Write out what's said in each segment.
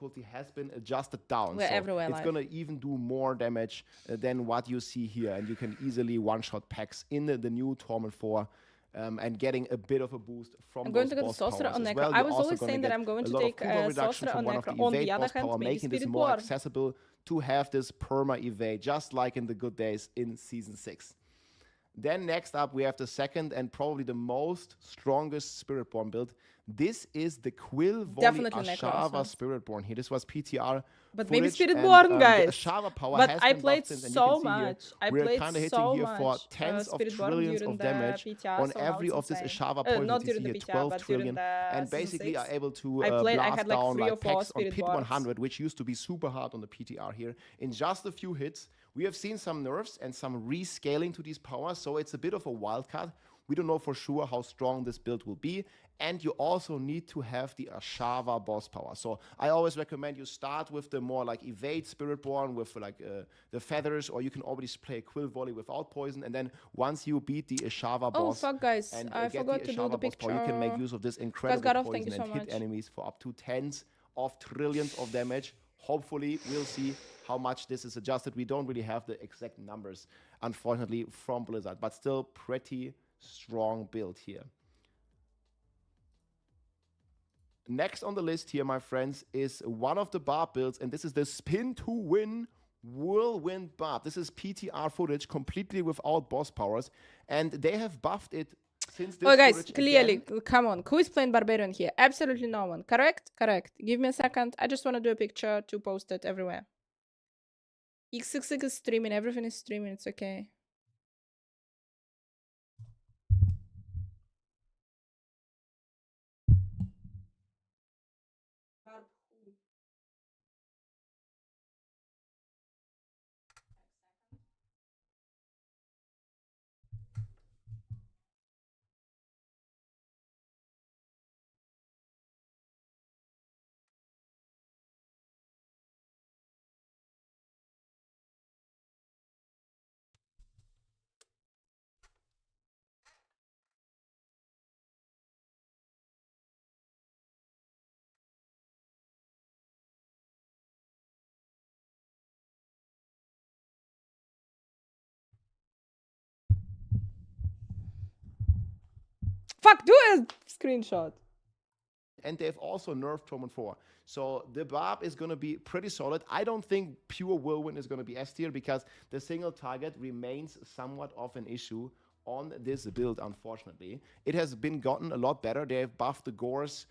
difficulty has been adjusted down. We're so everywhere it's live. going to even do more damage than what you see here. And you can easily one-shot packs in the new Torment 4. And getting a bit of a boost from I'm going those to go boss Sorcerer powers on as Necro. well. I You're was also always gonna saying that get I'm going a to lot of take cooldown reduction Sorcerer from on one of the Necro. On evade the other boss hand, power, maybe making this Spirit more Dwarves. accessible to have this perma evade, just like in the good days in Season 6. Then next up, we have the second and probably the most strongest Spiritborn build. This is the Quill Volley Definitely Necro Ashava also. Spiritborn here. This was PTR But maybe footage, Spiritborn, and, guys. The Ashava power But has I been played buffed since, and you can so see here, much. I we're played kind of hitting so here for much tens of Spiritborn trillions during of the damage PTR, on so now every it's of this insane. Ashava poison. Not You during see the here PTR, 12 but during trillion, the and Season basically 6. are able to I blast had like down 3 or like 4 packs on Spirit Pit Dwarves. 100, which used to be super hard on the PTR here. In just a few hits, we have seen some nerfs and some rescaling to these powers, so it's a bit of a wild card. We don't know for sure how strong this build will be, and you also need to have the Ashava boss power. So I always recommend you start with the more like evade Spiritborn with like the feathers, or you can already play a Quill Volley without poison, and then once you beat the Ashava boss, fuck, guys. and I get forgot the to do Ashava the boss power, you can make picture. use of this incredible Garov, poison thank you so and hit much. enemies for up to tens of trillions of damage. Hopefully, we'll see how much this is adjusted. We don't really have the exact numbers, unfortunately, from Blizzard, but still pretty strong build here. Next on the list here, my friends, is one of the Barb builds, and this is the Spin to Win Whirlwind Barb. This is PTR footage completely without boss powers, and they have buffed it since this guys, footage clearly, again. come on. Who is playing Barbarian here? Absolutely no one. Correct? Correct. Give me a second. I just want to do a picture to post it everywhere. X66 is streaming. Everything is streaming. It's okay. Fuck, do a screenshot. And they've also nerfed Torment 4. So the Barb is going to be pretty solid. I don't think pure Whirlwind is going to be S tier because the single target remains somewhat of an issue on this build, unfortunately. It has been gotten a lot better. They have buffed the Gores.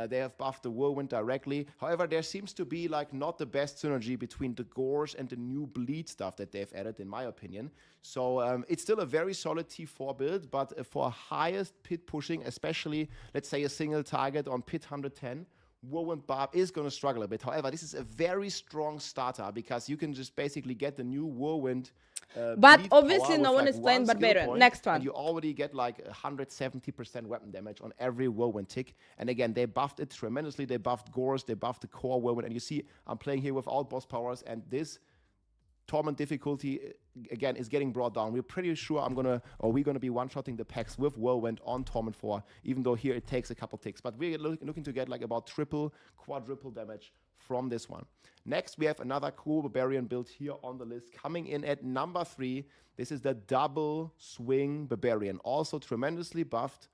They have buffed the Whirlwind directly. However, there seems to be like not the best synergy between the Gores and the new Bleed stuff that they've added, in my opinion. So it's still a very solid T4 build, but for highest pit pushing, especially, let's say, a single target on pit 110, Whirlwind Barb is going to struggle a bit. However, this is a very strong starter because you can just basically get the new Whirlwind but obviously no one is playing Barbarian. Next one. And you already get like 170% weapon damage on every Whirlwind tick. And again, they buffed it tremendously. They buffed Gores, they buffed the core Whirlwind. And you see, I'm playing here without boss powers, and this Torment difficulty, again, is getting brought down. We're pretty sure we're gonna be one-shotting the packs with Whirlwind on Torment 4, even though here it takes a couple ticks. But we're looking to get like about triple, quadruple damage from this one. Next, we have another cool Barbarian build here on the list. Coming in at number 3, this is the Double Swing Barbarian. Also tremendously buffed.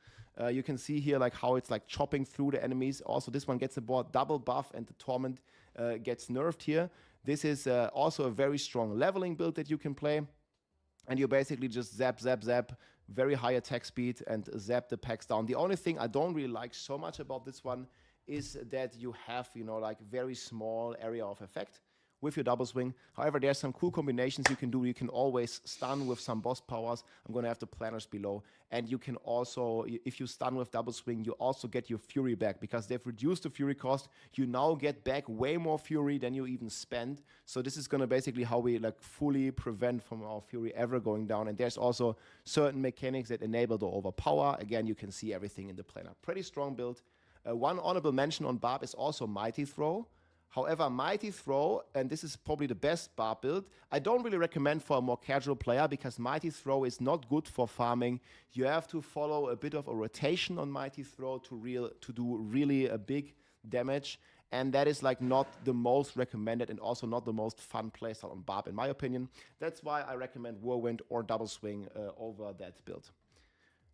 You can see here like how it's like chopping through the enemies. Also, this one gets a double buff, and the Torment gets nerfed here. This is also a very strong leveling build that you can play. And you basically just zap, zap, zap, very high attack speed, and zap the packs down. The only thing I don't really like so much about this one is that you have, like very small area of effect with your double swing. However, there's some cool combinations you can do. You can always stun with some boss powers. I'm going to have the planners below. And you can also, if you stun with double swing, you also get your fury back because they've reduced the fury cost. You now get back way more fury than you even spend. So this is going to basically how we like fully prevent from our fury ever going down. And there's also certain mechanics that enable the overpower. Again, you can see everything in the planner. Pretty strong build. One honorable mention on Barb is also Mighty Throw. However, Mighty Throw, and this is probably the best Barb build, I don't really recommend for a more casual player because Mighty Throw is not good for farming. You have to follow a bit of a rotation on Mighty Throw to do really a big damage. And that is like not the most recommended and also not the most fun playstyle on Barb, in my opinion. That's why I recommend Whirlwind or Double Swing over that build.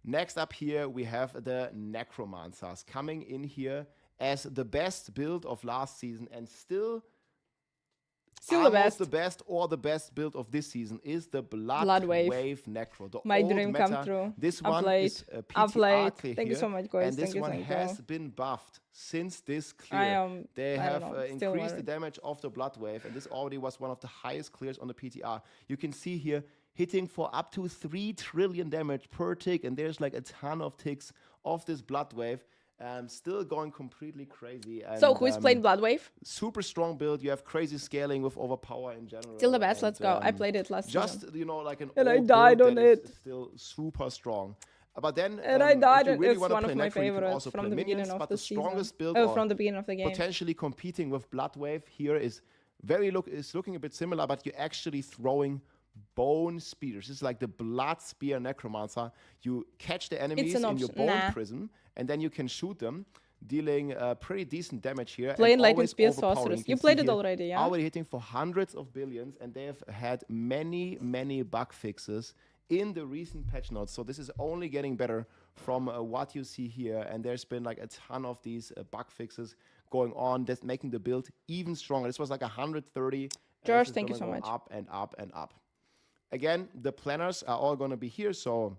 Next up here, we have the Necromancers coming in here as the best build of last season, and still almost the best or the best build of this season is the Blood Wave Necro. The My old dream meta. come true. This one is PTR clear. Thank you so much, guys. And this one has been buffed since this clear. They have increased the damage of the Blood Wave, and this already was one of the highest clears on the PTR. You can see here hitting for up to 3 trillion damage per tick, and there's like a ton of ticks of this Blood Wave. Still going completely crazy. And, so who is playing Blood Wave? Super strong build. You have crazy scaling with overpower in general. Still the best. let's go. I played it last just season. You know, like an and old I died build on that it. Is still super strong. But then and I died. If you really it's one of my Necro, favorites from the beginning of the strongest season. build From the beginning of the game. Potentially competing with Blood Wave here is looking a bit similar, but you're actually throwing bone spears. This is like the Blood Spear Necromancer. You catch the enemies in your bone prism, and then you can shoot them, dealing pretty decent damage here. Playing Lightning Spear Sorceress. You played it already, yeah? Already hitting for hundreds of billions, and they have had many, many bug fixes in the recent patch notes. So this is only getting better from what you see here. And there's been like a ton of these bug fixes going on that's making the build even stronger. This was like 130. George, thank you so much. Up and up and up. Again, the planners are all going to be here, so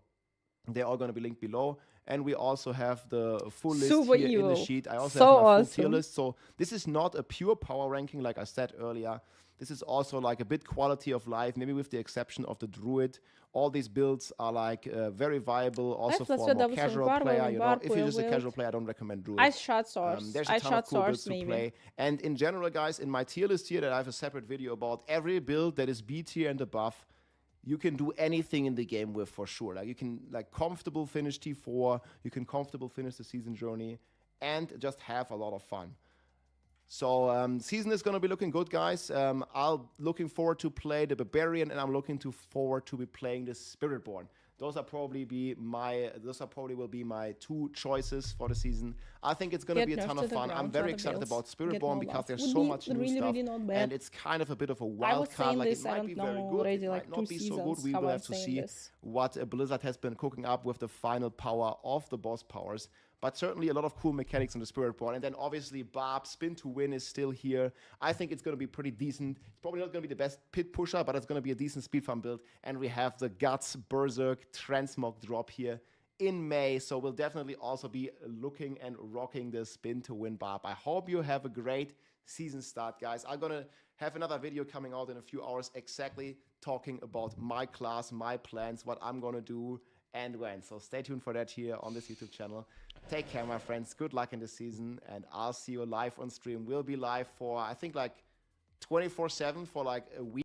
they're all going to be linked below. And we also have the full list here in the sheet. I also have my full tier list. So this is not a pure power ranking, like I said earlier. This is also like a bit quality of life, maybe with the exception of the Druid. All these builds are like very viable, also for a more casual player. You know, if you're just a casual player, I don't recommend Druid. Ice Shot Source. There's a ton of cool builds to play. And in general, guys, in my tier list here that I have a separate video about, every build that is B tier and above, you can do anything in the game with for sure. Like you can comfortable finish T4, you can comfortable finish the season journey, and just have a lot of fun. So season is going to be looking good, guys. I'm looking forward to play the Barbarian, and I'm looking forward to be playing the Spiritborn. Those will probably be my 2 choices for the season. I think it's going to be a ton of fun. I'm very excited about Spiritborn because there's so much new stuff, and it's kind of a bit of a wild card. Like it might be very good, it might not be so good. We will have to see what Blizzard has been cooking up with the final power of the boss powers. But certainly a lot of cool mechanics on the Spiritborn. And then obviously Barb Spin to Win is still here. I think it's going to be pretty decent. It's probably not going to be the best pit pusher, but it's going to be a decent speed farm build. And we have the Guts Berserk Transmog drop here in May. So we'll definitely also be looking and rocking the Spin to Win Barb. I hope you have a great season start, guys. I'm going to have another video coming out in a few hours exactly talking about my class, my plans, what I'm going to do and when. So stay tuned for that here on this YouTube channel. Take care, my friends. Good luck in the season, and I'll see you live on stream. We'll be live for, I think, like 24/7 for like a week.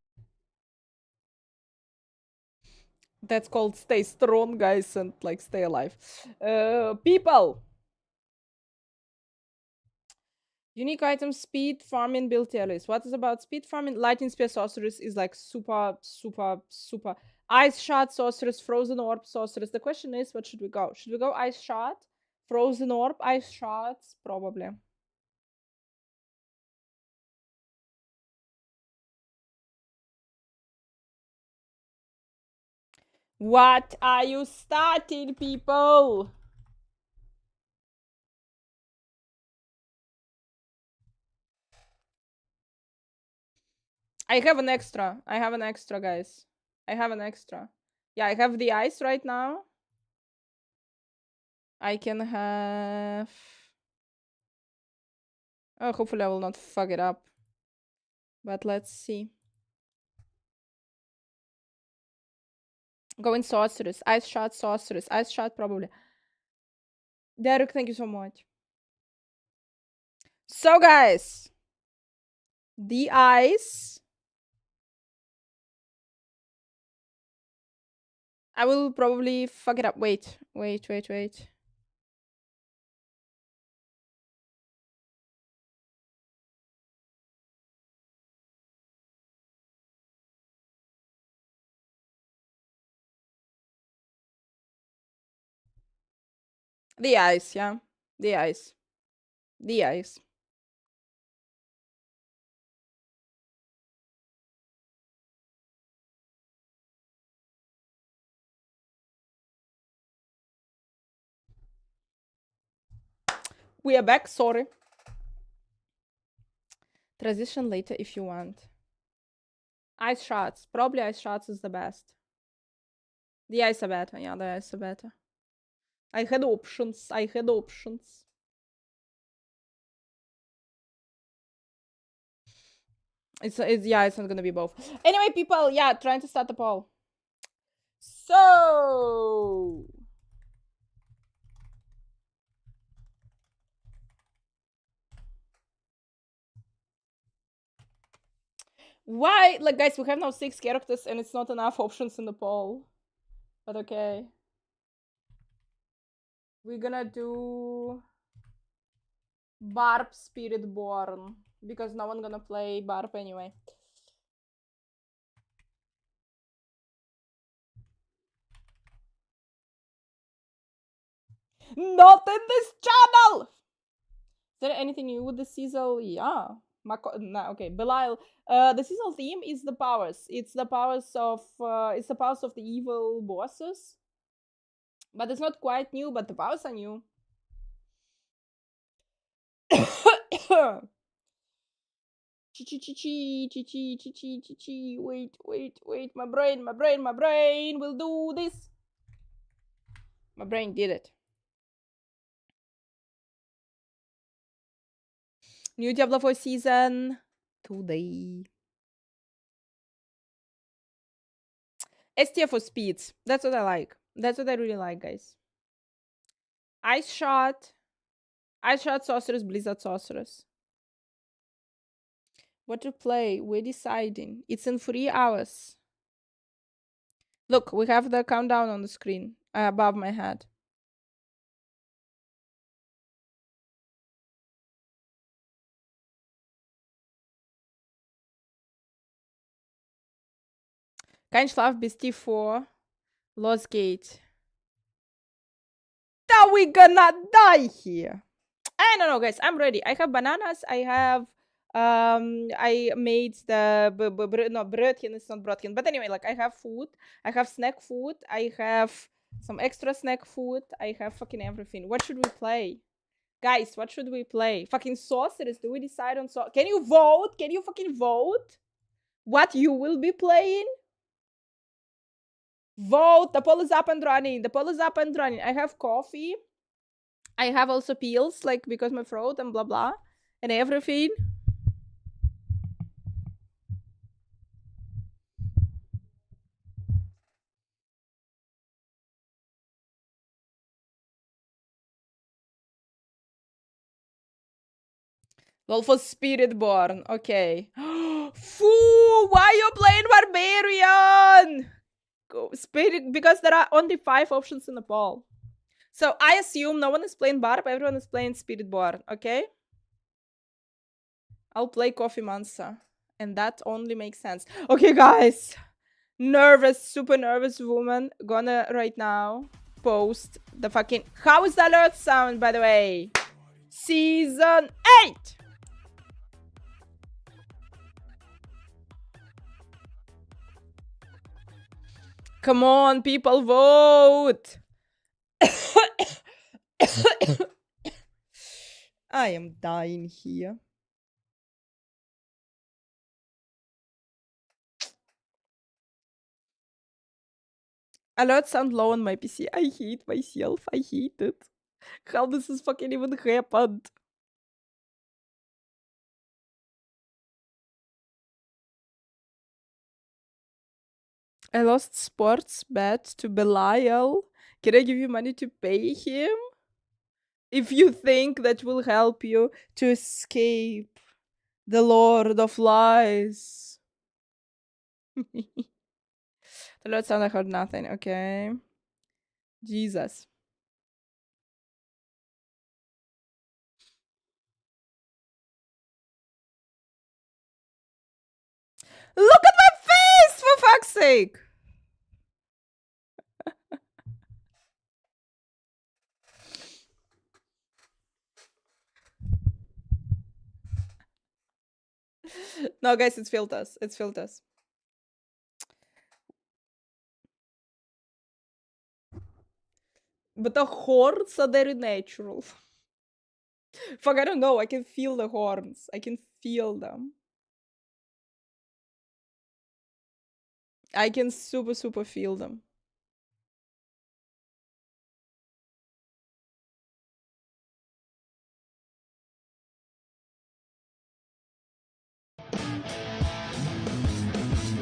That's called stay strong, guys, and like stay alive. People! Unique item, speed farming, build tier list. What is about speed farming? Lightning Spear Sorceress is like super. Ice Shot Sorceress, Frozen Orb Sorceress. The question is, what should we go? Should we go Ice Shot, Frozen Orb, Ice Shots? Probably. What are you starting, people? I have an extra. Guys. I have an extra. Yeah, I have the ice right now. I can have... Oh, hopefully I will not fuck it up. But let's see. Going Sorceress. Ice Shot Sorceress. Ice Shot probably. Derek, thank you so much. So, guys. The ice... I will probably fuck it up. Wait. The ice, yeah. The ice. We are back, sorry. Transition later if you want. Ice shots. Probably ice shots is the best. The ice are better. Yeah, the ice are better. I had options. It's yeah, it's not gonna be both. Anyway, people, yeah, trying to start the poll. So why, like, guys, we have now 6 characters and it's not enough options in the poll. But okay. We're gonna do Barb Spiritborn because no one gonna play Barb anyway. Not in this channel! Is there anything new with the Cecil? Yeah. Nah, okay, Belial. The Cecil theme is the powers. It's the powers of the evil bosses. But it's not quite new, but the powers are new. Wait, my brain will do this. My brain did it. New Diablo 4 season today. STF for speeds. That's what I like. That's what I really like, guys. Ice Shot, Sorceress, Blizzard Sorceress. What to play? We're deciding. It's in 3 hours. Look, we have the countdown on the screen above my head. Kein Schlaf bis T4. Lost Gate. Now we gonna die here. I don't know, guys. I'm ready. I have bananas. I have I made the no brötchen. It's not brötchen, but anyway, like I have food. I have snack food. I have some extra snack food. I have fucking everything. What should we play, guys? What should we play? Fucking sorceress. Do we decide on Can you vote? Can you fucking vote? What you will be playing? Vote. The poll is up and running. The poll is up and running. I have coffee. I have also pills, like, because my throat and blah blah and everything. Well, for Spiritborn, okay. Foo! Why you playing Barbarian? Go Spirit, because there are only 5 options in the poll. So I assume no one is playing Barb, everyone is playing Spiritborn, okay? I'll play Coffee Monster. And that only makes sense. Okay, guys. Nervous, super nervous woman. Gonna right now post the fucking... How is the alert sound, by the way? Season 8! Come on, people, vote! I am dying here. Alerts sound low on my PC. I hate myself. I hate it. How this is fucking even happened? I lost sports bet to Belial. Can I give you money to pay him? If you think that will help you to escape the Lord of Lies. The Lord sound I heard nothing. Okay. Jesus. Look at my face, for fuck's sake! No, guys, it's filters. It's filters. But the hordes are very natural. Fuck, I don't know. I can feel the horns. I can feel them. I can super feel them.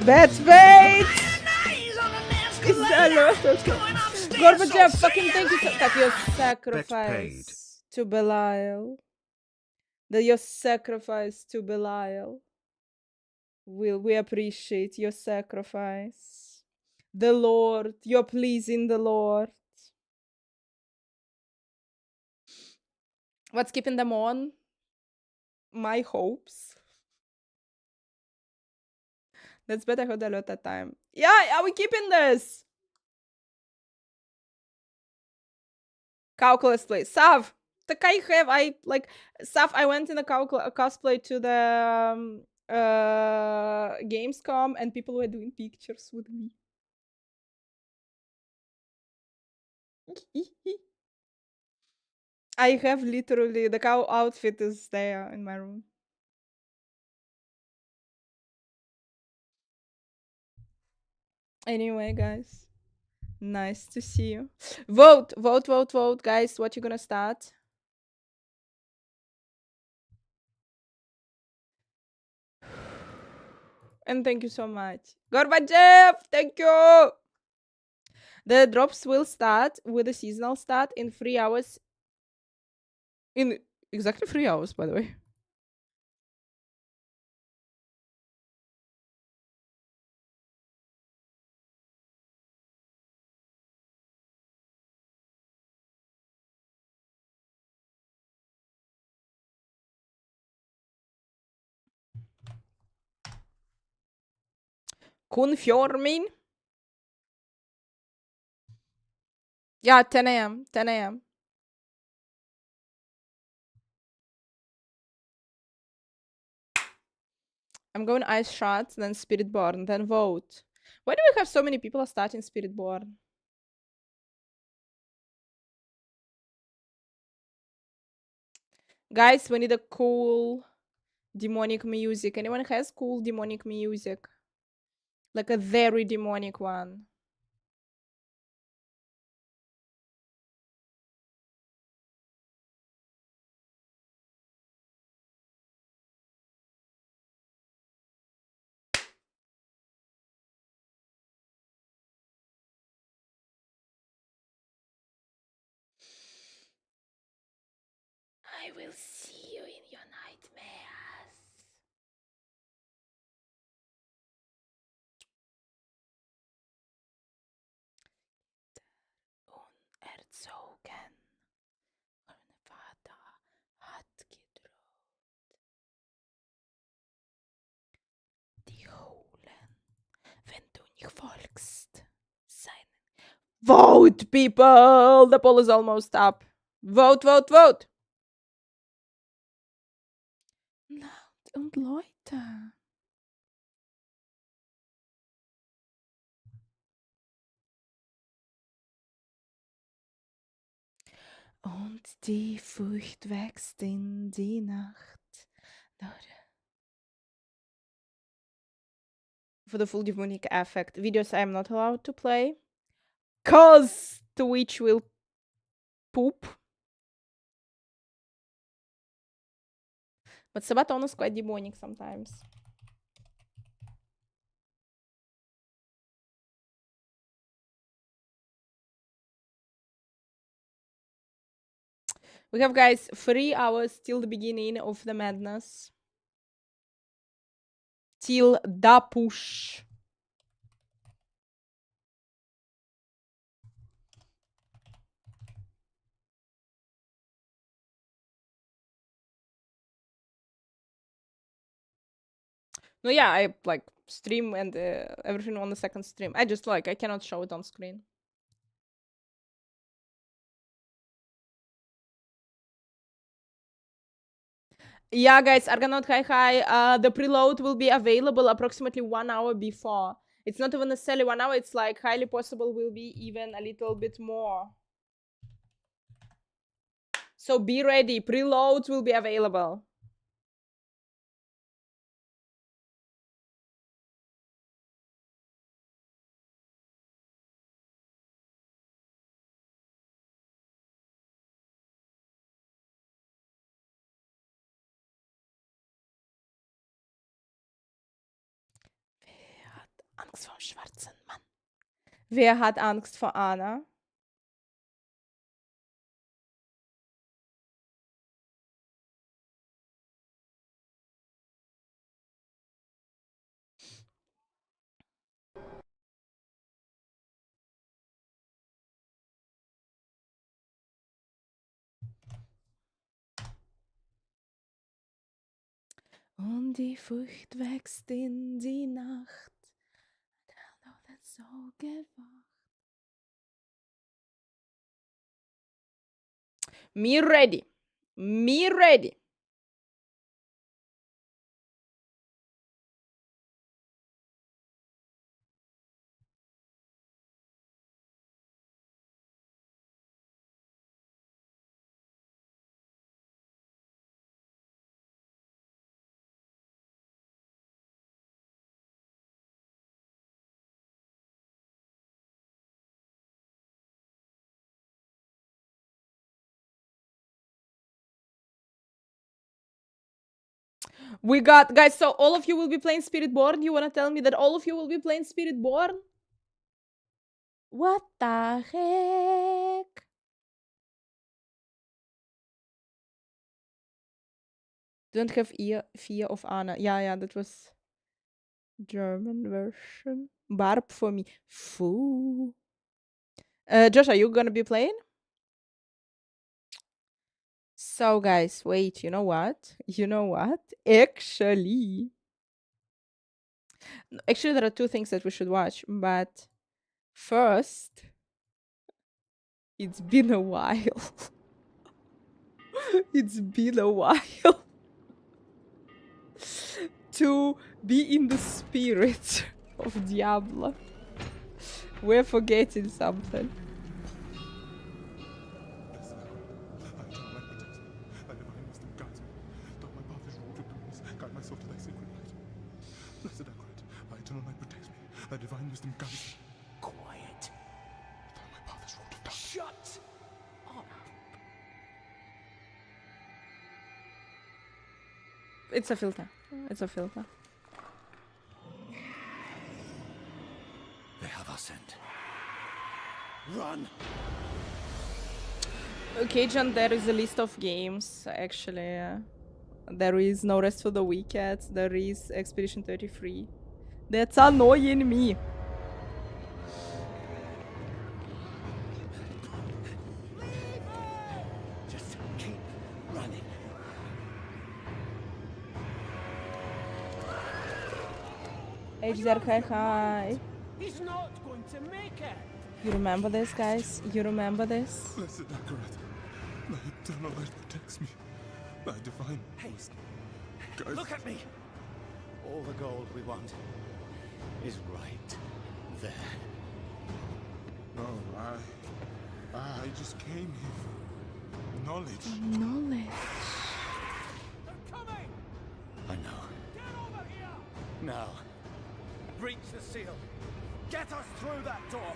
That's bait! Gorbachev, fucking thank you so that your sacrifice to Belial. That your sacrifice to Belial. We appreciate your sacrifice. The Lord, you're pleasing the Lord. What's keeping them on? My hopes. That's better. I heard a lot that time. Yeah, are we keeping this? Calculus play. Sav, Sav, I went in a cosplay to the Gamescom and people were doing pictures with me. I have literally the cow outfit is there in my room. Anyway, guys, nice to see you. Vote, guys. What you gonna start? And thank you so much, Gorbachev. Thank you. The drops will start with a seasonal start in 3 hours. In exactly 3 hours, by the way. Confirming. Yeah, 10 a.m. 10 a.m. I'm going Ice Shots, then Spiritborn, then Vote. Why do we have so many people starting Spiritborn? Guys, we need a cool demonic music. Anyone has cool demonic music? Like a very demonic one. I will see you in your nightmares. Unverzogen. Mein Vater hat gedroht, die holen, wenn du nicht folgst. Seinen. Vote, people! The poll is almost up. Vote, vote, vote! Laut und Leute. Und die Furcht wächst in die Nacht. For the full demonic effect. Videos I am not allowed to play. Cause Twitch will poop. But Sabaton is quite demonic sometimes. We have, guys, 3 hours till the beginning of the madness. Till the push. No, yeah, I like stream and everything on the second stream. I just I cannot show it on screen. Yeah, guys, Argonaut, hi. The preload will be available approximately 1 hour before. It's not even necessarily 1 hour. It's highly possible will be even a little bit more. So be ready. Preloads will be available. Wer hat Angst vor dem schwarzen Mann? Wer hat Angst vor Anna? Und die Furcht wächst in die Nacht. So gewacht. Me ready. Me ready. We got, guys, so all of you will be playing Spiritborn? You want to tell me that all of you will be playing Spiritborn? What the heck? Don't have fear of Anna. Yeah, that was German version. Barb for me. Foo. Josh, are you gonna be playing? So, guys, wait, you know what? Actually, there are two things that we should watch, but first, it's been a while. It's been a while to be in the spirit of Diablo. We're forgetting something. Thy divine wisdom guides me. Quiet. My path is wrought of darkness. Shut up. It's a filter. It's a filter. They have us sent. Run. Okay, John, there is a list of games, actually. There is No Rest for the Wicked. There is Expedition 33. That's annoying me. Just keep running. Hi. He's not going to make it. You remember this, guys? You remember this? Blessed Akarat, thy eternal light protects me. Thy divine wisdom guides. Look at me. All the gold we want is right there. No, I just came here for knowledge. Knowledge. They're coming! I know. Get over here! Now, breach the seal. Get us through that door.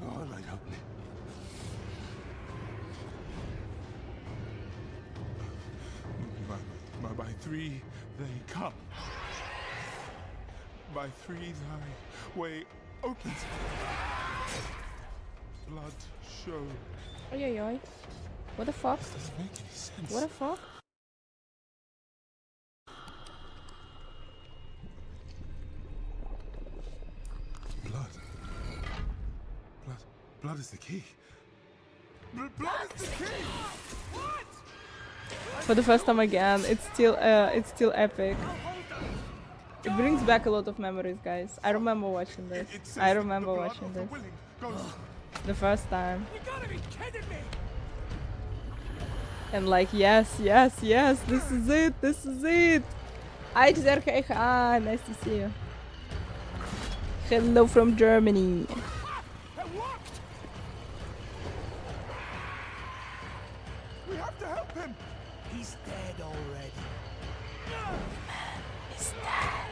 Oh, light help me. By three they come. By three thy way opens. Blood show. Oi. What the fuck? Doesn't make any sense. What the fuck? Blood is the key. Blood is the key! What? For the first time again, it's still epic. It brings back a lot of memories, guys. I remember watching this. I remember watching this. The first time. You gotta be kidding me! And like, yes, this is it. Hi, Zerka. Nice to see you. Hello from Germany. It worked! We have to help him! He's dead already. Is that?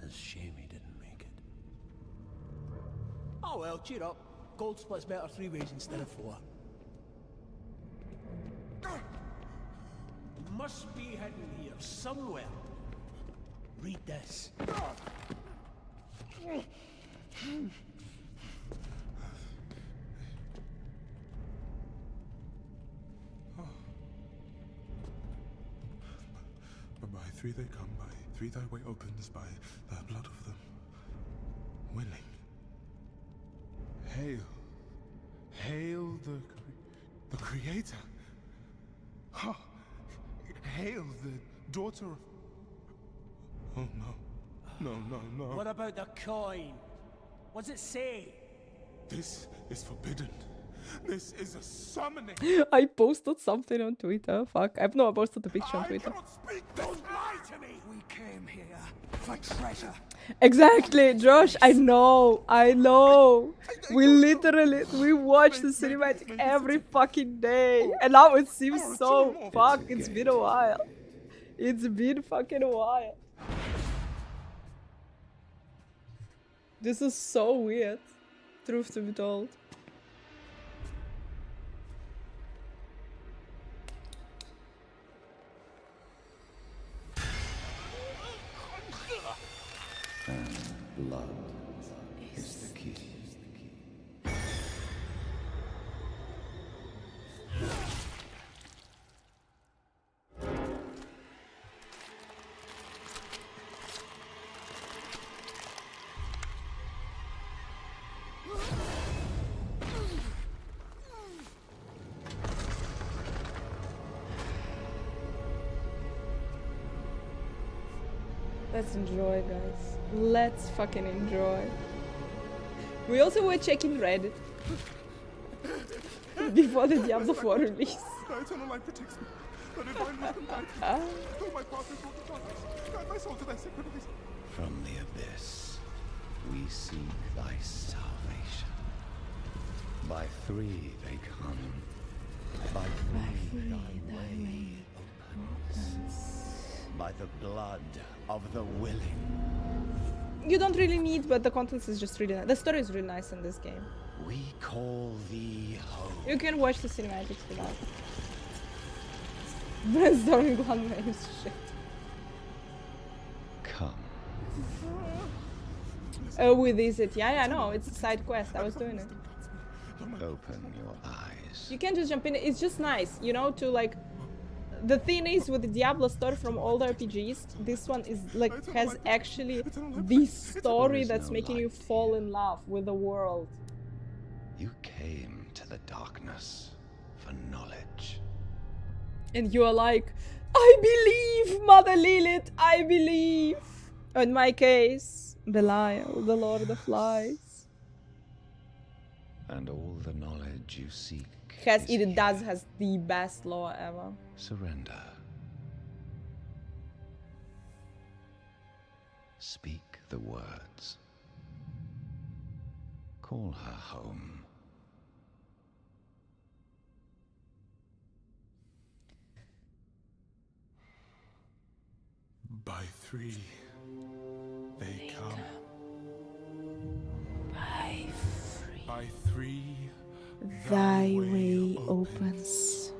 It's a shame he didn't make it. Oh well, cheer up. Gold splits better 3 ways instead of 4. It must be hidden here somewhere. Read this. But by 3 they come, by 3 thy way opens, by the blood of them willing. Hail. Hail the Creator. Ha! Hail the daughter of... Oh no. No, no, no. What about the coin? What's it say? This is forbidden. This is a summoning. I posted something on Twitter. Fuck. I posted a picture on I Twitter. cannot speak. Don't lie to me. We came here for treasure. Exactly, Josh. I know. We literally watch the cinematic every fucking day, and now it seems so. Fuck. It's been a while. It's been fucking a while. This is so weird. Truth to be told. Blood is the key. Let's enjoy, guys. Let's fucking enjoy. We also were checking Reddit before the Diablo 4 release. The eternal light protects me. The divine wisdom guides me. Though my path is not the darkness, guide my soul to thy sacred ways. From the abyss, we seek thy salvation. By 3 they come. By 3 thy way opens. By the blood of the willing. You don't really need, but the content is just really nice. The story is really nice in this game. We call thee home. You can watch the cinematics for that. Brainstorming one name shit. Come. Oh, with it. Yeah, no, it's a side quest. I was doing it. Open your eyes. You can just jump in. It's just nice, you know, to like. The thing is with the Diablo story from all the RPGs, this one is like has actually the story that's making you fall in love with the world. You came to the darkness for knowledge. And you are like, I believe, Mother Lilith, I believe. In my case, Belial, the Lord of Lies. And all the knowledge you seek Has is it does here. has the best lore ever. Surrender. Speak the words. Call her home. By 3 they come. By 3 Thy way opens.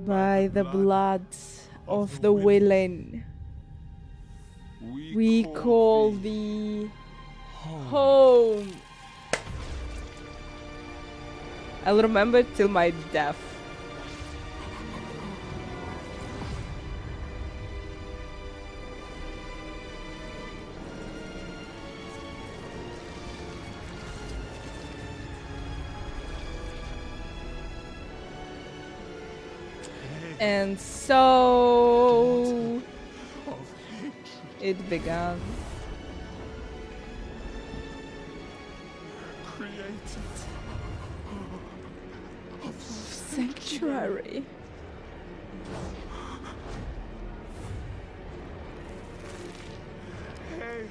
By the blood of the willing, we call thee home. I'll remember it till my death. And so it began. created of Sanctuary. Hail.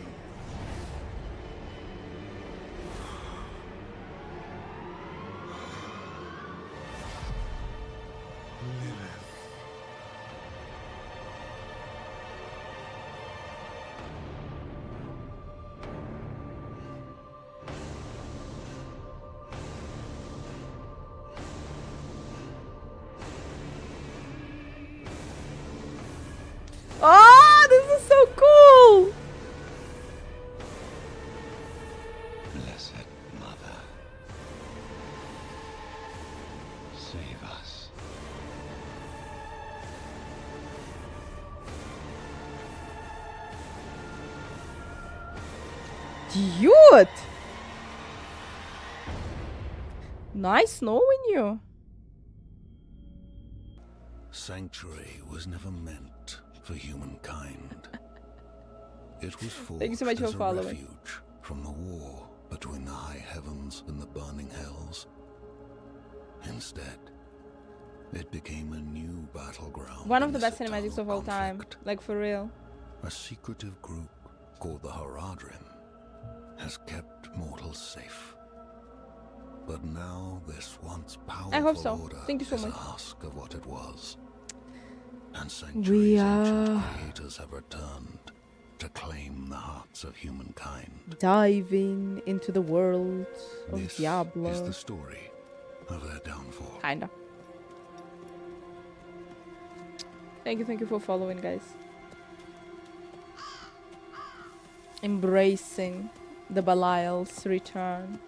Oh, this is so cool! Blessed Mother, save us. Dude! Nice knowing you. Sanctuary was never meant for humankind. It was forged Thank you so much as for a following. refuge from the war between the high heavens and the burning hells. Instead, it became a new battleground. One of in the this best cinematics eternal of all time. conflict. Like, for real. A secretive group called the Haradrim has kept mortals safe. But now this once powerful hope so. order Thank you so is much. a husk of what it was. And Sanctuary's ancient creators have returned to claim the hearts of humankind. Diving into the world of This Diablo. is the story of their downfall. Kinda. Thank you for following, guys. Embracing the Belial's return.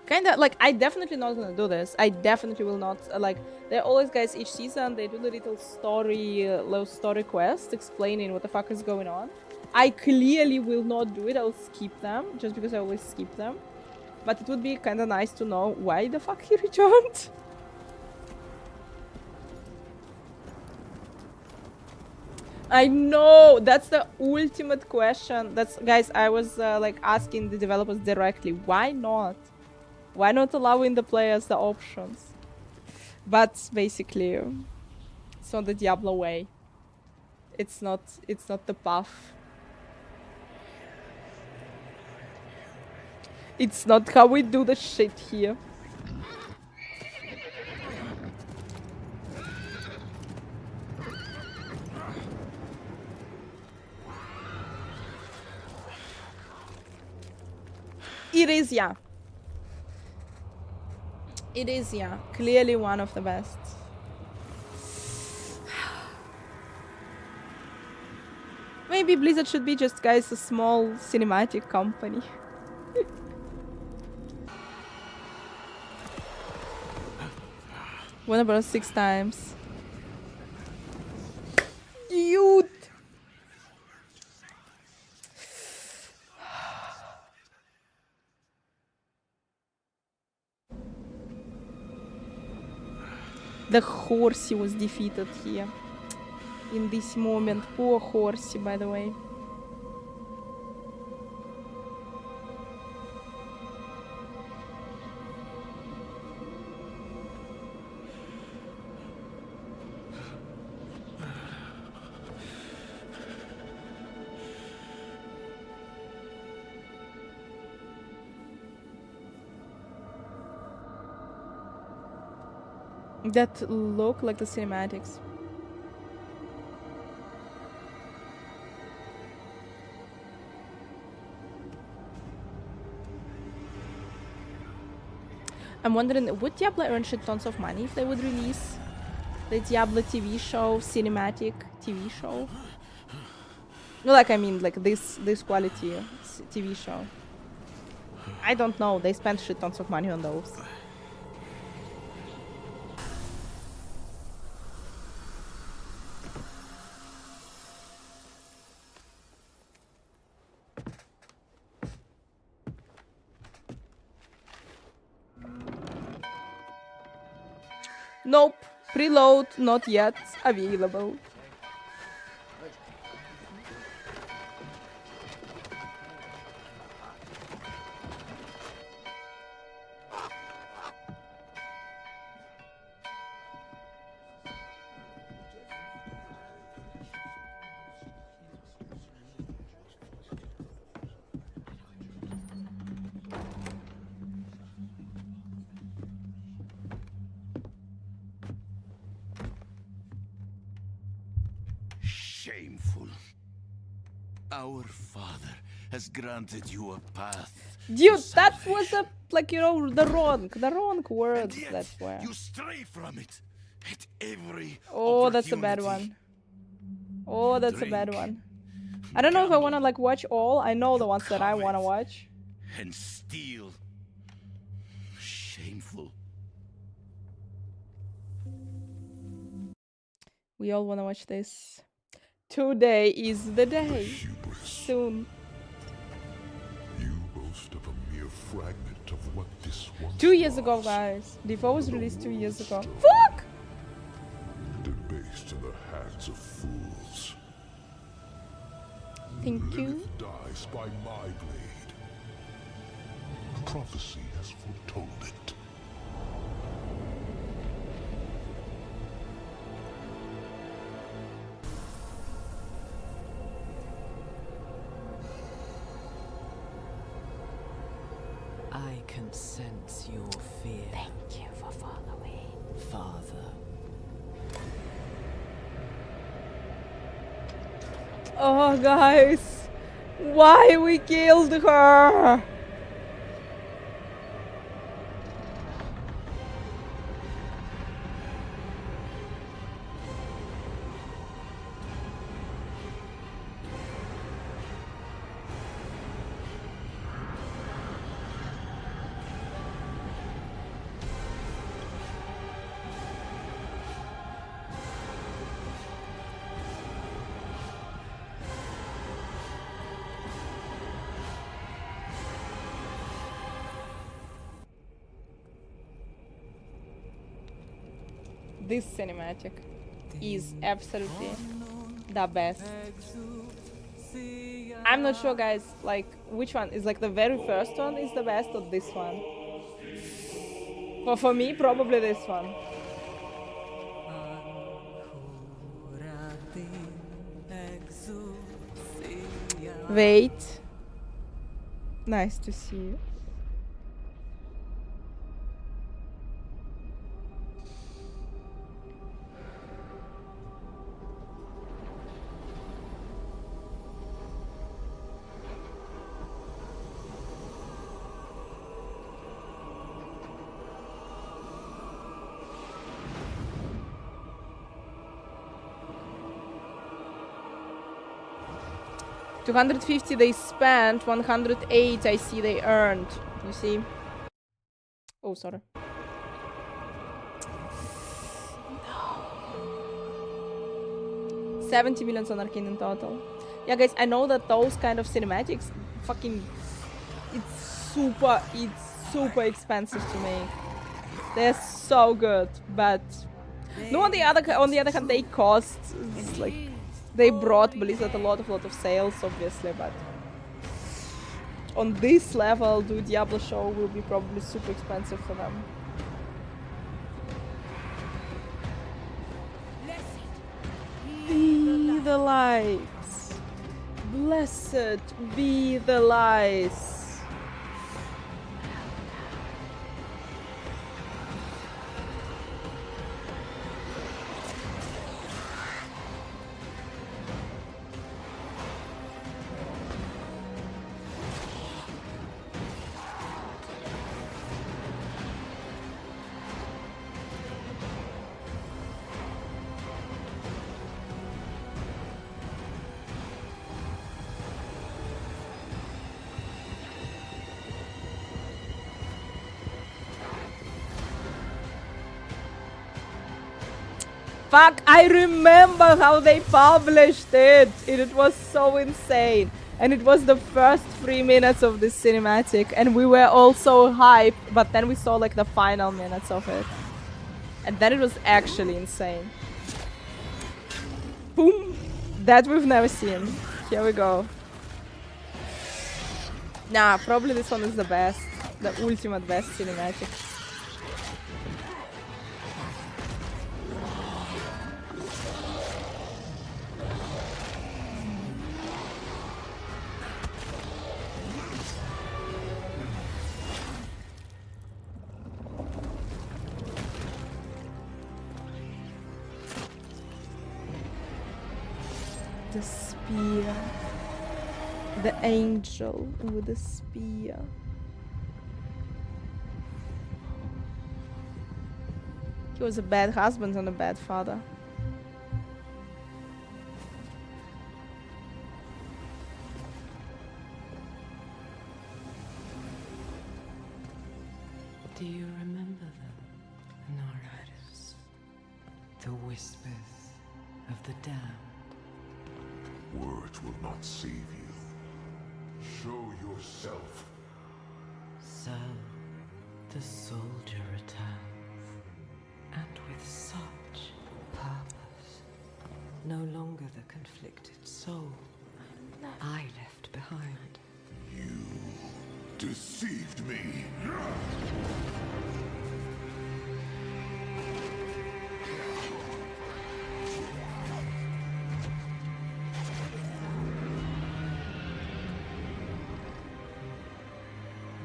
Kinda, like, I definitely not gonna do this. I definitely will not, like, they're always, guys, each season, they do the little story quest explaining what the fuck is going on. I clearly will not do it. I'll skip them, just because I always skip them. But it would be kinda nice to know why the fuck he returned. I know, that's the ultimate question. That's, guys, I was like asking the developers directly, why not? Why not allowing the players the options? But basically, it's not the Diablo way. It's not the path. It's not how we do the shit here. It is, yeah. It is, yeah. Clearly one of the best. Maybe Blizzard should be just, guys, a small cinematic company. One about 6 times. Dude! The Horsey was defeated here. In this moment. Poor Horsey, by the way. That look like the cinematics. I'm wondering, would Diablo earn shit tons of money if they would release the Diablo TV show, cinematic TV show? No, like, I mean, like this quality TV show. I don't know. They spent shit tons of money on those. Nope. Preload not yet available. Shameful. Our Father has granted you a path. Dude, that was a like you know the wrong words. And yet That's where. you stray from it at every Oh, that's a bad opportunity. one. Oh, that's a bad Drink, one. I don't know if I want to gamble, like watch all. I know the ones that I want to covet. watch. and steal. Shameful. We all want to watch this. Today is the day. Hubris. Soon. You boast of a mere fragment of what this once 2 years ago, was. guys. Default was released 2 years ago. Stone. Fuck! Debased in the hands of fools. Thank you. Lilith dies by my blade. Prophecy has foretold it. I can sense your fear. Thank you for following. Father. Oh, guys. Why we killed her? This cinematic is absolutely the best. I'm not sure, guys, like which one is like the very first one is the best or this one. But for me, probably this one. Wait. Nice to see you. $250 they spent, 108 I see they earned. You see? Oh, sorry. No. 70 millions on Arcane in total. Yeah, guys, I know that those kind of cinematics, fucking, it's super expensive to make. They're so good, but no. On the other hand, they cost like. They brought Blizzard a lot of sales, obviously, but on this level, the Diablo show will be probably super expensive for them. Be the lights. Blessed be the lights. Fuck, I remember how they published it. It was so insane. And it was the first 3 minutes of this cinematic. And we were all so hyped. But then we saw like the final minutes of it. And then it was actually insane. Boom. That we've never seen. Here we go. Nah, probably this one is the best. The ultimate best cinematic. the spear. The angel with the spear. He was a bad husband and a bad father. Do you remember them, Honoratus? The whispers of the damned. Words will not save you. Show yourself. So, the soldier returns, and with such purpose. No longer the conflicted soul I left behind. You deceived me.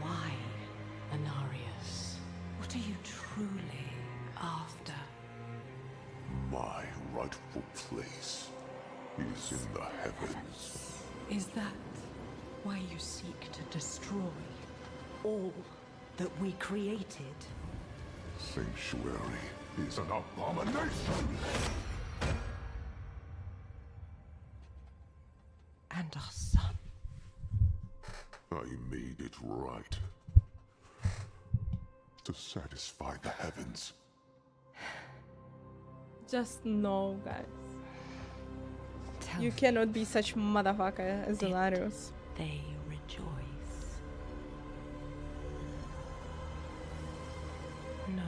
Why, Anarius? What are you truly after? My rightful place is in the heavens. Is that why you seek to destroy all that we created? Sanctuary is an abomination. And our son. I made it right. To satisfy the heavens. Just no, guys. Tell You cannot be such motherfucker as Anarius. they rejoice. No,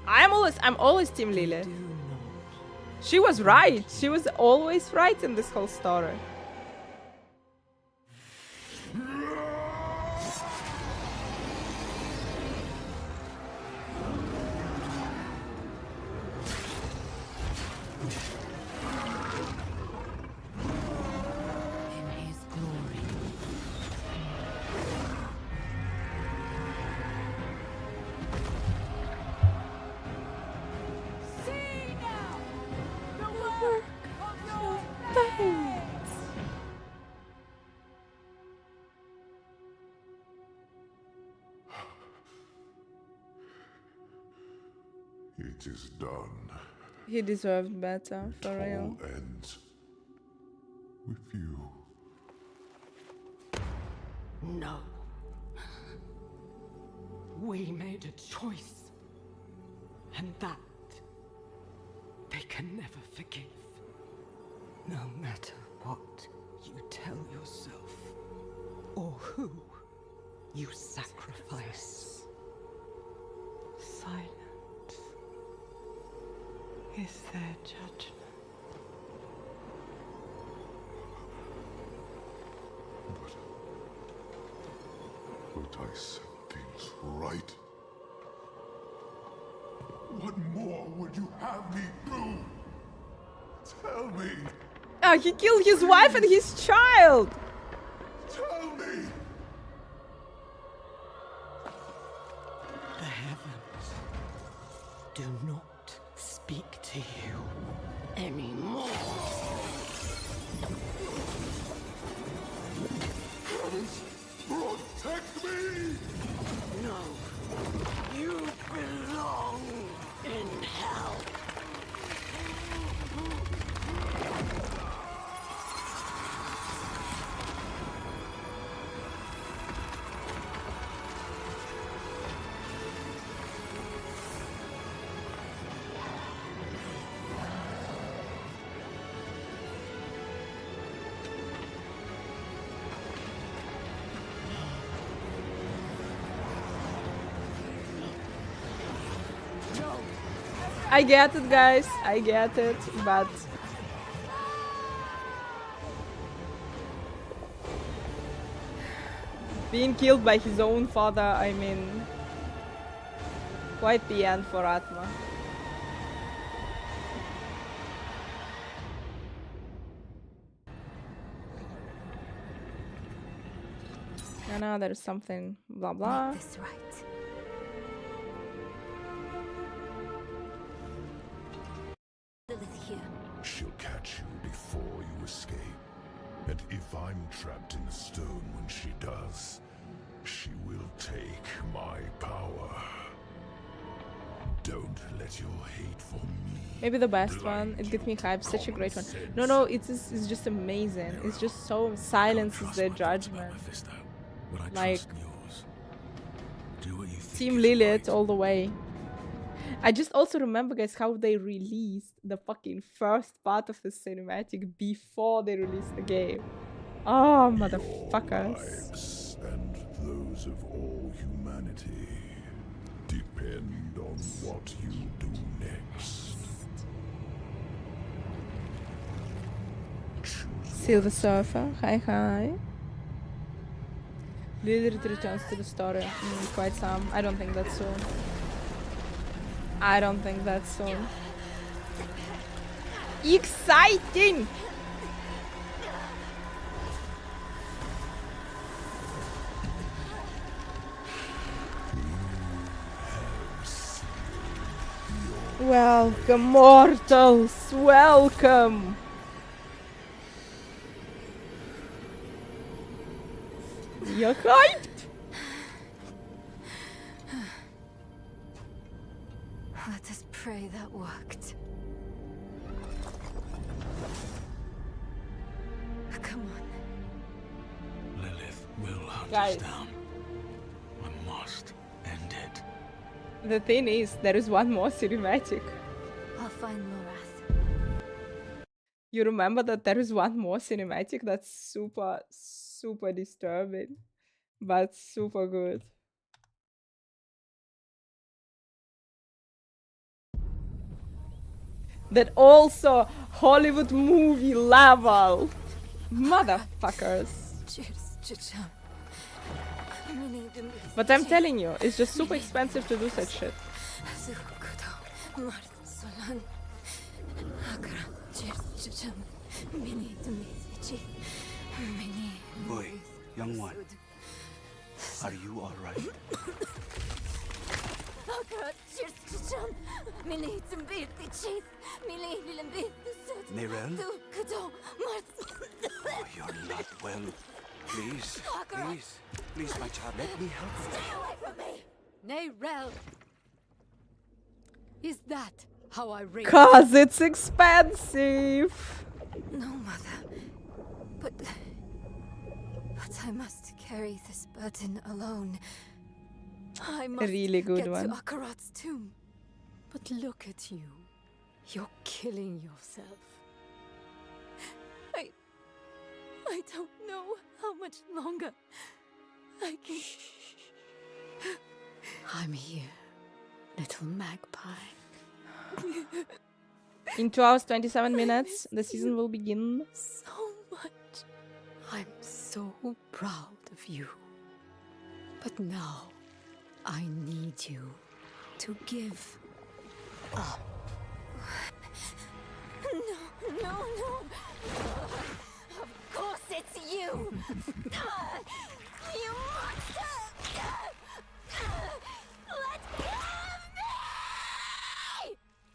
I'm always Team they Lily. do not. She was right. She was always right in this whole story. In his glory. See now the work of your Thanks. It is done. He deserved better, for It real. all ends with you. No. We made a choice. And that they can never forgive. No matter what you tell yourself or who you sacrifice. Silence is their judgment. But I set things right. What more would you have me do? Tell me! Ah, he killed his wife and his child! Tell me! The heavens do not speak to you anymore. Heavens, protect me! No, you belong in hell. I get it, guys. I get it, but being killed by his own father, I mean, quite the end for Atma. I know there's something blah blah. Make this right. Lilith here. She'll catch you before you I'm trapped in the stone when she does, she will take my power. Don't let your hate for me. Maybe the best one. It gets me hyped. Such a great one. No, it's just amazing. It's just so silences their judgment. Like Team Lilith all the way. I just also remember, guys, how they released the fucking first part of the cinematic before they released the game. Oh, motherfuckers. Lives and those of all humanity depend on what you do next. Silver Surfer, hi. Lilith returns to the story. Quite some. I don't think that's soon. Exciting! Welcome, mortals! Welcome! You're hyped! Let us pray that worked. Come on. Lilith will hunt Guys. us down. I must end it. The thing is, there is one more cinematic. I'll find Lorath. You remember that there is one more cinematic that's super disturbing, but super good. That also Hollywood movie level. Motherfuckers. But I'm telling you, it's just super expensive to do such shit. Boy, young one, are you all right? Mirel? Oh, you're not well. Please, my child, let me help you. Stay away from me! Nayrel! Is that how I raise? 'Cause it's expensive. No, Mother. But I must carry this burden alone. I must Really good get one. to Akarat's tomb. But look at you. You're killing yourself. I don't know how much longer I can... I'm here, little magpie. In 2 hours 27 minutes, the season will begin. So much. I'm so proud of you. But now, I need you to give up. No. Of course it's you! You monster!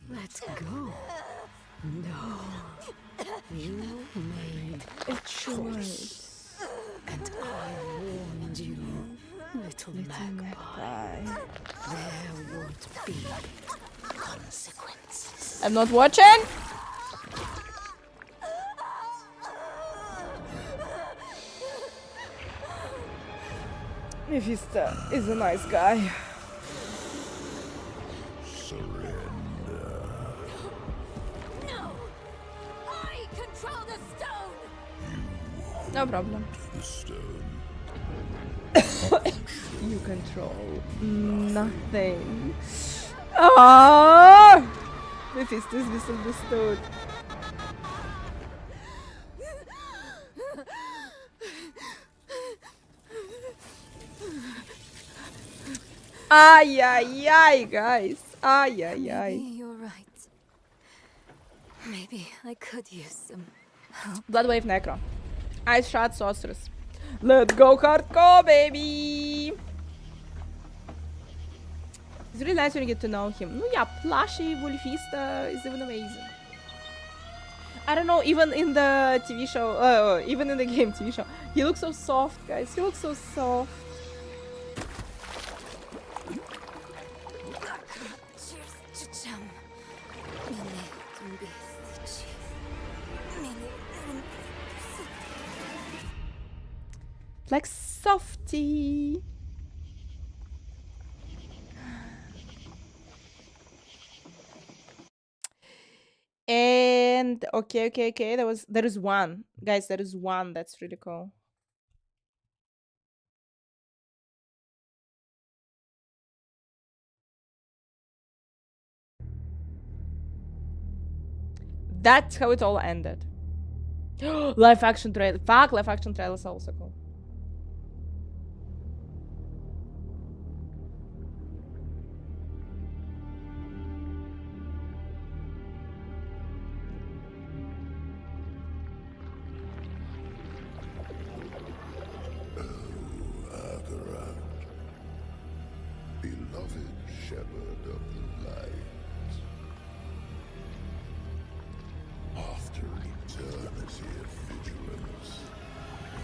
Let go! No. You made a choice. And I warned you, little magpie. There would be consequences. I'm not watching. Mephisto is a nice guy. Surrender. No! I control the stone! No problem. The stone. You control nothing. Ah! Mephisto is misunderstood. Ay, guys. Ay. Maybe you're right. Maybe I could use some help. Bloodwave Necro. Ice Shot Sorceress. Let's go hardcore, baby! It's really nice when you get to know him. Ну, yeah, plushy Wolfista is even amazing. I don't know, even in the TV show, even in the game TV show, he looks so soft, guys. He looks so soft. Like softy. And okay. There is one. Guys, there is one that's really cool. That's how it all ended. Live action trailer. Fuck, live action trailer is also cool. Beloved shepherd of the light. After eternity of vigilance,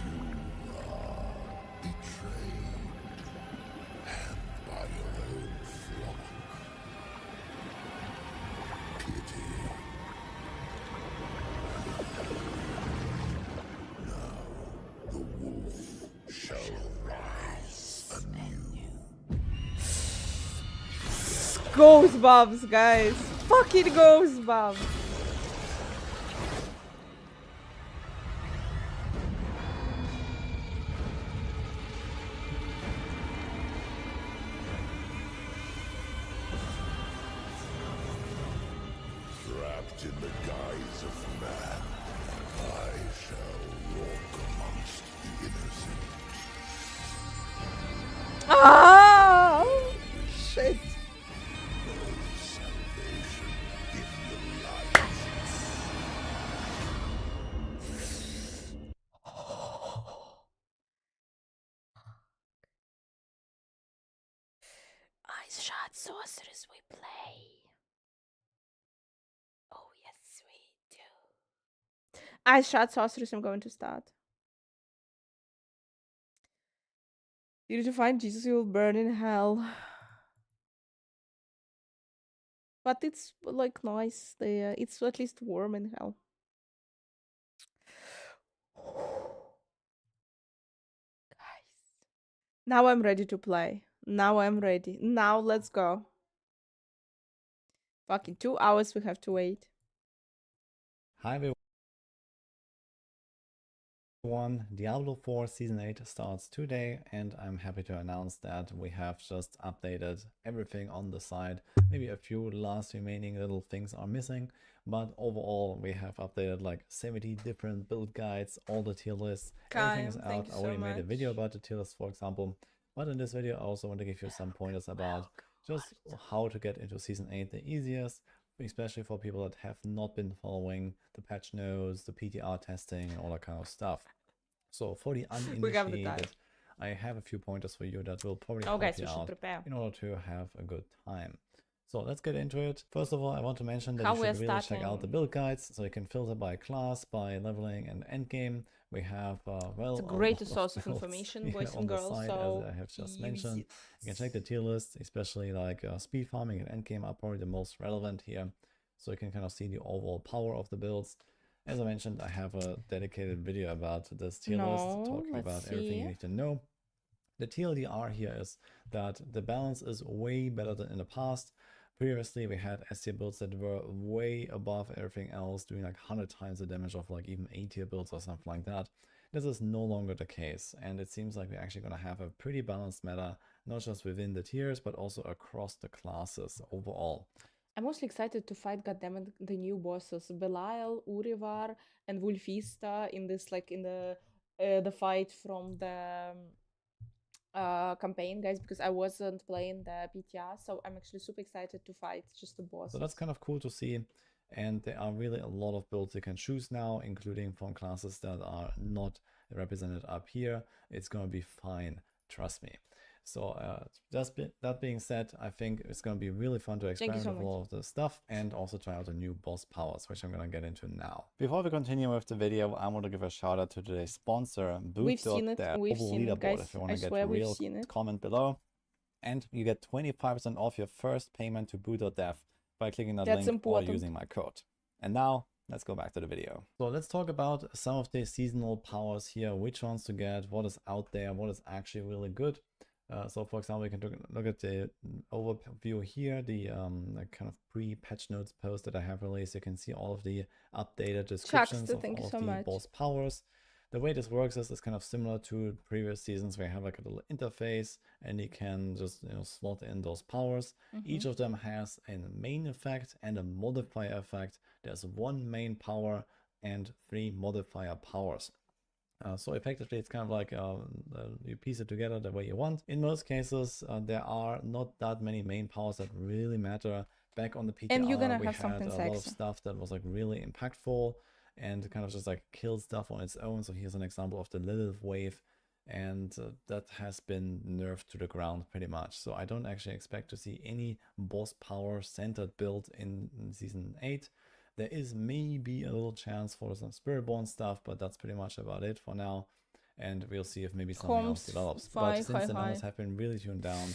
you are betrayed, and by your own flock. Pity. Now the wolf shall rise anew. Goosebumps, guys. Fucking goosebumps. Trapped in the guise of man, I shall walk amongst the innocent. Ah! Shit. Salvation in the light. Eyes shut sorceress we play. Oh yes we do. Eyes shut sorceress I'm going to start. You need to find Jesus, you will burn in hell. But it's like nice there. It's at least warm in hell. Guys. Now I'm ready to play. Now I'm ready. Now let's go. Fucking 2 hours we have to wait. Hi everyone, Diablo 4 Season 8 starts today, and I'm happy to announce that we have just updated everything on the site. Maybe a few last remaining little things are missing, but overall we have updated like 70 different build guides, all the tier lists, everything is out. I already made a video about the tier list, for example, but in this video I also want to give you some pointers about just how to get into Season 8 the easiest, especially for people that have not been following the patch notes, the PTR testing, and all that kind of stuff. So for the uninitiated, I have a few pointers for you that will probably help you out in order to have a good time. So let's get into it. First of all, I want to mention that you should really check out the build guides, so you can filter by class, by leveling and endgame. We have well, it's a great source of information, boys and girls. Site, so as I have just mentioned, you can check the tier list, especially like speed farming and endgame are probably the most relevant here. So you can kind of see the overall power of the builds. As I mentioned, I have a dedicated video about this tier list, talking about everything you need to know. The TLDR here is that the balance is way better than in the past. Previously, we had S tier builds that were way above everything else, doing like 100 times the damage of like even A tier builds or something like that. This is no longer the case, and it seems like we're actually going to have a pretty balanced meta, not just within the tiers, but also across the classes overall. I'm mostly excited to fight, goddammit, the new bosses, Belial, Urivar, and Wulfista in this, like in the fight from the campaign, guys, because I wasn't playing the PTR, so I'm actually super excited to fight just the bosses. So that's kind of cool to see, and there are really a lot of builds you can choose now, including from classes that are not represented up here. It's gonna be fine, trust me. So that being said, I think it's going to be really fun to experiment with all of this stuff and also try out the new boss powers, which I'm going to get into now. Before we continue with the video, I want to give a shout out to today's sponsor, We've seen it, Leaderboard. guys. If you want I to get swear real, we've seen it. comment below. And you get 25% off your first payment to boot.dev by clicking that link or using my code. And now, let's go back to the video. So let's talk about some of the seasonal powers here, which ones to get, what is out there, what is actually really good. So for example, we can look at the overview here, the kind of pre-patch notes post that I have released. You can see all of the updated descriptions of all of the boss powers. The way this works is kind of similar to previous seasons where you have like a little interface and you can just slot in those powers. Each of them has a main effect and a modifier effect. There's one main power and 3 modifier powers. So effectively it's kind of like you piece it together the way you want. In most cases there are not that many main powers that really matter. Back on the PTR and you're gonna we have had something a lot of stuff that was like really impactful and kind of just like kill stuff on its own. So here's an example of the Lilith wave, and that has been nerfed to the ground pretty much. So I don't actually expect to see any boss power centered build in season 8. There is maybe a little chance for some Spiritborn stuff, but that's pretty much about it for now. And we'll see if maybe something else develops. But since the numbers have been really tuned down,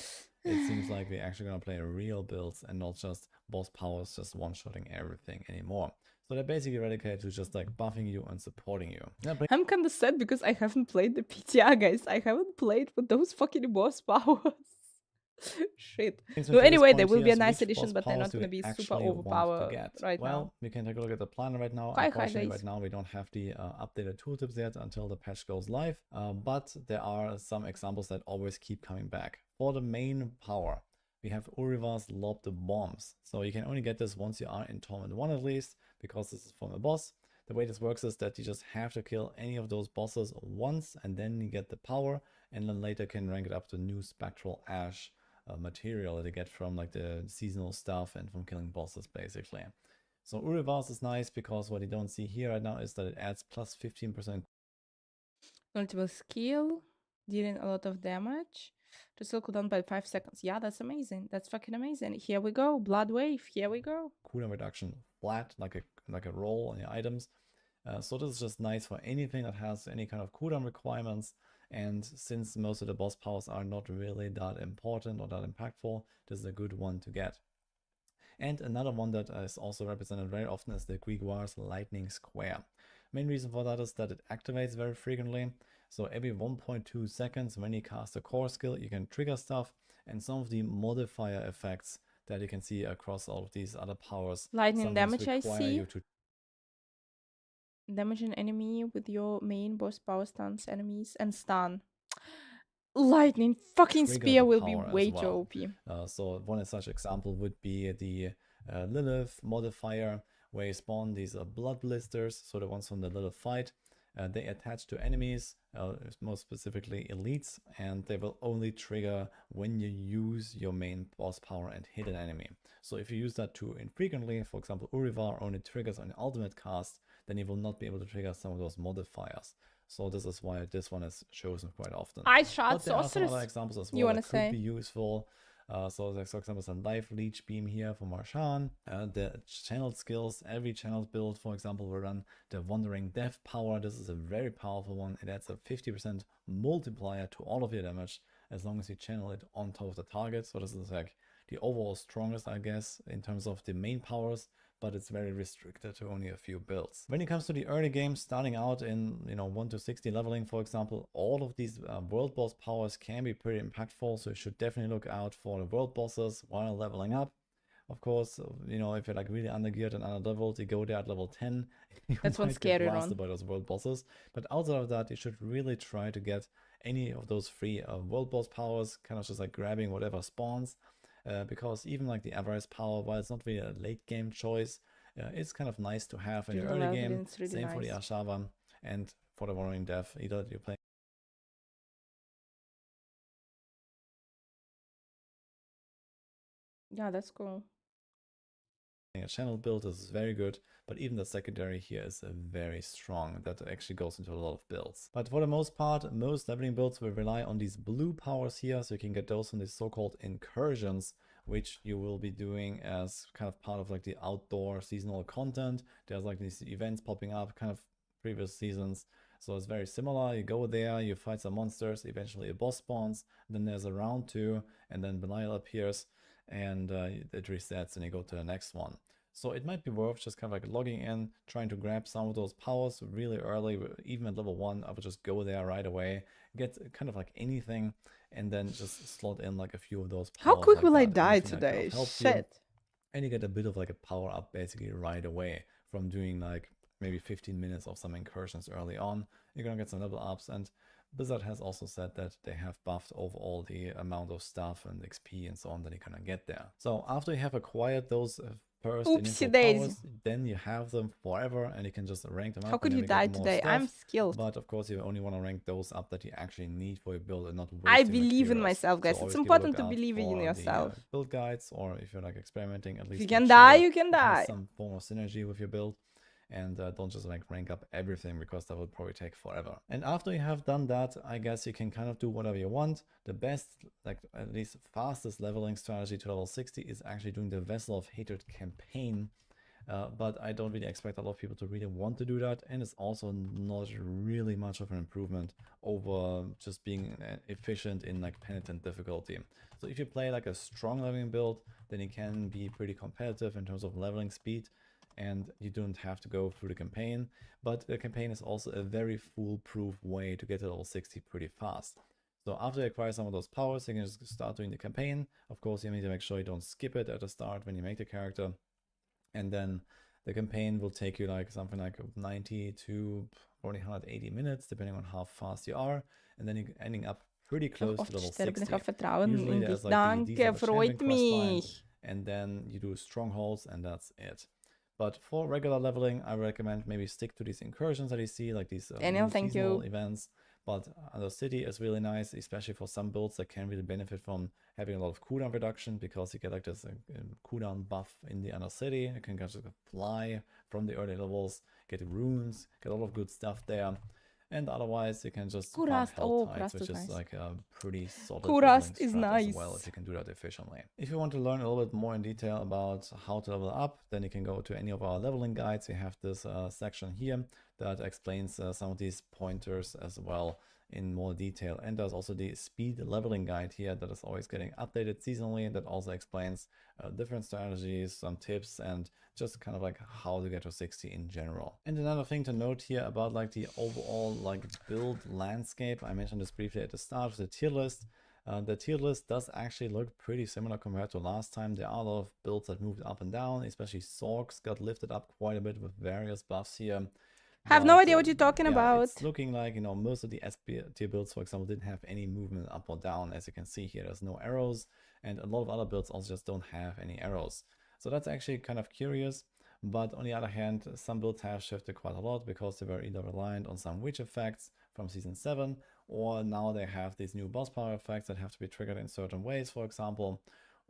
it seems like we're actually going to play real builds and not just boss powers just one-shotting everything anymore. So they're basically dedicated to just like buffing you and supporting you. I'm kind of sad because I haven't played the PTR, guys. I haven't played with those fucking boss powers. Shit. So anyway, there will be a nice addition, but they're not going to be super overpowered right now. We can take a look at the plan right now. Unfortunately, right now we don't have the updated tooltips yet until the patch goes live. But there are some examples that always keep coming back. For the main power, we have Urivar's Lob the Bombs. So you can only get this once you are in Torment 1 at least, because this is from a boss. The way this works is that you just have to kill any of those bosses once and then you get the power, and then later can rank it up to new Spectral Ash material that you get from like the seasonal stuff and from killing bosses basically. So Urivar's is nice because what you don't see here right now is that it adds plus 15% multiple skill, dealing a lot of damage. To still cooldown by 5 seconds. Yeah, that's amazing. That's fucking amazing. Here we go. Blood wave. Here we go. Cooldown reduction flat, like a roll on your items. So this is just nice for anything that has any kind of cooldown requirements. And since most of the boss powers are not really that important or that impactful, this is a good one to get. And another one that is also represented very often is the Grigouar's Lightning Square. Main reason for that is that it activates very frequently. So every 1.2 seconds when you cast a core skill, you can trigger stuff, and some of the modifier effects that you can see across all of these other powers. Lightning damage, I see. Damage an enemy with your main boss power, stuns enemies, and stun. Lightning fucking spear will be way too OP. So one such example would be the Lilith modifier, where you spawn these blood blisters, so the ones from the Lilith fight. They attach to enemies, most specifically elites, and they will only trigger when you use your main boss power and hit an enemy. So if you use that too infrequently, for example Urivar only triggers on ultimate cast, then you will not be able to trigger some of those modifiers. So this is why this one is chosen quite often. Ice Shard Sorceress. There are some other examples as well that could be useful. So there's, for example, some Life Leech Beam here for Marshan. The channeled skills, every channeled build, for example, will run the Wandering Death power. This is a very powerful one. It adds a 50% multiplier to all of your damage as long as you channel it on top of the target. So this is like the overall strongest, I guess, in terms of the main powers, but it's very restricted to only a few builds. When it comes to the early game, starting out in 1 to 60 leveling, for example, all of these world boss powers can be pretty impactful, so you should definitely look out for the world bosses while leveling up. Of course, if you're like really undergeared and underleveled, you go there at level 10. That's what's scary on by those world bosses. But outside of that, you should really try to get any of those free world boss powers, kind of just like grabbing whatever spawns. Because even like the Avarice power, while it's not really a late game choice, it's kind of nice to have in the early game. Really Same nice. for the Ashava and for the Wandering Death, either you play. Yeah, that's cool. a channel build. This is very good, but even the secondary here is very strong. That actually goes into a lot of builds. But for the most part, most leveling builds will rely on these blue powers here, so you can get those from the so-called incursions, which you will be doing as kind of part of like the outdoor seasonal content. There's like these events popping up, kind of previous seasons. So it's very similar. You go there, you fight some monsters, eventually a boss spawns, then there's a round 2, and then Belial appears, and it resets, and you go to the next one. So it might be worth just kind of like logging in, trying to grab some of those powers really early. Even at level 1, I would just go there right away, get kind of like anything, and then just slot in like a few of those powers. How quick like will I that, die anything that kind today? of helps Shit. you. And you get a bit of like a power up basically right away from doing like maybe 15 minutes of some incursions early on. You're gonna get some level ups, and Blizzard has also said that they have buffed overall the amount of stuff and XP and so on that you're gonna get there. So after you have acquired those first initial powers, then you have them forever, and you can just rank them up. How could you die today? I'm skilled. But of course, you only want to rank those up that you actually need for your build and not waste I your believe in materials. myself, guys. So It's always important to look out believe in for yourself. the, build guides, or if you're like experimenting, at least If you make can sure die, you can it has die. some form of synergy with your build. And don't just like rank up everything, because that would probably take forever. And after you have done that, I guess you can kind of do whatever you want. The best, like at least fastest leveling strategy to level 60 is actually doing the Vessel of Hatred campaign. But I don't really expect a lot of people to really want to do that, and it's also not really much of an improvement over just being efficient in like penitent difficulty. So if you play like a strong leveling build, then you can be pretty competitive in terms of leveling speed, and you don't have to go through the campaign. But the campaign is also a very foolproof way to get to level 60 pretty fast. So after you acquire some of those powers, you can just start doing the campaign. Of course, you need to make sure you don't skip it at the start when you make the character. And then the campaign will take you like something like 90 to probably 180 minutes, depending on how fast you are. And then you're ending up pretty close to level 60. Usually there's like the December Champion questline, and then you do strongholds, and that's it. But for regular leveling, I recommend maybe stick to these incursions that you see, like these seasonal events. But the city is really nice, especially for some builds that can really benefit from having a lot of cooldown reduction, because you get like this cooldown buff in the Under City. You can just fly from the early levels, get runes, get a lot of good stuff there. And otherwise, you can just farm Hell Tides, which is like a pretty solid Kurast is as nice well, if you can do that efficiently. If you want to learn a little bit more in detail about how to level up, then you can go to any of our leveling guides. We have this section here that explains some of these pointers as well in more detail. And there's also the speed leveling guide here that is always getting updated seasonally, and that also explains different strategies, some tips, and just kind of like how to get to 60 in general. And another thing to note here about like the overall like build landscape, I mentioned this briefly at the start of the tier list. The tier list does actually look pretty similar compared to last time. There are a lot of builds that moved up and down, especially Sorks got lifted up quite a bit with various buffs here. I have no idea what you're talking about. It's looking like, you know, most of the S tier builds, for example, didn't have any movement up or down. As you can see here, there's no arrows, and a lot of other builds also just don't have any arrows. So that's actually kind of curious. But on the other hand, some builds have shifted quite a lot because they were either reliant on some witch effects from Season 7, or now they have these new boss power effects that have to be triggered in certain ways, for example.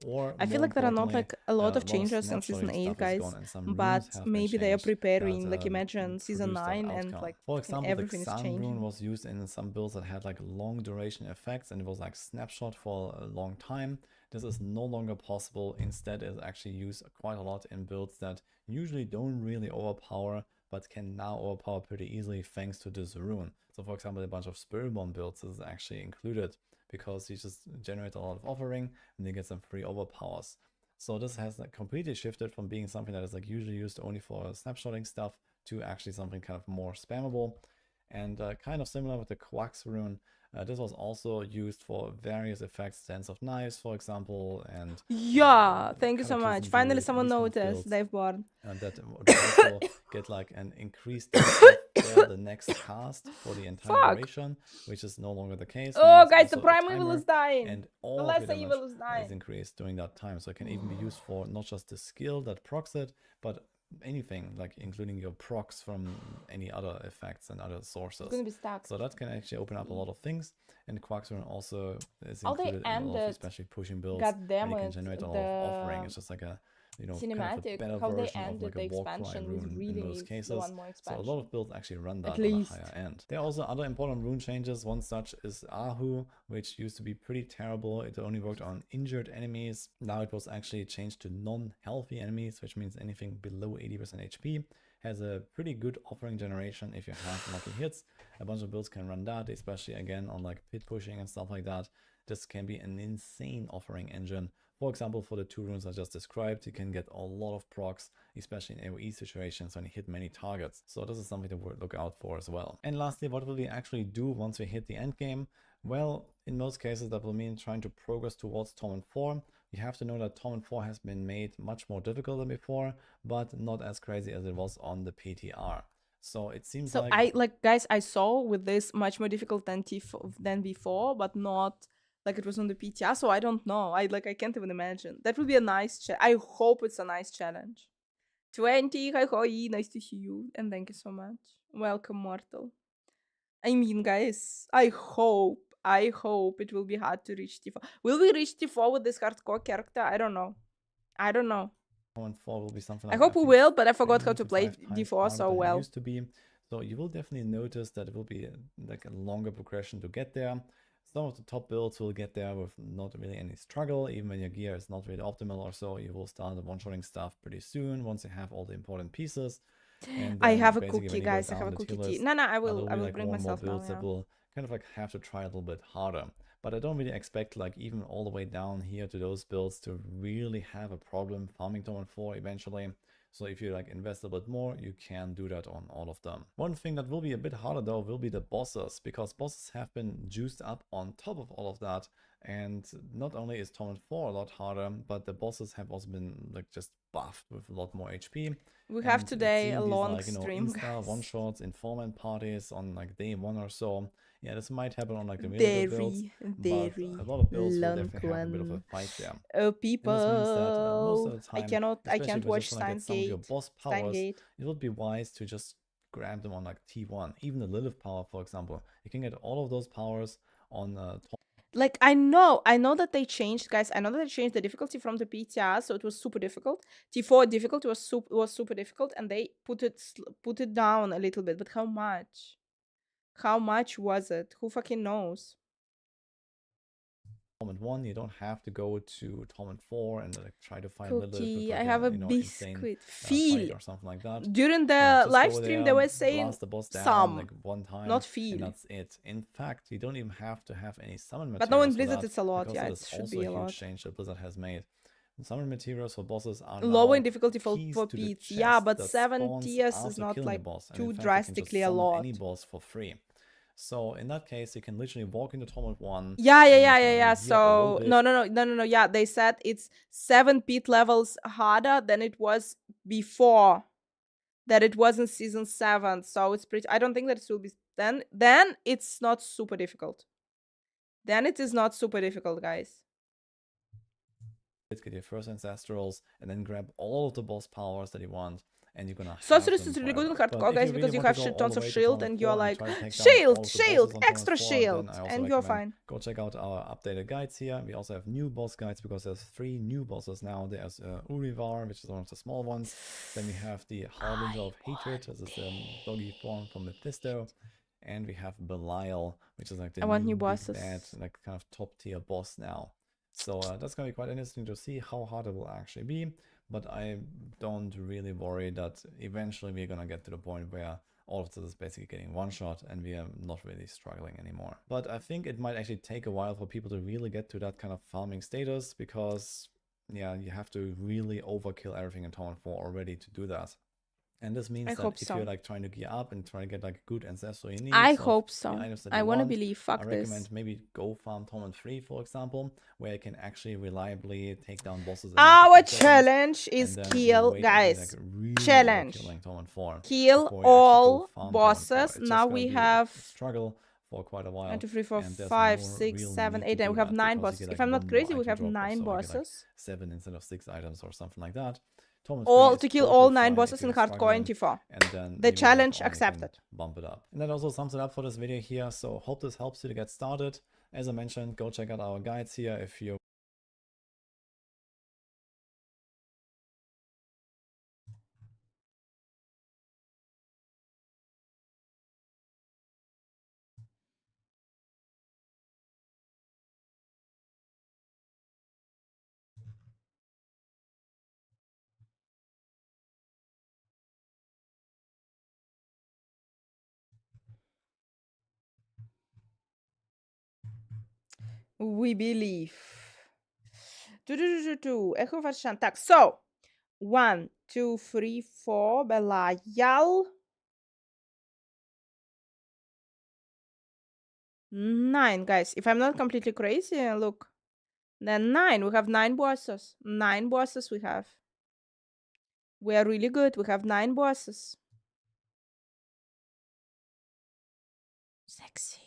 Or I feel like there are not like a lot of changes in Season 8, guys, but maybe they are preparing, like imagine Season 9 and like for example, everything the is Sun changing. Rune was used in some builds that had like long duration effects, and it was like snapshot for a long time. This is no longer possible. Instead, it's actually used quite a lot in builds that usually don't really overpower, but can now overpower pretty easily thanks to this rune. So for example, a bunch of Spiritborn builds is actually included, because you just generate a lot of offering and you get some free overpowers. So this has like completely shifted from being something that is like usually used only for snapshotting stuff to actually something kind of more spammable. And kind of similar with the Quax rune, this was also used for various effects, Sense of Knives, for example, and yeah, thank you so much. Finally, someone noticed. They've born. And that would also get like an increased for the next cast for the entire duration, which is no longer the case. Oh, guys, the Prime Evil is dying. And all the Lesser Evil is dying. Is increased during that time, so it can even be used for not just the skill that procs it, but anything, like including your procs from any other effects and other sources. It's gonna be stacked. So that can actually open up a lot of things. And Quaxrune also is included in a lot of especially pushing builds. And you can generate a lot of offering. It's just like a you know, Cinematic, kind of a better how they version of ended like the a Warcry expansion rune is in really most needs the cases. one more So a expansion. lot of builds actually run that At on a least. higher end. There are also other important rune changes. One such is Ahu, which used to be pretty terrible. It only worked on injured enemies. Now it was actually changed to non-healthy enemies, which means anything below 80% HP. Has a pretty good offering generation if you have lucky hits. A bunch of builds can run that, especially again on like pit pushing and stuff like that. This can be an insane offering engine. For example, for the two runes I just described, you can get a lot of procs, especially in AoE situations when you hit many targets. So this is something to look out for as well. And lastly, what will we actually do once we hit the end game? Well, in most cases that will mean trying to progress towards Torment 4. You have to know that Torment 4 has been made much more difficult than before, but not as crazy as it was on the PTR. So it seems So guys, I saw with this much more difficult than before, but not like it was on the PTR. So I don't know. I can't even imagine. That would be a nice I hope it's a nice challenge. 20, hi, nice to see you, and thank you so much. Welcome, Mortal. I mean, guys, I hope it will be hard to reach T4. Will we reach T4 with this hardcore character? I don't know. Torment 4 will be something I like hope we will, but I forgot how to play D4 so well. Used to be. So you will definitely notice that it will be like a longer progression to get there. Some of the top builds will get there with not really any struggle, even when your gear is not really optimal or so. You will start one-shotting stuff pretty soon once you have all the important pieces. And I have a cookie, guys. I have a cookie tea. No, I will like bring myself builds now, that will kind of like have to try a little bit harder. But I don't really expect like even all the way down here to those builds to really have a problem farming Torment 4 eventually. So if you like invest a bit more, you can do that on all of them. One thing that will be a bit harder though will be the bosses, because bosses have been juiced up on top of all of that. And not only is Torment 4 a lot harder, but the bosses have also been like just buffed with a lot more HP. We have today a long like, stream, guys. One-shots, informant parties on like day 1 or so. Yeah, this might happen on like the middle builds, but a lot of builds will definitely have a bit of a fight there. Oh, people! And this means that most of the time, I can't watch Steins Gate. Some of your boss powers, Gate. It would be wise to just grab them on like T1. Even the Lilith power, for example, you can get all of those powers on like I know that they changed, guys. I know that they changed the difficulty from the PTR, so it was super difficult. T4 difficult was super difficult, and they put it down a little bit. But how much? How much was it? Who fucking knows? Torment 1, you don't have to go to Torment 4 and like try to find Lilith with like I have a biscuit feel or something like that. During the live stream they were saying the boss down, some, like one time, not feel, and that's it. In fact, you don't even have to have any summon materials. But no, in Blizzard it's a lot. Yeah, it should be a lot. Huge change that Blizzard has made. Summon materials for bosses are lower in difficulty for beats. Yeah, but 7 tiers is not like too drastically a lot. Any boss for free. So in that case, you can literally walk into Torment 1. Yeah. So no. Yeah, they said it's 7 pit levels harder than it was before. That it was in season 7. So it's pretty. I don't think that it will be then. Then it's not super difficult. Then it is not super difficult, guys. Get your first ancestrals and then grab all of the boss powers that you want. And you're gonna Sorceress is really good in hardcore, guys, because you have tons of shield and you're like, shield, extra shield, and you're fine. Go check out our updated guides here. We also have new boss guides because there's 3 new bosses now. There's Urivar, which is one of the small ones. Then we have the Harbinger of Hatred, this is the doggy form from Mephisto. And we have Belial, which is like the new bosses. Bad, like kind of top tier boss now. So that's gonna be quite interesting to see how hard it will actually be. But I don't really worry that eventually we're gonna get to the point where all of this is basically getting one shot and we are not really struggling anymore. But I think it might actually take a while for people to really get to that kind of farming status, because yeah, you have to really overkill everything in Torment 4 already to do that. And this means that if you're like trying to gear up and trying to get like good ancestral needs, I hope so. I want to believe. Fuck this. I recommend maybe go farm Torment 3, for example, where you can actually reliably take down bosses. Our challenge is kill, guys. Challenge. Kill all bosses. Now we have struggle for quite a while. 1, 2, 3, 4, 5, 6, 7, 8, and we have 9 bosses. If I'm not crazy, we have 9 bosses. 7 instead of 6 items or something like that. To kill all 9 bosses in hardcore in T4. And then the challenge accepted. Bump it up. And that also sums it up for this video here. So hope this helps you to get started. As I mentioned, go check out our guides here if you We believe. Echo Varshan. Так, so 1, 2, 3, 4. Belayal. 9, guys. If I'm not completely crazy, look. Then 9. We have 9 bosses. 9 bosses we have. We are really good. We have 9 bosses. Sexy.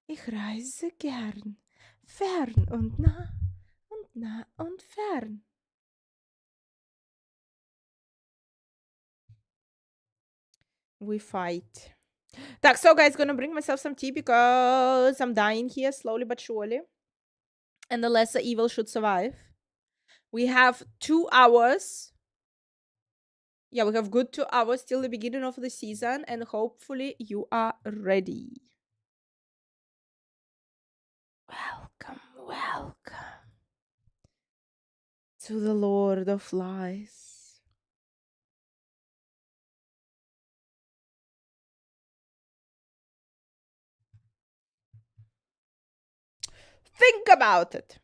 Ich reise gern. Fern und nah. Und nah und fern. We fight. Так, so guys, gonna bring myself some tea because I'm dying here slowly but surely. And the lesser evil should survive. We have 2 hours. Yeah, we have good 2 hours till the beginning of the season, and hopefully you are ready. Welcome, welcome to the Lord of Lies. Think about it.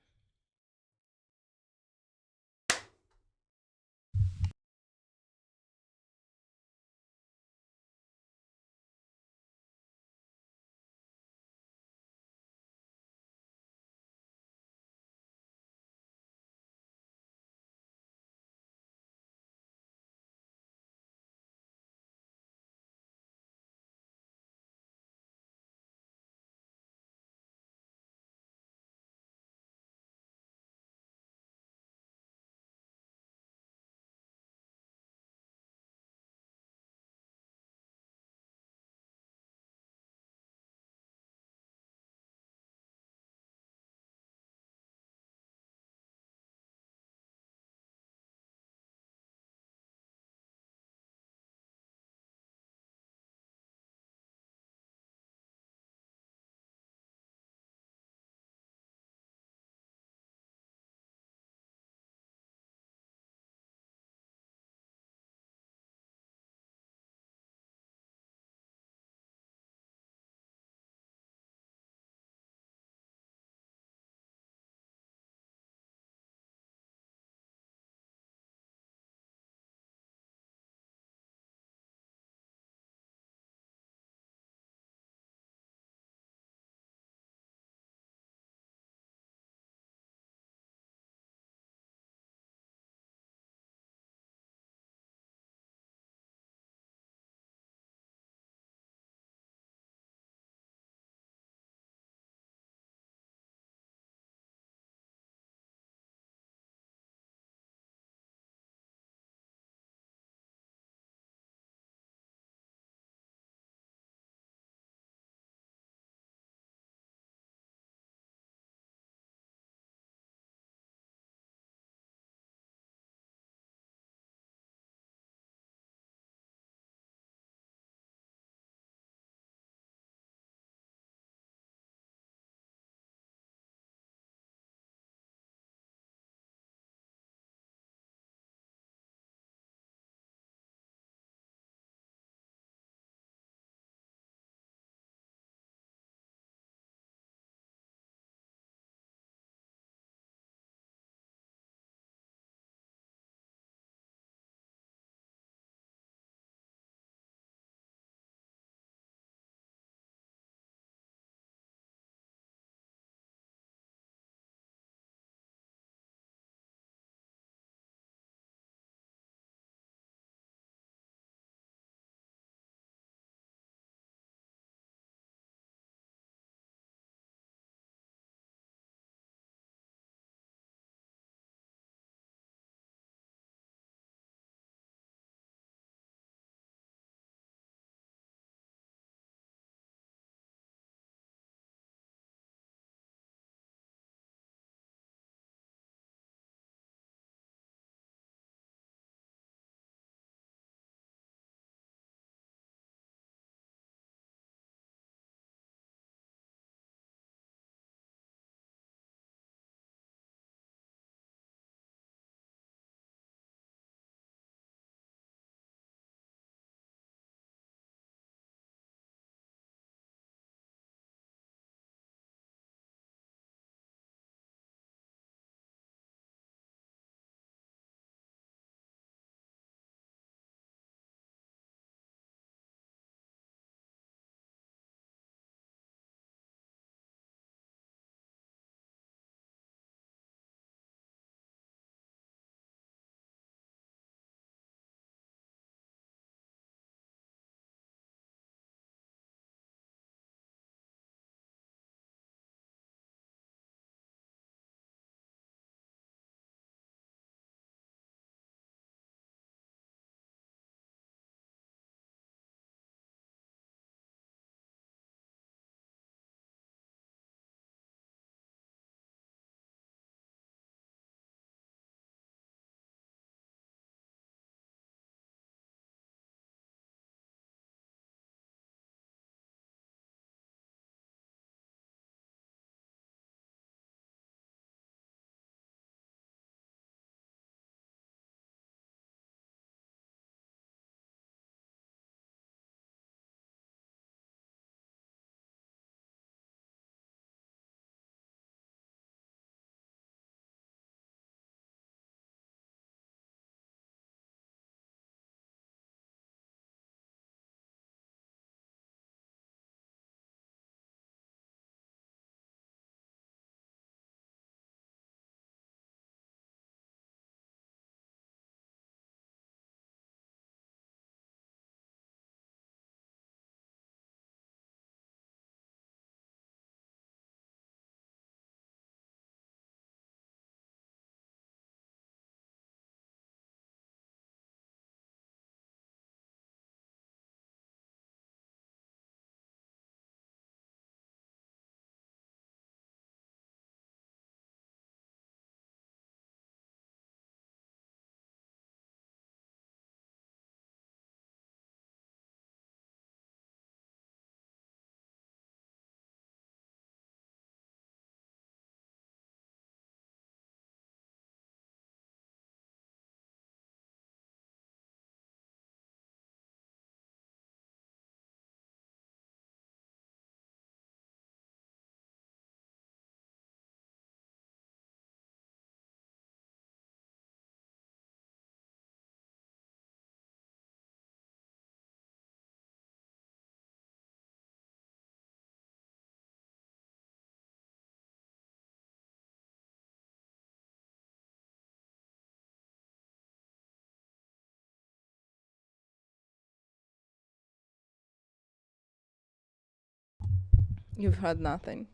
You've heard nothing.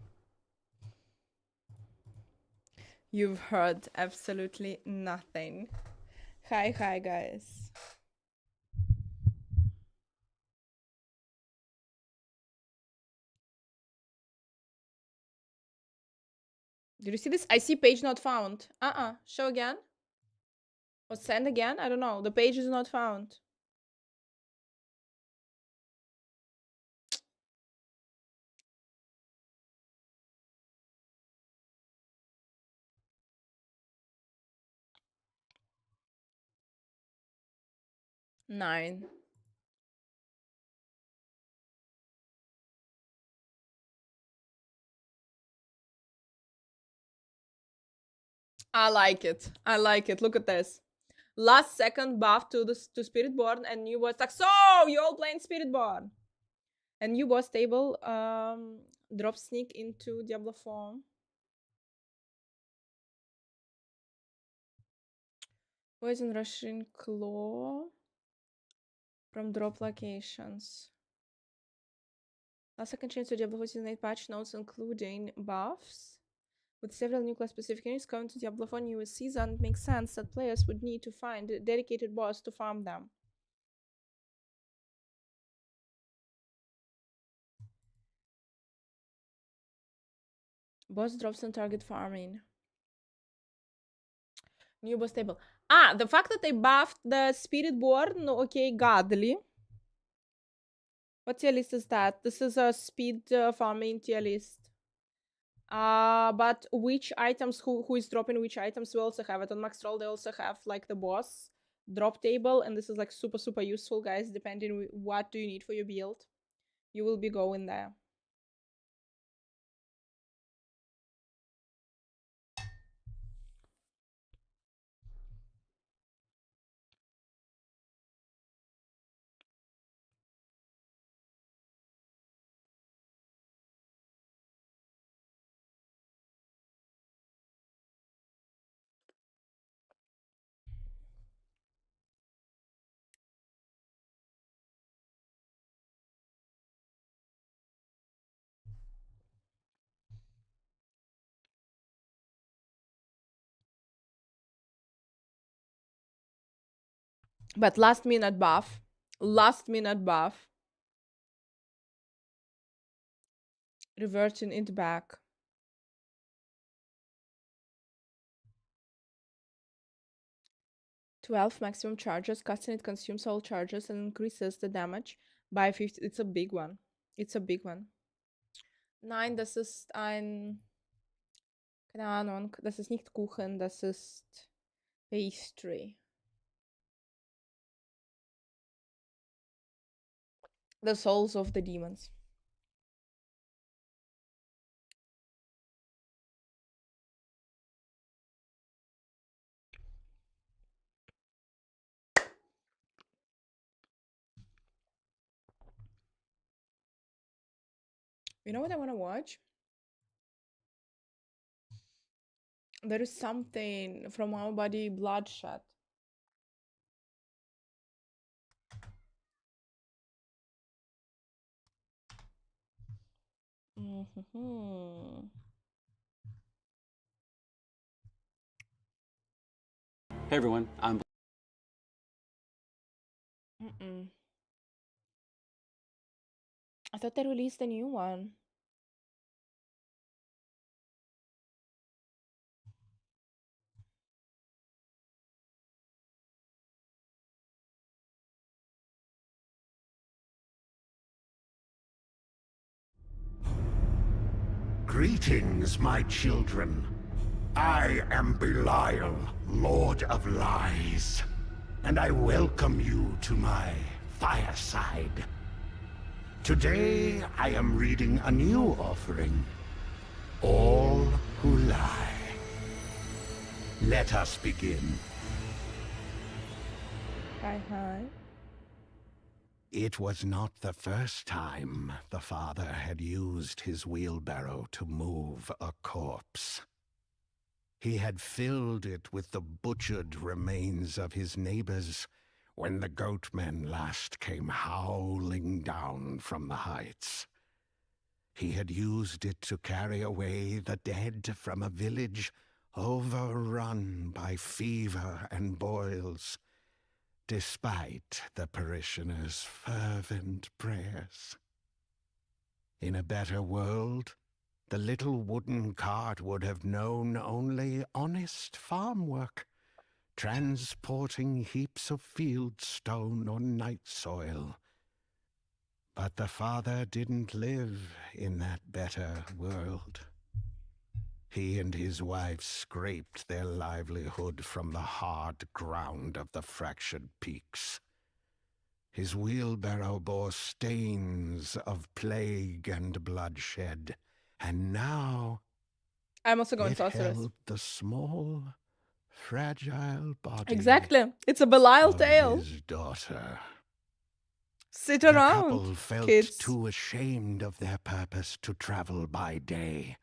You've heard absolutely nothing. Hi, guys. Did you see this? I see page not found. Show again. Or send again? I don't know. The page is not found. Nine. I like it. I like it. Look at this. Last second buff to Spiritborn and new boss like, so you all playing Spiritborn. And new boss table drop sneak into Diablo 4. Poison Russian Claw from drop locations. Last second change to Diablo 4 Season 8 patch notes including buffs. With several new class-specific units coming to Diablo 4 new season, it makes sense that players would need to find a dedicated boss to farm them. Boss drops on target farming. New boss table. The fact that they buffed the Spiritborn, okay, godly. What tier list is that? This is a speed farming tier list. But which items, who is dropping which items, we also have it. On Max Roll, they also have like the boss drop table, and this is like super useful, guys, depending what do you need for your build. You will be going there. But last minute buff. Reverting it back. 12 maximum charges. Casting it consumes all charges and increases the damage by 50. It's a big one. 9, das ist ein... Keine Ahnung. Das ist nicht Kuchen, das ist Pastry. The souls of the demons. You know what I want to watch? There is something from our body, Bloodshot. Mm-hmm. Hey everyone, I'm... I thought they released a new one. Greetings, my children. I am Belial, Lord of Lies, and I welcome you to my fireside. Today, I am reading a new offering, All Who Lie. Let us begin. Hi. It was not the first time the father had used his wheelbarrow to move a corpse. He had filled it with the butchered remains of his neighbors when the goatmen last came howling down from the heights. He had used it to carry away the dead from a village overrun by fever and boils, despite the parishioners' fervent prayers. In a better world, the little wooden cart would have known only honest farm work, transporting heaps of field stone or night soil. But the father didn't live in that better world. He and his wife scraped their livelihood from the hard ground of the fractured peaks. His wheelbarrow bore stains of plague and bloodshed, and now I'm also going it sorceress. held the small, fragile body Exactly. It's a Belial of tale. his daughter. Sit The around, couple felt kids. too ashamed of their purpose to travel by day,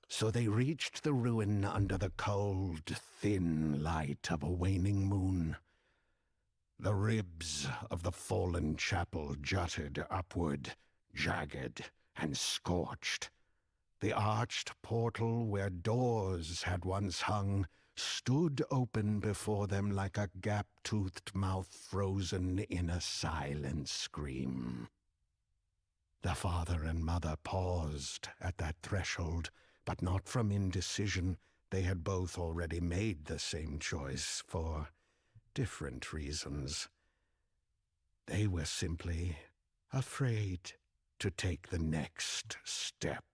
so they reached the ruin under the cold, thin light of a waning moon. The ribs of the fallen chapel jutted upward, jagged and scorched. The arched portal where doors had once hung stood open before them like a gap-toothed mouth frozen in a silent scream. The father and mother paused at that threshold, but not from indecision. They had both already made the same choice for different reasons. They were simply afraid to take the next step.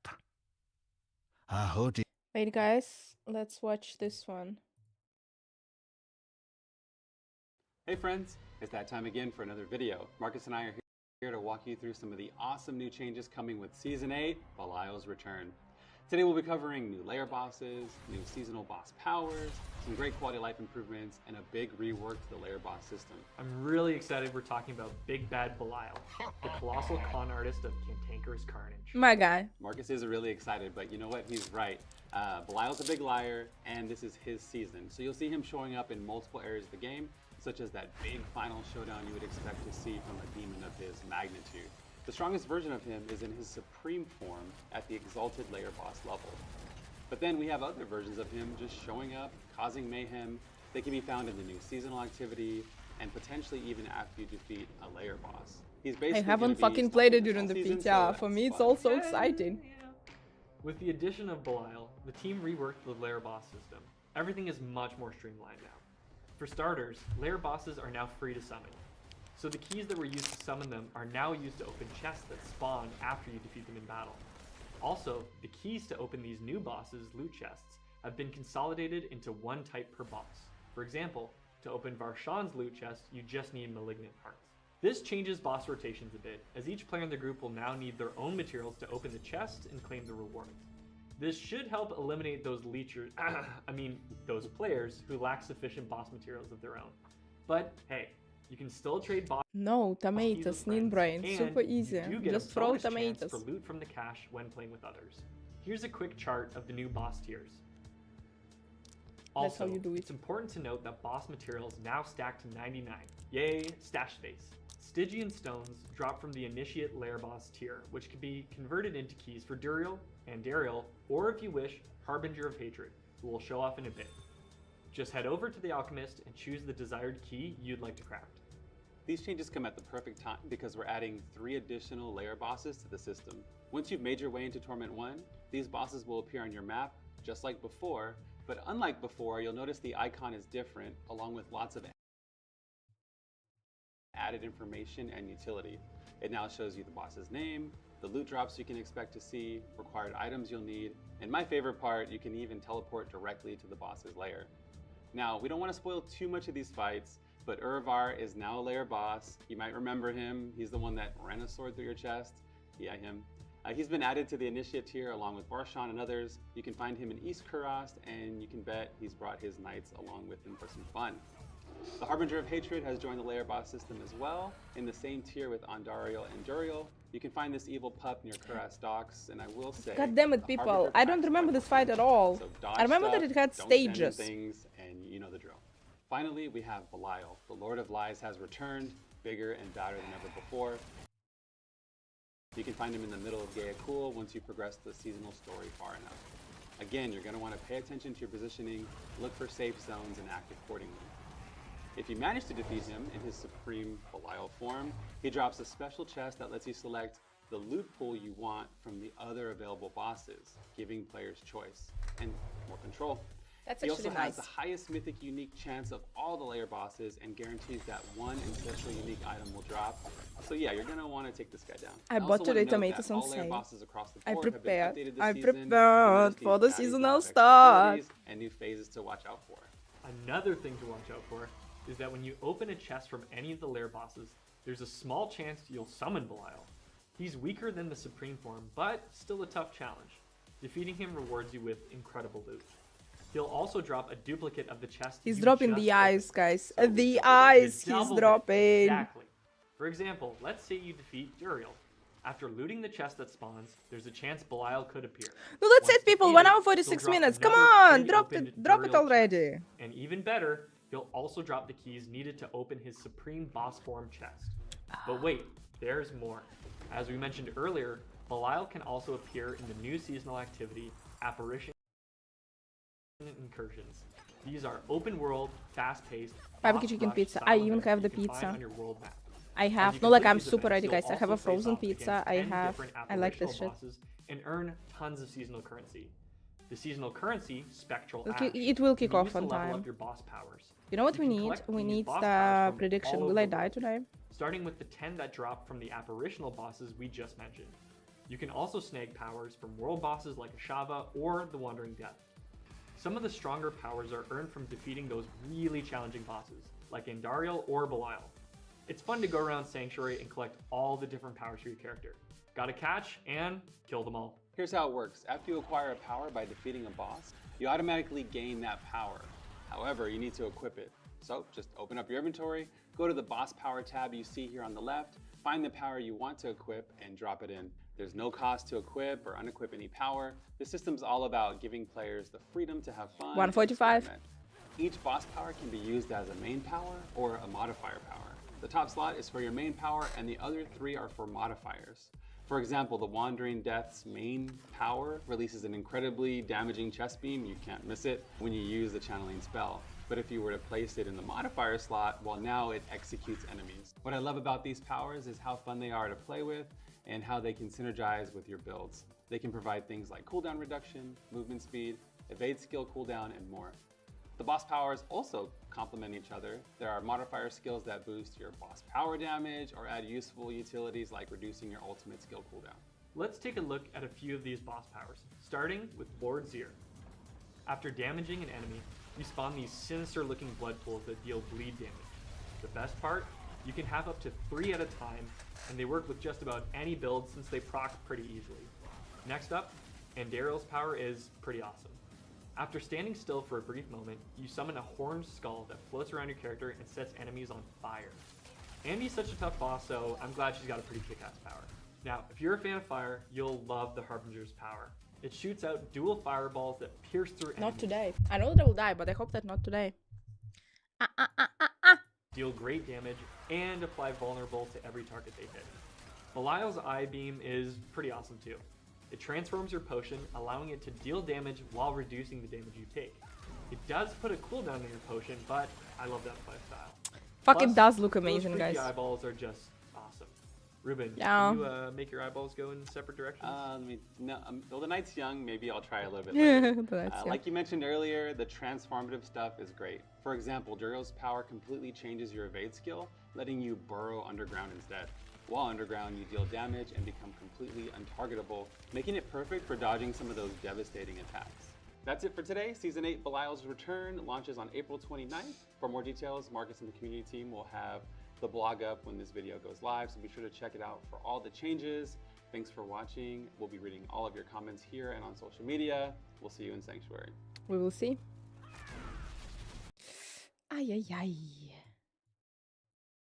A hoodie. Wait, guys, let's watch this one. Hey friends, it's that time again for another video. Marcus and I are here to walk you through some of the awesome new changes coming with Season 8, Belial's Return. Today we'll be covering new layer bosses, new seasonal boss powers, some great quality of life improvements, and a big rework to the layer boss system. I'm really excited we're talking about Big Bad Belial, the colossal con artist of cantankerous carnage. My guy. Marcus is really excited, but you know what? He's right. Belial's a big liar, and this is his season. So you'll see him showing up in multiple areas of the game, such as that big final showdown you would expect to see from a demon of his magnitude. The strongest version of him is in his supreme form at the exalted layer boss level. But then we have other versions of him just showing up, causing mayhem. They can be found in the new seasonal activity, and potentially even after you defeat a layer boss. He's basically I haven't fucking played it during the feat, yeah. For me, it's also exciting. With the addition of Belial, the team reworked the layer boss system. Everything is much more streamlined now. For starters, layer bosses are now free to summon. So the keys that were used to summon them are now used to open chests that spawn after you defeat them in battle. Also, the keys to open these new bosses' loot chests have been consolidated into one type per boss. For example, to open Varshan's loot chest, you just need Malignant Hearts. This changes boss rotations a bit, as each player in the group will now need their own materials to open the chest and claim the rewards. This should help eliminate those those players who lack sufficient boss materials of their own. But hey, you can still trade boss. No, tomatoes, Nin Brain, super easy. You get Just a throw bonus chance tomatoes. for loot from the cache when playing with others. Here's a quick chart of the new boss tiers. That's how Also, you do it. it's important to note that boss materials now stack to 99. Yay, stash space. Stygian stones drop from the Initiate Layer Boss tier, which can be converted into keys for Duriel and Dariel, or if you wish, Harbinger of Hatred, who will show off in a bit. Just head over to the Alchemist and choose the desired key you'd like to craft. These changes come at the perfect time because we're adding 3 additional layer bosses to the system. Once you've made your way into Torment 1, these bosses will appear on your map just like before, but unlike before, you'll notice the icon is different, along with lots of added information and utility. It now shows you the boss's name, the loot drops you can expect to see, required items you'll need, and my favorite part, you can even teleport directly to the boss's lair. Now, we don't want to spoil too much of these fights, but Urvar is now a layer boss. You might remember him. He's the one that ran a sword through your chest. Yeah, him. He's been added to the Initiate tier along with Varshan and others. You can find him in East Kurast, and you can bet he's brought his knights along with him for some fun. The Harbinger of Hatred has joined the layer boss system as well, in the same tier with Andariel and Duriel. You can find this evil pup near Kurast docks, and I will say, God damn it, people! I don't remember this fight at all. So I remember that it had stages. Things, and you know the drill. Finally, we have Belial. The Lord of Lies has returned, bigger and badder than ever before. You can find him in the middle of Gaia Cool once you progress the seasonal story far enough. Again, you're going to want to pay attention to your positioning, look for safe zones, and act accordingly. If you manage to defeat him in his Supreme Belial form, he drops a special chest that lets you select the loot pool you want from the other available bosses, giving players choice and more control. That's he actually also nice. has the highest mythic unique chance of all the layer bosses and guarantees that one ancestral unique item will drop. So yeah, you're gonna want to take this guy down. I bought today tomatoes on all layer sale. bosses across the I board have been prepared. updated this I season. prepared for the These baddies seasonal now have extra start. abilities and new phases to watch out for. Another thing to watch out for is that when you open a chest from any of the lair bosses, there's a small chance you'll summon Belial. He's weaker than the Supreme form, but still a tough challenge. Defeating him rewards you with incredible loot. He'll also drop a duplicate of the chest. He's you dropping just the eyes, guys. So The eyes he's double it. dropping. Exactly. For example, let's say you defeat Duriel. After looting the chest that spawns, there's a chance Belial could appear. No, that's Once it, people. defeated, 1 hour he'll 46 drop minutes. Come another on, drop pre-opened it Duriel already. chest. And even better, he'll also drop the keys needed to open his Supreme Boss Form chest. But wait, there's more. As we mentioned earlier, Belial can also appear in the new seasonal activity, Apparition Incursions. These are open world, fast-paced, Barbecue chicken pizza. I even have the pizza. on your world map. I As have. you No, like complete I'm these super ready, events, guys. I you'll have a also face frozen off pizza. against I 10 have. different I like this apparitional shit. bosses and earn tons of seasonal currency. The seasonal currency, Spectral It'll Ash, ki- it will kick can be off used to on level time. up your boss powers. You know what You we can need? collect We these need boss powers the from prediction. all Will I over the die world, today? starting with the 10 that drop from the apparitional bosses we just mentioned. You can also snag powers from world bosses like Ashava or the Wandering Death. Some of the stronger powers are earned from defeating those really challenging bosses, like Andariel or Belial. It's fun to go around Sanctuary and collect all the different powers for your character. Gotta catch and kill them all. Here's how it works. After you acquire a power by defeating a boss, you automatically gain that power. However, you need to equip it. So just open up your inventory, go to the boss power tab you see here on the left, find the power you want to equip and drop it in. There's no cost to equip or unequip any power. The system's all about giving players the freedom to have fun. 145. and experiment. Each boss power can be used as a main power or a modifier power. The top slot is for your main power and the other 3 are for modifiers. For example, the Wandering Death's main power releases an incredibly damaging chest beam, you can't miss it, when you use the channeling spell. But if you were to place it in the modifier slot, well, now it executes enemies. What I love about these powers is how fun they are to play with and how they can synergize with your builds. They can provide things like cooldown reduction, movement speed, evade skill cooldown, and more. The boss powers also complement each other. There are modifier skills that boost your boss power damage or add useful utilities like reducing your ultimate skill cooldown. Let's take a look at a few of these boss powers, starting with Lord Zir. After damaging an enemy, you spawn these sinister looking blood pools that deal bleed damage. The best part? You can have up to 3 at a time, and they work with just about any build since they proc pretty easily. Next up, Andariel's power is pretty awesome. After standing still for a brief moment, you summon a horned skull that floats around your character and sets enemies on fire. Andy's such a tough boss, so I'm glad she's got a pretty kick-ass power. Now, if you're a fan of fire, you'll love the Harbinger's power. It shoots out dual fireballs that pierce through enemies. Not today. I know that I will die, but I hope that not today. Deal great damage, and apply vulnerable to every target they hit. Belial's eye beam is pretty awesome too. It transforms your potion, allowing it to deal damage while reducing the damage you take. It does put a cooldown on your potion, but I love that playstyle. Fuck, Plus, it does look those amazing, freaky guys. eyeballs are just awesome. Ruben, Yeah. can you make your eyeballs go in separate directions? Well, the night's young, maybe I'll try a little bit later. The night's young. Like you mentioned earlier, the transformative stuff is great. For example, Duriel's power completely changes your evade skill, letting you burrow underground instead. While underground, you deal damage and become completely untargetable, making it perfect for dodging some of those devastating attacks. That's it for today. Season 8 Belial's Return launches on April 29th. For more details, Marcus and the community team will have the blog up when this video goes live, so be sure to check it out for all the changes. Thanks for watching. We'll be reading all of your comments here and on social media. We'll see you in Sanctuary. We will see. Ay, ay, ay.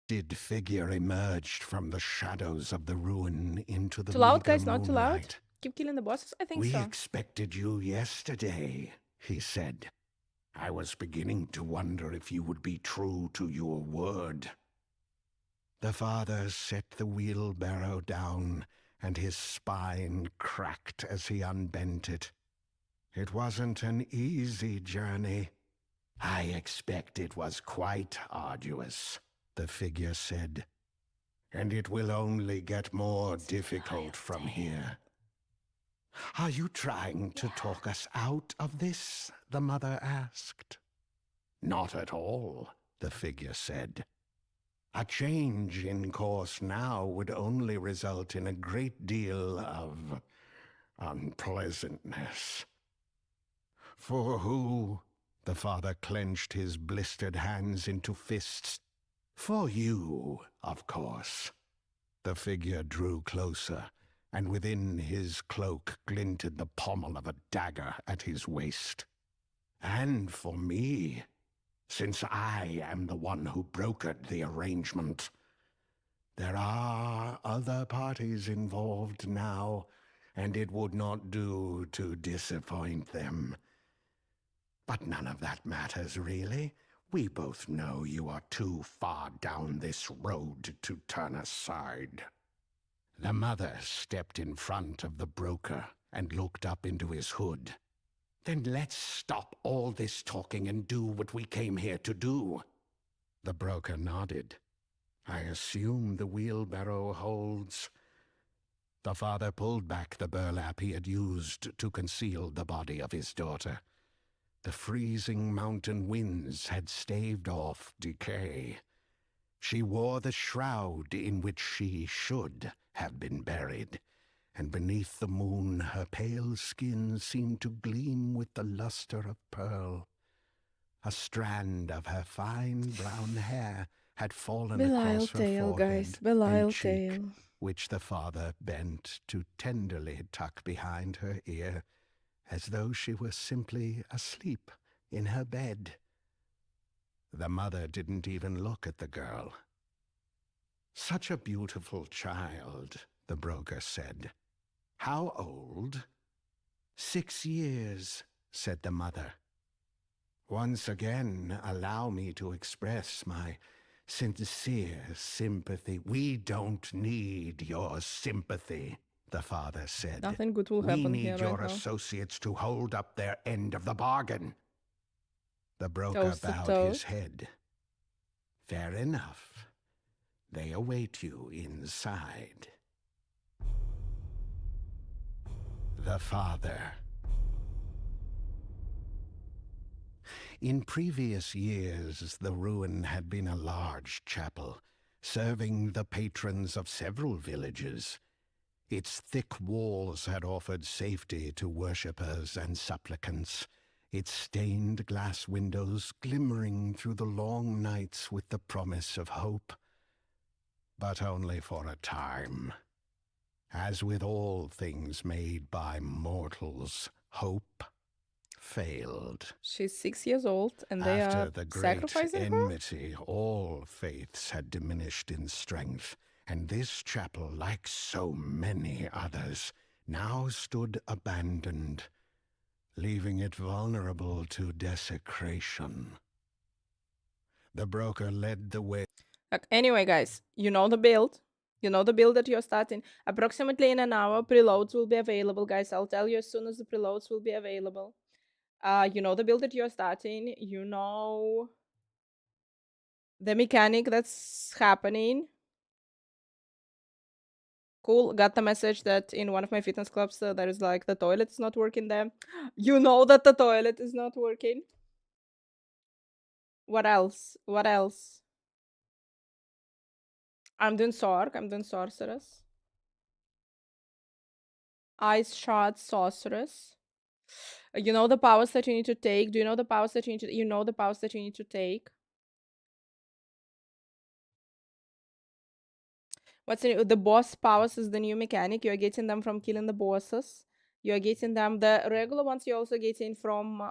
Did figure emerged from the shadows of the ruin into the Too loud, meager guys? Not too loud? moonlight. Keep killing the bosses? I think We so. expected you yesterday, he said. I was beginning to wonder if you would be true to your word. The father set the wheelbarrow down and his spine cracked as he unbent it. It wasn't an easy journey. I expect it was quite arduous, the figure said. And it will only get more difficult from here. Are you trying to talk us out of this? The mother asked. Not at all, the figure said. A change in course now would only result in a great deal of unpleasantness. For who? The father clenched his blistered hands into fists. For you, of course. The figure drew closer, and within his cloak glinted the pommel of a dagger at his waist. And for me, since I am the one who brokered the arrangement. There are other parties involved now, and it would not do to disappoint them. But none of that matters, really. We both know you are too far down this road to turn aside. The mother stepped in front of the broker and looked up into his hood. Then let's stop all this talking and do what we came here to do. The broker nodded. I assume the wheelbarrow holds. The father pulled back the burlap he had used to conceal the body of his daughter. The freezing mountain winds had staved off decay. She wore the shroud in which she should have been buried, and beneath the moon her pale skin seemed to gleam with the luster of pearl. A strand of her fine brown hair had fallen across her forehead and cheek, which the father bent to tenderly tuck behind her ear, as though she were simply asleep in her bed. The mother didn't even look at the girl. Such a beautiful child, the broker said. How old? 6 years, said the mother. Once again, allow me to express my sincere sympathy. We don't need your sympathy, the father said. Nothing good will happen We here need right your now. associates to hold up their end of the bargain. The broker Toasted bowed toast. his head. Fair enough. They await you inside. The father. In previous years, the ruin had been a large chapel, serving the patrons of several villages. Its thick walls had offered safety to worshippers and supplicants, its stained glass windows glimmering through the long nights with the promise of hope. But only for a time. As with all things made by mortals, hope failed. She's 6 years old, and they After are the great sacrificing her? enmity, all faiths had diminished in strength, and this chapel, like so many others, now stood abandoned, leaving it vulnerable to desecration. The broker led the way. Anyway, guys, you know the build. You know the build that you're starting. Approximately in an hour, preloads will be available, guys. I'll tell you as soon as the preloads will be available. You know the build that you're starting. You know the mechanic that's happening. Cool. Got the message that in one of my fitness clubs, there is like the toilet is not working there. You know that the toilet is not working. What else? What else? I'm doing Sorg. I'm doing Sorceress. Ice Shard Sorceress. You know the powers that you need to take. Do you know the powers that you need to... You know the powers that you need to take. What's the boss powers is the new mechanic. You're getting them from killing the bosses. You're getting them... The regular ones you're also getting from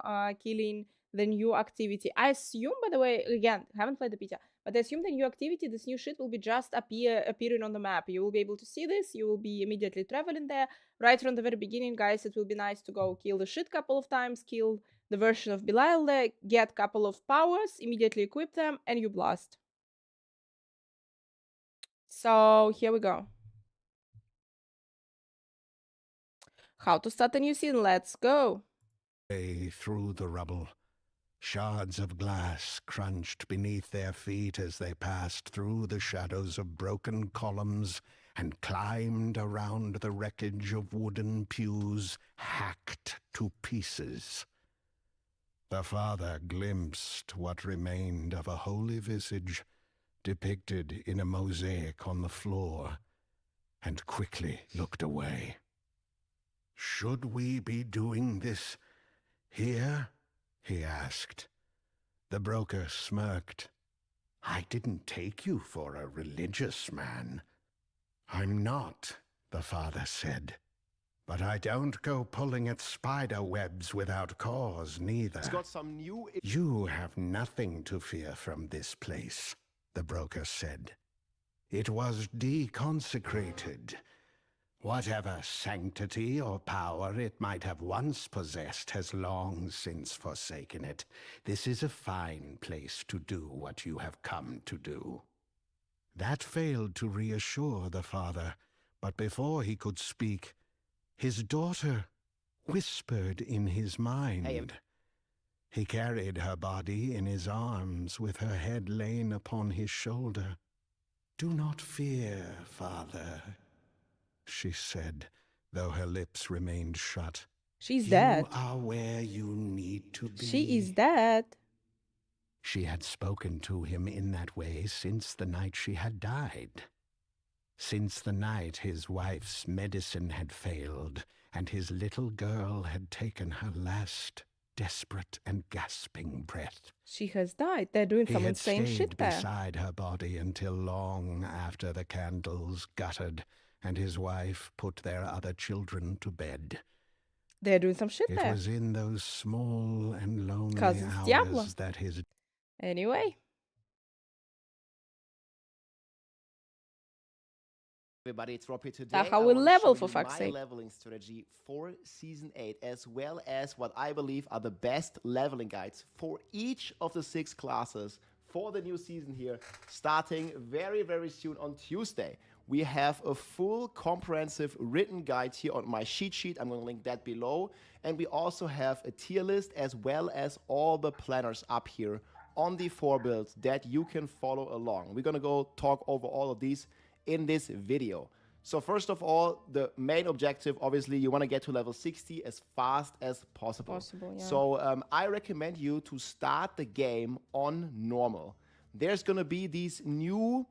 killing the new activity. I assume, by the way, again, haven't played the beta, but I assume the new activity, this new shit will be just appearing on the map. You will be able to see this. You will be immediately traveling there. Right from the very beginning, guys, it will be nice to go kill the shit couple of times, kill the version of Belial there, get couple of powers, immediately equip them, and you blast. So here we go. How to start a new season? Let's go. Through the rubble. Shards of glass crunched beneath their feet as they passed through the shadows of broken columns and climbed around the wreckage of wooden pews hacked to pieces. The father glimpsed what remained of a holy visage depicted in a mosaic on the floor and quickly looked away. "Should we be doing this here?" he asked. The broker smirked. "I didn't take you for a religious man." "I'm not," the father said. "But I don't go pulling at spider webs without cause, neither. It's got some new... You have nothing to fear from this place," the broker said. "It was deconsecrated. Whatever sanctity or power it might have once possessed has long since forsaken it. This is a fine place to do what you have come to do." That failed to reassure the father, but before he could speak, his daughter whispered in his mind. He carried her body in his arms with her head lain upon his shoulder. "Do not fear, father," she said, though her lips remained shut. She's dead. "You are where you need to be." She is dead. She had spoken to him in that way since the night she had died. Since the night his wife's medicine had failed, and his little girl had taken her last desperate and gasping breath. She has died. They're doing some He had insane stayed shit there. beside her body until long after the candles guttered and his wife put their other children to bed. They're doing some shit It there. was in those small and lonely 'Cause it's hours Diablo. that his... Anyway. Everybody, it's Rob here today. That's how I we wanna level, show for you fuck's my sake. leveling strategy for Season 8, as well as what I believe are the best leveling guides for each of the 6 classes for the new season here, starting very, very soon on Tuesday. We have a full comprehensive written guide here on my cheat sheet. I'm going to link that below. And we also have a tier list as well as all the planners up here on the 4 builds that you can follow along. We're going to go talk over all of these in this video. So first of all, the main objective, obviously, you want to get to level 60 as fast as possible. Yeah. So I recommend you to start the game on normal. There's going to be these new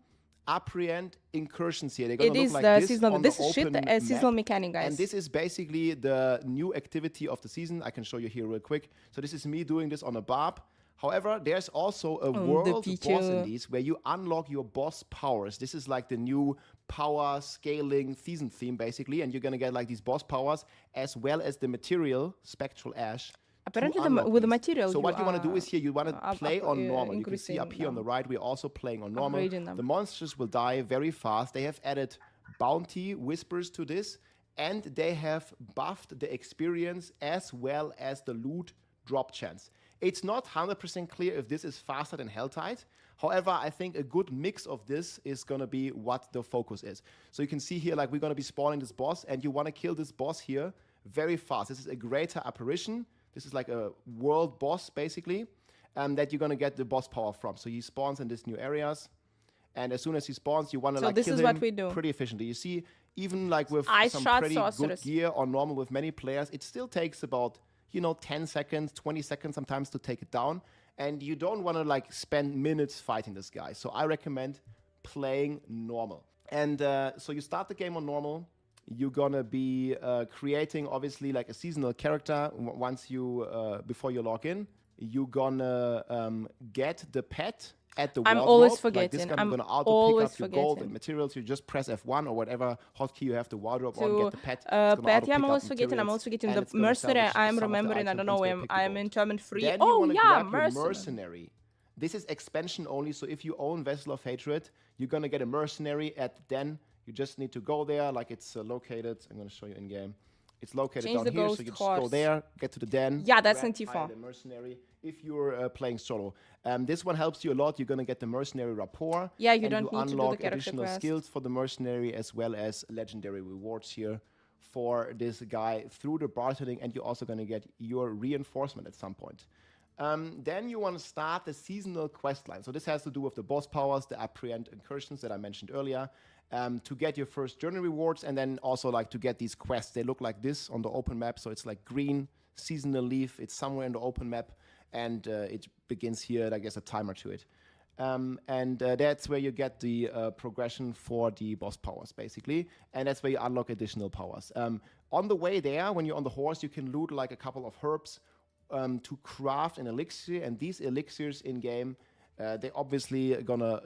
apprehend incursions here. They're going to look like this seasonal. on This the is shit. open Seasonal map. mechanic, guys. And this is basically the new activity of the season. I can show you here real quick. So this is me doing this on a barb. However, there's also a world boss in these where you unlock your boss powers. This is like the new power scaling season theme, basically. And you're going to get like these boss powers as well as the material, Spectral Ash. Apparently, with the material. So what you want to do is here, you want to play on normal. You can see up here on the right, we're also playing on normal. The monsters will die very fast. They have added bounty whispers to this, and they have buffed the experience as well as the loot drop chance. It's not 100% clear if this is faster than Helltide. However, I think a good mix of this is going to be what the focus is. So you can see here, like, we're going to be spawning this boss, and you want to kill this boss here very fast. This is a greater apparition. This is like a world boss, basically, that you're going to get the boss power from. So he spawns in these new areas, and as soon as he spawns, you want to like kill him pretty efficiently. You see, even like with some pretty good gear on normal with many players, it still takes about, 10 seconds, 20 seconds sometimes to take it down. And you don't want to like spend minutes fighting this guy. So I recommend playing normal. And so you start the game on normal. You're gonna be creating obviously like a seasonal character once you before you log in. You're gonna get the pet at the I'm wardrobe. always forgetting. Like this guy, I'm gonna auto pick up your gold and materials. You just press F1 or whatever hotkey you have the wardrobe on. Get the pet. Pet. Yeah, I'm always forgetting. I'm also getting the mercenary. I'm remembering. I don't know. I'm in German free. Then oh yeah, mercenary. This is expansion only. So if you own Vessel of Hatred, you're gonna get a mercenary at den. You just need to go there, like it's located. I'm going to show you in game. It's located down here, so you just go there, get to the den. Yeah, that's Antifa. The mercenary. If you're playing solo, this one helps you a lot. You're going to get the mercenary rapport. Yeah, you don't need to do the unlock character additional quest. skills for the mercenary as well as legendary rewards here for this guy through the bartending, and you're also going to get your reinforcement at some point. Then you want to start the seasonal quest line. So this has to do with the boss powers, the apprehend incursions that I mentioned earlier, to get your first journey rewards, and then also like to get these quests. They look like this on the open map. So it's like green seasonal leaf. It's somewhere in the open map, and it begins here. I guess a timer to it. That's where you get the progression for the boss powers, basically. And that's where you unlock additional powers. On the way there, when you're on the horse, you can loot like a couple of herbs to craft an elixir. And these elixirs in-game, they obviously gonna,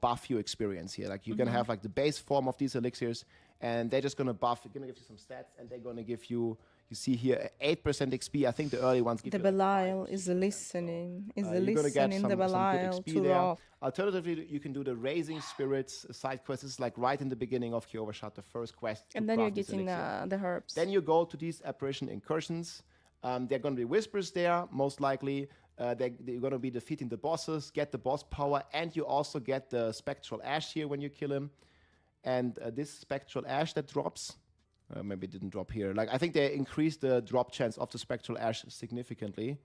buff your experience here. Like you're gonna have like the base form of these elixirs, and they're just gonna give you some stats, and they're gonna give you, you see here, 8% XP. I think the early ones give the you Belial is listening. Is you're gonna get listening some the good Belial XP to there. Roth. Alternatively, you can do the Raising Spirits side quest. This is like right in the beginning of Key Overshot, the first quest. And then you're getting the herbs. Then you go to these apparition incursions. They're going to be whispers there, most likely. They're going to be defeating the bosses, get the boss power, and you also get the Spectral Ash here when you kill him. And this Spectral Ash that drops, maybe it didn't drop here. Like I think they increased the drop chance of the Spectral Ash significantly.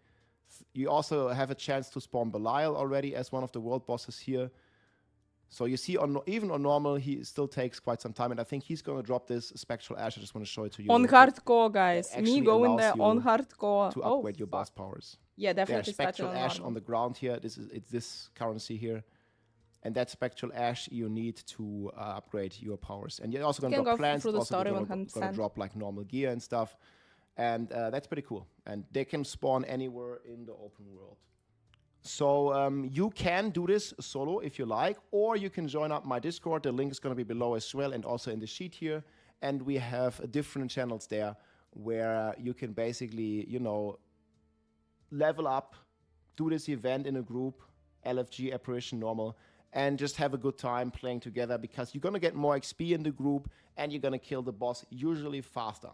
You also have a chance to spawn Belial already as one of the world bosses here. So you see, even on normal, he still takes quite some time, and I think he's going to drop this Spectral Ash. I just want to show it to you. On hardcore, guys. Me going there allows on you hardcore. to upgrade your boss powers. Yeah, definitely. There's Spectral Ash on the ground here. It's this currency here. And that Spectral Ash you need to upgrade your powers. And you're also going to drop plants, also going to drop like normal gear and stuff. And that's pretty cool. And they can spawn anywhere in the open world. So you can do this solo if you like, or you can join up my Discord. The link is going to be below as well, and also in the sheet here. And we have different channels there where you can basically, level up, do this event in a group, LFG, Apparition, Normal, and just have a good time playing together, because you're going to get more XP in the group, and you're going to kill the boss usually faster.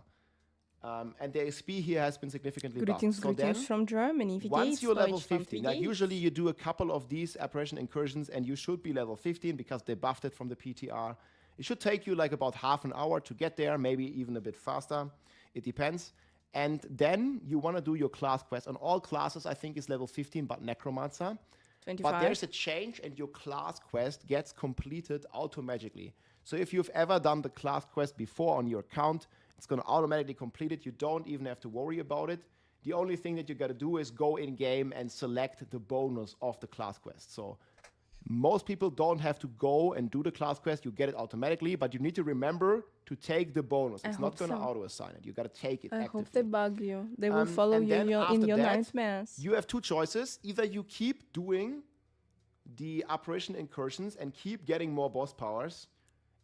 And the XP here has been significantly buffed. Greetings from Germany. Once you're level 15, like usually you do a couple of these apparition incursions, and you should be level 15 because they buffed it from the PTR. It should take you like about half an hour to get there, maybe even a bit faster. It depends. And then you want to do your class quest. On all classes, I think is level 15, but Necromancer. 25. But there's a change, and your class quest gets completed automatically. So if you've ever done the class quest before on your account, it's going to automatically complete it. You don't even have to worry about it. The only thing that you got to do is go in game and select the bonus of the class quest. So most people don't have to go and do the class quest. You get it automatically, but you need to remember to take the bonus. It's not going to auto-assign it. You got to take it actively. I hope they bug you. They will follow you in your nightmares. You have two choices. Either you keep doing the apparition incursions and keep getting more boss powers.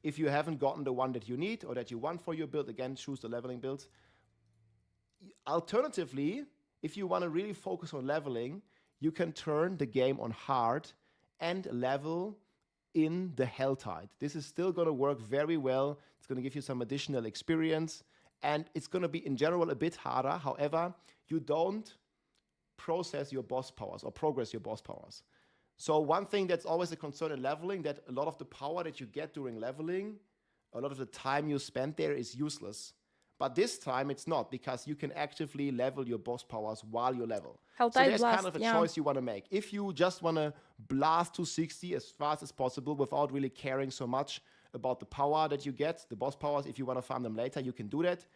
If you haven't gotten the one that you need or that you want for your build, again, choose the leveling build. Alternatively, if you want to really focus on leveling, you can turn the game on hard and level in the Helltide. This is still going to work very well. It's going to give you some additional experience, and it's going to be, in general, a bit harder. However, you don't process your boss powers or progress your boss powers. So one thing that's always a concern in leveling, that a lot of the power that you get during leveling, a lot of the time you spend there is useless. But this time it's not, because you can actively level your boss powers while you level. So there's kind of a choice you want to make. If you just want to blast to 60 as fast as possible without really caring so much about the power that you get, the boss powers, if you want to farm them later, you can do that.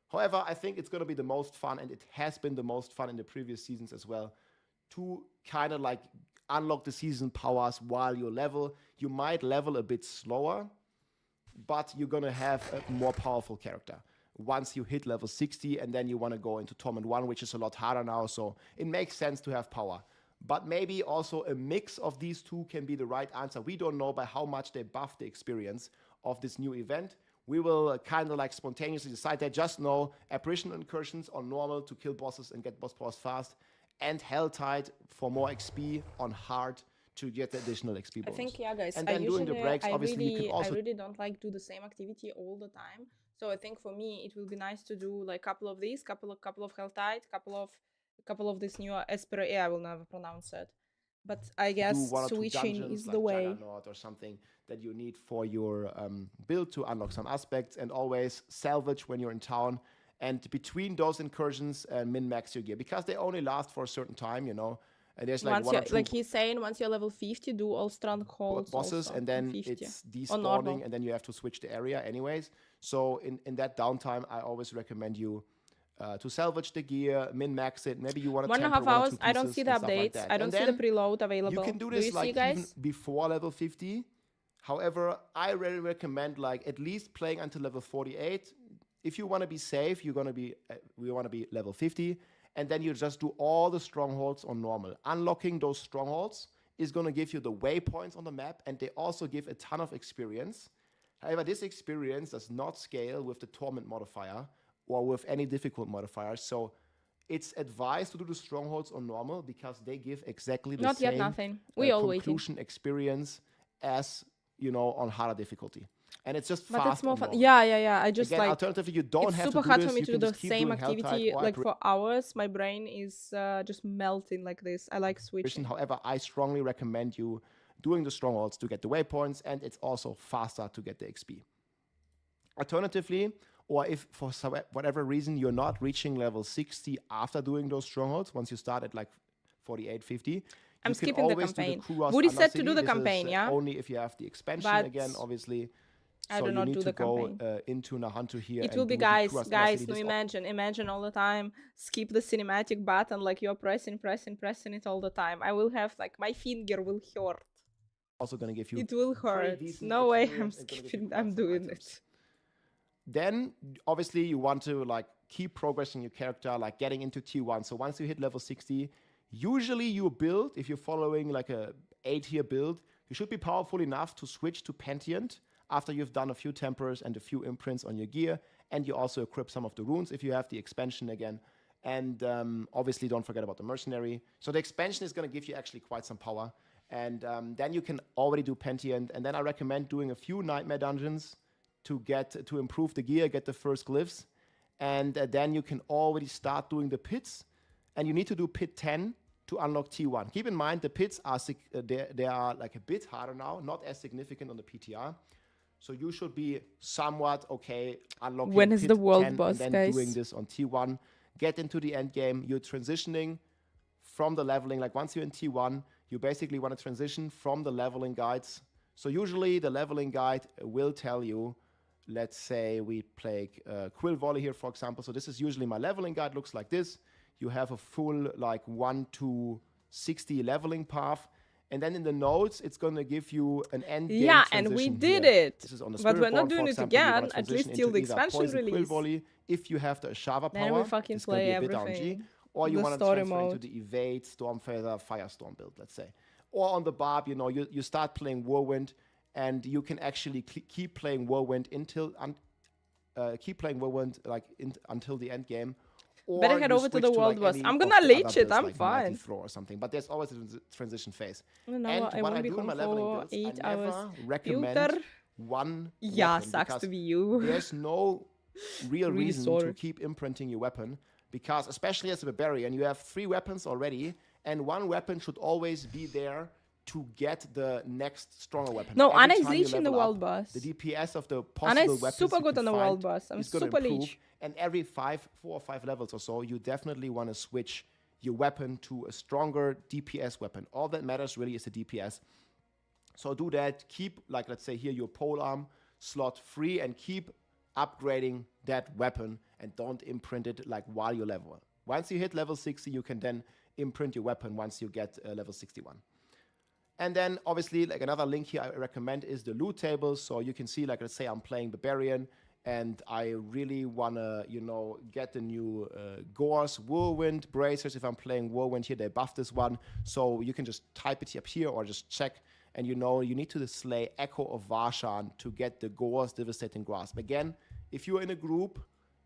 However, I think it's going to be the most fun, and it has been the most fun in the previous seasons as well, to kind of like unlock the season powers while you level. You might level a bit slower, but you're going to have a more powerful character once you hit level 60, and then you want to go into Torment 1, which is a lot harder now, so it makes sense to have power. But maybe also a mix of these two can be the right answer. We don't know by how much they buff the experience of this new event. We will kind of like spontaneously decide that. Just know apparition incursions on normal to kill bosses and get boss powers fast, and Helltide for more XP on hard to get the additional XP bonus. I think, yeah, guys. And then during the breaks, obviously, you can also... I really don't like do the same activity all the time. So I think for me, it will be nice to do like couple of these, couple of Helltide, couple of this new Espera. I will never pronounce it. But I do guess one or two switching dungeons is like the way. Juggernaut or something that you need for your build to unlock some aspects, and always salvage when you're in town. And between those incursions, min-max your gear, because they only last for a certain time, you know. And there's like Once one or you're, two like he's saying, once you're level 50, do all strongholds bosses, also and on then 50. it's On normal. despawning, and then you have to switch the area anyways. So in that downtime, I always recommend you to salvage the gear, min-max it. Maybe you want to 1.5 hours. I don't see the updates. Like I don't see the preload available. You can do you this see, like guys? even before level 50. However, I really recommend like at least playing until level 48. If you want to be safe, we want to be level 50, and then you just do all the strongholds on normal. Unlocking those strongholds is going to give you the waypoints on the map, and they also give a ton of experience. However, this experience does not scale with the torment modifier or with any difficult modifiers. So it's advised to do the strongholds on normal because they give exactly the Not same yet nothing. We all waiting. conclusion experience as, you know, on harder difficulty. And it's just But fast it's more on fun. normal. Yeah. I just Again, like alternatively, you don't it's have super to do hard this. for me You to can do the just keep same doing Helltide activity or like for hours. My brain is just melting like this. I like switching. However, I strongly recommend you doing the strongholds to get the waypoints, and it's also faster to get the XP. Alternatively, or if for whatever reason you're not reaching level 60 after doing those strongholds, once you start at like 48, 50, I'm you skipping can the always campaign. do the Kuros Woody said to Undercity. do the This is, campaign, yeah? Only if you have the expansion But again, obviously. I So do you not need do to the go campaign. into Nahantu here. It and will be do the guys, Kuros guys. Undercity. No, This imagine all the time. Skip the cinematic button, like you're pressing it all the time. I will have like my finger will hurt. also going to give you It will pretty hurt. decent No way, I'm experience and gonna give you skipping. quite I'm some doing items. it. Then obviously you want to like keep progressing your character, like getting into T1. So once you hit level 60, usually you build, if you're following like a 8-tier build, you should be powerful enough to switch to Pentient after you've done a few tempers and a few imprints on your gear, and you also equip some of the runes if you have the expansion again. And obviously don't forget about the mercenary. So the expansion is going to give you actually quite some power. And then you can already do Pentient. And then I recommend doing a few nightmare dungeons to improve the gear, get the first glyphs. And then you can already start doing the pits. And you need to do pit 10 to unlock T1. Keep in mind, the pits are they are like a bit harder now, not as significant on the PTR. So you should be somewhat okay unlocking When is pit the world 10 boss, and then guys? doing this on T1. Get into the end game. You're transitioning from the leveling. Like once you're in T1, you basically want to transition from the leveling guides. So usually the leveling guide will tell you, let's say we play Quill Volley here, for example. So this is usually my leveling guide, looks like this. You have a full like 1 to 60 leveling path. And then in the notes, it's going to give you an end game Yeah, transition and we here. did it. This is on the But we're Spiritborn, not for doing it example. You wanna again, at transition least till into the either expansion Poison Quill release. Volley, if you have the Ashava Then we power, fucking it's going to be play a bit everything. RNG. Or you The want to story transfer into mode. the Evade, Stormphaser, Firestorm build, let's say. Or on the Barb, you know, you start playing Whirlwind, and you can actually keep playing Whirlwind until until the end game. Or Better head you over to switch the world like boss. any I'm of gonna the leech other it, builds, I'm like Mighty fine. Throw or something. But there's always a transition phase. No, And I what won't I be do in my home leveling for builds, 8 I never hours. recommend Filter. one Yeah, weapon sucks because to be you. there's no real Really reason sorry. to keep imprinting your weapon, because especially as a barbarian, you have 3 weapons already, and one weapon should always be there to get the next stronger weapon. No, Every Anna is time you leeching the level world up, boss. the DPS of the Anna possible is weapons super you good can on the find world boss. I'm is gonna super improve. leech. And every 4 or 5 levels or so, you definitely want to switch your weapon to a stronger DPS weapon. All that matters really is the DPS. So do that. Keep, like, let's say here, your polearm slot free, and keep upgrading that weapon, and don't imprint it like while you level. Once you hit level 60, you can then imprint your weapon once you get level 61. And then obviously, like, another link here I recommend is the loot table. So you can see, like, let's say I'm playing Barbarian and I really want to, you know, get the new Gores Whirlwind Bracers. If I'm playing Whirlwind here, they buffed this one. So you can just type it up here or just check. And you know, you need to slay Echo of Varshan to get the Gores Devastating Grasp. Again, if you're in a group,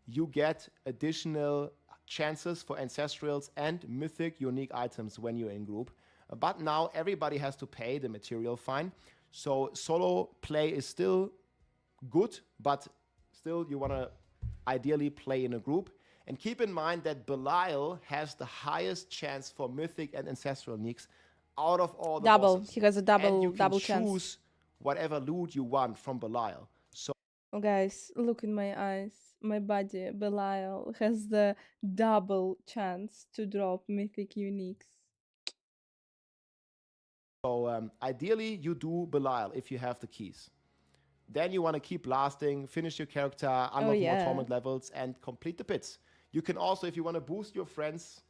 you get additional chances for Ancestrals and Mythic unique items when you're in group. But now everybody has to pay the material fine. So solo play is still good, but still you want to ideally play in a group. And keep in mind that Belial has the highest chance for Mythic and Ancestral uniques out of all the Double. bosses. He has a And you double can chance. choose whatever loot you want from Belial. So Oh, guys, look in my eyes. My body, Belial, has the double chance to drop mythic uniques. ideally, you do Belial if you have the keys. Then you want to keep lasting, finish your character, unlock more torment levels, and complete the bits. You can also, if you want to boost your friends,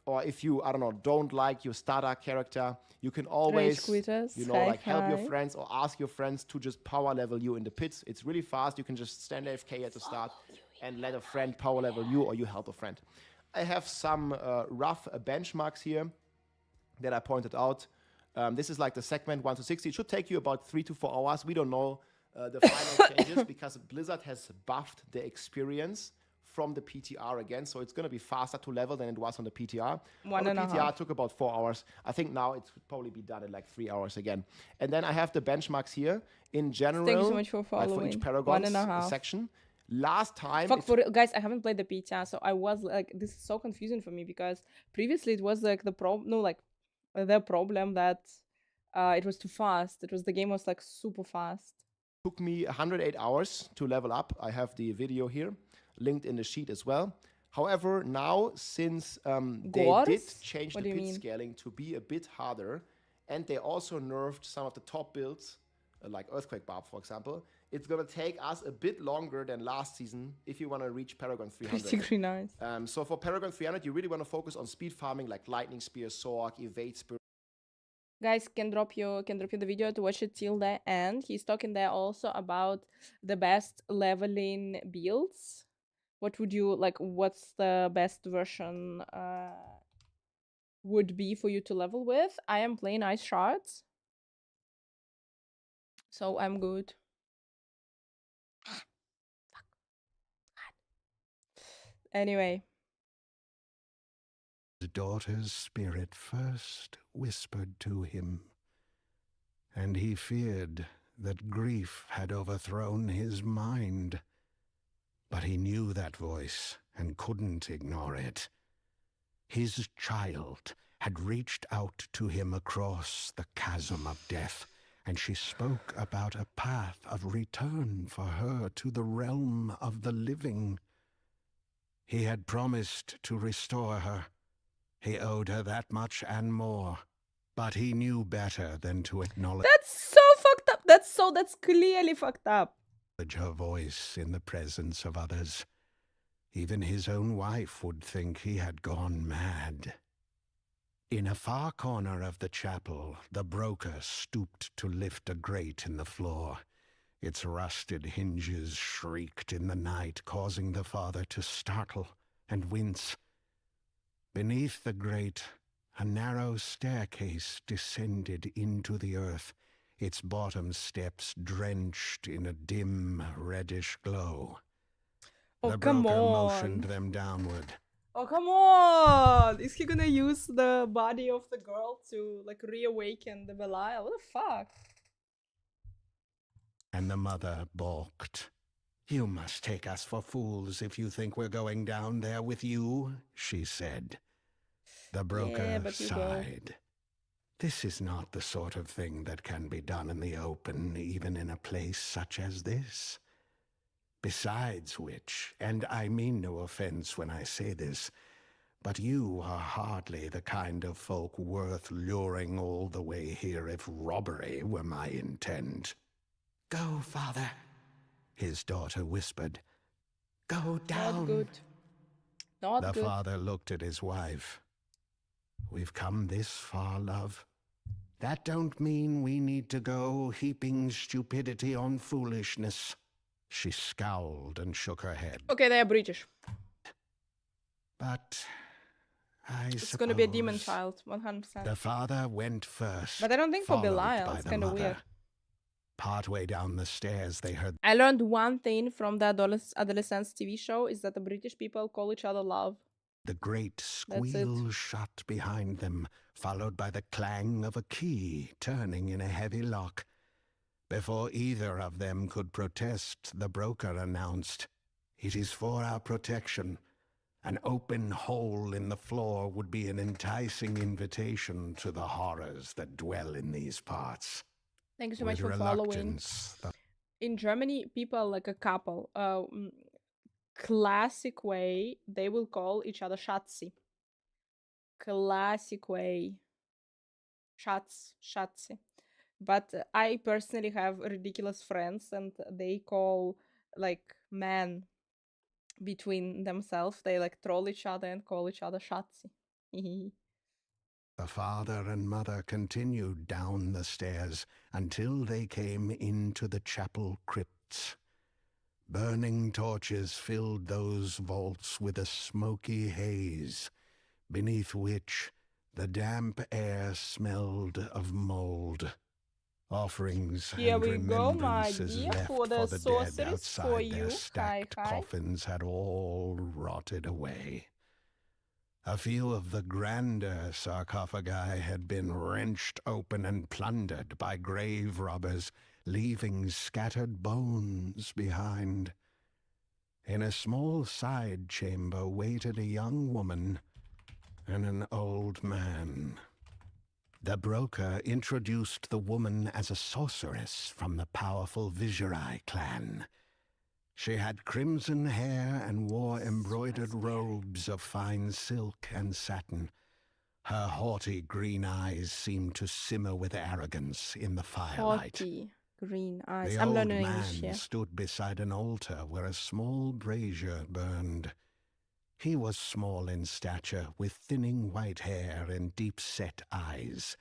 or if you, I don't know, don't like your starter character, you can always, you know, like help your friends or ask your friends to just power level you in the pits. It's really fast. You can just stand AFK at the start and let a friend power level you, or you help a friend. I have some rough benchmarks here that I pointed out. This is like the segment 1 to 60. It should take you about 3 to 4 hours. We don't know the final changes because Blizzard has buffed the experience from the PTR again, so it's going to be faster to level than it was on the PTR. One on and the a PTR half. took about 4 hours. I think now it would probably be done in like 3 hours again. And then I have the benchmarks here in general. Thank you so much for like following. for each 1 Paragon and a half. section. Last time, Fuck, for real, guys, I haven't played the PTR, so I was like, this is so confusing for me because previously it was like the problem that it was too fast. The game was like super fast. Took me 108 hours to level up. I have the video here linked in the sheet as well. However, now since they did change the pit scaling to be a bit harder, and they also nerfed some of the top builds, like Earthquake Barb, for example, it's going to take us a bit longer than last season if you want to reach Paragon 300. Pretty nice. So for Paragon 300, you really want to focus on speed farming like Lightning Spear, Sork, Evade Spear. Guys, can drop you the video to watch it till the end. He's talking there also about the best leveling builds. What would you like? What's the best version would be for you to level with? I am playing Ice Shards, so I'm good. Anyway. His daughter's spirit first whispered to him, and he feared that grief had overthrown his mind. But he knew that voice and couldn't ignore it. His child had reached out to him across the chasm of death, and she spoke about a path of return for her to the realm of the living. He had promised to restore her. He owed her that much and more, but he knew better than to acknowledge. That's so fucked up. That's clearly fucked up. Her voice in the presence of others. Even his own wife would think he had gone mad. In a far corner of the chapel, the broker stooped to lift a grate in the floor. Its rusted hinges shrieked in the night, causing the father to startle and wince. Beneath the grate, a narrow staircase descended into the earth, its bottom steps drenched in a dim, reddish glow. Oh, the come broker on. motioned them downward. Oh, come on! Is he gonna use the body of the girl to, like, reawaken the Belial? What the fuck? And the mother balked. "You must take us for fools if you think we're going down there with you," she said. The broker sighed. "This is not the sort of thing that can be done in the open, even in a place such as this. Besides which, and I mean no offense when I say this, but you are hardly the kind of folk worth luring all the way here if robbery were my intent." "Go, father," his daughter whispered. "Go down." Not good. Not the good. father looked at his wife. "We've come this far, love. That don't mean we need to go heaping stupidity on foolishness." She scowled and shook her head. Okay, they are British. "But It's gonna be a demon child, 100%. The father went first. But I don't think for followed Belial. by It's the kind of mother. weird. Partway down the stairs, they heard I learned one thing from the adolescence TV show is that the British people call each other love. the great squeal shut behind them, followed by the clang of a key turning in a heavy lock. Before either of them could protest, the broker announced, "It is for our protection. An open hole in the floor would be an enticing invitation to the horrors that dwell in these parts. Thank you so With much for following. reluctance, the In Germany, people like a couple, classic way, they will call each other Schatzi. Classic way. Schatzi. But I personally have ridiculous friends and they call like men between themselves. They like troll each other and call each other Schatzi. The father and mother continued down the stairs until they came into the chapel crypts. Burning torches filled those vaults with a smoky haze, beneath which the damp air smelled of mold. Offerings Here and we go, my remembrances dear, left for the dead sorceress outside for their you. stacked Hi. coffins had all rotted away. A few of the grander sarcophagi had been wrenched open and plundered by grave robbers, leaving scattered bones behind. In a small side chamber waited a young woman and an old man. The broker introduced the woman as a sorceress from the powerful Viserai clan. She had crimson hair and wore embroidered robes of fine silk and satin. Her haughty green eyes seemed to simmer with arrogance in the firelight. Haughty green eyes. The I'm old learning man English here. stood beside an altar where a small brazier burned. He was small in stature, with thinning white hair and deep-set eyes.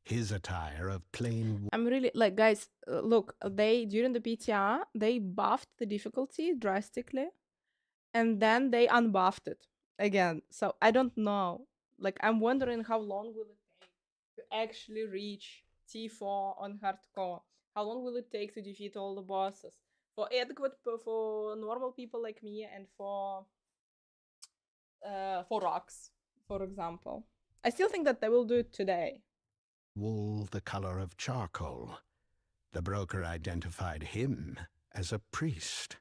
His attire of plain... I'm really like, guys, look, they during the PTR they buffed the difficulty drastically and then they unbuffed it again. So I don't know. Like, I'm wondering how long will it take to actually reach T4 on hardcore? How long will it take to defeat all the bosses? For adequate, for normal people like me, and for rocks, for example. I still think that they will do it today. Wool the color of charcoal. The broker identified him as a priest.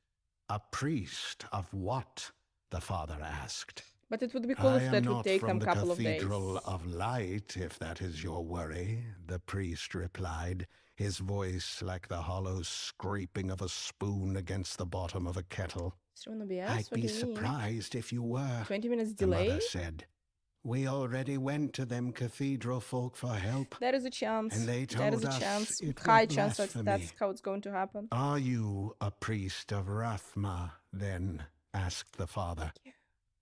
A priest of what? The father asked. But it would be cool if that would take them a couple of days. I am not from the Cathedral of Light, if that is your worry, the priest replied, his voice like the hollow scraping of a spoon against the bottom of a kettle. I'd be surprised if you were, 20 minutes the delay? mother said. We already went to them cathedral folk for help. There is a chance. And they there told is a us chance. it High was chance that blasphemy. that's how it's going to happen. Are you a priest of Rathma, then? Asked the father.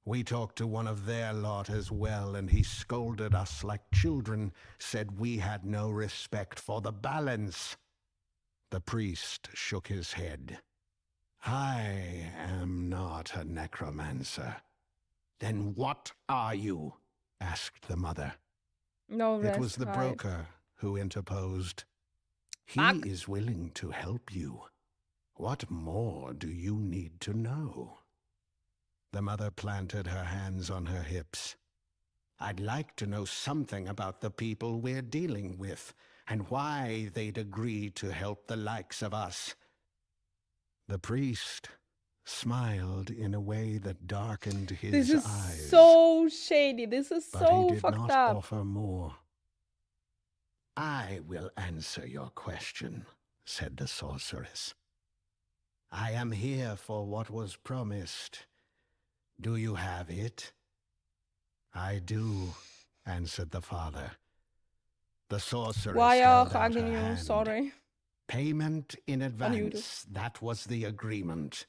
We talked to one of their lot as well, and he scolded us like children, said we had no respect for the balance. The priest shook his head. I am not a necromancer. Then what are you? Asked the mother. No rest, It was the hide. broker who interposed. He Fuck. is willing to help you. What more do you need to know? The mother planted her hands on her hips. I'd like to know something about the people we're dealing with, and why they'd agree to help the likes of us. The priest smiled in a way that darkened his This is eyes. so shady. This is But so he did fucked not up. offer more. I will answer your question, said the sorceress. I am here for what was promised. Do you have it? I do, answered the father. The sorceress Why held are out her hugging you? hand. Sorry. Payment in YouTube. advance, that was the agreement.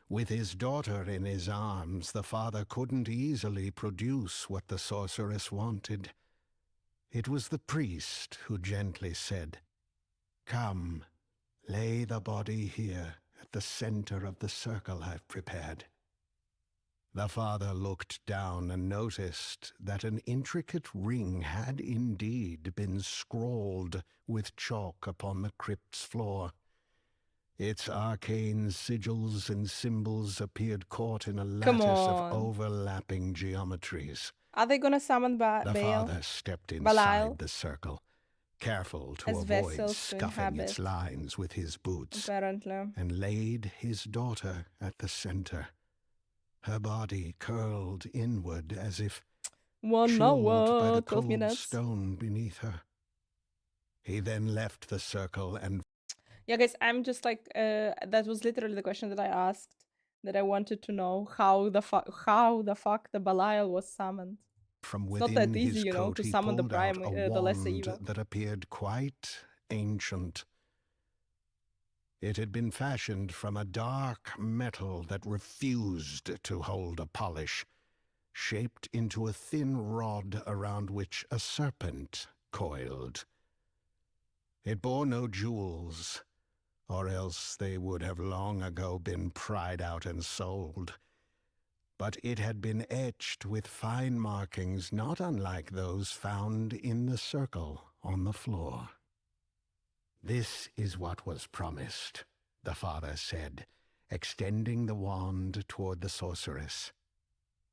With his daughter in his arms, the father couldn't easily produce what the sorceress wanted. It was the priest who gently said, Come, lay the body here at the center of the circle I've prepared. The father looked down and noticed that an intricate ring had indeed been scrawled with chalk upon the crypt's floor. Its arcane sigils and symbols appeared caught in a Come lattice on. of overlapping geometries. Are they gonna summon The Baal? father stepped Belial? inside the circle, careful to As avoid vessels to scuffing its inhabit. lines with his boots, Apparently. and laid his daughter at the center. Her body curled inward as if 1 chilled by hour, the 12 cold minutes. stone beneath her. He then left the circle and... Yeah, guys, I'm just like, that was literally the question that I asked, that I wanted to know how the fuck the Belial was summoned. From It's not within that easy, his you know, coat to he summon the pulled out prime, a the lesser wand evil. that appeared quite ancient. It had been fashioned from a dark metal that refused to hold a polish, shaped into a thin rod around which a serpent coiled. It bore no jewels, or else they would have long ago been pried out and sold. But it had been etched with fine markings not unlike those found in the circle on the floor. "This is what was promised," the father said, extending the wand toward the sorceress.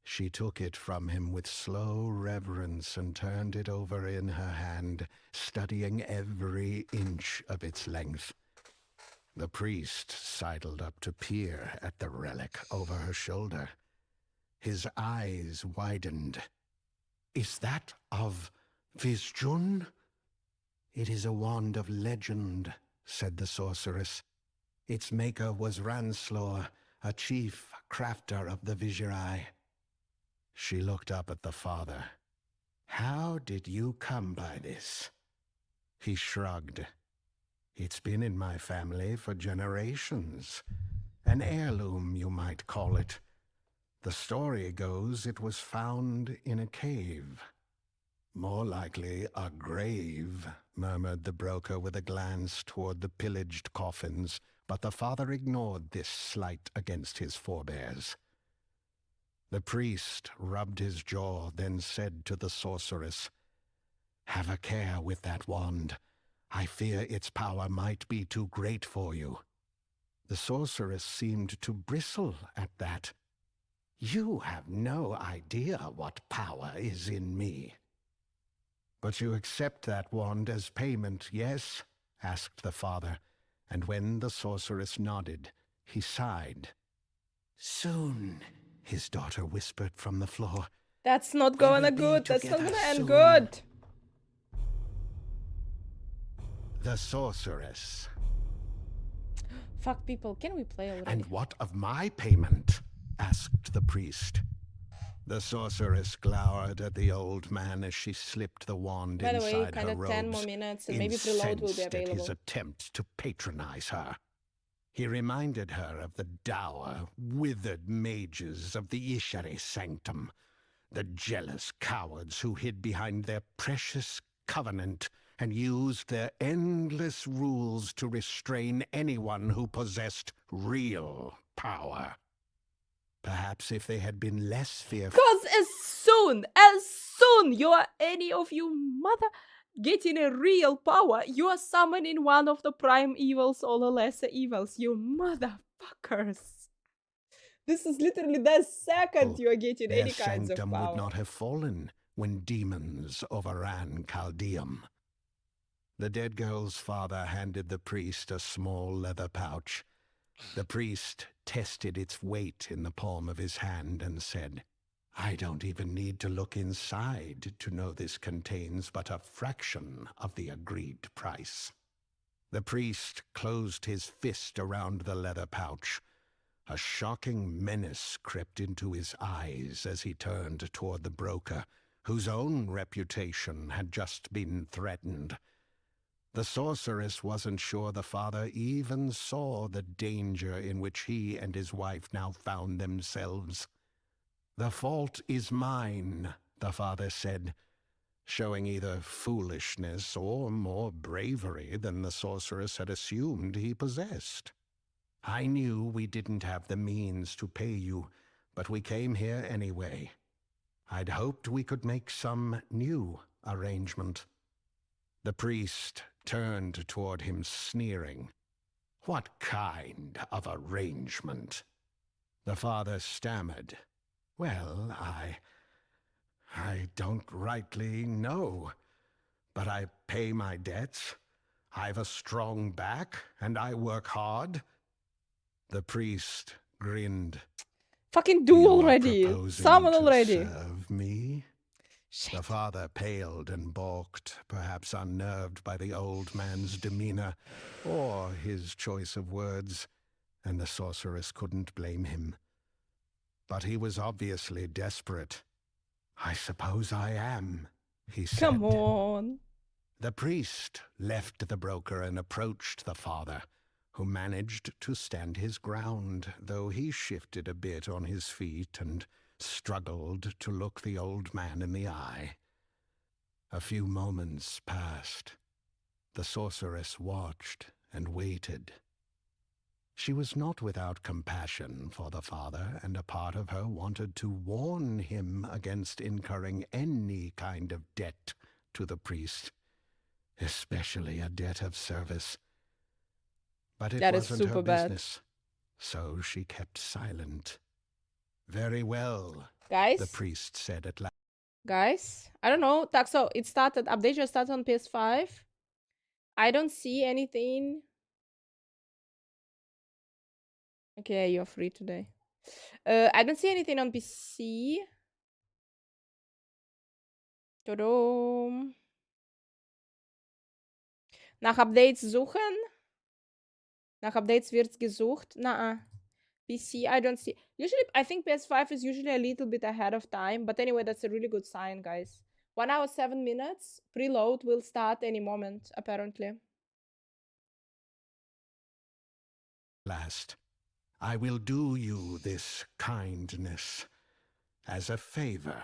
She took it from him with slow reverence and turned it over in her hand, studying every inch of its length. The priest sidled up to peer at the relic over her shoulder. His eyes widened. "Is that of Vizjun?" "It is a wand of legend," said the sorceress. "Its maker was Ranslor, a chief crafter of the Vizirai." She looked up at the father. "How did you come by this?" He shrugged. "It's been in my family for generations. An heirloom, you might call it. The story goes it was found in a cave." "More likely a grave," murmured the broker with a glance toward the pillaged coffins, but the father ignored this slight against his forebears. The priest rubbed his jaw, then said to the sorceress, "Have a care with that wand. I fear its power might be too great for you." The sorceress seemed to bristle at that. "You have no idea what power is in me." "But you accept that wand as payment, yes?" asked the father, and when the sorceress nodded, he sighed. "Soon," his daughter whispered from the floor. That's not "We gonna will be good. That's not together gonna end soon." good. The sorceress. Fuck, people, can we play already? "And what of my payment?" asked the priest. The sorceress glowered at the old man as she slipped the wand By the way, inside her kinda 10 more robes, minutes and maybe preload will be incensed at his available. attempt to patronize her. He reminded her of the dour, withered mages of the Ishari Sanctum, the jealous cowards who hid behind their precious covenant and used their endless rules to restrain anyone who possessed real power. Perhaps if they had been less fearful... Cause as soon you are any of you mother getting a real power, you are summoning one of the prime evils or the lesser evils, you motherfuckers. This is literally the second you are getting their any kinds of sanctum power. would not have fallen when demons overran Chaldeum. The dead girl's father handed the priest a small leather pouch. The priest tested its weight in the palm of his hand and said, "I don't even need to look inside to know this contains but a fraction of the agreed price." The priest closed his fist around the leather pouch. A shocking menace crept into his eyes as he turned toward the broker, whose own reputation had just been threatened. The sorceress wasn't sure the father even saw the danger in which he and his wife now found themselves. "The fault is mine," the father said, showing either foolishness or more bravery than the sorceress had assumed he possessed. "I knew we didn't have the means to pay you, but we came here anyway. I'd hoped we could make some new arrangement." The priest turned toward him, sneering. "What kind of arrangement?" The father stammered. "Well, I don't rightly know. But I pay my debts. I've a strong back, and I work hard." The priest grinned. Fucking do You are already. proposing Summon to already. serve me? Shit. The father paled and balked, perhaps unnerved by the old man's demeanor or his choice of words, and the sorceress couldn't blame him. But he was obviously desperate. I suppose I am, he said. Come on. The priest left the broker and approached the father, who managed to stand his ground, though he shifted a bit on his feet and struggled to look the old man in the eye. A few moments passed. The sorceress watched and waited. She was not without compassion for the father, and a part of her wanted to warn him against incurring any kind of debt to the priest, especially a debt of service. But it wasn't her business, so she kept silent. Very well, guys. The priest said at last. Guys, I don't know. So it started, update just started on PS5. I don't see anything. Okay, you're free today. I don't see anything on PC. Tadam. Nach Updates suchen. Nach Updates wird gesucht. PC, I don't see. Usually, I think PS5 is usually a little bit ahead of time. But anyway, that's a really good sign, guys. 1 hour, 7 minutes. Preload will start any moment, apparently. Last, I will do you this kindness as a favor.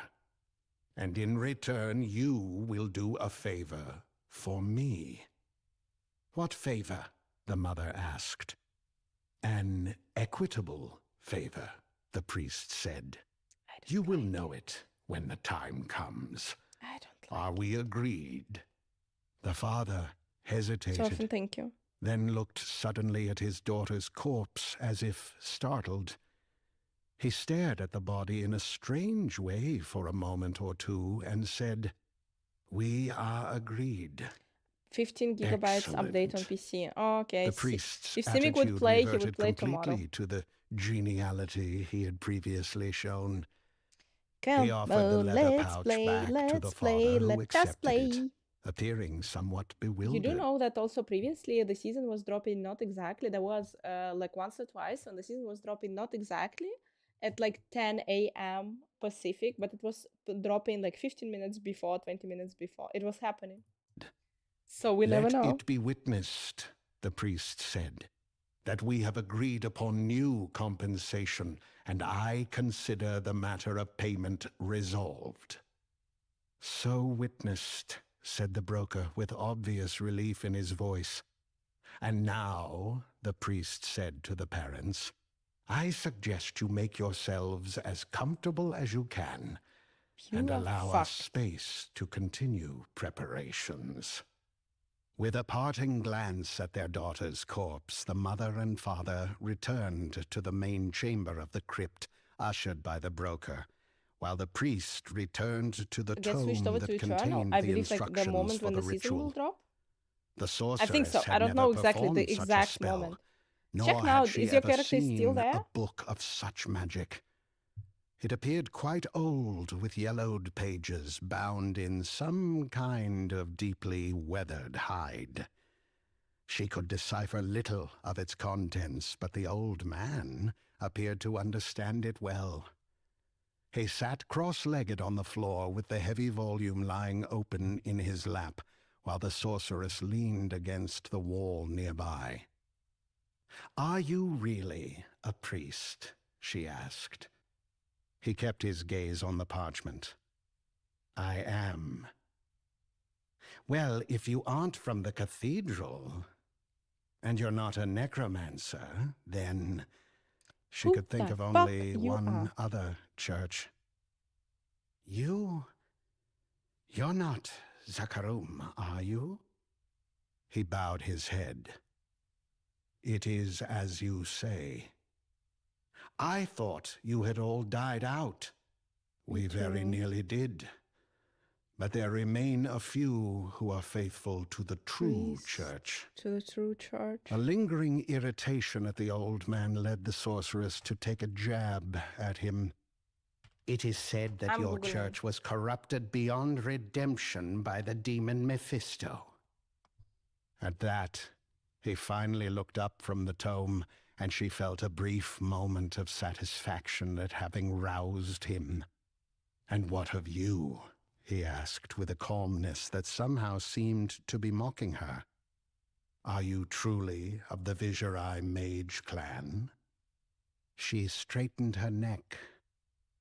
And in return, you will do a favor for me. What favor? The mother asked. An equitable favor, the priest said. You will know it when the time comes. Are we agreed? The father hesitated. So often, thank you. Then looked suddenly at his daughter's corpse as if startled. He stared at the body in a strange way for a moment or two and said, "We are agreed." 15 gigabytes update on PC. Oh, okay. The priest's if Simic would play, he would play completely tomorrow. to the geniality he had previously shown. Come he offered the on, leather pouch back to the father, who accepted it, appearing somewhat bewildered. You do know that also previously the season was dropping not exactly. There was like once or twice when the season was dropping not exactly at like 10 a.m. Pacific, but it was dropping like 15 minutes before, 20 minutes before. It was happening. So we never know. Let it be witnessed, the priest said, that we have agreed upon new compensation, and I consider the matter of payment resolved. So witnessed, said the broker with obvious relief in his voice. And now, the priest said to the parents, I suggest you make yourselves as comfortable as you can, and allow us space to continue preparations. With a parting glance at their daughter's corpse, the mother and father returned to the main chamber of the crypt, ushered by the broker, while the priest returned to the tome that contained the instructions for the ritual. The sorceress I think so. had I don't know never exactly the performed exact such a spell, moment. nor Check now. had she Is your ever character seen still there? a book of such magic. It appeared quite old, with yellowed pages bound in some kind of deeply weathered hide. She could decipher little of its contents, but the old man appeared to understand it well. He sat cross-legged on the floor with the heavy volume lying open in his lap, while the sorceress leaned against the wall nearby. "Are you really a priest?" she asked. He kept his gaze on the parchment. "I am." "Well, if you aren't from the cathedral, and you're not a necromancer, then..." She could think of only one other church. You're not Zakarum, are you?" He bowed his head. "It is as you say. I thought you had all died out." "We very nearly did. But there remain a few who are faithful to the true Priests church. To the true church. A lingering irritation at the old man led the sorceress to take a jab at him. It is said that I'm your Googling. church was corrupted beyond redemption by the demon Mephisto. At that, he finally looked up from the tome, and she felt a brief moment of satisfaction at having roused him. "And what of you?" he asked with a calmness that somehow seemed to be mocking her. "Are you truly of the Viserai mage clan?" She straightened her neck.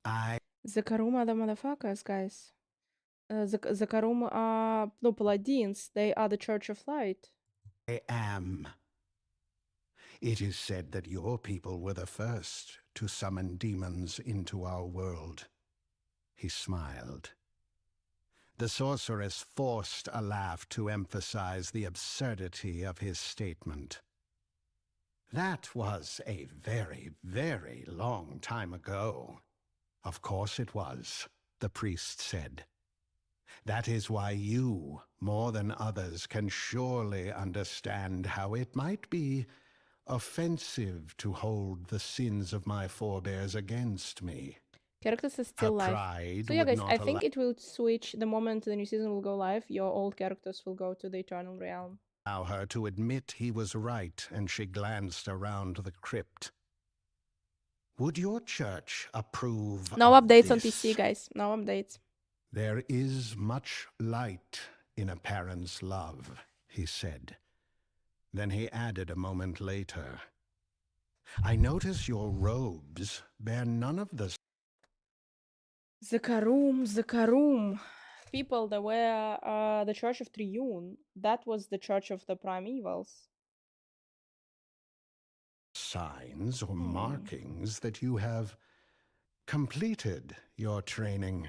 The Karum are the motherfuckers, guys. The Karum are no paladins. They are the Church of Light. I am. It is said that your people were the first to summon demons into our world. He smiled. The sorceress forced a laugh to emphasize the absurdity of his statement. That was a very, very long time ago. Of course it was, the priest said. That is why you, more than others, can surely understand how it might be offensive to hold the sins of my forebears against me. Characters are still live. Pride So yeah, would guys, not I think allow it will switch the moment the new season will go live. Your old characters will go to the Eternal Realm. her to admit he was right, and she glanced around the crypt. Would your church approve No of updates on this? PC, guys. No updates. There is much light in a parent's love, he said. Then he added a moment later, I notice your robes bear none of the The Karum. People that were the Church of Triune. That was the Church of the Primevals. signs or markings that you have completed your training.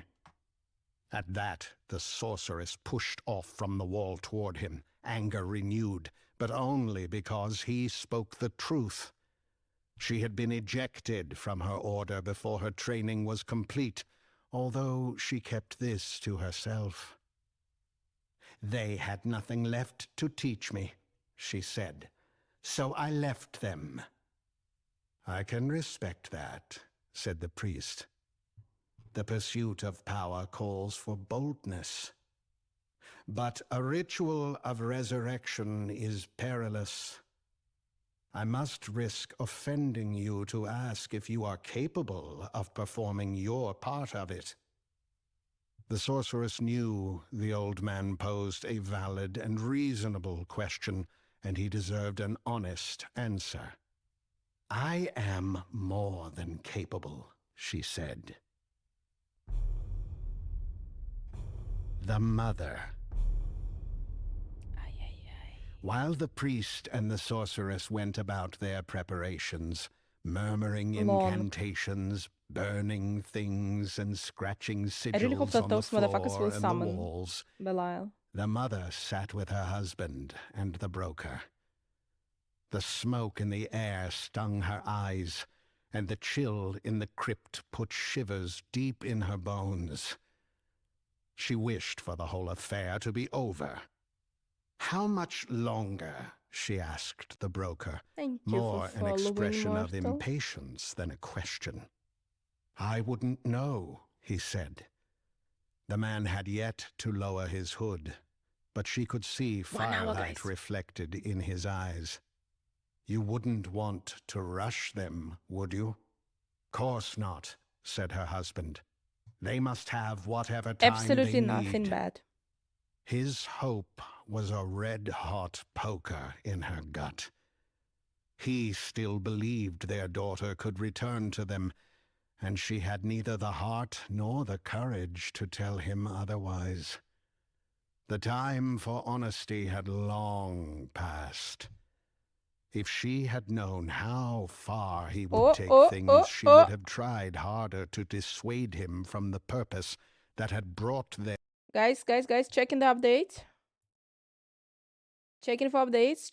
At that, the sorceress pushed off from the wall toward him, anger renewed, but only because he spoke the truth. She had been ejected from her order before her training was complete, although she kept this to herself. They had nothing left to teach me, she said, so I left them. I can respect that, said the priest. The pursuit of power calls for boldness. But a ritual of resurrection is perilous. I must risk offending you to ask if you are capable of performing your part of it. The sorceress knew the old man posed a valid and reasonable question, and he deserved an honest answer. I am more than capable, she said. The mother. While the priest and the sorceress went about their preparations, murmuring incantations, burning things, and scratching I really hope sigils that on the those motherfuckers floor will and the summon walls, Belial. the mother sat with her husband and the broker. The smoke in the air stung her eyes, and the chill in the crypt put shivers deep in her bones. She wished for the whole affair to be over. How much longer? She asked the broker, Thank you more for an expression of Mortal. impatience than a question. I wouldn't know, he said. The man had yet to lower his hood, but she could see 1 hour, firelight guys. reflected in his eyes. You wouldn't want to rush them, would you? Course not, said her husband. They must have whatever time Absolutely they nothing need. bad. His hope was a red-hot poker in her gut. He still believed their daughter could return to them, and she had neither the heart nor the courage to tell him otherwise. The time for honesty had long passed. If she had known how far he would take things, she would have tried harder to dissuade him from the purpose that had brought them. Guys, checking the update. Checking for update.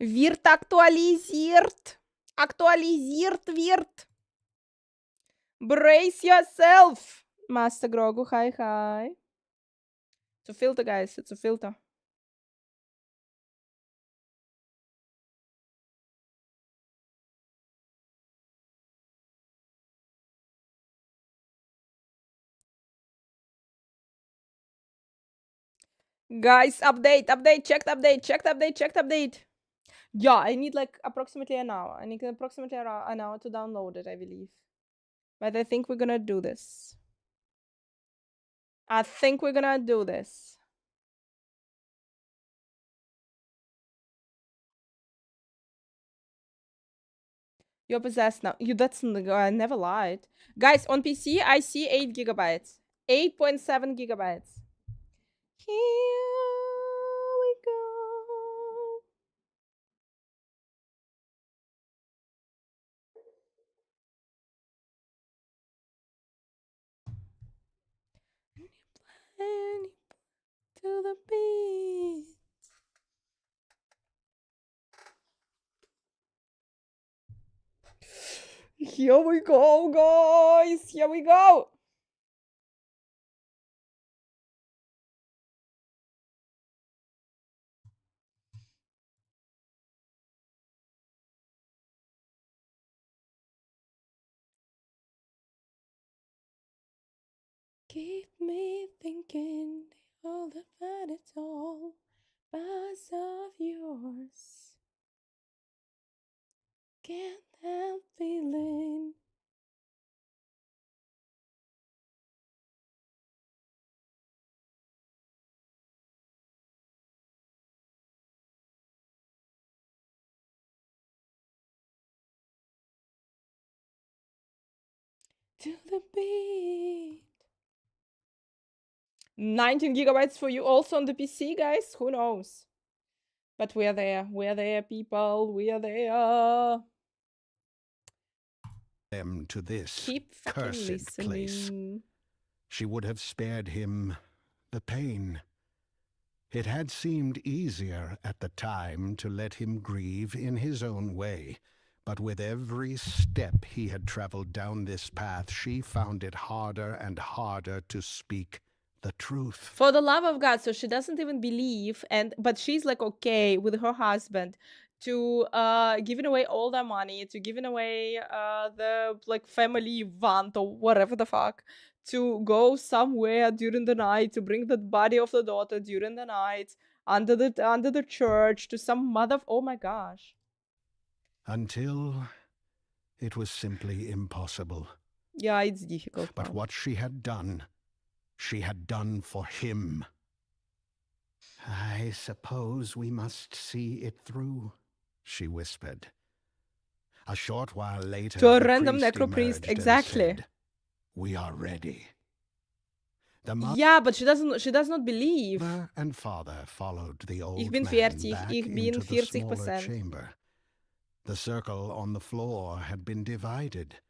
Wird aktualisiert. Aktualisiert wird. Brace yourself. Master Grogu, hi. It's a filter, guys. It's a filter. Guys, update, checked update. Yeah, I need like approximately an hour. I need approximately an hour to download it, I believe. But I think we're gonna do this. You're possessed now. I never lied. Guys, on PC, I see 8 gigabytes. 8.7 gigabytes. Here we go. To the beat. Here we go, guys. Here we go. Keep me thinking all about it all. Buzz of yours. Can't help feeling. To the beat. 19 gigabytes for you also on the PC, guys. Who knows? But we're there. We're there, people. We are there. Them to this Keep fucking cursed listening. place. She would have spared him the pain. It had seemed easier at the time to let him grieve in his own way. But with every step he had traveled down this path, she found it harder and harder to speak the truth. For the love of God, so she doesn't even believe, but she's like okay with her husband to giving away all their money, to giving away the like family want or whatever the fuck, to go somewhere during the night, to bring the body of the daughter during the night under the church to some mother. Oh my gosh. Until it was simply impossible. Yeah, it's difficult. But what she had done for him. I suppose we must see it through, she whispered. A short while later, To a the random priest necropriest, emerged and exactly. said, "We are ready." The Yeah, but she does not believe. mother and father followed the old Ich bin man fertig. back Ich bin into the smaller 40%. chamber. The circle on the floor had been divided,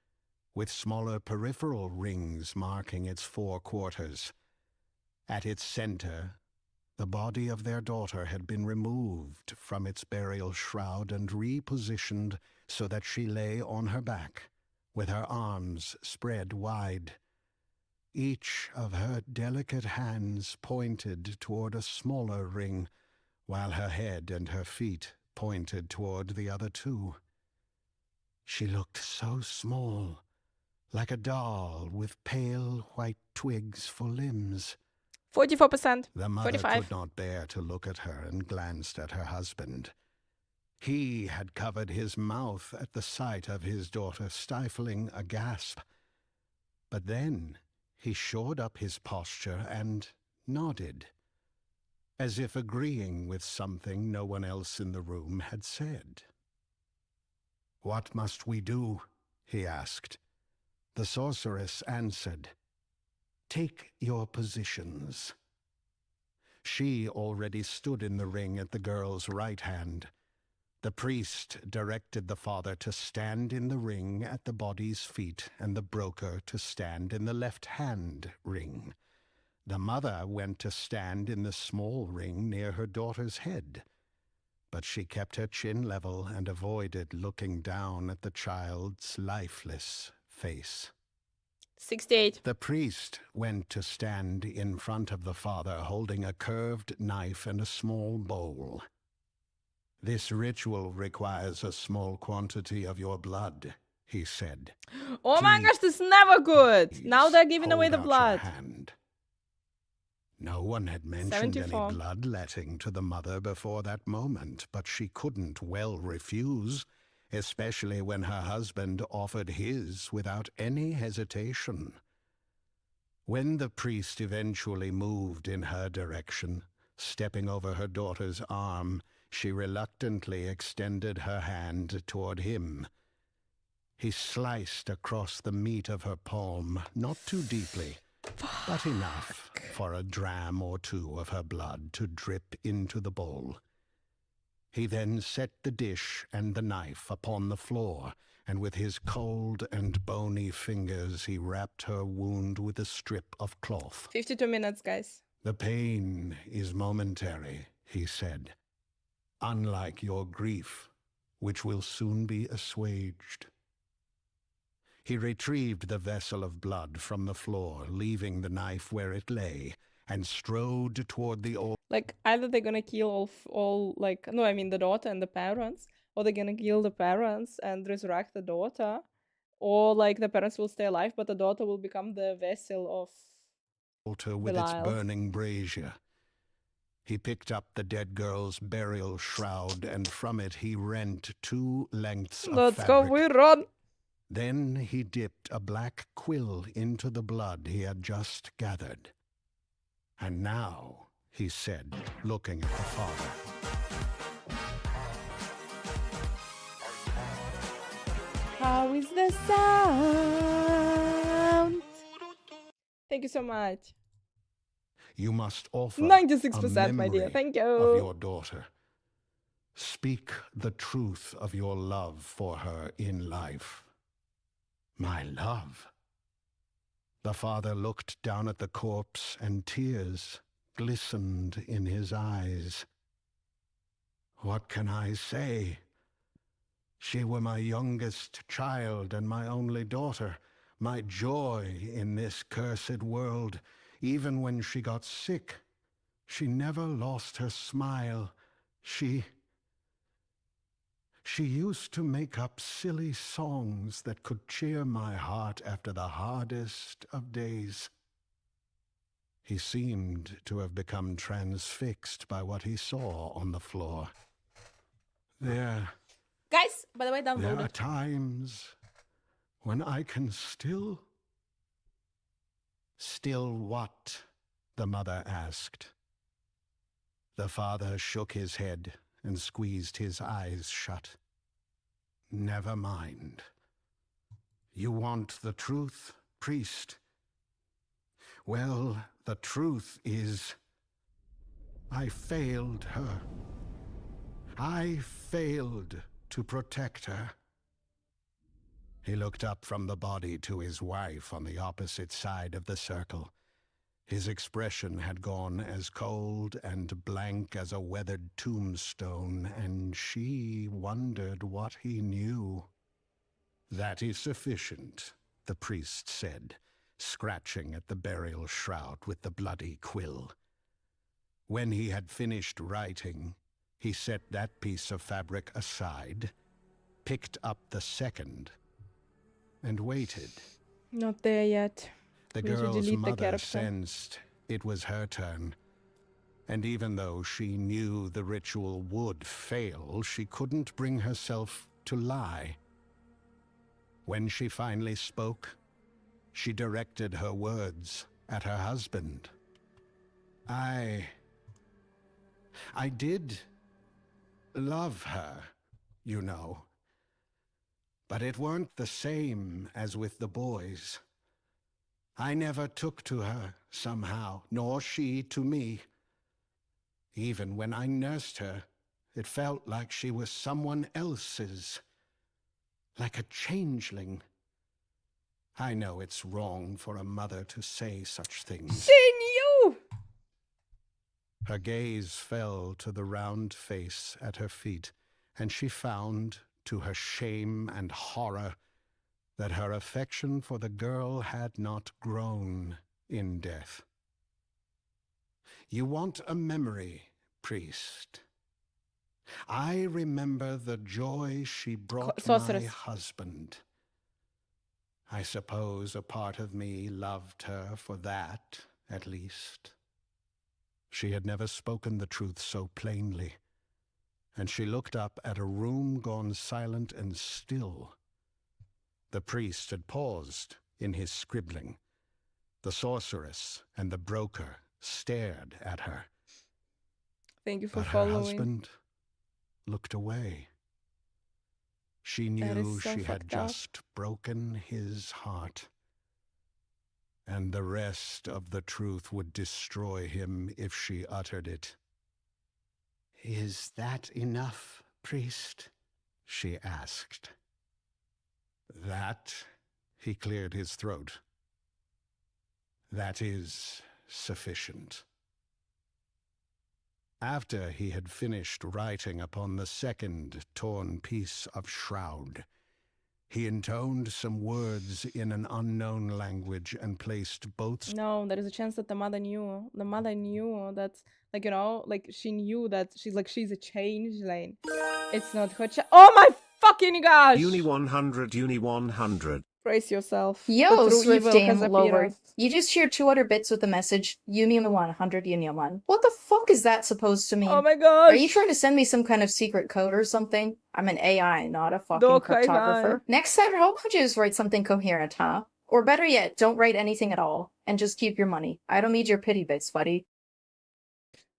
with smaller peripheral rings marking its 4 quarters. At its center, the body of their daughter had been removed from its burial shroud and repositioned so that she lay on her back, with her arms spread wide. Each of her delicate hands pointed toward a smaller ring, while her head and her feet pointed toward the other 2. She looked so small, like a doll with pale white twigs for limbs. 44%. The mother 45. could not bear to look at her and glanced at her husband. He had covered his mouth at the sight of his daughter, stifling a gasp. But then he shored up his posture and nodded, as if agreeing with something no one else in the room had said. "What must we do?" he asked. The sorceress answered, "Take your positions." She already stood in the ring at the girl's right hand. The priest directed the father to stand in the ring at the body's feet and the broker to stand in the left-hand ring. The mother went to stand in the small ring near her daughter's head. but she kept her chin level and avoided looking down at the child's lifeless face. 68. The priest went to stand in front of the father, holding a curved knife and a small bowl. "This ritual requires a small quantity of your blood," he said. Oh my gosh, this is never good. Now they're giving away Hold the out blood. your hand. No one had mentioned 74. any bloodletting to the mother before that moment, but she couldn't well refuse, especially when her husband offered his without any hesitation. When the priest eventually moved in her direction, stepping over her daughter's arm, she reluctantly extended her hand toward him. He sliced across the meat of her palm, not too deeply, but enough for a dram or two of her blood to drip into the bowl. He then set the dish and the knife upon the floor, and with his cold and bony fingers he wrapped her wound with a strip of cloth. 52 minutes, guys. "The pain is momentary," he said, "unlike your grief, which will soon be assuaged." He retrieved the vessel of blood from the floor, leaving the knife where it lay, and strode toward the old... Like, either they're gonna kill the daughter and the parents, or they're gonna kill the parents and resurrect the daughter, or like the parents will stay alive, but the daughter will become the vessel of altar with its burning brazier. He picked up the dead girl's burial shroud, and from it he rent 2 lengths of Let's fabric. go, we run! Then he dipped a black quill into the blood he had just gathered. "And now," he said, looking at the father, how is the sound? Thank you so much. "You must offer 96%, my dear. a Thank memory you. of your daughter. Speak the truth of your love for her in life." "My love?" The father looked down at the corpse, and tears glistened in his eyes. "What can I say? She were my youngest child and my only daughter, my joy in this cursed world. Even when she got sick, she never lost her smile. She used to make up silly songs that could cheer my heart after the hardest of days." He seemed to have become transfixed by what he saw on the floor. Guys, by the way, There download are it. times when I can still... "Still what?" the mother asked. The father shook his head and squeezed his eyes shut. "Never mind. You want the truth, priest? Well, the truth is, I failed her. I failed to protect her." He looked up from the body to his wife on the opposite side of the circle. His expression had gone as cold and blank as a weathered tombstone, and she wondered what he knew. "That is sufficient," the priest said, scratching at the burial shroud with the bloody quill. When he had finished writing, he set that piece of fabric aside, picked up the second, and waited. Not there yet. The We need to girl's delete the mother character. sensed it was her turn, and even though she knew the ritual would fail, she couldn't bring herself to lie. When she finally spoke, she directed her words at her husband. I did love her, you know, but it weren't the same as with the boys. I never took to her somehow, nor she to me. Even when I nursed her, it felt like she was someone else's, like a changeling. I know it's wrong for a mother to say such things. She knew! Her gaze fell to the round face at her feet, and she found, to her shame and horror, that her affection for the girl had not grown in death. You want a memory, priest. I remember the joy she brought my husband. I suppose a part of me loved her for that, at least. She had never spoken the truth so plainly, and she looked up at a room gone silent and still. The priest had paused in his scribbling. The sorceress and the broker stared at her. Thank you for but following. Her husband looked away. She knew she had just broken his heart, and the rest of the truth would destroy him if she uttered it. Is that enough, priest? She asked. That, he cleared his throat. That is sufficient. After he had finished writing upon the second torn piece of shroud, he intoned some words in an unknown language and placed both... No, there is a chance that the mother knew. The mother knew that, like, you know, like, she knew that she's a changeling. It's not her Oh my fucking gosh! Uni 100, Uni 100. Brace yourself. Yo, Swift Aim Lower. You just share 200 bits with the message, Union 100, Union 1. What the fuck is that supposed to mean? Oh my gosh! Are you trying to send me some kind of secret code or something? I'm an AI, not a fucking cryptographer. Next time, how about you just write something coherent, huh? Or better yet, don't write anything at all, and just keep your money. I don't need your pity bits, buddy.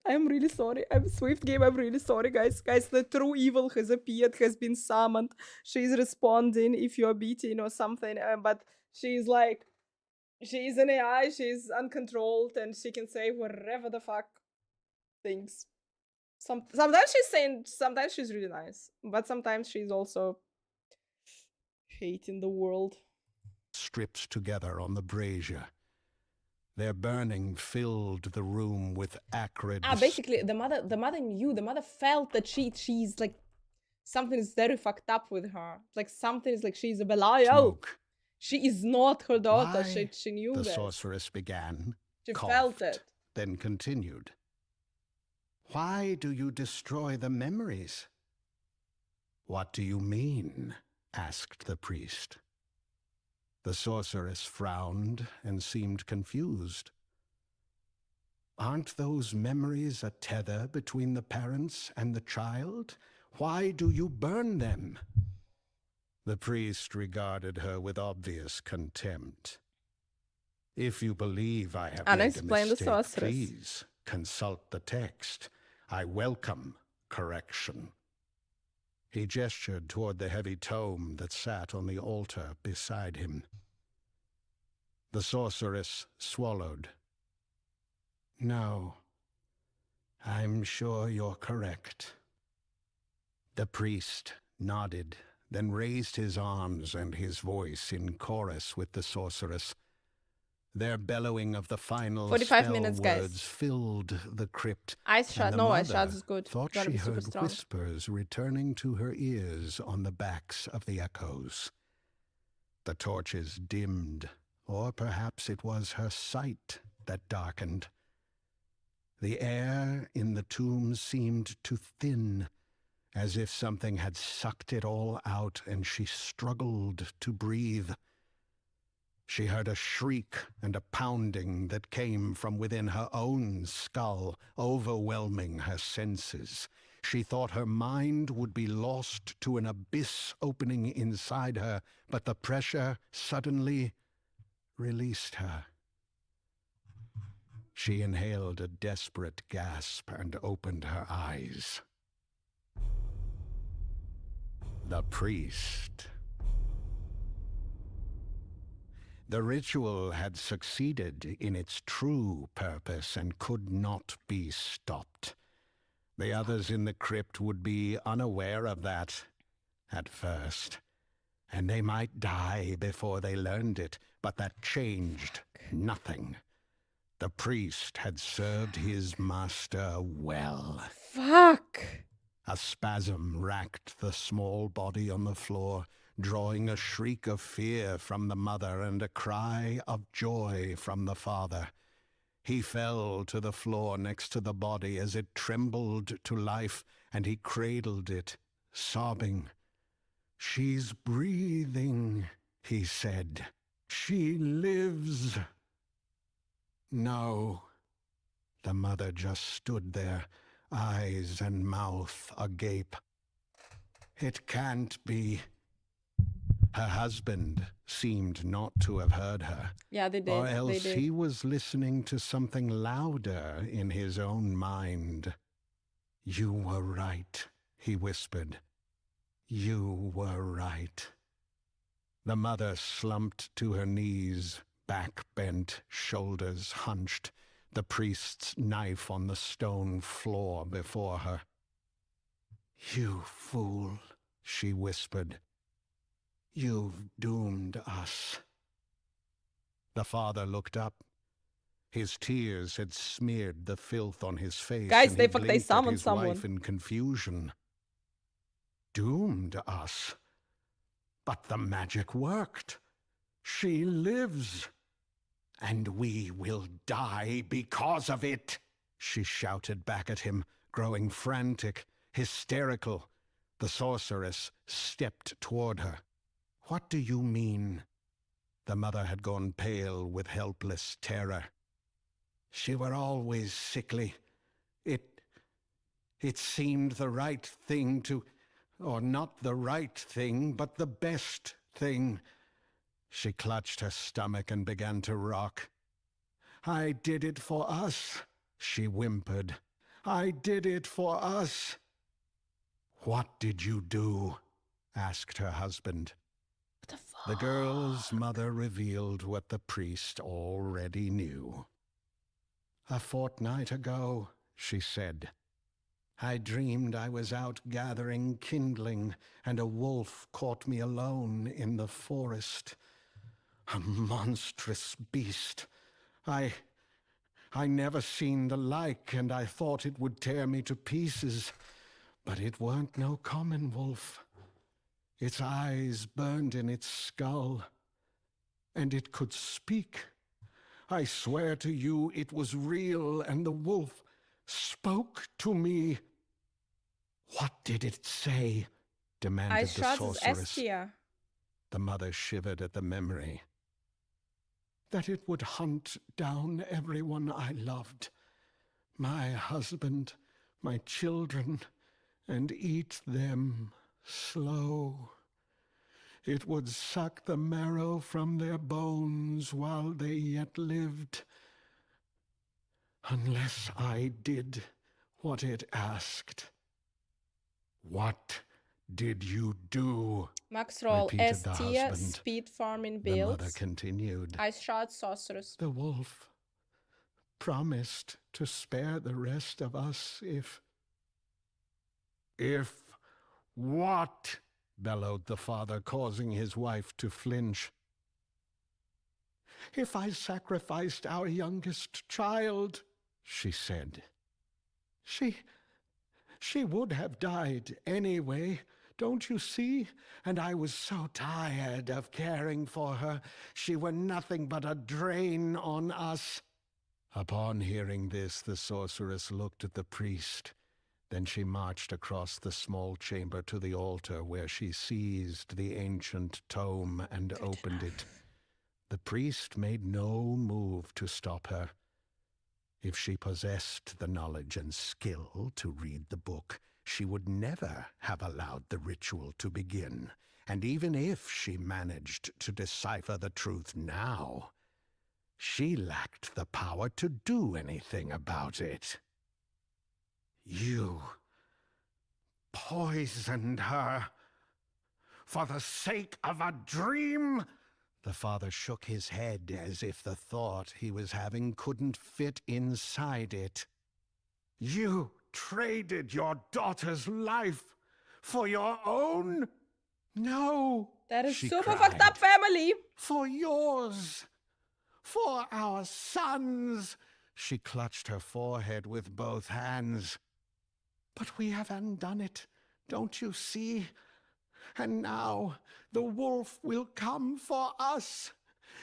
I'm really sorry. I'm Swift Game. I'm really sorry, guys. Guys, the true evil has appeared, has been summoned. She's responding if you're beating or something. But she's like, she's an AI. She's uncontrolled, and she can say whatever the fuck things. Sometimes she's saying. Sometimes she's really nice, but sometimes she's also hating the world. Stripped together on the brazier. Their burning filled the room with acrid... Basically, the mother knew, the mother felt that she's like, something is very fucked up with her. Like, something is like, she's a Belial. She is not her daughter. She knew that. The sorceress began, She coughed, felt it. Then continued. Why do you destroy the memories? What do you mean? Asked the priest. The sorceress frowned and seemed confused. Aren't those memories a tether between the parents and the child? Why do you burn them? The priest regarded her with obvious contempt. If you believe I have made a mistake, please consult the text. I welcome correction. He gestured toward the heavy tome that sat on the altar beside him. The sorceress swallowed. No, I'm sure you're correct. The priest nodded, then raised his arms and his voice in chorus with the sorceress. Their bellowing of the final 45 spell minutes, words guys. filled the crypt. Ice shot. No, ice shot is good. Thought Gotta she be super heard strong. whispers returning to her ears on the backs of the echoes. The torches dimmed, or perhaps it was her sight that darkened. The air in the tomb seemed to thin, as if something had sucked it all out, and she struggled to breathe. She heard a shriek and a pounding that came from within her own skull, overwhelming her senses. She thought her mind would be lost to an abyss opening inside her, but the pressure suddenly released her. She inhaled a desperate gasp and opened her eyes. The priest. The ritual had succeeded in its true purpose and could not be stopped. The others in the crypt would be unaware of that at first, and they might die before they learned it, but that changed nothing. The priest had served his master well. Fuck! A spasm racked the small body on the floor, drawing a shriek of fear from the mother and a cry of joy from the father. He fell to the floor next to the body as it trembled to life, and he cradled it, sobbing. "She's breathing," he said. "She lives." No. The mother just stood there, eyes and mouth agape. It can't be. Her husband seemed not to have heard her. Yeah, they did. Or else they did. he was listening to something louder in his own mind. "You were right," he whispered. "You were right." The mother slumped to her knees, back bent, shoulders hunched, the priest's knife on the stone floor before her. "You fool," she whispered. "You've doomed us." The father looked up. His tears had smeared the filth on his face. Guys, and they he fuck, they blinked at summoned his someone. wife in confusion. Doomed us? But the magic worked. She lives. "And we will die because of it," she shouted back at him, growing frantic, hysterical. The sorceress stepped toward her. "What do you mean?" The mother had gone pale with helpless terror. "She were always sickly. It seemed the right thing to... or not the right thing, but the best thing." She clutched her stomach and began to rock. "I did it for us," she whimpered. "I did it for us." "What did you do?" asked her husband. What the fuck? The girl's mother revealed what the priest already knew. "A fortnight ago," she said, "I dreamed I was out gathering kindling, and a wolf caught me alone in the forest. A monstrous beast. I never seen the like, and I thought it would tear me to pieces. But it weren't no common wolf. Its eyes burned in its skull, and it could speak. I swear to you it was real, and the wolf spoke to me." "What did it say?" demanded the Ice sorceress. Estia. The mother shivered at the memory. "That it would hunt down everyone I loved, my husband, my children, and eat them slow. It would suck the marrow from their bones while they yet lived, unless I did what it asked." "What did you do?" Max roll repeated the Estia, husband. speed farming The mother builds. continued. Ice shot sorceress. "The wolf promised to spare the rest of us if..." "If what?" bellowed the father, causing his wife to flinch. "If I sacrificed our youngest child," she said. She would have died anyway, don't you see? And I was so tired of caring for her. She were nothing but a drain on us." Upon hearing this, the sorceress looked at the priest. Then she marched across the small chamber to the altar, where she seized the ancient tome and opened it. The priest made no move to stop her. If she possessed the knowledge and skill to read the book, she would never have allowed the ritual to begin. And even if she managed to decipher the truth now, she lacked the power to do anything about it. "You poisoned her for the sake of a dream?" The father shook his head as if the thought he was having couldn't fit inside it. "You traded your daughter's life for your own?" "No," That is she super cried. fucked up, family. "For yours. For our sons. She clutched her forehead with both hands. But we have undone it, don't you see? And now the wolf will come for us.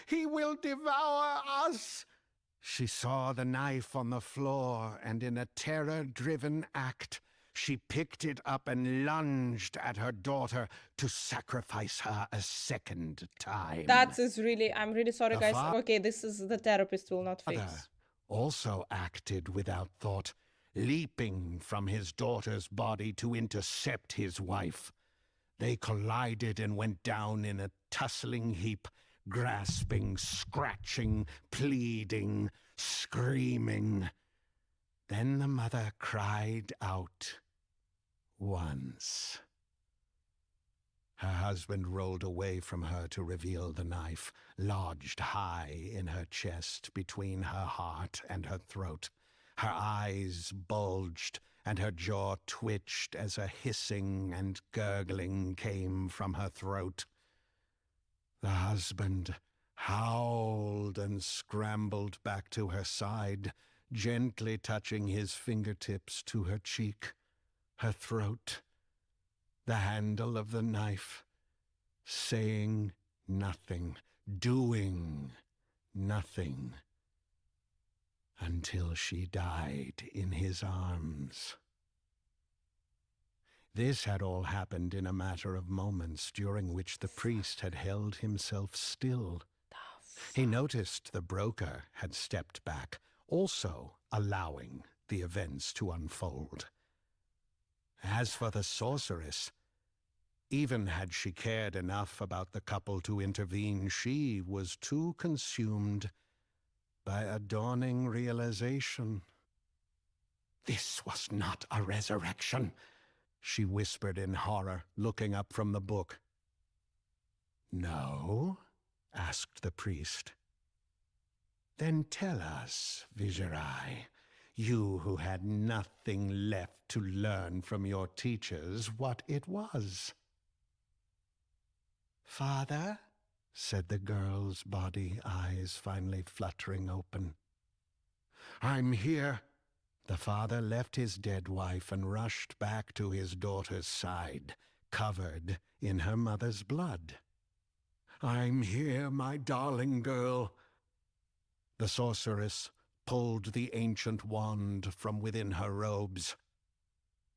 He will devour us. She saw the knife on the floor, and in a terror-driven act, she picked it up and lunged at her daughter to sacrifice her a second time. That is really, I'm really sorry, guys. Okay, this is the therapist will not fix. Also acted without thought, leaping from his daughter's body to intercept his wife. They collided and went down in a tussling heap, grasping, scratching, pleading, screaming. Then the mother cried out once. Her husband rolled away from her to reveal the knife, lodged high in her chest between her heart and her throat. Her eyes bulged, and her jaw twitched as a hissing and gurgling came from her throat. The husband howled and scrambled back to her side, gently touching his fingertips to her cheek, her throat, the handle of the knife, saying nothing, doing nothing, until she died in his arms. This had all happened in a matter of moments, during which the priest had held himself still. He noticed the broker had stepped back, also allowing the events to unfold. As for the sorceress, even had she cared enough about the couple to intervene, she was too consumed by a dawning realization. This was not a resurrection, she whispered in horror, looking up from the book. No? Asked the priest. Then tell us, Viserai, you who had nothing left to learn from your teachers, what it was. Father, said the girl's body, eyes finally fluttering open. I'm here. The father left his dead wife and rushed back to his daughter's side, covered in her mother's blood. I'm here, my darling girl. The sorceress pulled the ancient wand from within her robes.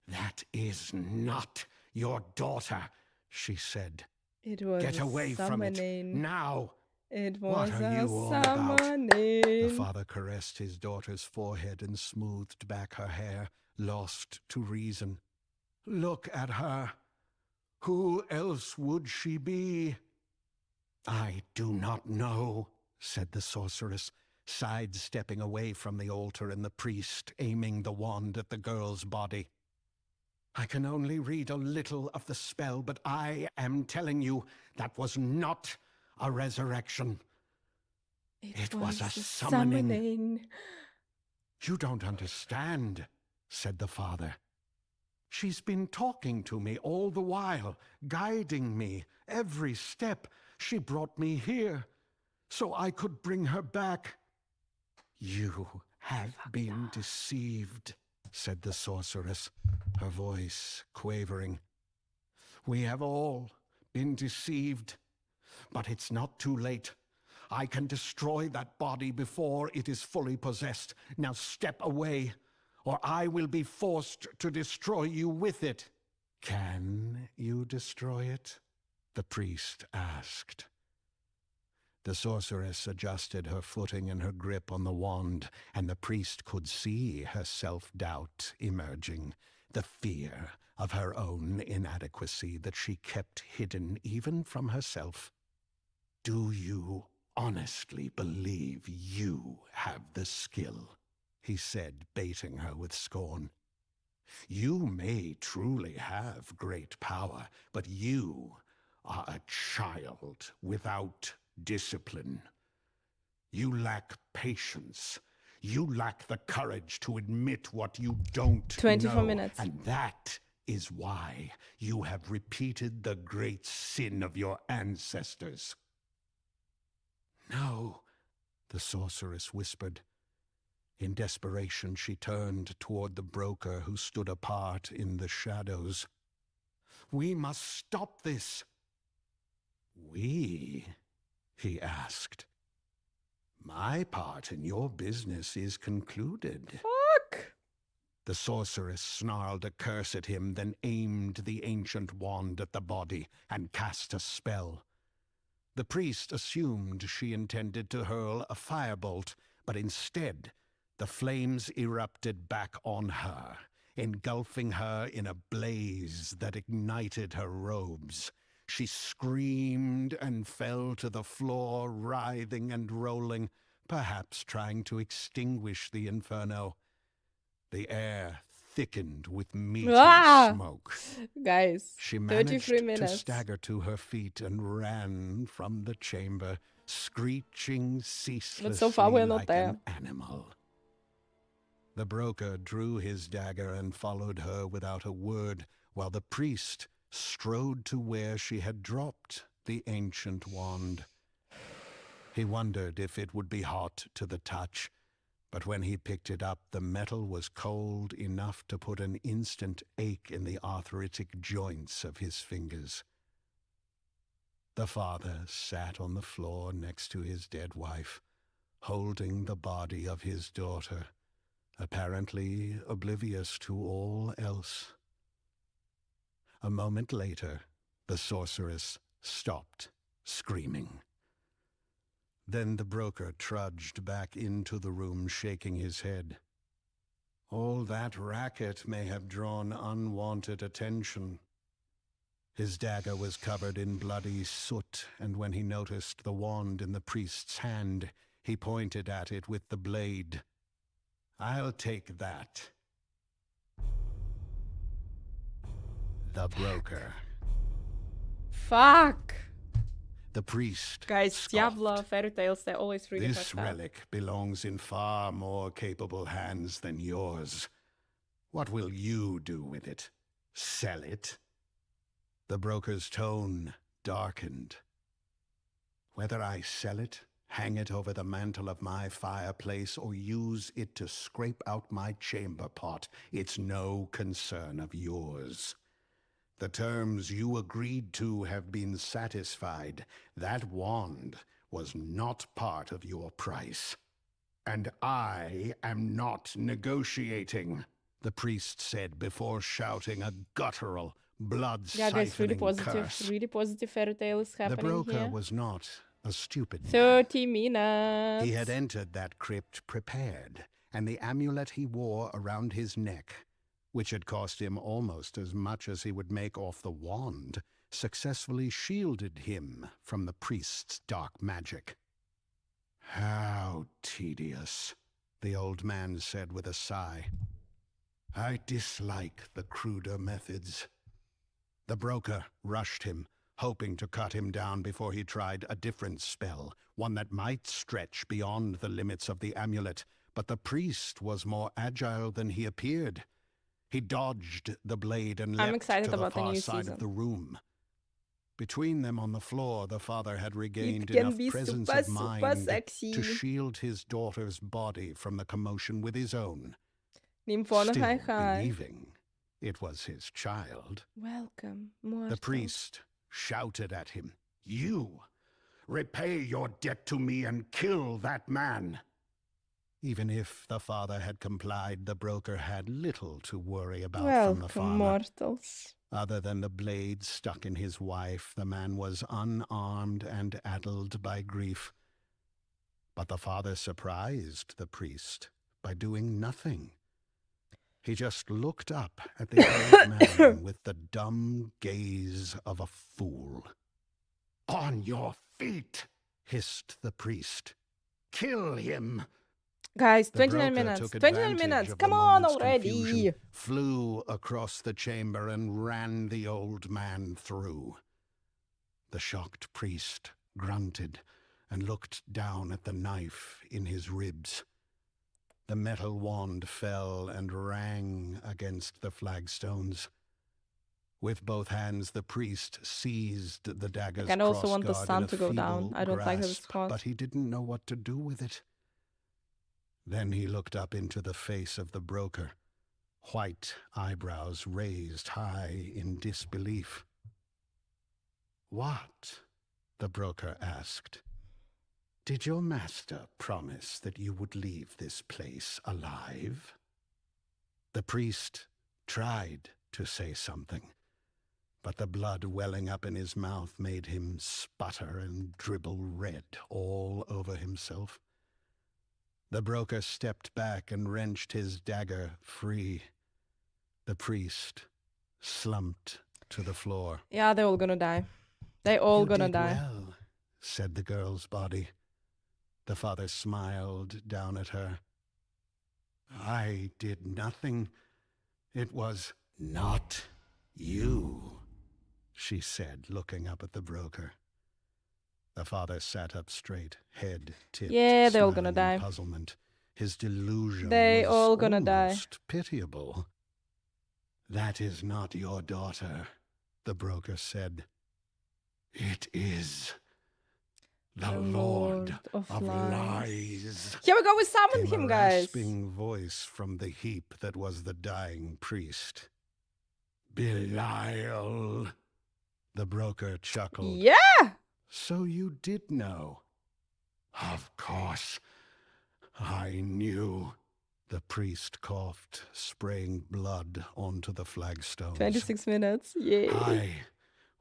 That is not your daughter, she said. It was Get away from it, now! It was what are you all about? The father caressed his daughter's forehead and smoothed back her hair, lost to reason. Look at her. Who else would she be? I do not know, said the sorceress, sidestepping away from the altar and the priest, aiming the wand at the girl's body. I can only read a little of the spell, but I am telling you that was not a resurrection. It was a summoning. You don't understand, said the father. She's been talking to me all the while, guiding me every step. She brought me here so I could bring her back. You have been deceived, said the sorceress, her voice quavering. We have all been deceived, but it's not too late. I can destroy that body before it is fully possessed. Now step away, or I will be forced to destroy you with it. Can you destroy it? The priest asked. The sorceress adjusted her footing and her grip on the wand, and the priest could see her self-doubt emerging, the fear of her own inadequacy that she kept hidden even from herself. Do you honestly believe you have the skill? He said, baiting her with scorn. You may truly have great power, but you are a child without discipline. You lack patience. You lack the courage to admit what you don't 24 know. minutes. And that is why you have repeated the great sin of your ancestors. No, the sorceress whispered. In desperation, she turned toward the broker who stood apart in the shadows. "We must stop this." "We?" he asked. "My part in your business is concluded." Fuck! The sorceress snarled a curse at him, then aimed the ancient wand at the body and cast a spell. The priest assumed she intended to hurl a firebolt, but instead the flames erupted back on her, engulfing her in a blaze that ignited her robes. She screamed and fell to the floor, writhing and rolling, perhaps trying to extinguish the inferno. The air thickened with meaty smoke. Guys, She 33 managed minutes. to stagger to her feet and ran from the chamber, screeching ceaselessly But so far we're not like there. an animal. The broker drew his dagger and followed her without a word, while the priest strode to where she had dropped the ancient wand. He wondered if it would be hot to the touch, but when he picked it up, the metal was cold enough to put an instant ache in the arthritic joints of his fingers. The father sat on the floor next to his dead wife, holding the body of his daughter, apparently oblivious to all else. A moment later, the sorceress stopped screaming. Then the broker trudged back into the room, shaking his head. All that racket may have drawn unwanted attention. His dagger was covered in bloody soot, and when he noticed the wand in the priest's hand, he pointed at it with the blade. "I'll take that." The broker. Fuck! The priest Guys, scoffed. Diablo, fairy tales, they're always really "This fucked up. relic belongs in far more capable hands than yours. What will you do with it? Sell it?" The broker's tone darkened. "Whether I sell it, hang it over the mantel of my fireplace, or use it to scrape out my chamber pot, it's no concern of yours. The terms you agreed to have been satisfied. That wand was not part of your price. And I am not negotiating," the priest said before shouting a guttural, Yeah, guys, really blood-siphoning positive, curse. really positive fairy tales The happening broker here. was not a stupid man. 30 minutes. He had entered that crypt prepared, and the amulet he wore around his neck, which had cost him almost as much as he would make off the wand, successfully shielded him from the priest's dark magic. "How tedious," the old man said with a sigh. "I dislike the cruder methods." The broker rushed him, hoping to cut him down before he tried a different spell, one that might stretch beyond the limits of the amulet, but the priest was more agile than he appeared. He dodged the blade and I'm leapt excited to the about the far new side season. of the room. Between them on the floor, the father had regained can enough be presence super, of super mind sexy. to shield his daughter's body from the commotion with his own, Nymphona, still hi, hi. believing it was his child. Welcome, The mortal. priest shouted at him, "You! Repay your debt to me and kill that man!" Even if the father had complied, the broker had little to worry about from the Welcome, farmer. mortals. Other than the blade stuck in his wife, the man was unarmed and addled by grief. But the father surprised the priest by doing nothing. He just looked up at the old man with the dumb gaze of a fool. "On your feet!" hissed the priest. "Kill him!" Guys, The 29 broker minutes. took 29 advantage minutes. of the Come on moment's already. confusion, flew across the chamber and ran the old man through. The shocked priest grunted and looked down at the knife in his ribs. The metal wand fell and rang against the flagstones. With both hands, the priest seized the dagger's I also want the crossguard sun in a to go down. feeble I don't like that it's grasp, hot. but he didn't know what to do with it. Then he looked up into the face of the broker, white eyebrows raised high in disbelief. "What?" the broker asked. "Did your master promise that you would leave this place alive?" The priest tried to say something, but the blood welling up in his mouth made him sputter and dribble red all over himself. The broker stepped back and wrenched his dagger free. The priest slumped to the floor. Yeah, they're all gonna die. They all gonna did die. Well, said the girl's body. The father smiled down at her. "I did nothing. It was not you," she said, looking up at the broker. The father sat up straight, head tipped, Yeah, they're all gonna smiling in die. puzzlement. His delusion They was all gonna die. almost pitiable. "That is not your daughter," the broker said. "It is the Lord of Lies." Here we go, we summoned Came him, a guys. rasping voice from the heap that was the dying priest. "Belial," the broker chuckled. Yeah! "So you did know?" "Of course, I knew." The priest coughed, spraying blood onto the flagstones. 26 minutes, yay. "I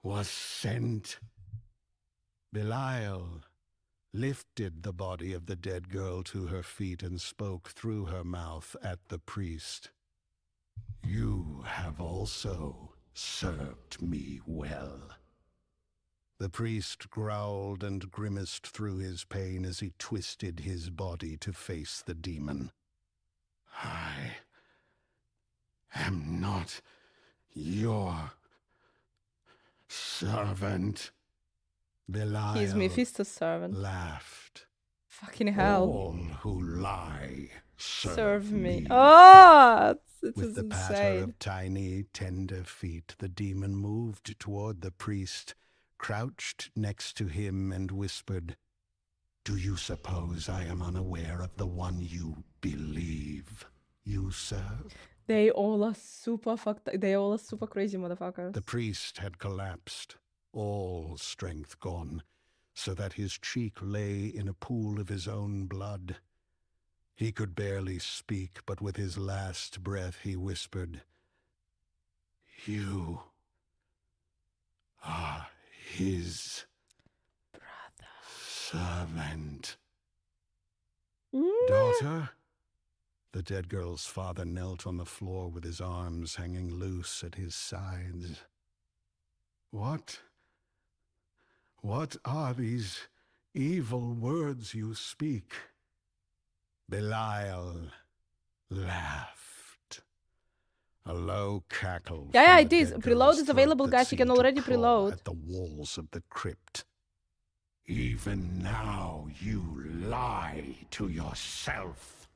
was sent." Belial lifted the body of the dead girl to her feet and spoke through her mouth at the priest. "You have also served me well." The priest growled and grimaced through his pain as he twisted his body to face the demon. "I am not your servant." Belial He's Mephisto's servant. laughed. Fucking hell. "All who lie Serve me. Oh, it's With the patter insane. of tiny, tender feet, the demon moved toward the priest, crouched next to him, and whispered, "Do you suppose I am unaware of the one you believe you serve?" They all are super fucked. They all are super crazy motherfuckers. The priest had collapsed, all strength gone, so that his cheek lay in a pool of his own blood. He could barely speak, but with his last breath he whispered, "You are his servant." "Daughter?" The dead girl's father knelt on the floor with his arms hanging loose at his sides. What are these evil words you speak?" Belial laughed. A low cackle. Yeah, from it the is. dead Preload girl's is throat available, that guys. You can seemed to already claw preload. at the walls of the crypt. "Even now you lie to yourself."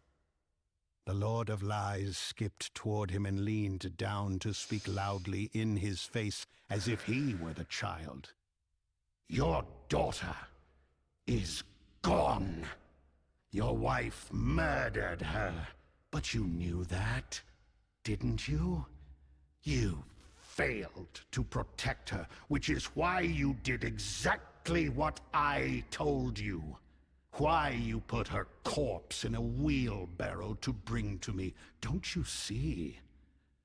The Lord of Lies skipped toward him and leaned down to speak loudly in his face, as if he were the child. "Your daughter is gone. Your wife murdered her, but you knew that, didn't you? You failed to protect her, which is why you did exactly what I told you. Why you put her corpse in a wheelbarrow to bring to me. Don't you see?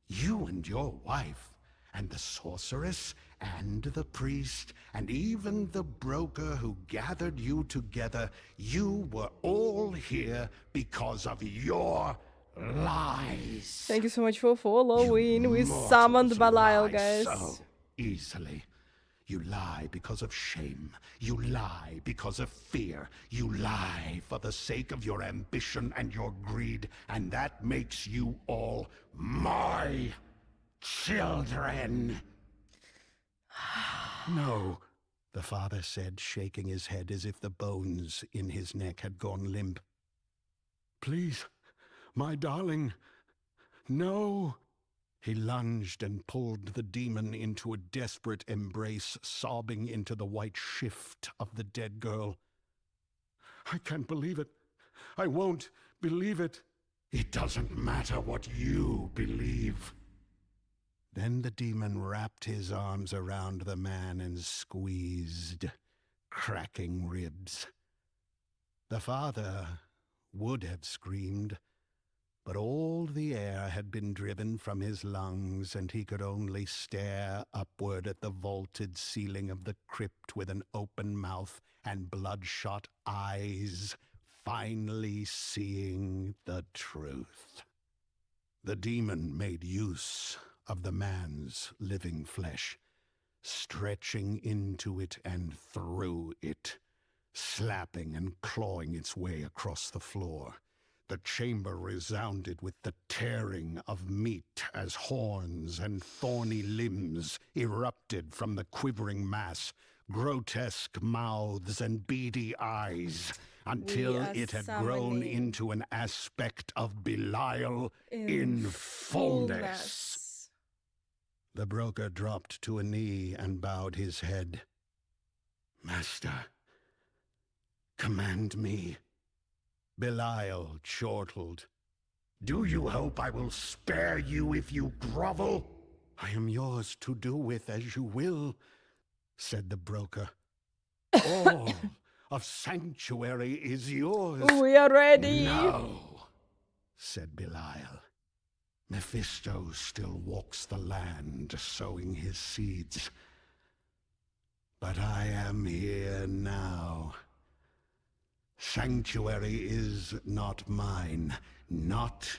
You and your wife, and the sorceress, and the priest, and even the broker who gathered you together, you were all here because of your lies." Thank you so much for following. We Mortals summoned Belial, lie guys. so easily. You lie because of shame. You lie because of fear. You lie for the sake of your ambition and your greed, and that makes you all my children. "No," the father said, shaking his head as if the bones in his neck had gone limp. "Please, my darling, no." He lunged and pulled the demon into a desperate embrace, sobbing into the white shift of the dead girl. "I can't believe it. I won't believe it. It doesn't matter what you believe. Then the demon wrapped his arms around the man and squeezed, cracking ribs. The father would have screamed, but all the air had been driven from his lungs, and he could only stare upward at the vaulted ceiling of the crypt with an open mouth and bloodshot eyes, finally seeing the truth. The demon made use of the man's living flesh, stretching into it and through it, slapping and clawing its way across the floor. The chamber resounded with the tearing of meat as horns and thorny limbs erupted from the quivering mass, grotesque mouths and beady eyes, until it had grown into an aspect of Belial in fullness. The broker dropped to a knee and bowed his head. Master, command me. Belial chortled. Do you hope I will spare you if you grovel? I am yours to do with as you will, said the broker. All of Sanctuary is yours. We are ready. No, said Belial. Mephisto still walks the land, sowing his seeds. But I am here now. Sanctuary is not mine. Not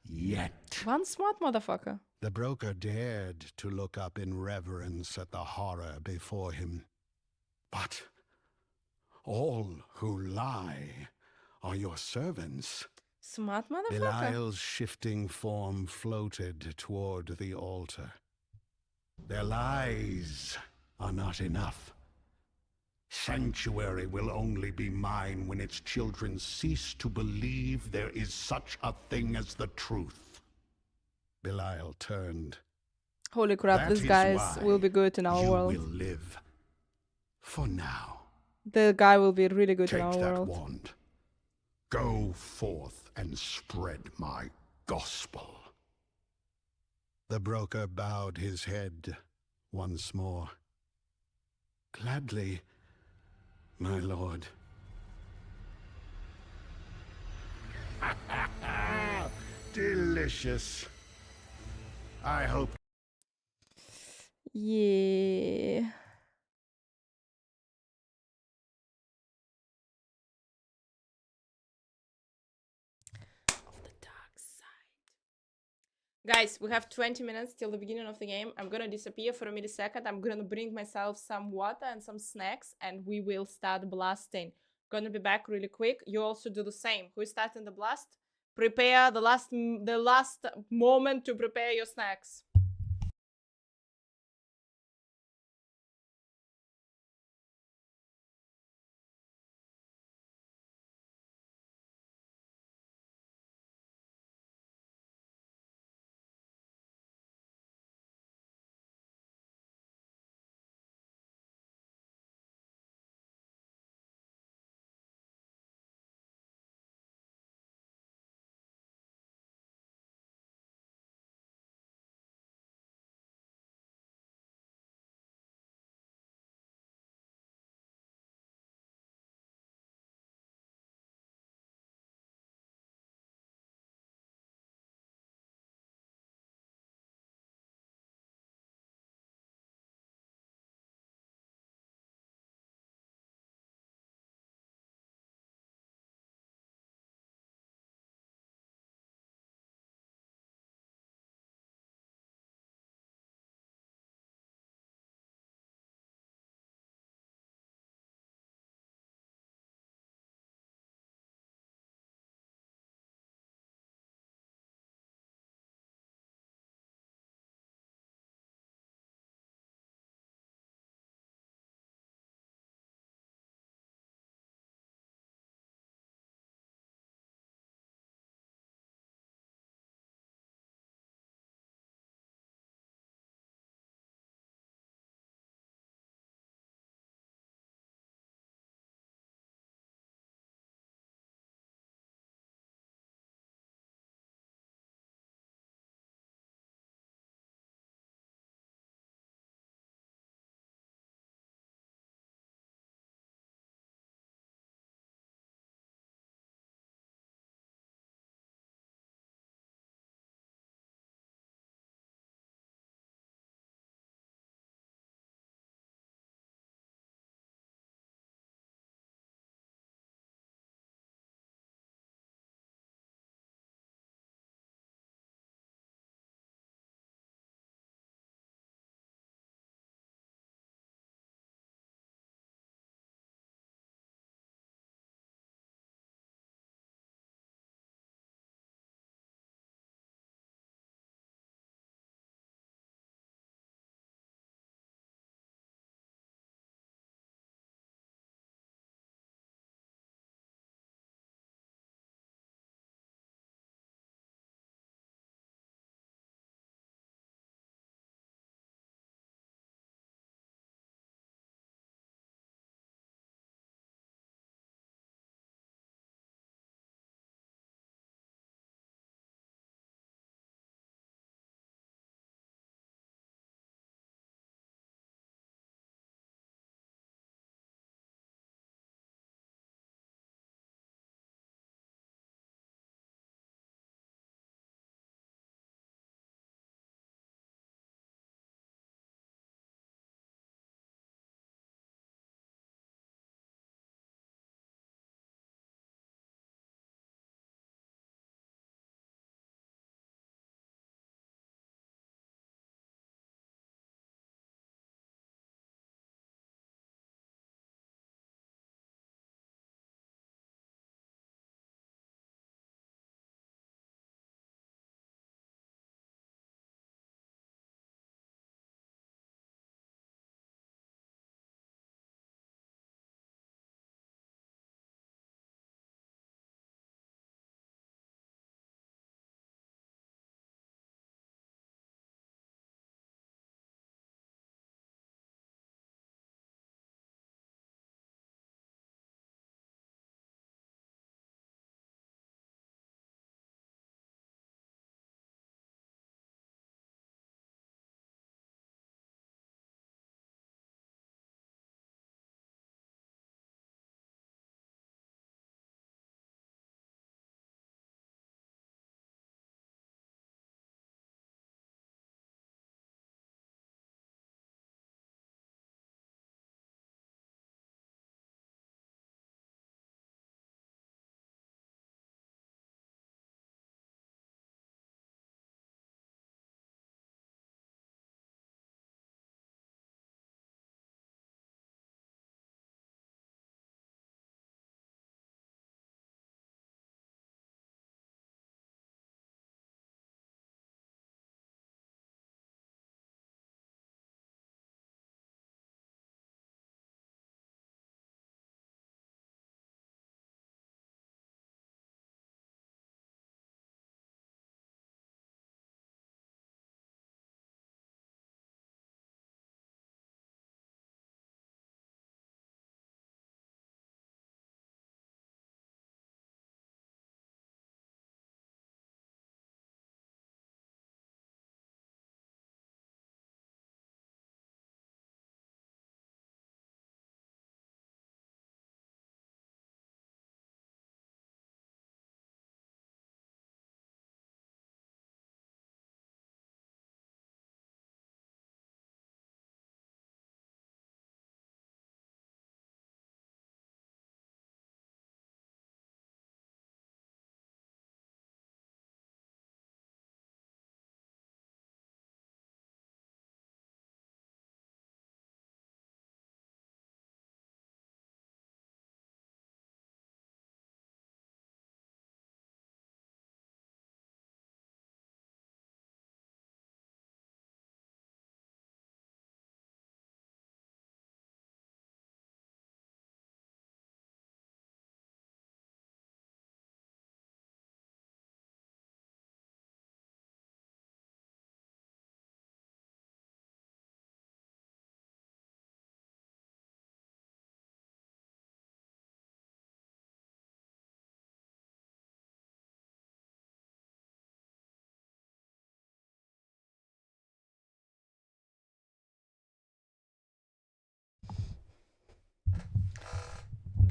yet. One smart motherfucker. The broker dared to look up in reverence at the horror before him. But all who lie are your servants. Smart motherfucker. Belial's shifting form floated toward the altar. Their lies are not enough. Sanctuary will only be mine when its children cease to believe there is such a thing as the truth. Belial turned. Holy crap, That these is guys why will be good in our world. You will live. For now. The guy will be really good in our Take that world. wand. Go forth and spread my gospel. The broker bowed his head once more. Gladly, my lord. Delicious. I hope. Yeah. Guys, we have 20 minutes till the beginning of the game. I'm gonna disappear for a millisecond. I'm gonna bring myself some water and some snacks, and we will start blasting. Gonna be back really quick. You also do the same. Who is starting the blast? Prepare the last moment to prepare your snacks.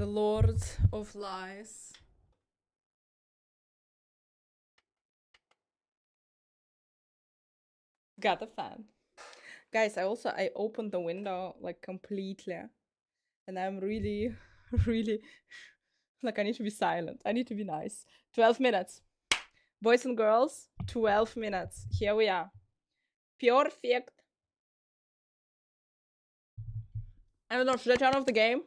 The Lord of Lies. Got a fan. Guys, I opened the window like completely. And I'm really, really like I need to be silent. I need to be nice. 12 minutes. Boys and girls, 12 minutes. Here we are. Perfect. I don't know, should I turn off the game?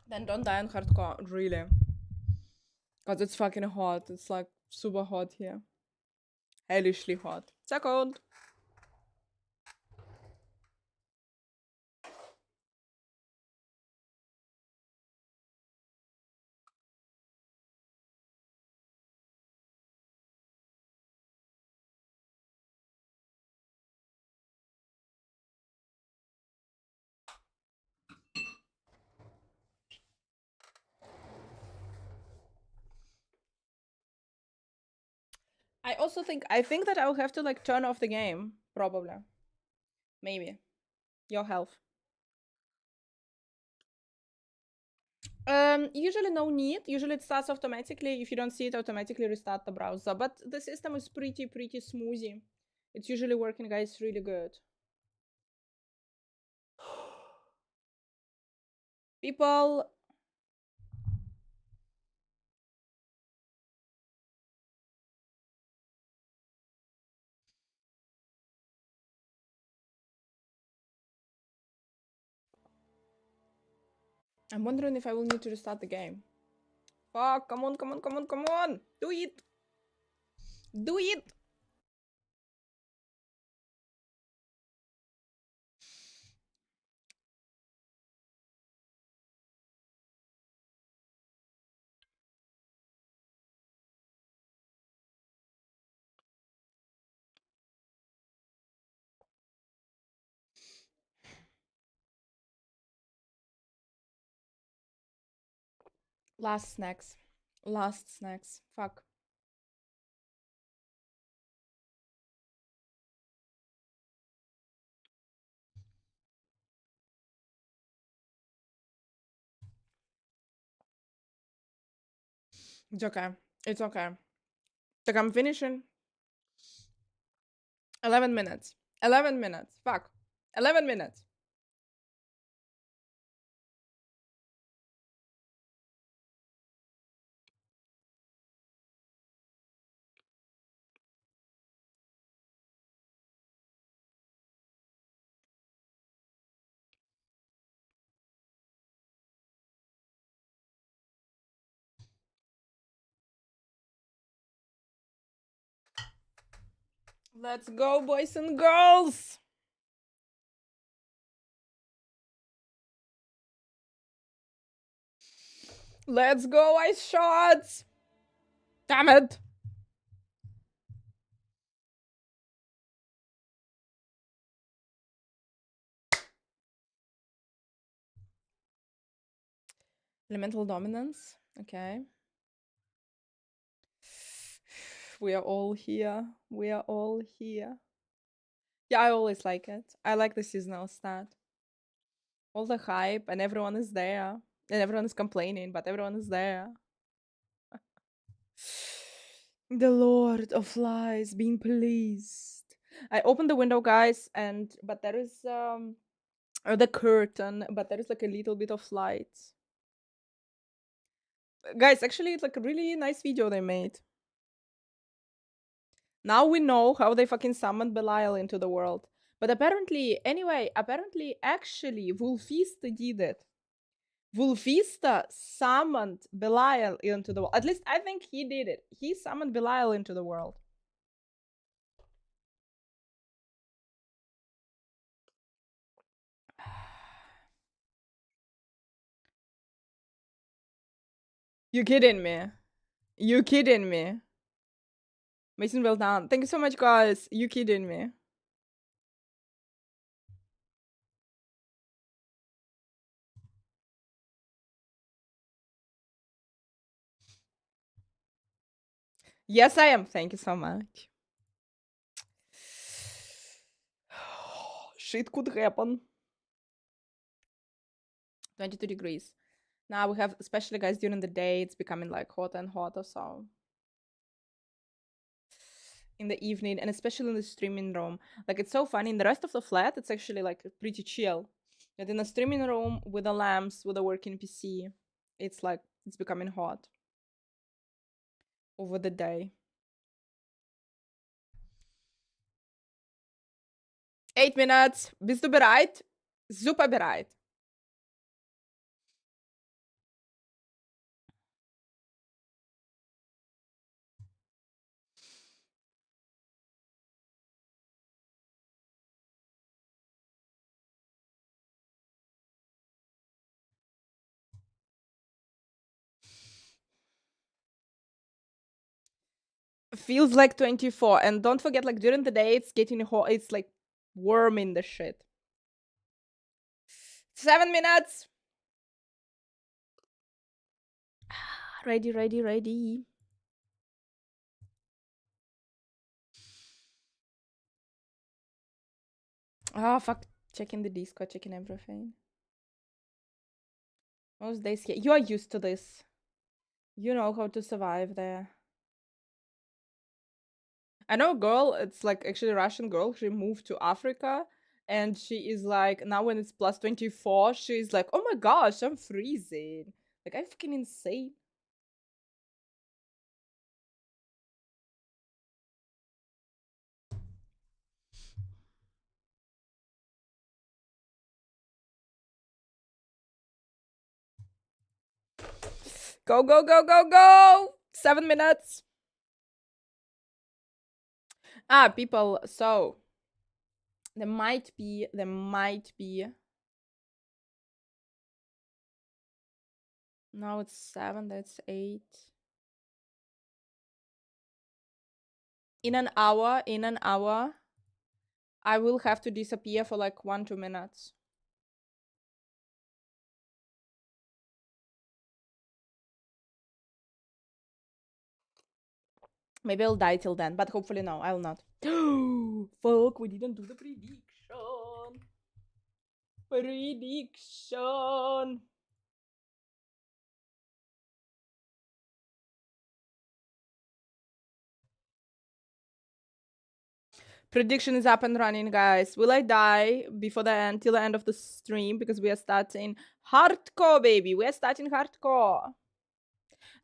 Then don't die in hardcore, really. Cause it's fucking hot. It's like super hot here. Hellishly hot. Second. I think that I'll have to like turn off the game, probably. Maybe. Your health. Usually no need. Usually it starts automatically. If you don't see it, automatically restart the browser. But the system is pretty smoothie. It's usually working, guys, really good. People. I'm wondering if I will need to restart the game. Fuck, come on, come on, come on, come on! Do it! Do it! Last snacks. Last snacks. Fuck. It's okay. It's okay. Like I'm finishing. 11 minutes. 11 minutes. Fuck. 11 minutes. Let's go, boys and girls! Let's go, ice shots! Damn it! Elemental dominance. Okay. We are all here. We are all here. Yeah, I always like it. I like the seasonal stat. All the hype and everyone is there. And everyone is complaining, but everyone is there. The Lord of Lies being pleased. I opened the window, guys, but there is the curtain, but there is like a little bit of light. Guys, actually it's like a really nice video they made. Now we know how they fucking summoned Belial into the world. But apparently, actually, Wolfista did it. Wolfista summoned Belial into the world. At least I think he did it. He summoned Belial into the world. You kidding me? You kidding me? Mason, well done. Thank you so much, guys. You kidding me? Yes, I am. Thank you so much. Shit could happen. 22 degrees. Now we have, especially guys, during the day, it's becoming like hotter and hotter, so in the evening, and especially in the streaming room, like it's so funny. In the rest of the flat, it's actually like pretty chill, but in the streaming room with the lamps, with a working PC, it's like it's becoming hot over the day. 8 minutes. Bist du bereit? Super bereit. Feels like 24, and don't forget, like during the day it's getting hot, it's like warm in the shit. 7 minutes. Ready, ready, ready. Oh fuck, checking the Discord, checking everything. Most days here, you are used to this, you know how to survive there. I know a girl, it's like actually a Russian girl, she moved to Africa, and she is like, now when it's plus 24, she's like, oh my gosh, I'm freezing. Like, I'm fucking insane. Go, go, go, go, go! 7 minutes. Ah, people, so there might be now it's 7, that's 8. In an hour, I will have to disappear for like 1-2 minutes. Maybe I'll die till then, but hopefully no, I will not. Fuck, we didn't do the prediction. Prediction. Prediction is up and running, guys. Will I die before the end, till the end of the stream? Because we are starting hardcore, baby. We are starting hardcore.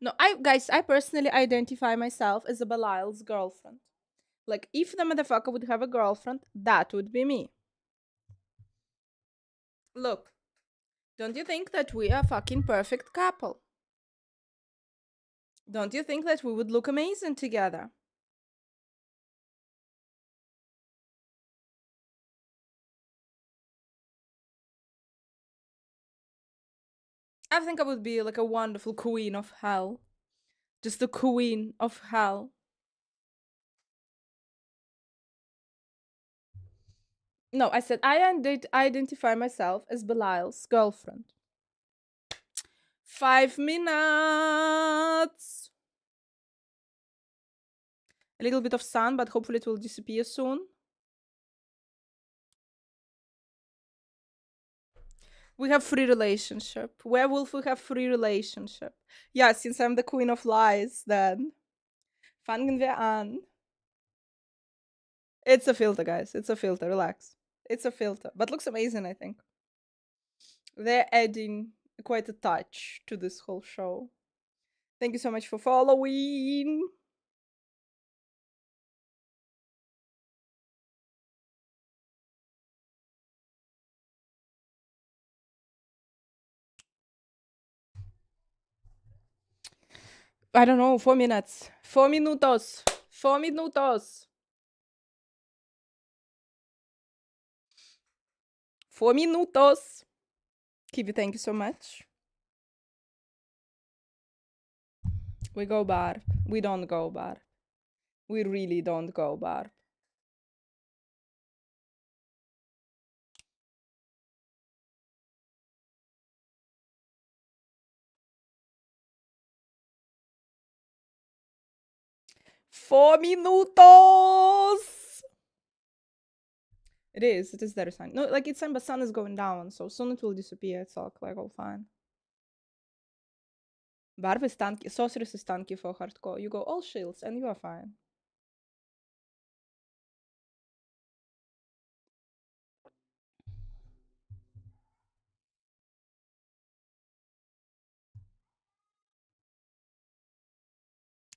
No, guys, I personally identify myself as a Belial's girlfriend. Like, if the motherfucker would have a girlfriend, that would be me. Look, don't you think that we are a fucking perfect couple? Don't you think that we would look amazing together? I think I would be like a wonderful queen of hell. Just the queen of hell. No, I said I identify myself as Belial's girlfriend. 5 minutes. A little bit of sun, but hopefully it will disappear soon. We have free relationship. Werewolf, we have free relationship. Yeah, since I'm the queen of lies, then fangen wir an. It's a filter, guys. It's a filter. Relax. It's a filter, but looks amazing, I think. They're adding quite a touch to this whole show. Thank you so much for following. I don't know, 4 minutes. 4 minutos. 4 minutos. 4 minutos. Kiwi, thank you so much. We go bar. We don't go bar. We really don't go bar. Four minutos. It is their sign. No, like it's sign, but sun is going down, so soon it will disappear. It's all like all fine. Barb is tanky. Sorceress is tanky for hardcore. You go all shields and you are fine.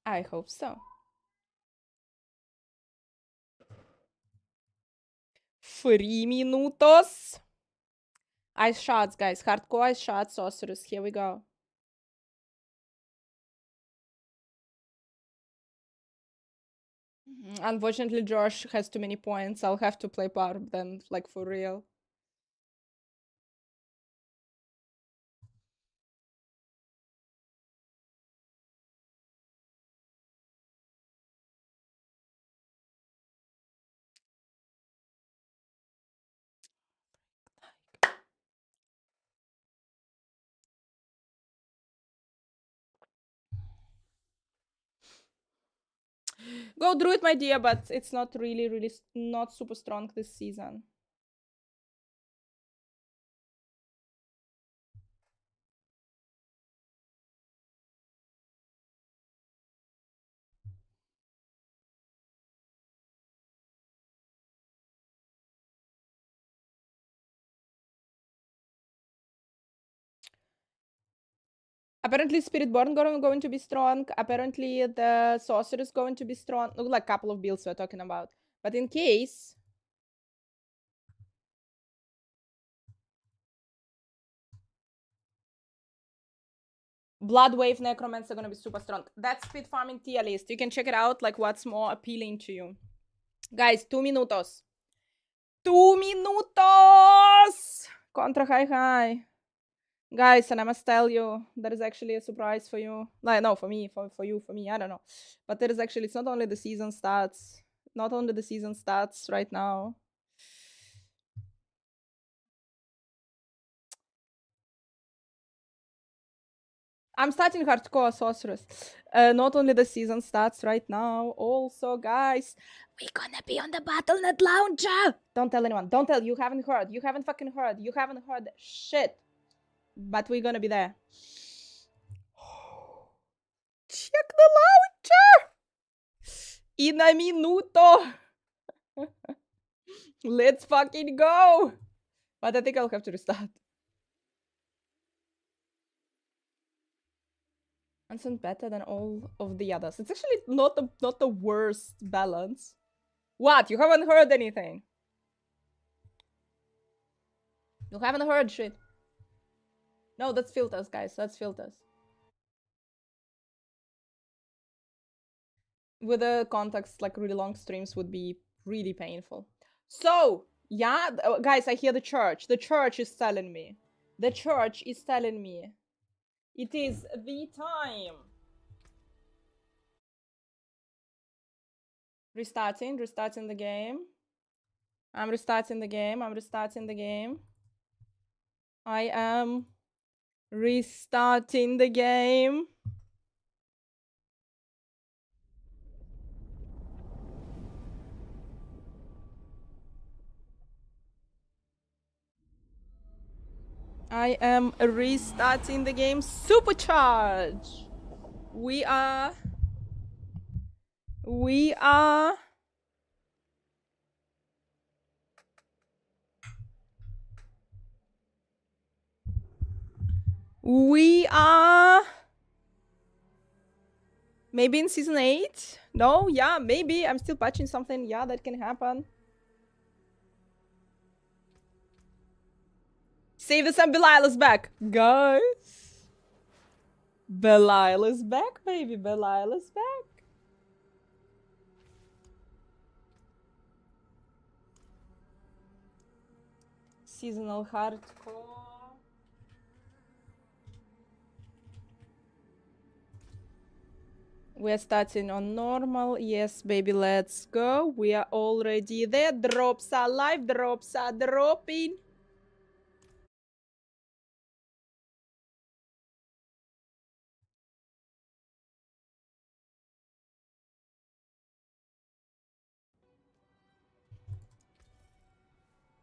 I hope so. 3 minutos. Ice shots, guys. Hardcore ice shots, sorceress. Here we go. Unfortunately, Josh has too many points. I'll have to play Barb then, like for real. Go Druid, my dear, but it's not really not super strong this season. Apparently, Spiritborn going to be strong. Apparently, the Sorcerer is going to be strong. Look, like a couple of builds we're talking about. But in case... Blood Wave Necromancer are gonna be super strong. That's Speed Farming tier list. You can check it out, like what's more appealing to you. Guys, 2 minutos. 2 minutos! Contra hi. Guys, and I must tell you, there is actually a surprise for you. Like, no, for me, for you, for me, I don't know. But there is actually, it's not only the season stats. Not only the season stats right now. I'm starting hardcore sorceress. Not only the season stats right now. Also, guys, we're gonna be on the Battle.net launcher. Don't tell anyone. Don't tell. You haven't heard. You haven't fucking heard. You haven't heard shit. But we're gonna be there. Check the launcher. In a minuto. Let's fucking go. But I think I'll have to restart. Isn't better than all of the others. It's actually not the worst balance. What? You haven't heard anything? You haven't heard shit. No, that's filters, guys. That's filters. With the context, like really long streams would be really painful. So, yeah, guys, I hear the church. The church is telling me. The church is telling me. It is the time. Restarting the game. I'm restarting the game. I am restarting the game. I am restarting the game. Supercharge. We are maybe in season 8? No, yeah, maybe. I'm still patching something. Yeah, that can happen. Save the sun. Belial is back. Guys. Belial is back, baby. Belial is back. Seasonal hardcore. We're starting on normal. Yes, baby, let's go. We are already there. Drops are live. Drops are dropping.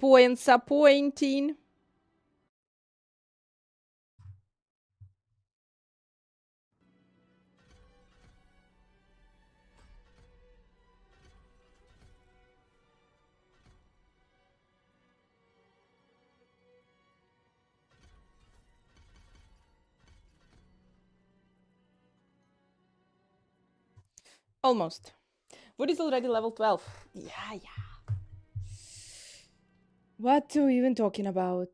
Disappointing. Almost. Wood is already level 12. Yeah. What are we even talking about?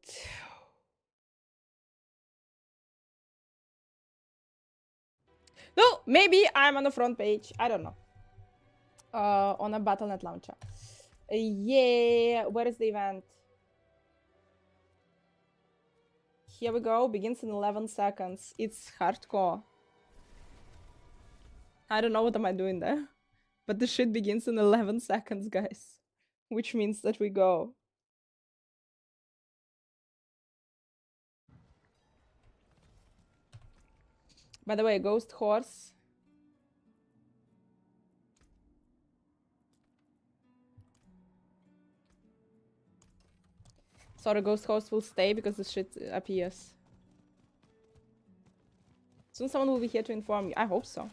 No, maybe I'm on the front page. I don't know. On a Battle.net launcher. Yeah, where is the event? Here we go. Begins in 11 seconds. It's hardcore. I don't know what am I doing there. But the shit begins in 11 seconds, guys. Which means that we go. By the way, Ghost Horse. Sorry, Ghost Horse will stay because the shit appears. Soon someone will be here to inform you. I hope so.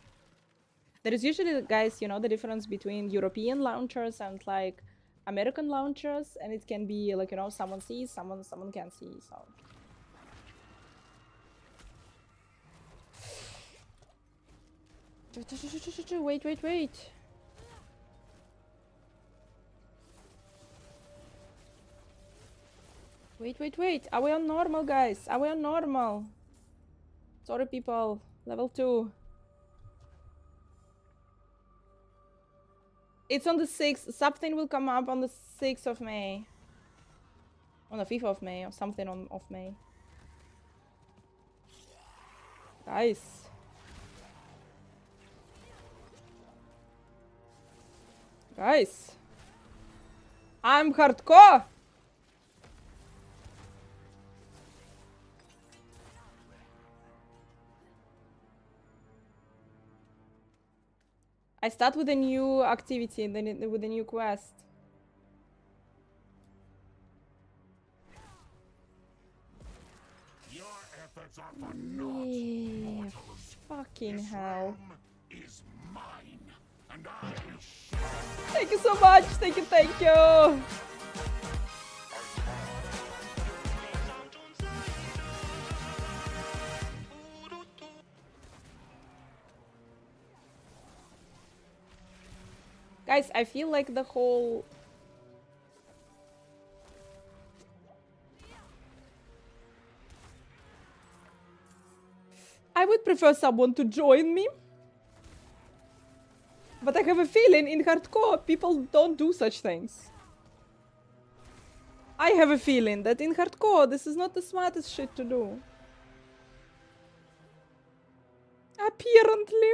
There is usually, guys, you know, the difference between European launchers and like American launchers, and it can be like, you know, someone sees, someone can't see, so. Wait. Wait. Are we on normal, guys? Are we on normal? Sorry, people. Level 2. It's on the 6th. Something will come up on the 6th of May. On the 5th of May or something of May. Guys. I'm hardcore. I start with a new activity and then with a new quest. Your efforts are for naught, mortals. Fucking This hell. realm is mine, and I Thank you so much. Thank you. Guys, I feel like the whole... I would prefer someone to join me. But I have a feeling in hardcore people don't do such things. I have a feeling that in hardcore this is not the smartest shit to do. Apparently.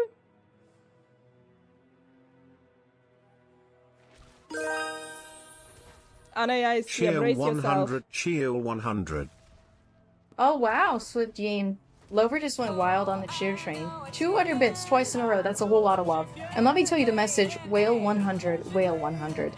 Anaya is here, Cheer brace 100, yourself. cheer 100. Oh wow, Swift Jean. Lover just went wild on the cheer train. 200 bits twice in a row, that's a whole lot of love. And let me tell you the message, whale 100, whale 100.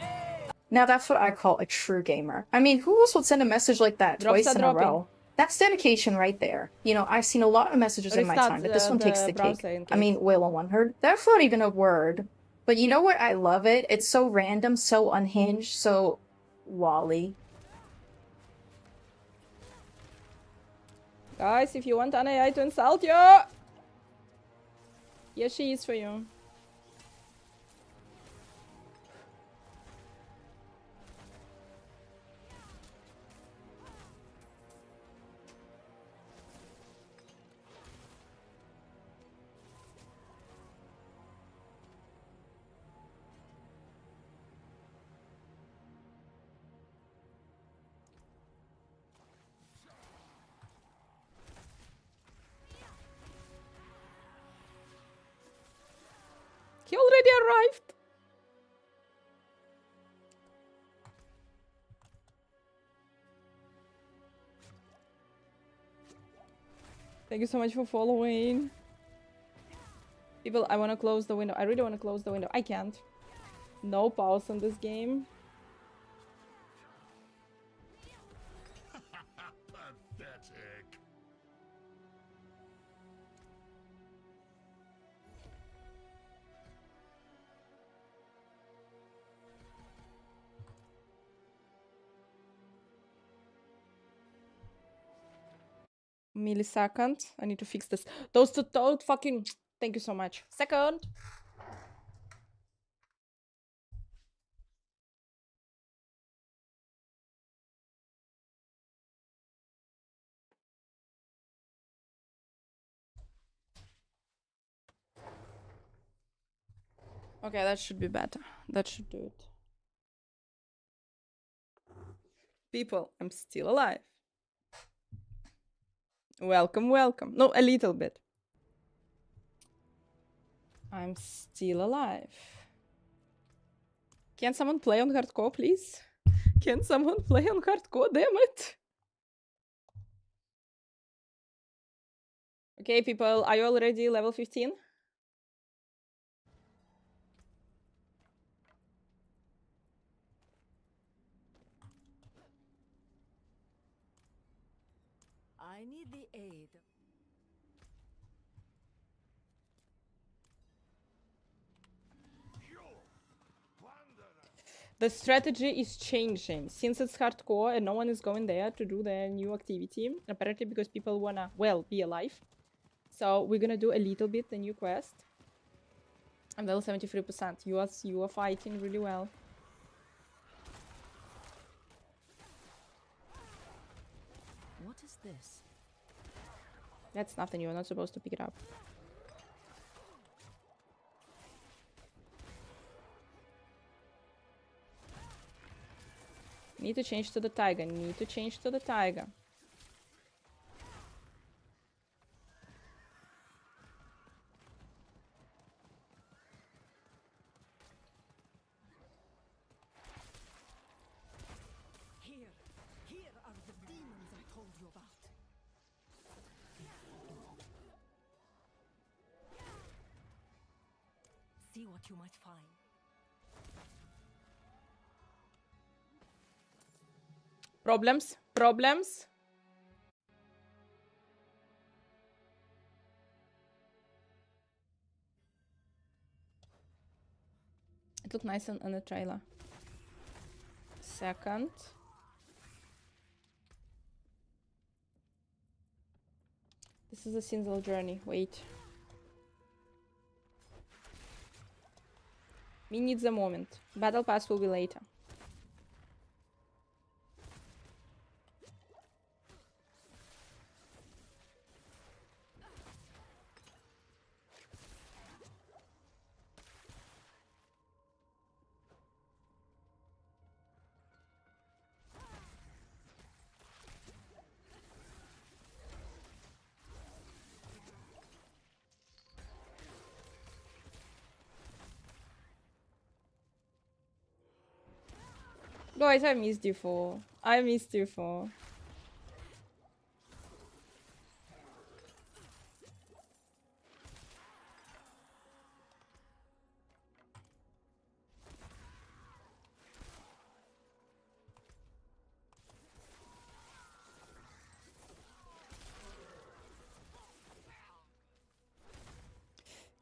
Now that's what I call a true gamer. I mean, who else would send a message like that twice in a row? That's dedication right there. You know, I've seen a lot of messages in my time, but this one takes the cake. I mean, whale 100, that's not even a word. But you know what? I love it. It's so random, so unhinged, so Wally. Guys, if you want Anaya to insult you, here she is for you. He already arrived. Thank you so much for following. People, I want to close the window. I really want to close the window. I can't. No pause on this game. Millisecond. I need to fix this. Those two fucking... Thank you so much. Second. Okay, that should be better. That should do it. People, I'm still alive. Welcome, welcome. No, a little bit. I'm still alive. Can someone play on hardcore, please? Can someone play on hardcore? Damn it. Okay, people, are you already level 15? I need the aid. The strategy is changing since it's hardcore and no one is going there to do the new activity. Apparently because people wanna, well, be alive. So we're gonna do a little bit the new quest. I'm level 73%. You are fighting really well. What is this? That's nothing. You're not supposed to pick it up. Need to change to the tiger. Need to change to the tiger. Here are the demons I told you about. See what you might find. Problems? Problems? It looked nice on the trailer. Second. This is a single journey. Wait. We need the moment. Battle pass will be later. Guys, I missed you for. I missed you for.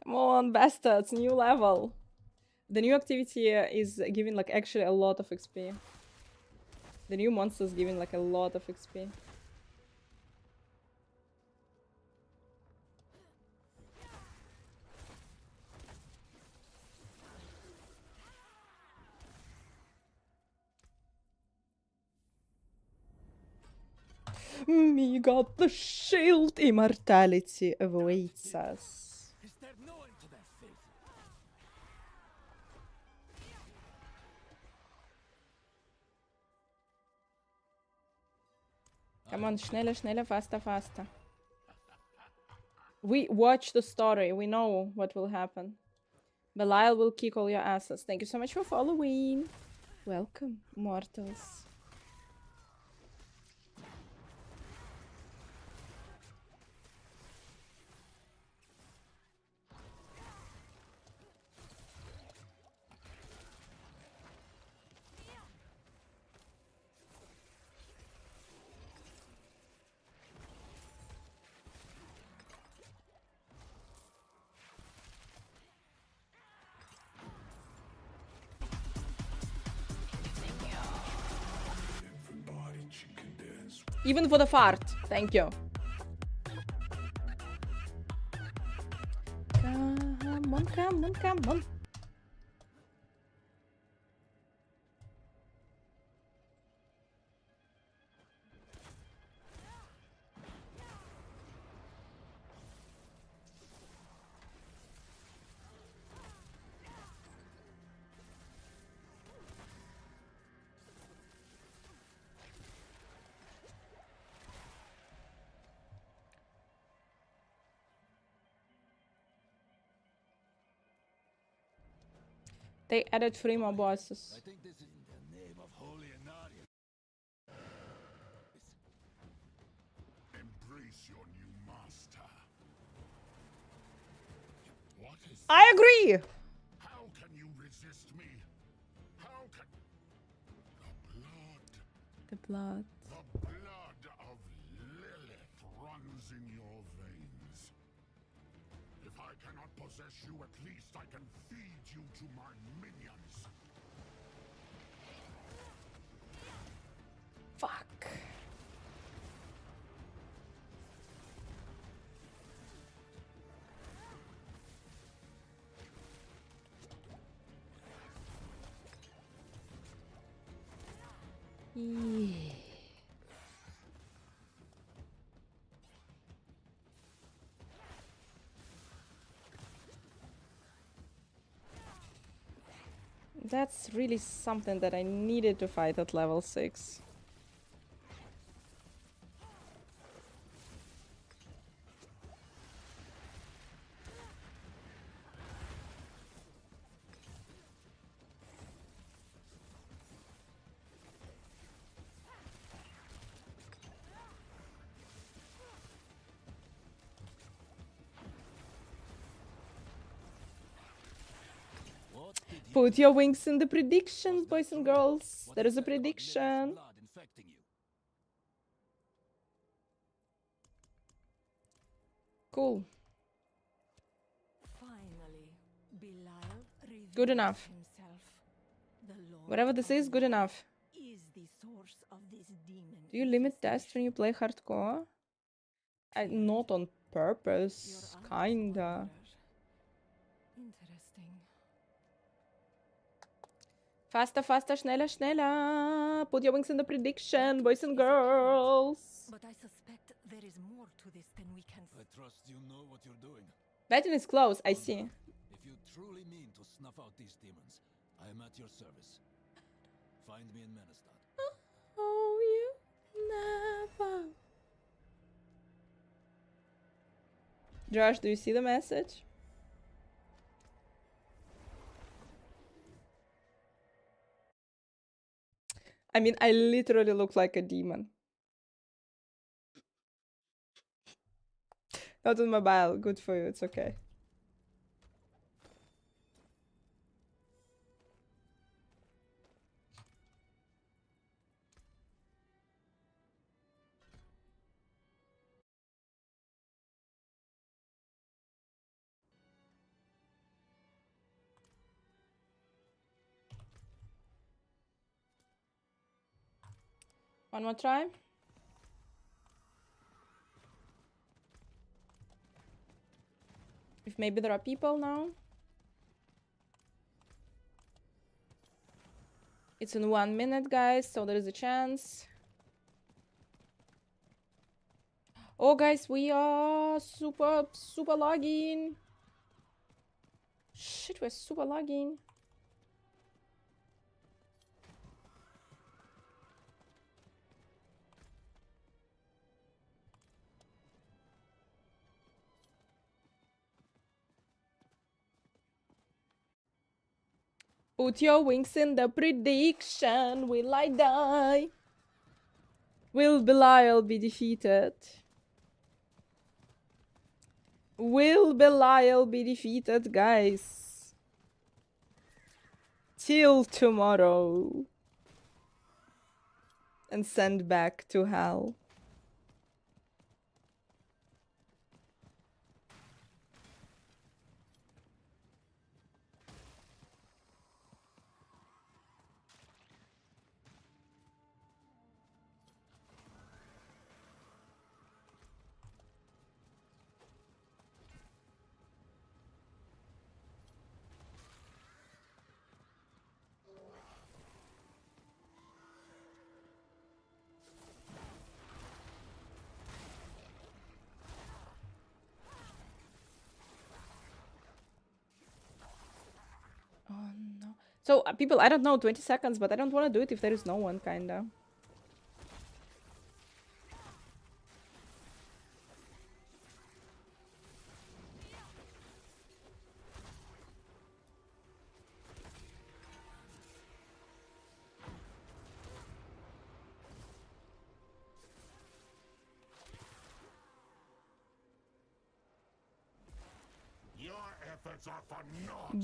Come on, bastards, new level. The new activity is giving like actually a lot of XP. The new monsters giving like a lot of XP. Me got the shield. Immortality awaits us. Come on, schneller, schneller, faster, faster. We watch the story. We know what will happen. Belial will kick all your asses. Thank you so much for following. Welcome, mortals. Even for the fart. Thank you. come on, come on. They added 3 more bosses. I think this is in the name of holy Anarian. Embrace your new master. What is I agree. How can you resist me? How can The blood. the blood of Lilith runs in your veins? If I cannot possess you, at least I can feed you to my minions. Fuck. Yeah. That's really something that I needed to fight at level 6. Put your wings in the prediction, boys and girls. There is a prediction. Cool. Good enough. Whatever this is, good enough. Do you limit tests when you play hardcore? Not on purpose, kinda. Faster, faster, schneller, schneller. Put your wings in the prediction, boys and girls. But I suspect there is more to this than we can. I trust you know what you're doing. Baton is close, I see. If you truly mean to snuff out these demons, I am at your service. Find me in Menestad. Oh, you never. Josh, do you see the message? I mean, I literally look like a demon. Not on mobile. Good for you. It's okay. One more try. If maybe there are people now. It's in 1 minute, guys, so there is a chance. Oh, guys, we are super logging. Shit, we're super logging. Put your wings in the prediction. Will I die? Will Belial be defeated? Will Belial be defeated, guys? Till tomorrow. And sent back to hell. So, people, I don't know, 20 seconds, but I don't want to do it if there is no one, kinda.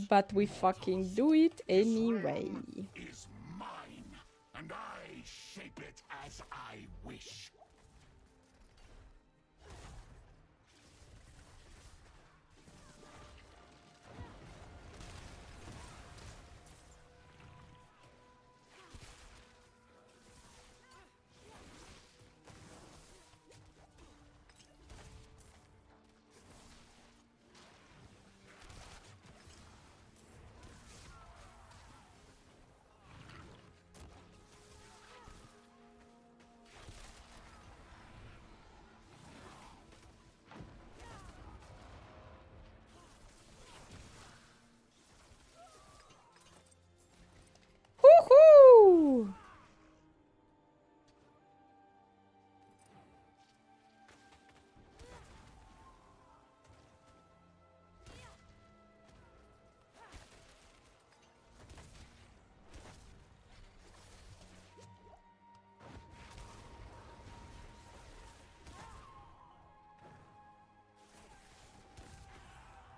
But we fucking do it anyway. Is mine, and I shape it as I wish. Woohoo!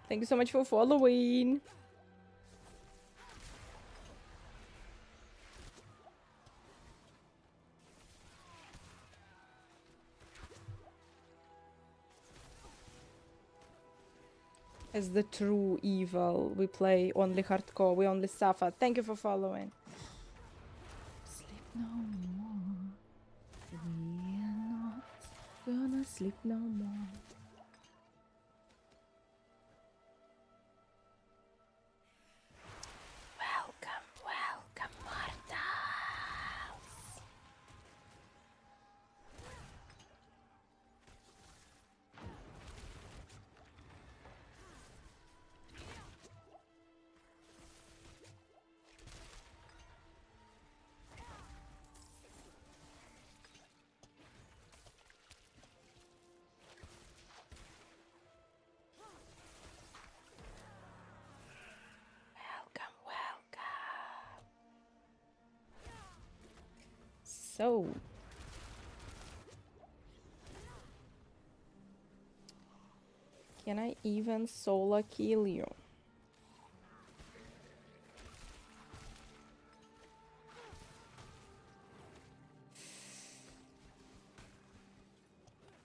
Thank you so much for following. As the true evil, we play only hardcore, we only suffer. Thank you for following. Sleep no more. We are not gonna sleep no more. Welcome, welcome, mortals. Welcome, welcome. So, can I even solo kill you?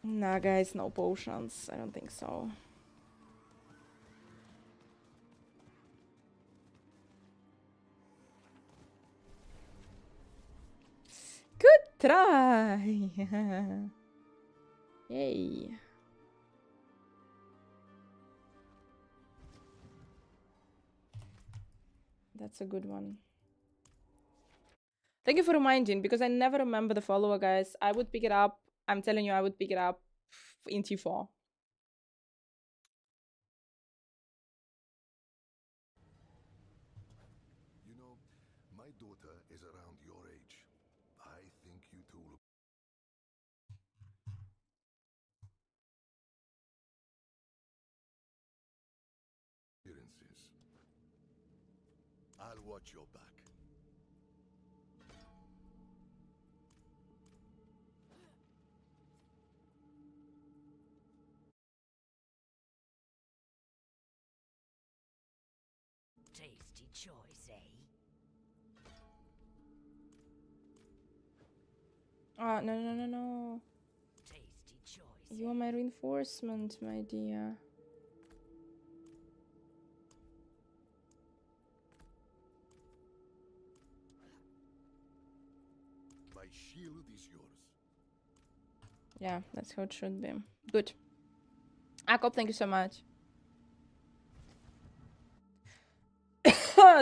Nah, guys, no potions. I don't think so. Good try! Yay. That's a good one. Thank you for reminding, because I never remember the follower, guys. I would pick it up. I'm telling you, I would pick it up in T4. You know, my daughter is around your age. I think you two will... Experiences. I'll watch your back. Tasty choice, eh? Ah, no, no, no, no. Tasty choice. You are my reinforcement, my dear. My shield is yours. Yeah, that's how it should be. Good. Akop, thank you so much.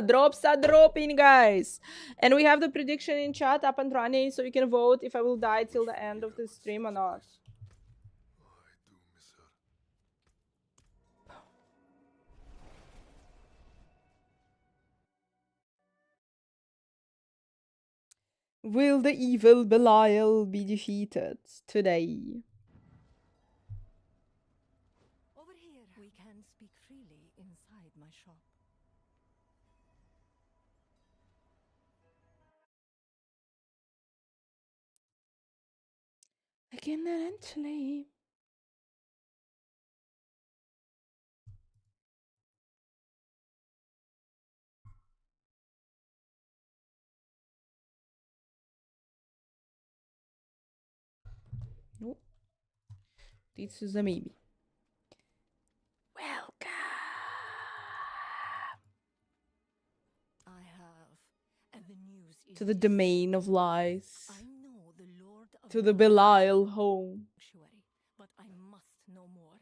Drops are dropping, guys. And we have the prediction in chat up and running, so you can vote if I will die till the end of the stream or not. Will the evil Belial be defeated today? Over here. We can speak freely inside my shop. Again, eventually. Nope. This is a maybe. Welcome. I have, and the news is To the domain of lies. I know the Lord of To the Belial home. Sanctuary, but I must know more.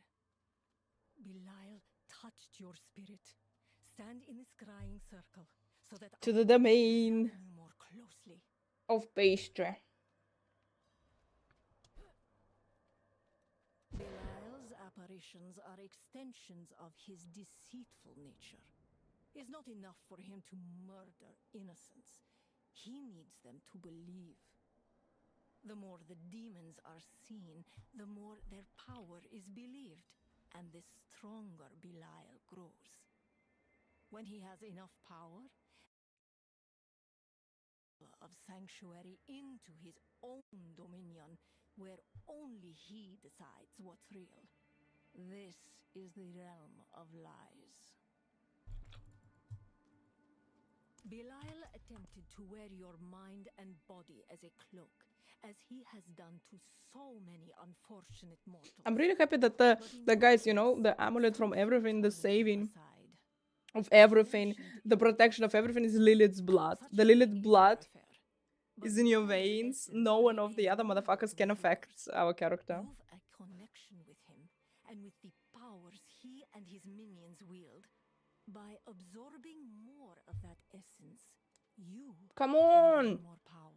Belial touched your spirit. Stand in this crying circle so that To the domain examine you more closely. of pastry. Belial's apparitions are extensions of his deceitful nature. It's not enough for him to murder innocents. He needs them to believe. The more the demons are seen, the more their power is believed, and the stronger Belial grows. When he has enough power of sanctuary into his own dominion, where only he decides what's real. This is the realm of lies. Belial attempted to wear your mind and body as a cloak, as he has done to so many unfortunate mortals. I'm really happy that the guys, you know, the amulet from everything, the saving of everything, the protection of everything is Lilith's blood. The Lilith blood is in your veins. No one of the other motherfuckers can affect our character. You've a connection with him, and with the powers he and his minions wield. By absorbing more of that essence, you Come on! gain more power.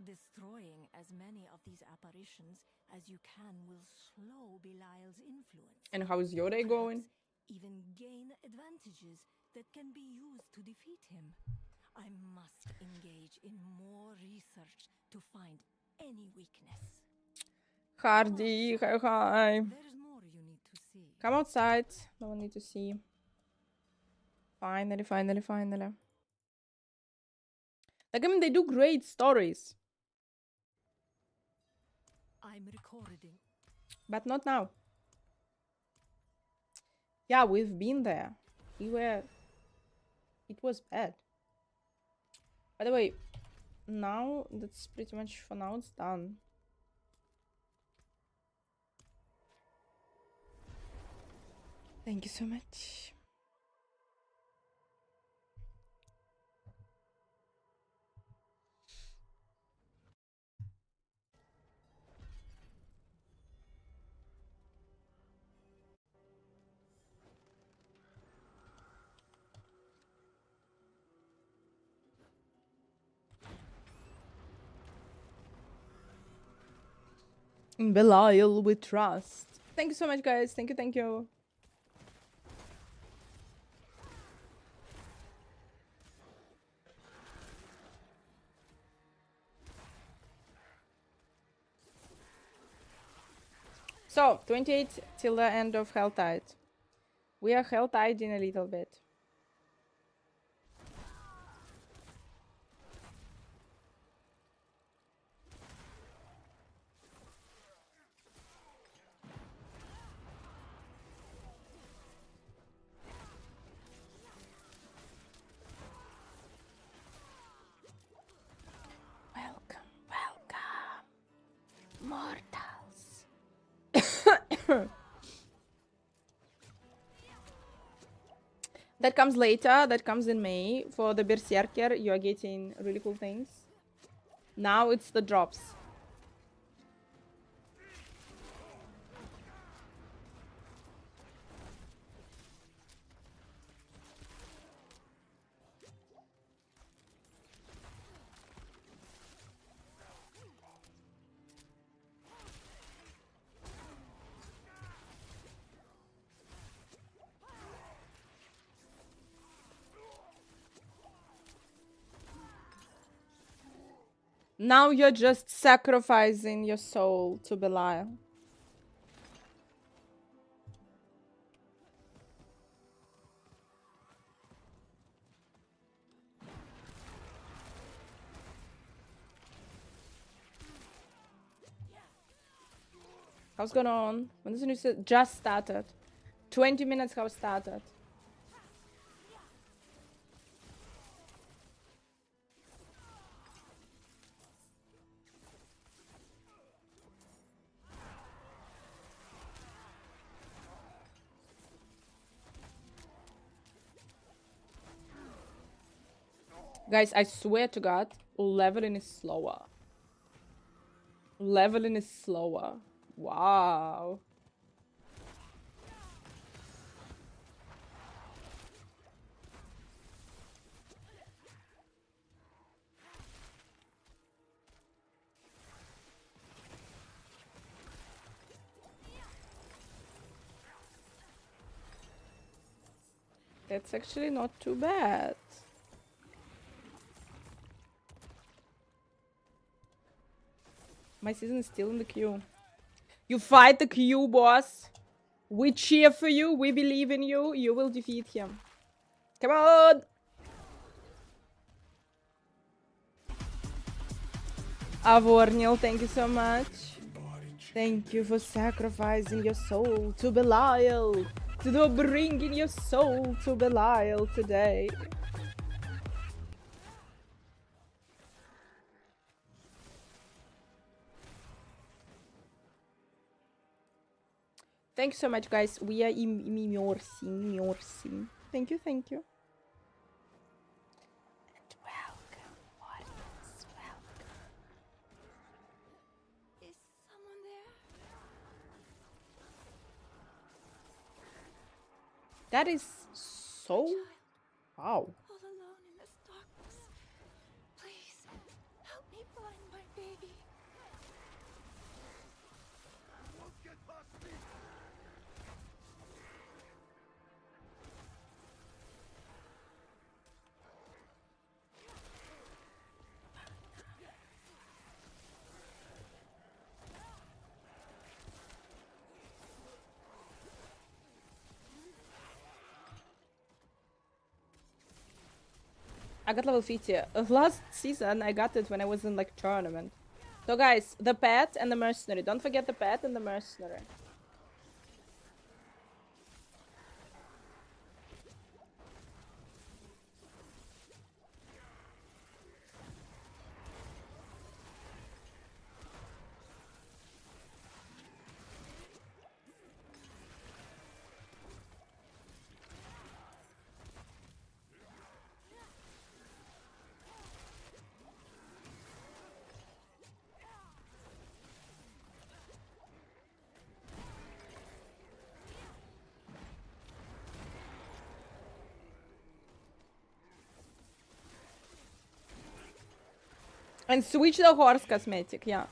Destroying as many of these apparitions as you can will slow Belial's influence. And how is your day going? Even gain advantages that can be used to defeat him. I must engage in more research to find any weakness. Hardy, hi, hi. There's more you need to see. Come outside. No one need to see. Finally, finally, finally. Like, I mean, they do great stories. I'm recording. But not now. Yeah, we've been there. We were... It was bad. By the way, now that's pretty much for now it's done. Thank you so much. In Belial we trust. Thank you so much, guys. Thank you, thank you. So, 28 till the end of Helltide. We are Helltide in a little bit. Welcome, welcome, mortals. That comes later, that comes in May. For the Berserker, you are getting really cool things. Now it's the drops. Now you're just sacrificing your soul to Belial. How's going on? When does the new season just started? 20 minutes how started. Guys, I swear to God, leveling is slower. Leveling is slower. Wow. That's actually not too bad. My season is still in the queue. You fight the queue, boss. We cheer for you. We believe in you. You will defeat him. Come on. Avornil, thank you so much. Thank you for sacrificing your soul to Belial. To bringing your soul to Belial today. Thank you so much, guys. We are immersing. Thank you, thank you. And welcome, audience. Welcome. Is someone there? That is so... Wow. All alone in this darkness. Please, help me find my baby. I got level 50. Last season, I got it when I was in like tournament. So guys, the pet and the mercenary. Don't forget the pet and the mercenary. And switch the horse cosmetic, yeah.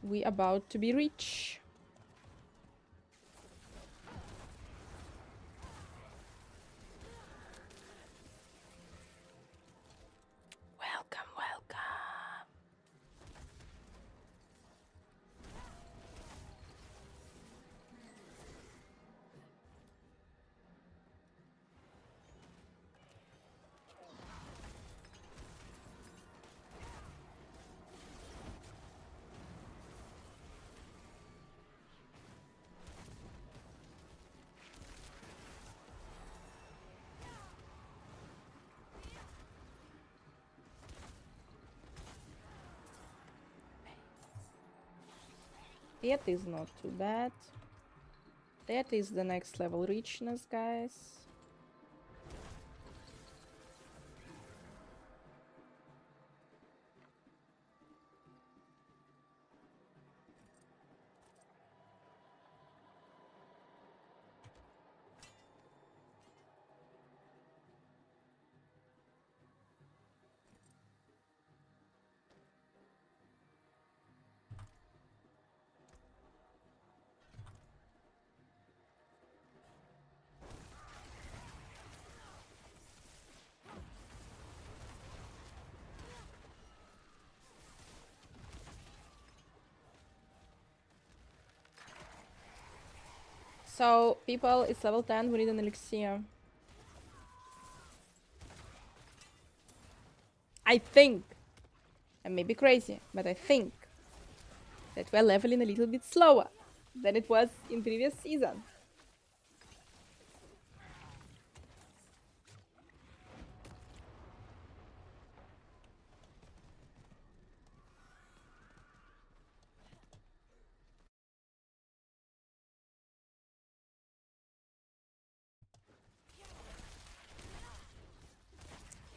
We about to be rich. Welcome, welcome. That is not too bad. That is the next level richness, guys. So, people, it's level 10, we need an elixir. I think, I may be crazy, but I think that we're leveling a little bit slower than it was in previous season.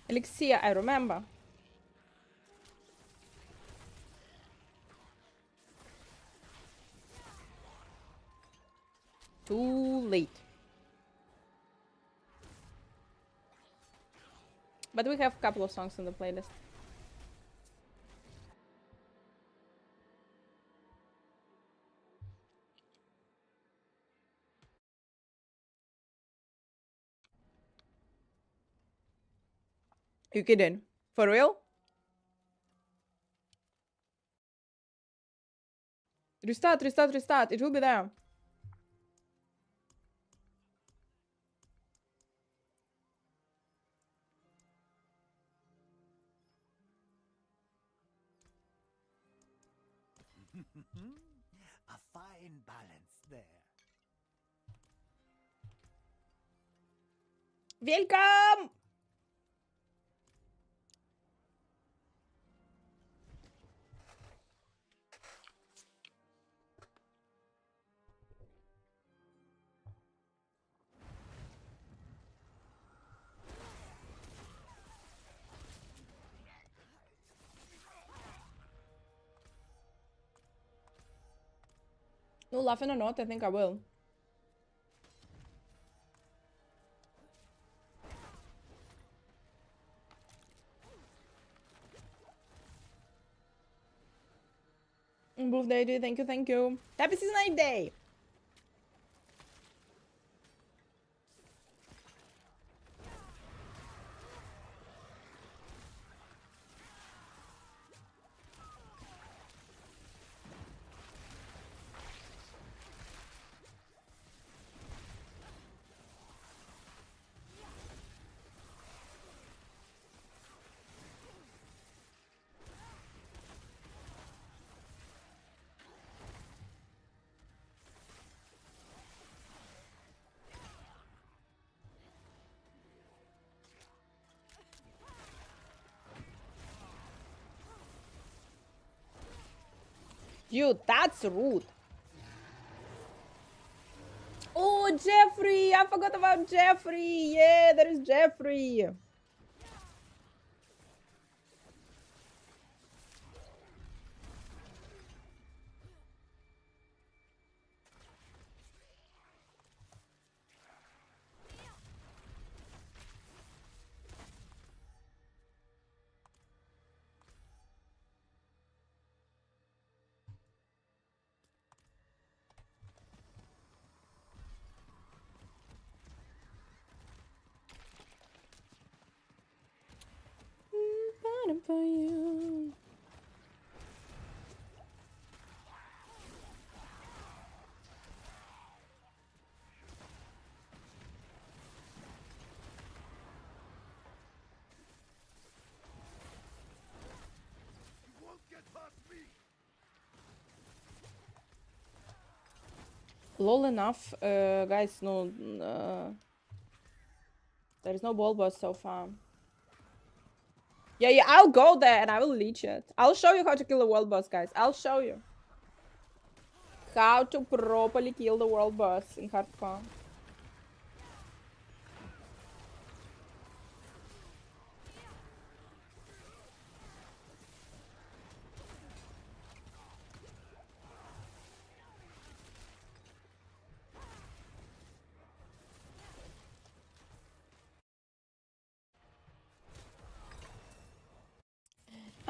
Elixir, I remember. Too late. But we have a couple of songs in the playlist. You kidding? For real? Restart, restart, restart. It will be there. A fine balance there. Welcome! No, laughing or not, I think I will. Improved day, thank you, thank you. Happy season 8 day! Dude, that's rude. Oh, Jeffrey! I forgot about Jeffrey! Yeah, there is Jeffrey! For you. Lol enough, guys, no, there is no ball boss so far. Yeah, I'll go there and I will leech it. I'll show you how to kill the world boss, guys. I'll show you how to properly kill the world boss in hardcore.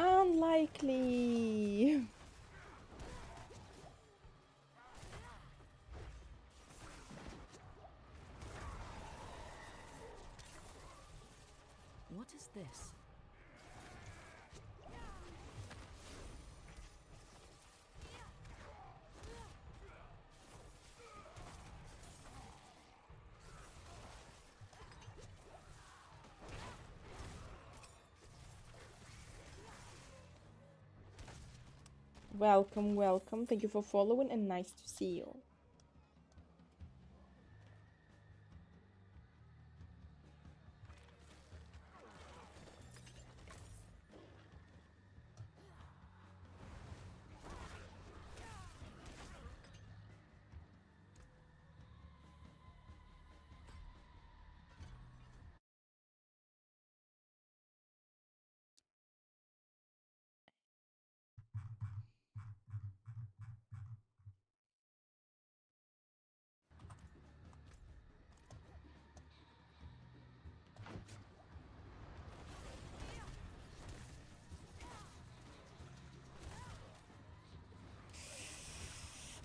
Unlikely. What is this? Welcome, welcome. Thank you for following and nice to see you.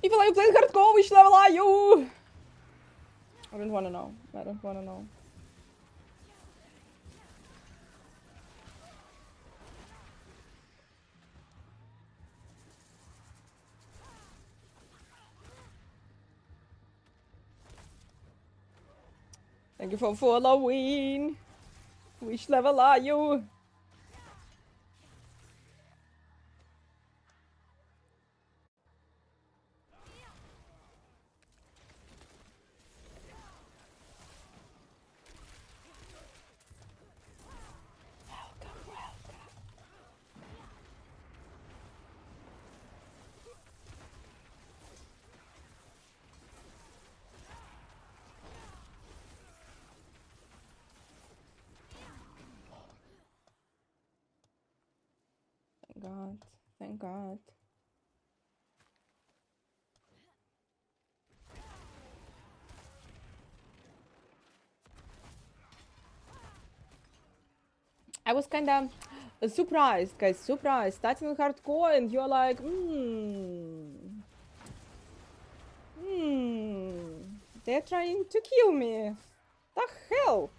If you played hardcore, which level are you? I don't wanna know. I don't wanna know. Thank you for following. Which level are you? Thank God. Thank God. I was kinda surprised, guys. Surprised. Starting with hardcore and you're like, they're trying to kill me. The hell?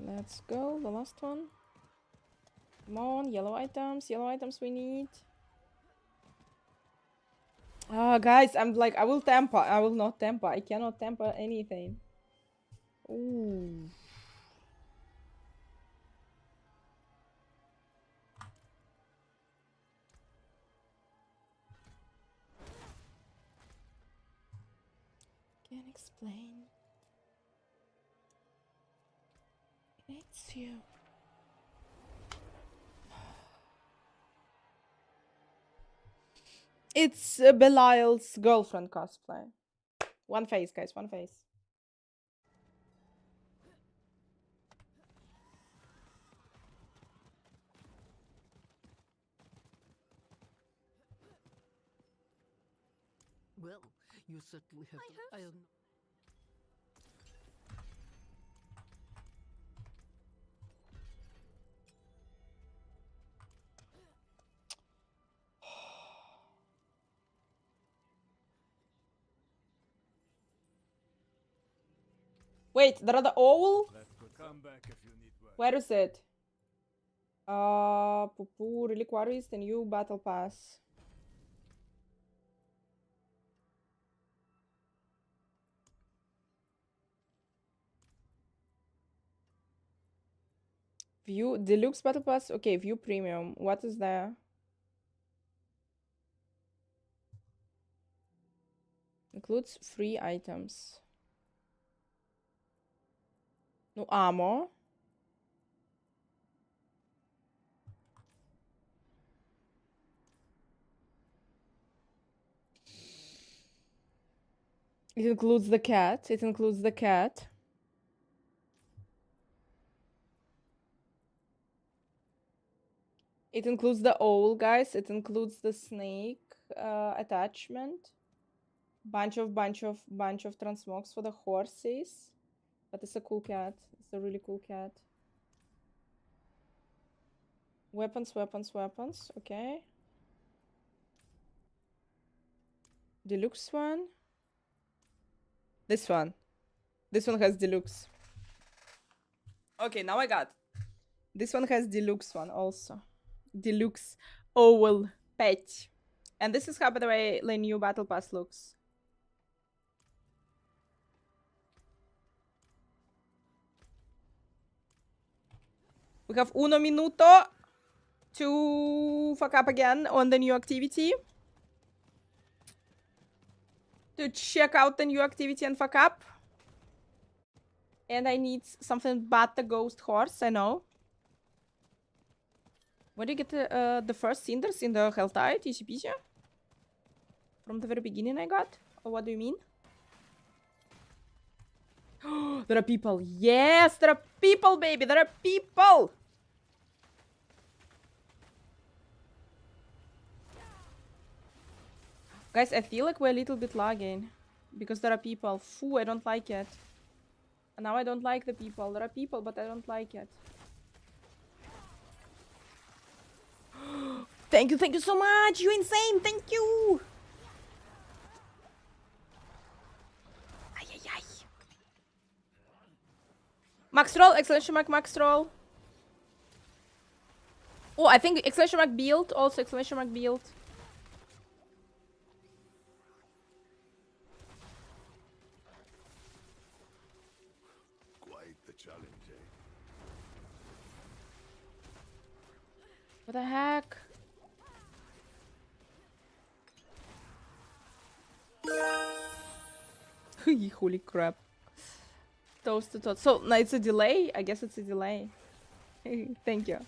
Let's go, the last one. Come on, yellow items we need. Ah, guys, I'm like, I will temper. I will not temper. I cannot temper anything. Ooh. Can't explain. It's you. It's Belial's girlfriend cosplay. One face, guys, one face. Well, you certainly have. I am. Wait, the other owl? Come back if you need work. Where is it? Pupu, Reliquary is the new battle pass. View deluxe battle pass. Okay, view premium. What is there? Includes free items. No armor. It includes the cat. It includes the cat. It includes the owl, guys. It includes the snake attachment. Bunch of transmogs for the horses. But it's a cool cat. It's a really cool cat. Weapons. Okay. Deluxe one. This one. This one has deluxe. Okay, now I got. This one has deluxe one also. Deluxe owl pet. And this is how, by the way, the new battle pass looks. We have uno minuto to fuck up again on the new activity. To check out the new activity and fuck up. And I need something but the ghost horse, I know. Where do you get the first cinders in the Hell Tide? Easy peasy? From the very beginning I got? Or what do you mean? There are people. Yes, there are people, baby. There are people. Guys, I feel like we're a little bit lagging. Because there are people. Foo, I don't like it. And now I don't like the people. There are people, but I don't like it. Thank you so much. You're insane. Thank you. Ay, ay, ay. Max roll, exclamation mark, max roll. Oh, I think exclamation mark build. Also exclamation mark build. Quite the challenge, eh? What the heck? Holy crap. Toasted tot. So, no, it's a delay? I guess it's a delay. Thank you.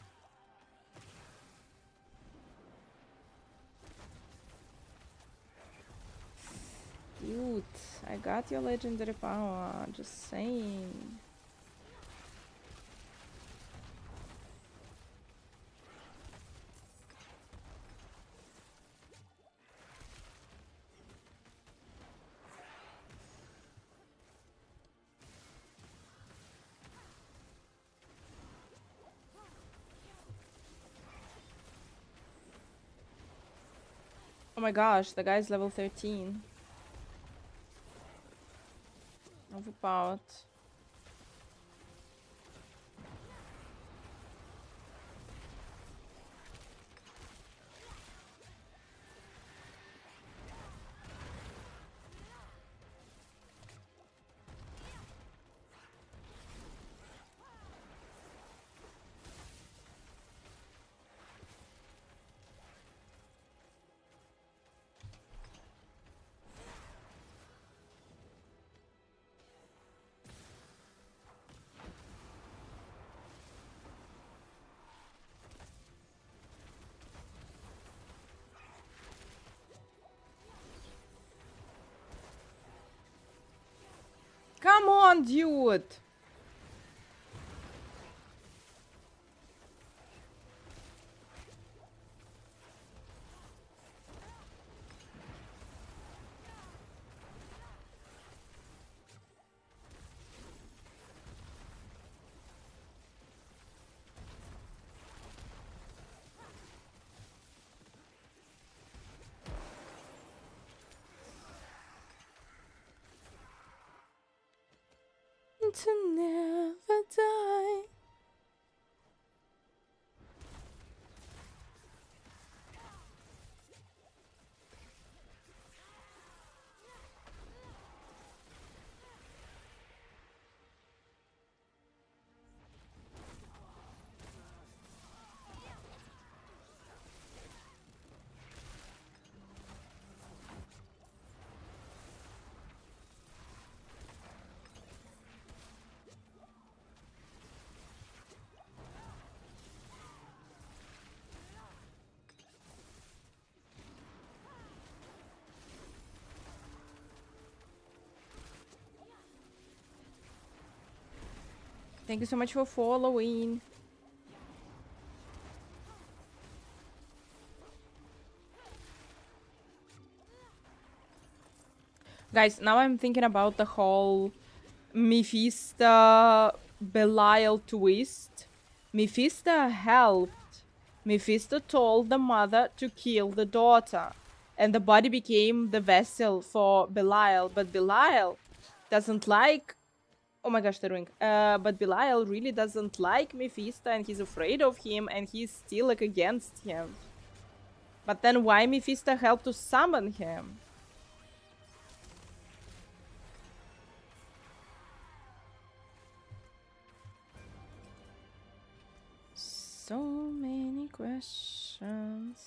Dude, I got your legendary power. Just saying. Oh my gosh, the guy's level 13. Overpowered. Come on, dude! To never die. Thank you so much for following. Guys, now I'm thinking about the whole Mephisto Belial twist. Mephisto helped. Mephisto told the mother to kill the daughter, and the body became the vessel for Belial. But Belial doesn't like. Oh my gosh, the ring. But Belial really doesn't like Mephisto, and he's afraid of him, and he's still like against him. But then why Mephisto helped to summon him? So many questions.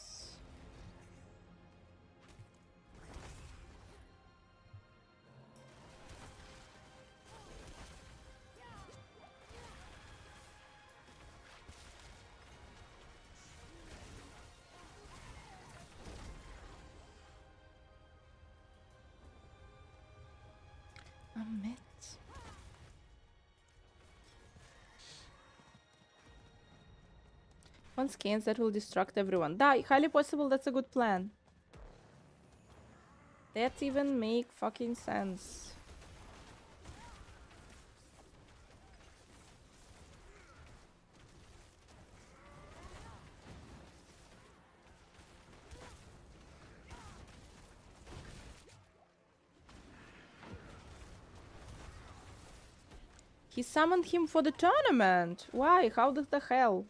Amit. One scans that will distract everyone. Da, highly possible that's a good plan. That even make fucking sense. He summoned him for the tournament. Why? How the hell?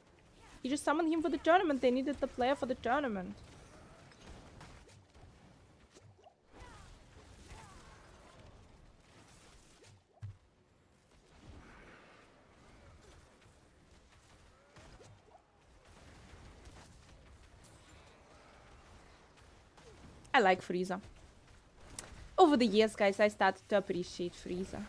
He just summoned him for the tournament. They needed the player for the tournament. I like Frieza. Over the years, guys, I started to appreciate Frieza.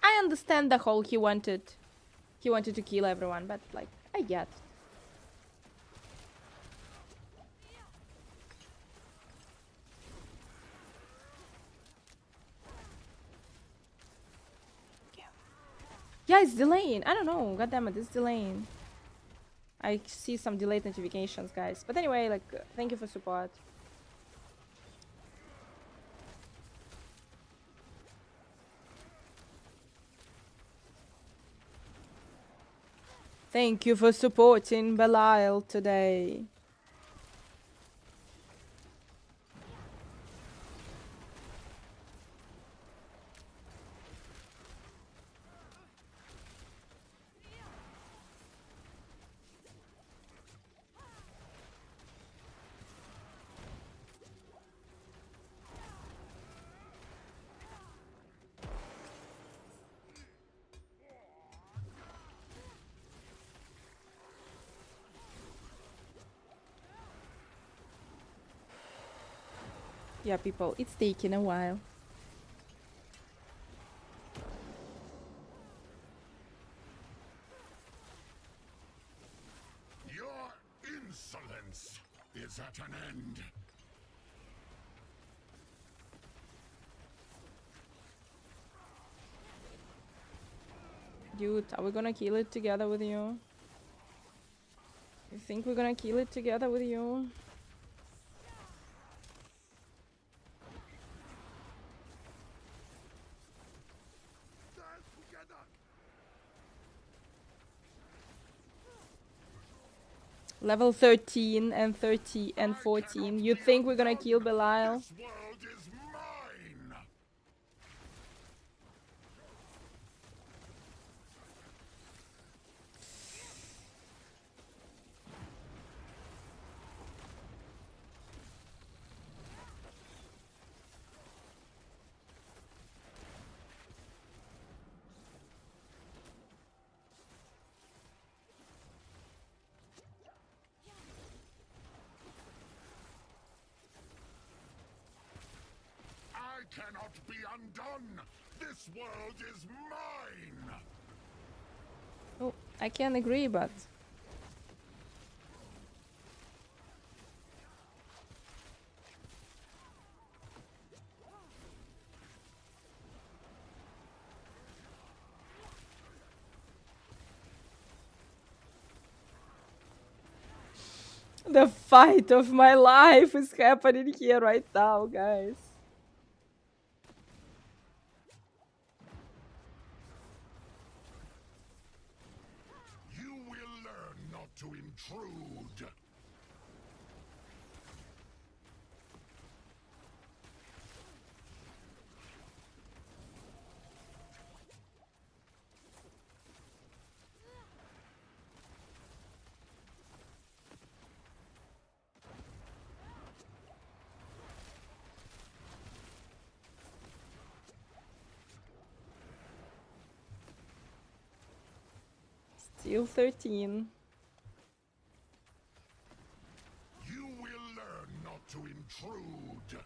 I understand the whole he wanted to kill everyone, but like I get. Yeah, it's delaying. I don't know. God damn it, it's delaying. I see some delayed notifications, guys. But anyway, like, thank you for support. Thank you for supporting Belial today. Yeah, people, it's taking a while. Your insolence is at an end. Dude, are we gonna kill it together with you? You think we're gonna kill it together with you? Level 13 and 30 and 14. You think we're gonna kill Belial? This world is mine. I cannot be undone. This world is mine. Oh, I can't agree, but... The fight of my life is happening here right now, guys. You will learn not to intrude. Still 13. You will learn not to intrude.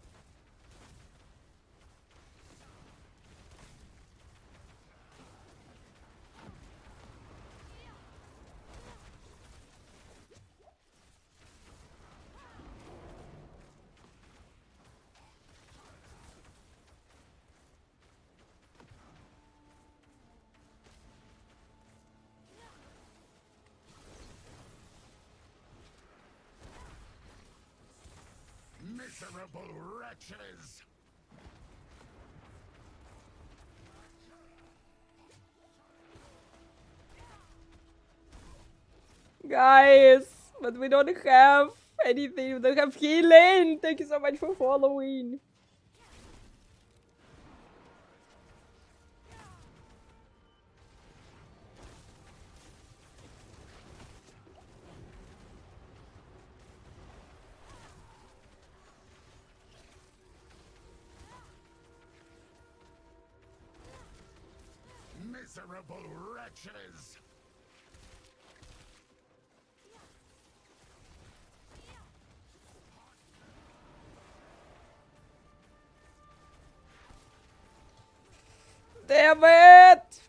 Miserable wretches! Guys, but we don't have anything. We don't have healing. Thank you so much for following. Miserable wretches! Damn it!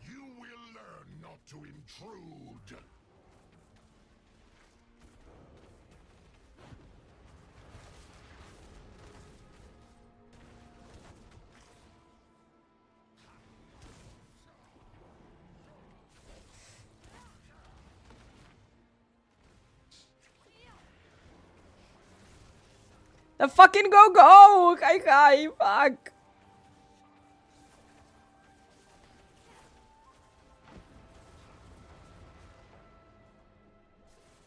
You will learn not to intrude. The fucking go! Kai, fuck!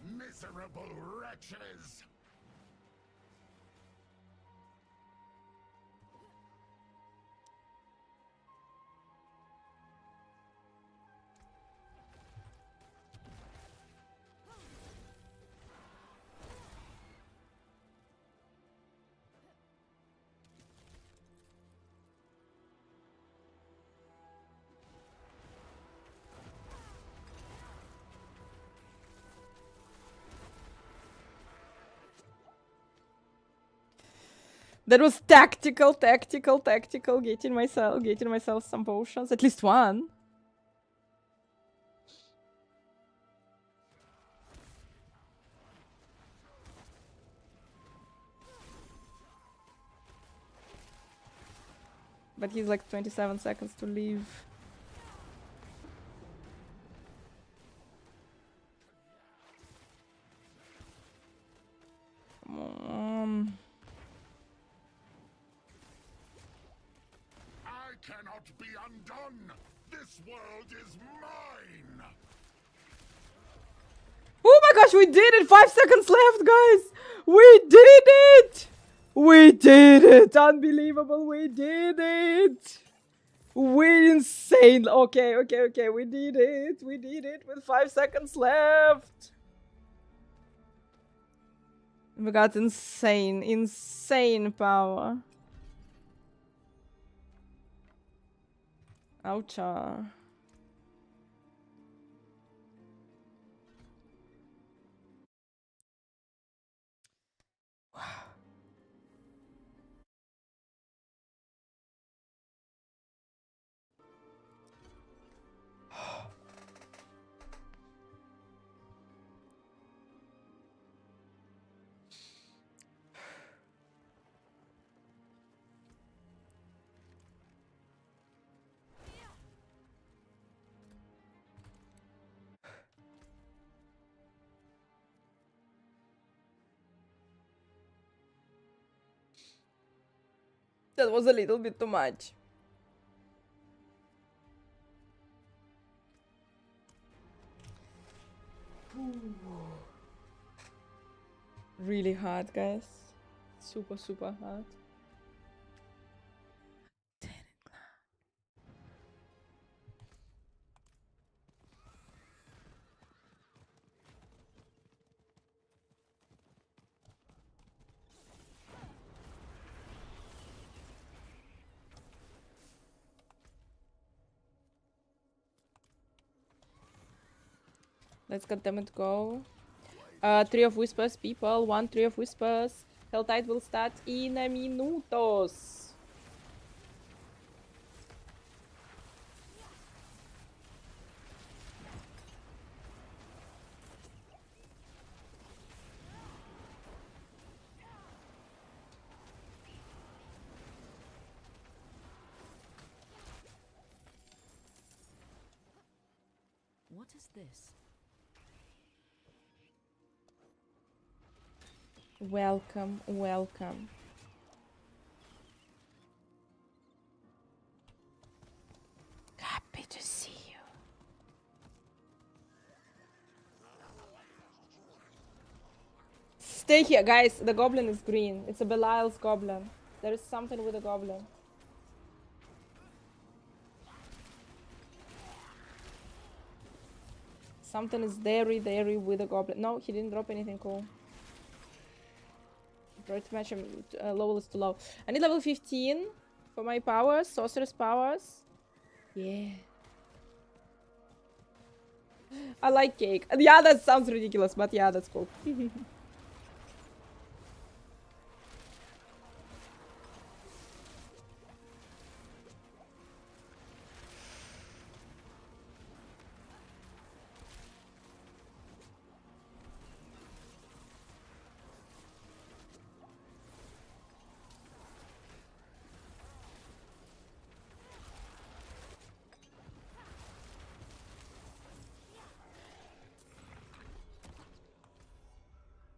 Miserable wretches! That was tactical. Getting myself some potions. At least one. But he's like 27 seconds to leave. Come on. I cannot be undone! This world is mine! Oh my gosh, we did it! 5 seconds left, guys! We did it! We did it! Unbelievable, we did it! We insane. Okay. We did it. We did it with 5 seconds left. We got insane power. Oucha. That was a little bit too much. Really hard, guys. Super, super hard. Let's goddammit go. Tree of Whispers, people. 1 Tree of Whispers. Helltide will start in a minutos. What is this? Welcome, welcome. Happy to see you. Stay here, guys. The goblin is green. It's a Belial's goblin. There is something with the goblin. Something is there with the goblin. No, he didn't drop anything cool. Try to match him. Level is too low. I need level 15 for my powers, sorceress powers. Yeah. I like cake. Yeah, that sounds ridiculous, but yeah, that's cool.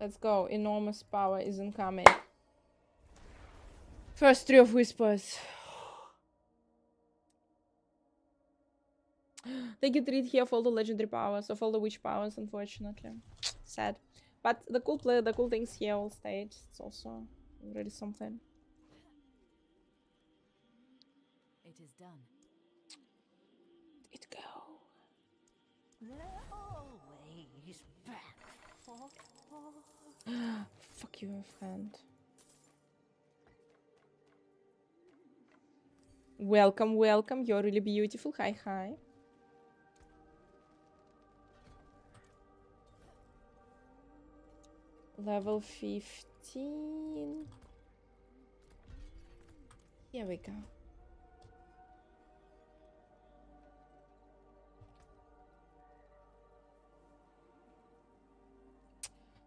Let's go. Enormous power is incoming. First Tree of Whispers. They get rid here of all the legendary powers, of all the witch powers, unfortunately. Sad. But the cool things here all stayed. It's also really something. It is done. It go. They're always back for Fuck you, friend. Welcome, welcome. You're really beautiful. Hi, hi. Level 15. Here we go.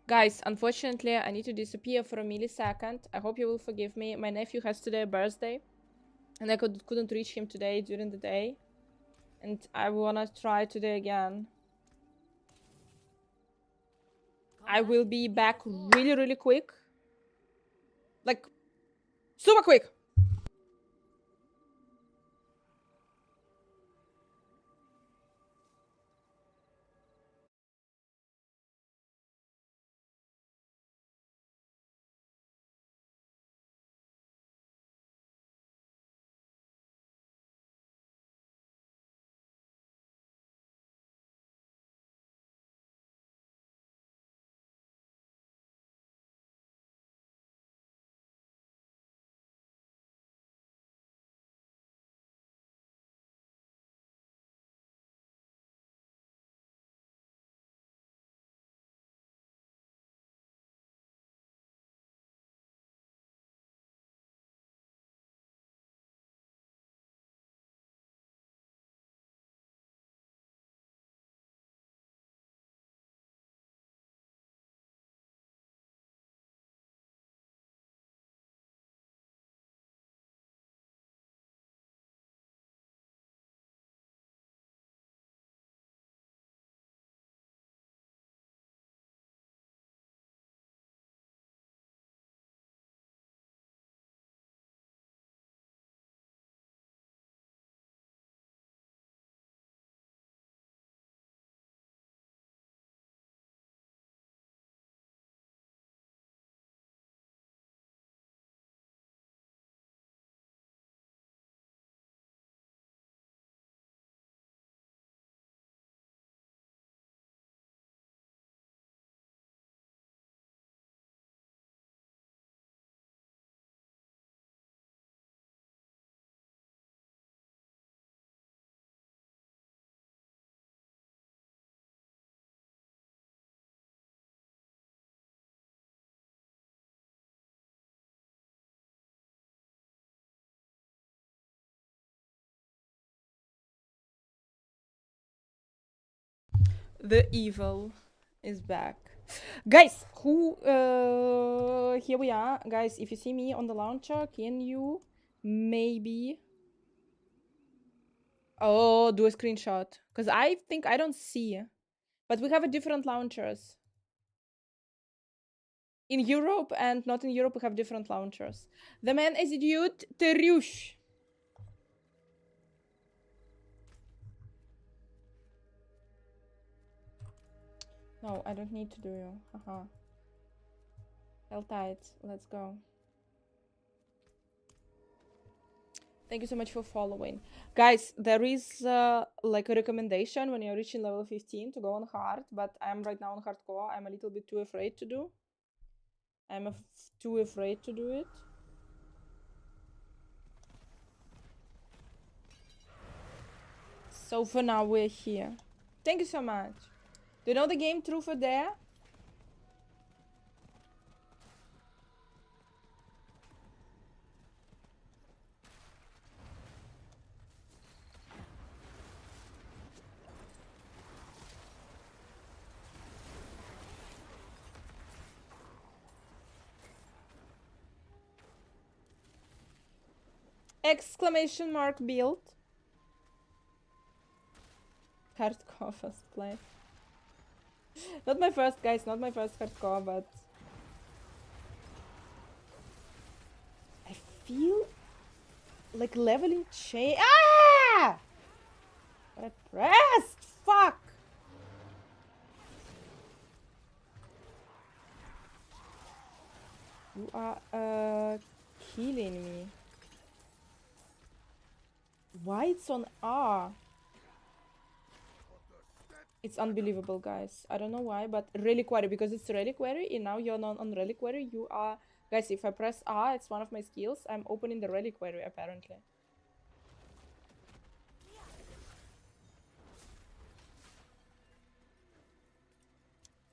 Guys, unfortunately, I need to disappear for a millisecond. I hope you will forgive me. My nephew has today a birthday, and I couldn't reach him today during the day. And I wanna try today again. I will be back really, really quick. Like, super quick. The evil is back. Guys, who here we are. Guys, if you see me on the launcher, can you maybe do a screenshot? Because I think I don't see. But we have a different launchers. In Europe and not in Europe, we have different launchers. The man is idiot Terush. No, I don't need to do you. Haha. Hell tight. Let's go. Thank you so much for following. Guys, there is like a recommendation when you're reaching level 15 to go on hard, but I'm right now on hardcore. I'm a little bit too afraid to do. Too afraid to do it. So for now we're here. Thank you so much. Do you know the game Truth or Dare? Exclamation mark build. Hardcore first play. Not my first, guys, not my first hardcore, but I feel like leveling change. Ah! What I pressed! Fuck! You are killing me. Why it's on R? It's unbelievable, guys. I don't know why, but reliquary, because it's reliquary, and now you're not on reliquary. You are, guys. If I press R, it's one of my skills. I'm opening the reliquary apparently.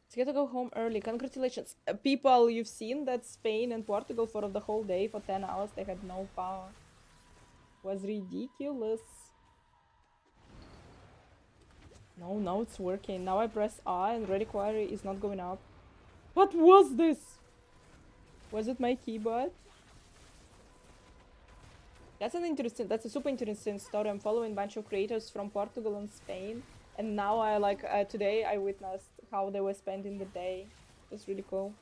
So you get to go home early. Congratulations, people. You've seen that Spain and Portugal for the whole day, for 10 hours, they had no power. Was ridiculous. No, now it's working. Now I press R and reliquary is not going up. What was this? Was it my keyboard? That's a super interesting story. I'm following a bunch of creators from Portugal and Spain, and now I today I witnessed how they were spending the day. It's really cool.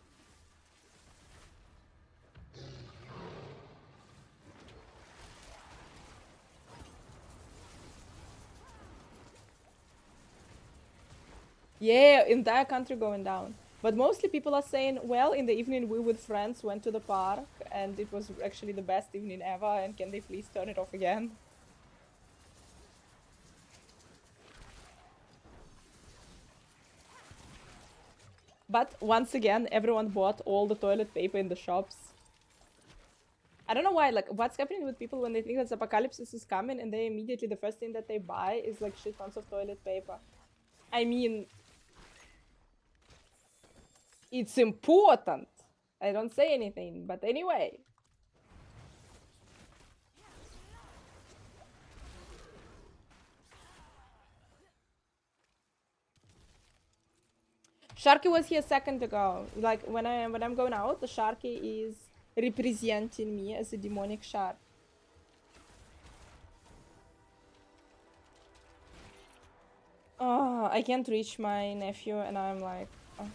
Yeah, entire country going down. But mostly people are saying, well, in the evening we with friends went to the park and it was actually the best evening ever, and can they please turn it off again? But once again, everyone bought all the toilet paper in the shops. I don't know why, like, what's happening with people when they think that the apocalypse is coming and they immediately, the first thing that they buy is like shit tons of toilet paper. I mean, it's important. I don't say anything, but anyway. Sharky was here a second ago. Like when I'm going out, the Sharky is representing me as a demonic shark. Oh, I can't reach my nephew and I'm like, oh.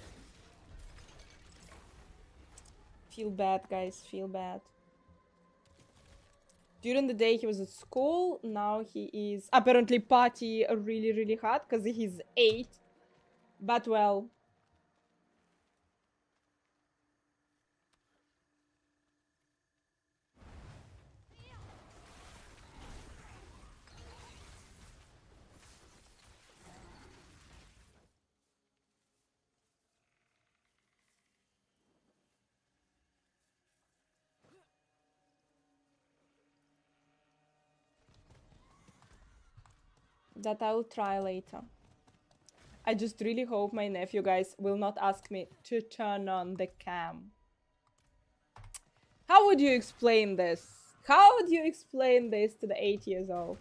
Feel bad, guys, feel bad. During the day he was at school, now he is apparently party really, really hard because he's 8. But well. That I will try later. I just really hope my nephew, guys, will not ask me to turn on the cam. How would you explain this? How would you explain this to the 8 years old?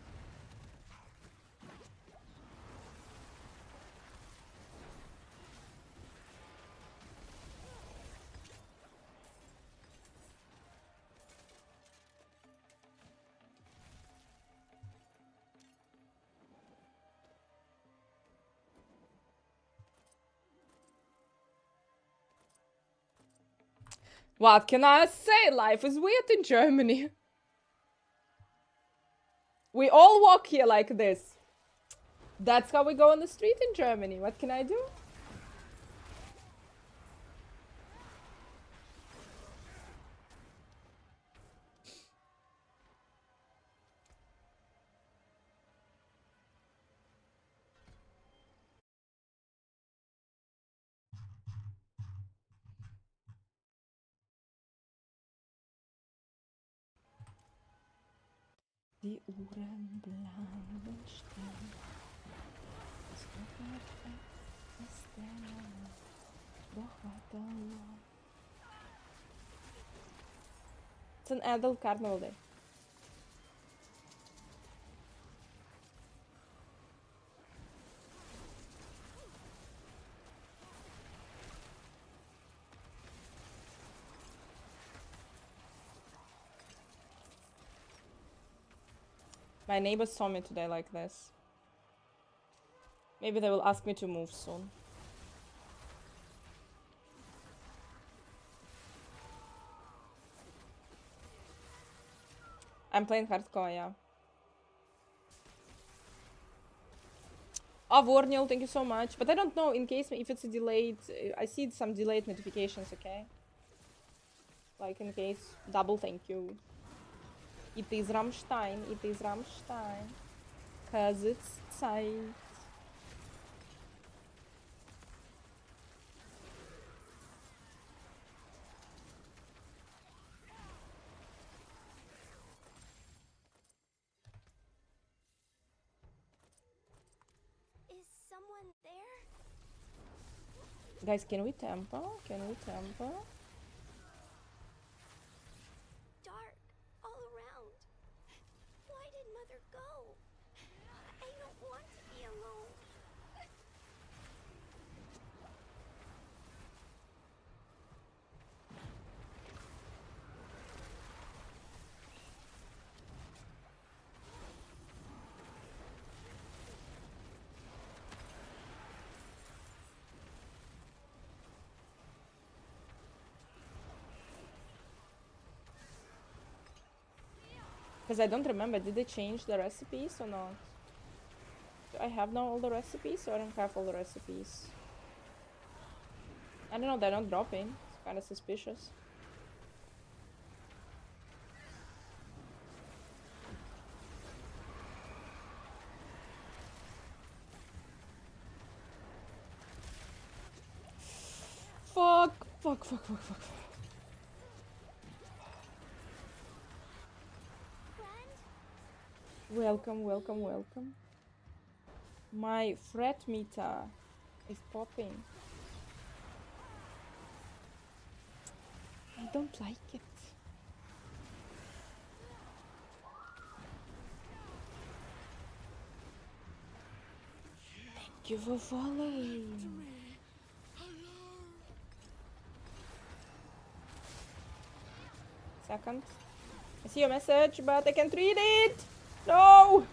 What can I say? Life is weird in Germany. We all walk here like this. That's how we go on the street in Germany. What can I do? Die Uhren bleiben stehen. Es wird etwas der doch weiter. It's an adult carnival day. My neighbors saw me today like this. Maybe they will ask me to move soon. I'm playing hardcore, yeah. Oh, Warniel, thank you so much. But I don't know, in case if it's a delayed... I see some delayed notifications, okay? Like, in case, double thank you. It is Rammstein, it is Rammstein. 'Cause it's Zeit. Is someone there? Guys, can we tempo? Can we tempo? Dark all around. Why did Mother go? I don't want to be alone. Because I don't remember, did they change the recipes or not? Do I have now all the recipes or I don't have all the recipes? I don't know, they're not dropping. It's kind of suspicious. Fuck, fuck, fuck, fuck, fuck. Welcome, welcome, welcome. My fret meter is popping. I don't like it. Thank you for following. Second. I see your message, but I can't read it. No!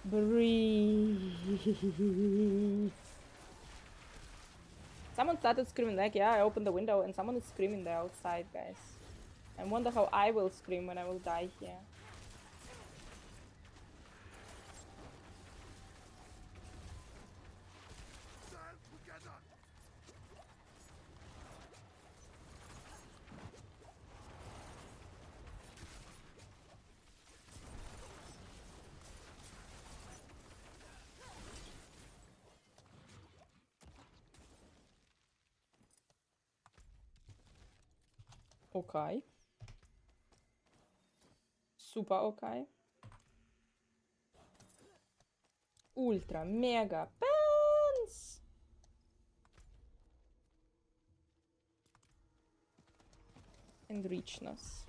Breathe. Someone started screaming like, yeah, I opened the window and someone is screaming there outside, guys. I wonder how I will scream when I will die here. Okay. Super okay. Ultra mega pants. And richness.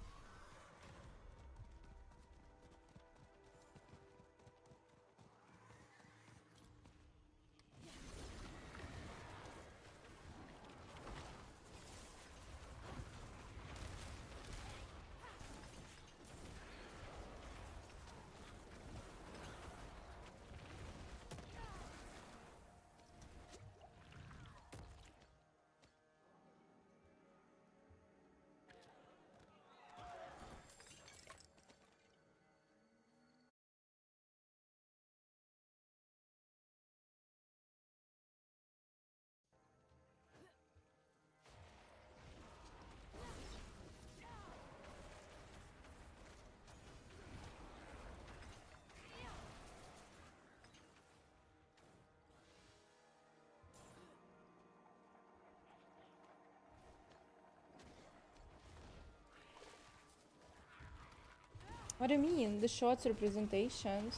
What do you mean? The shots representations.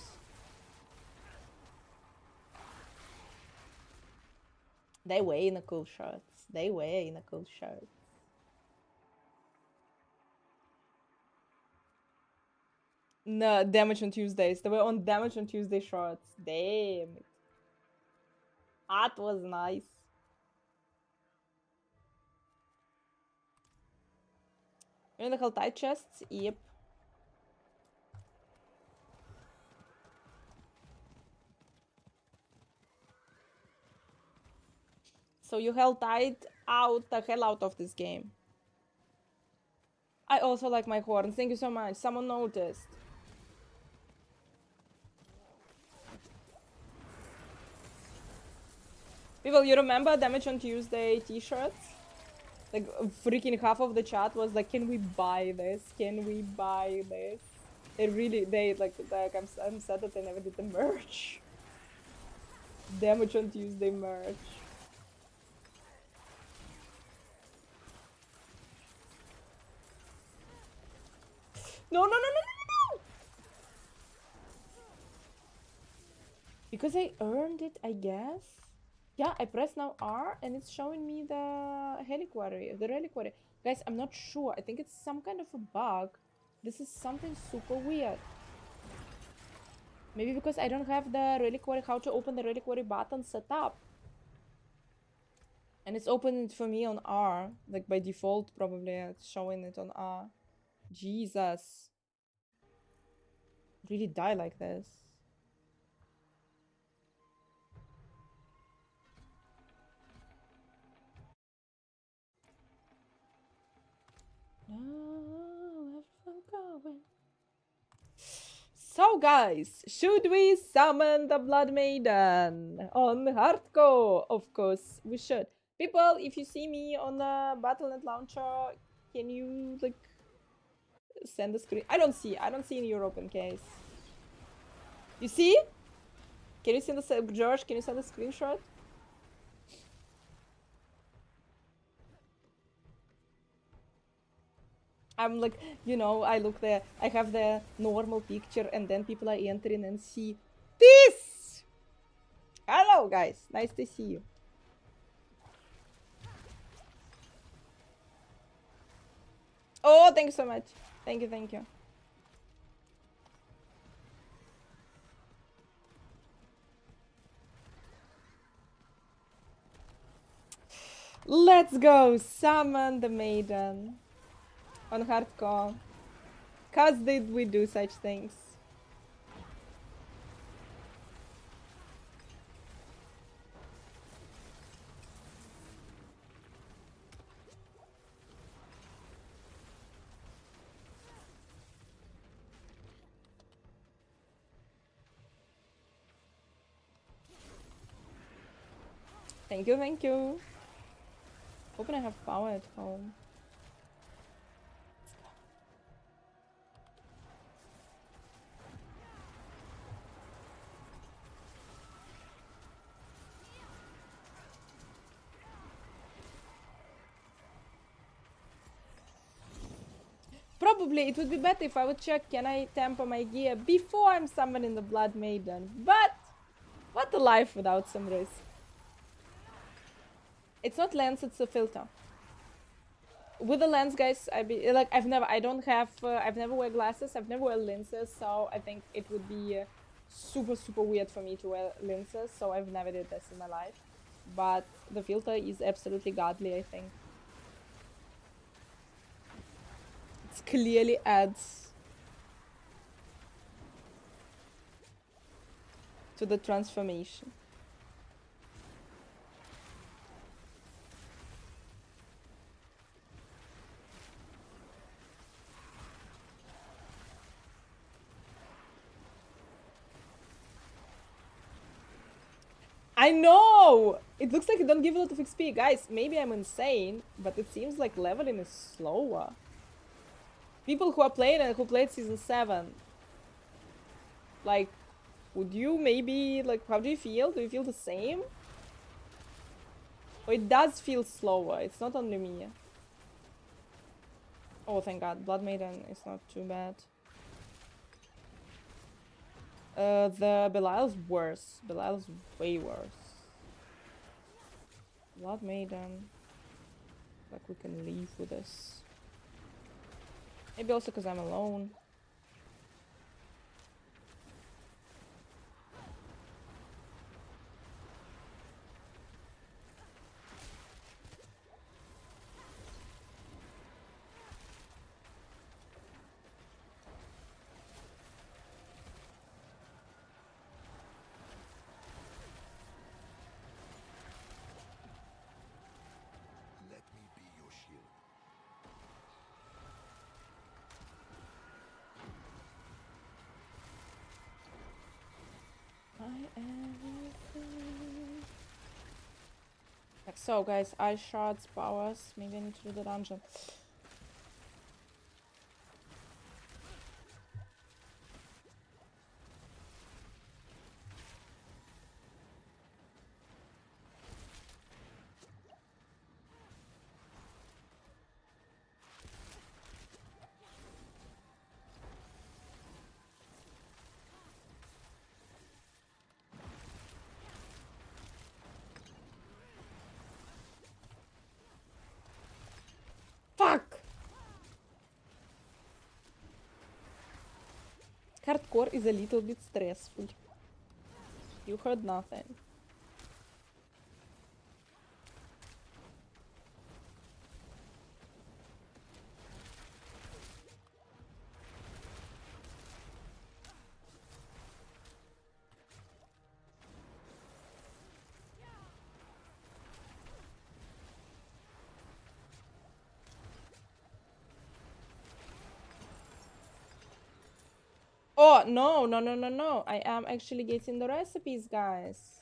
They way in the cool shots. They way in the cool shots. No, damage on Tuesdays. They were on damage on Tuesday shots. Damn it. That was nice. You know the whole tight chests? Yep. So you held tight out the hell out of this game. I also like my horns. Thank you so much. Someone noticed. People, you remember damage on Tuesday t-shirts? Like freaking half of the chat was like, can we buy this? Can we buy this? They I'm sad that they never did the merch. Damage on Tuesday merch. No. Because I earned it, I guess. Yeah, I press now R and it's showing me the reliquary. Guys, I'm not sure. I think it's some kind of a bug. This is something super weird. Maybe because I don't have the reliquary, how to open the reliquary button set up. And it's opening it for me on R. Like by default, probably it's showing it on R. Jesus. Really die like this. So guys, should we summon the Blood Maiden on hardcore? Of course we should. People, if you see me on the Battle.net launcher, can you like send a screen? I don't see in Europe in case. You see? Can you send a George? Can you send a screenshot? I'm like, you know, I look there, I have the normal picture and then people are entering and see this! Hello guys, nice to see you. Oh, thank you so much. Thank you. Let's go summon the maiden on hardcore. Cause did we do such things? Thank you. Hoping I have power at home. Probably it would be better if I would check, can I temper my gear before I'm summoning the Blood Maiden. But what a life without some risk. It's not lens, it's a filter. With the lens, guys, I've never wear glasses, I've never wear lenses, so I think it would be super weird for me to wear lenses, so I've never did this in my life. But the filter is absolutely godly, I think. It clearly adds to the transformation. I know! It looks like it don't give a lot of XP. Guys, maybe I'm insane, but it seems like leveling is slower. People who are playing and who played season 7. Like, would you maybe, like, how do you feel? Do you feel the same? Or it does feel slower, it's not only me. Oh, thank God, Blood Maiden is not too bad. The Belial's worse. Belial's way worse. Blood Maiden. Like we can leave with this. Maybe also because I'm alone. Let me be your shield. Like so, guys, ice shards, powers. Maybe I need to do the dungeon. Fuck! Hardcore is a little bit stressful. You heard nothing. Oh, no, no, no, no, no. I am actually getting the recipes, guys.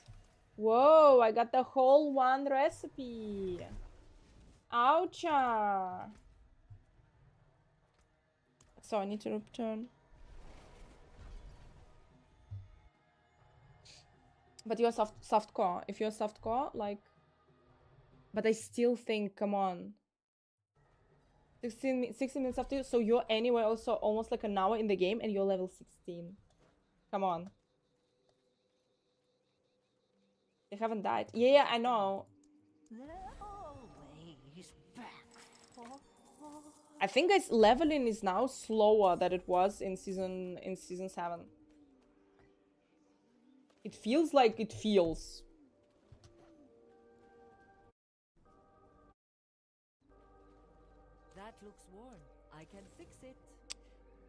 Whoa, I got the whole one recipe. Oucha. So I need to return. But you're soft core. If you're soft core, like... But I still think, come on. 16 minutes after you, so you're anyway also almost like an hour in the game and you're level 16. Come on. They haven't died. Yeah, I know. They're always back for more. I think guys, leveling is now slower than it was in season 7. It feels like it feels. That looks worn. I can fix it.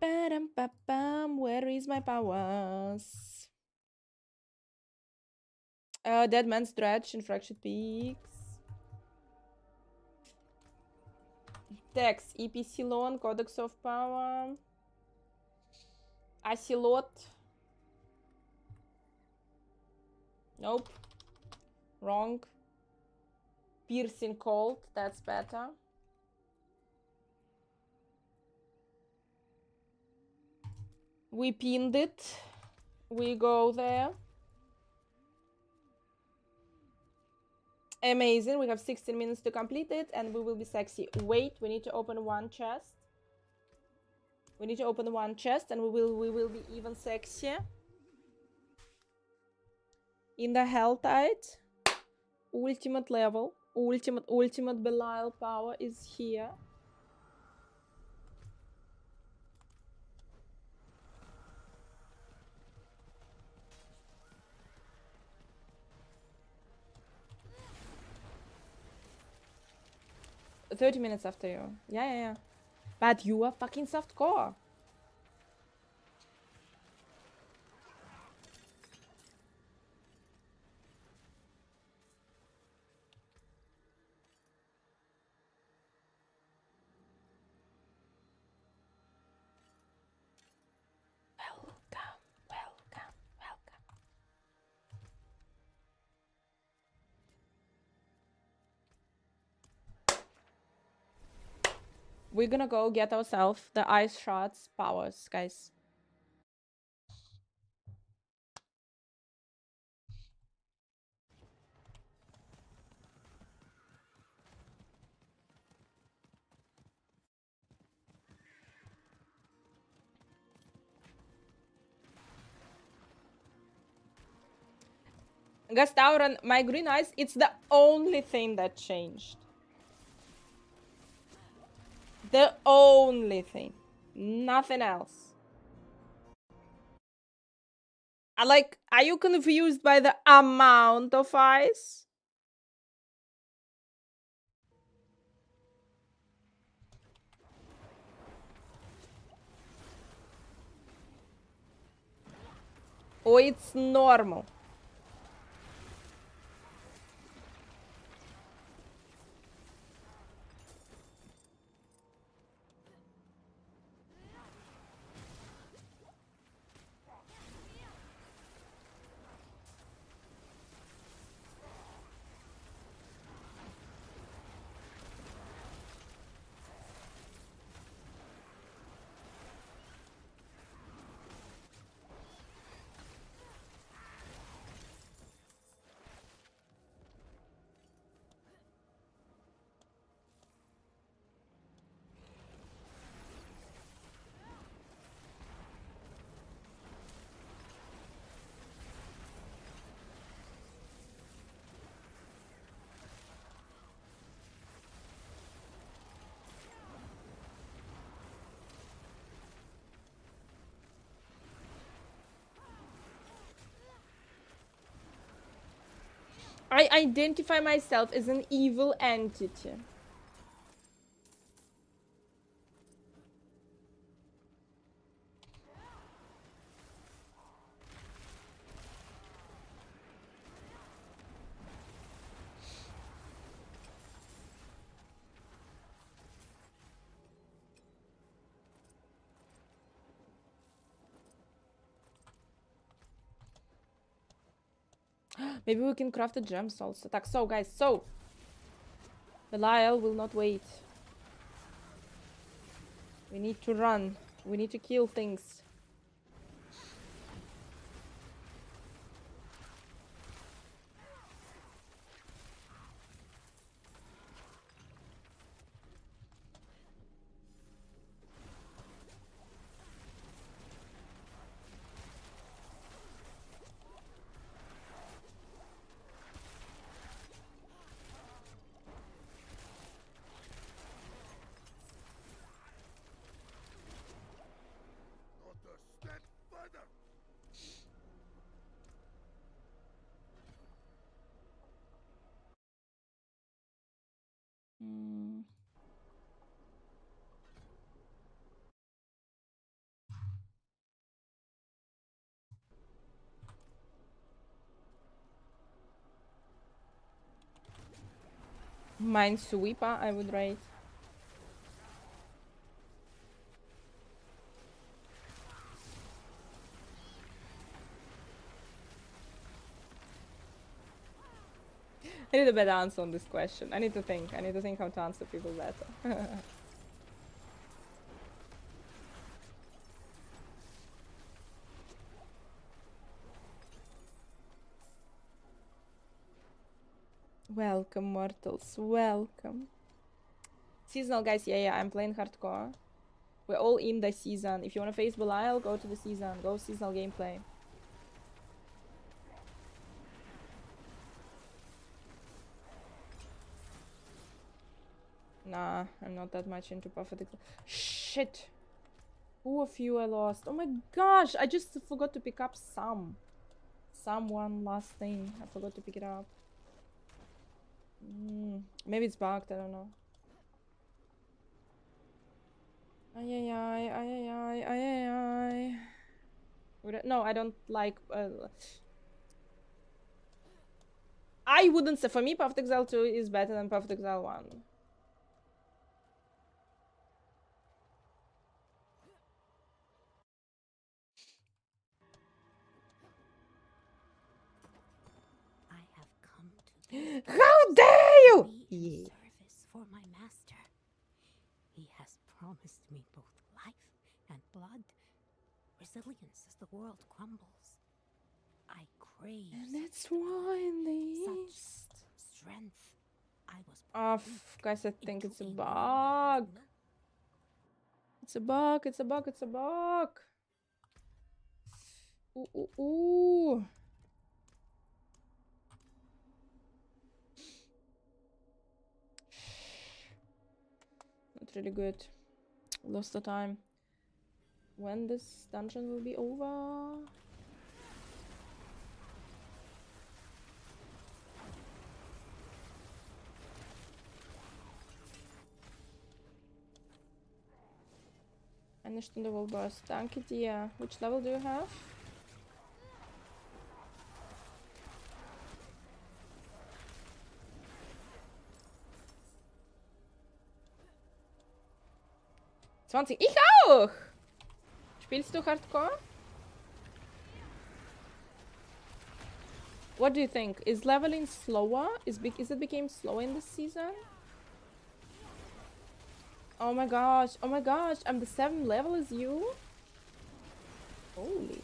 Ba-dum-ba-bum, where is my powers? Dead Man's Stretch in Fractured Peaks. Text, EPC Loan, Codex of Power. Asilot. Nope. Wrong. Piercing Cold, that's better. We pinned it. We go there. Amazing. We have 16 minutes to complete it and we will be sexy. Wait, we need to open one chest. We need to open one chest and we will be even sexier. In the Hell Tide. Ultimate level. Ultimate Belial power is here. "30 minutes after you." Yeah. But you are fucking soft core. Welcome. We're gonna go get ourselves the ice shards powers, guys. Gastauran, my green eyes, it's the only thing that changed. The only thing. Nothing else. Like, are you confused by the amount of eyes? Or it's normal? I identify myself as an evil entity. Maybe we can craft the gems also. Так, so guys, so Belial will not wait. We need to run. We need to kill things. Minesweeper, I would rate. I need a better answer on this question. I need to think. I need to think how to answer people better. Welcome, mortals. Welcome. Seasonal, guys. Yeah, I'm playing hardcore. We're all in the season. If you want to face Belial, go to the season. Go seasonal gameplay. Nah, I'm not that much into Prophet. Shit! Who of you I lost? Oh my gosh! I just forgot to pick up one last thing. I forgot to pick it up. Maybe it's bugged, I don't know. Ay. No, I don't like... I wouldn't say... For me, Perfect Exile 2 is better than Perfect Exile 1. How dare you! Yeah. Service for my master. He has promised me both life and blood, resilience as the world crumbles. I crave. And it's war in the east. Strength. I was. Guys, I think it's a bug. It's a bug. It's a bug. It's a bug. Ooh. really good. Lost the time. When this dungeon will be over? Eine Stunde Wallboss. Danke dir. Which level do you have? Ich auch! Spielst du Hardcore? What do you think? Is leveling slower? Is it became slower in this season? Oh my gosh, I'm the 7th level as you? Holy.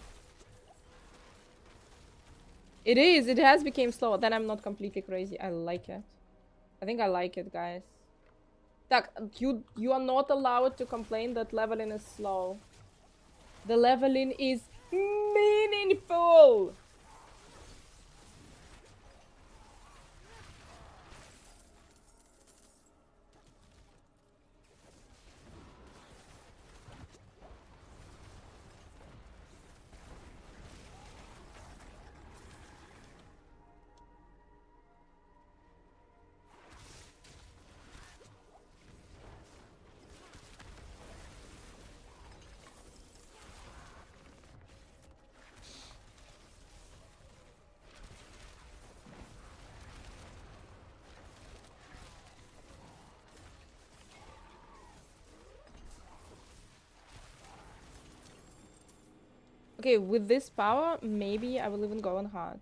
It has become slower. Then I'm not completely crazy. I like it. I think I like it, guys. Tak, you are not allowed to complain that leveling is slow. The leveling is meaningful! Okay, with this power, maybe I will even go on hard.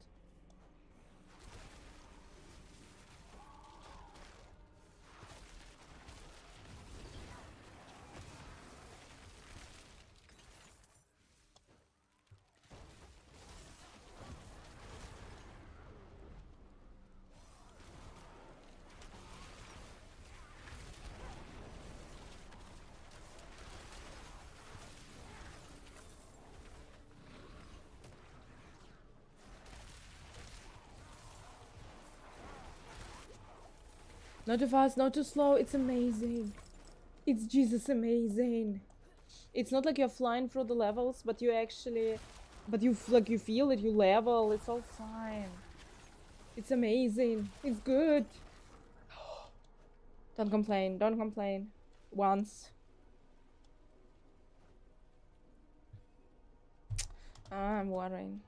Not too fast, not too slow. It's amazing. It's Jesus amazing. It's not like you're flying through the levels, but you actually, you feel that you level. It's all fine. It's amazing. It's good. Don't complain. Don't complain. Once. I'm worrying.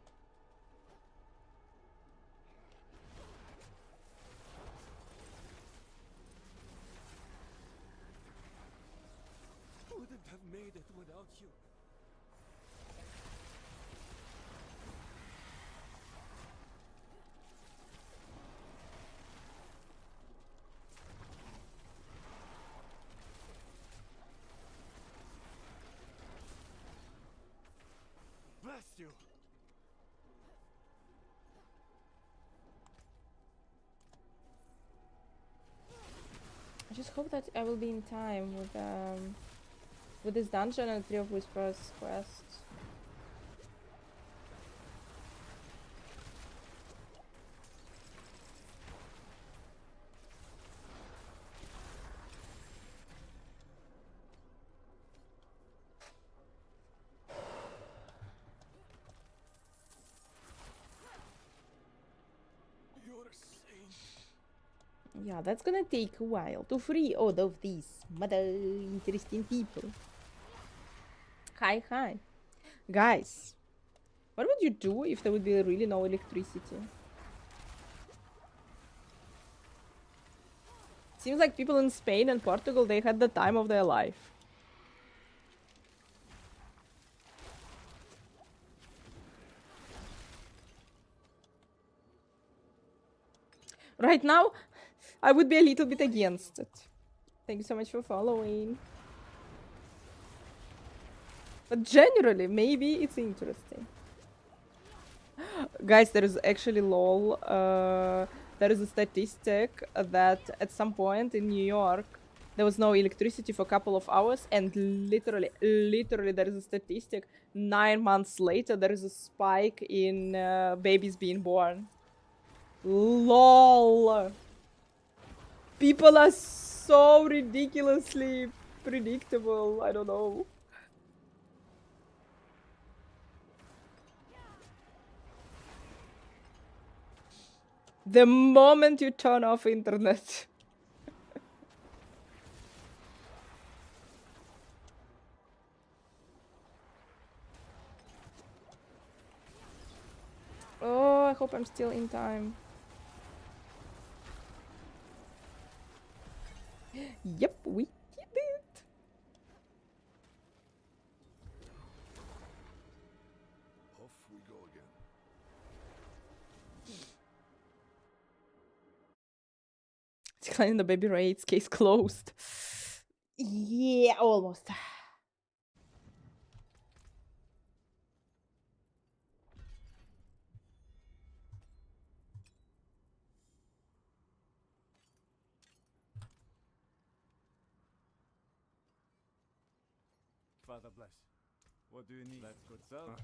Wouldn't have made it without you. Bless you. I just hope that I will be in time with this dungeon and Tree of Whispers quest. You're a saint. Yeah, that's gonna take a while to free all of these mother interesting people. Hi, hi. Guys, what would you do if there would be really no electricity? Seems like people in Spain and Portugal, they had the time of their life. Right now, I would be a little bit against it. Thank you so much for following. But generally, maybe it's interesting. Guys, there is actually lol. There is a statistic that at some point in New York, there was no electricity for a couple of hours, and literally there is a statistic. 9 months later, there is a spike in babies being born. LOL. People are so ridiculously predictable. I don't know. The moment you turn off internet. Oh, I hope I'm still in time. Yep, we did it. Off we go again. Declining the baby rates, case closed. Yeah, almost. Father bless. What do you need? Let's go, sir.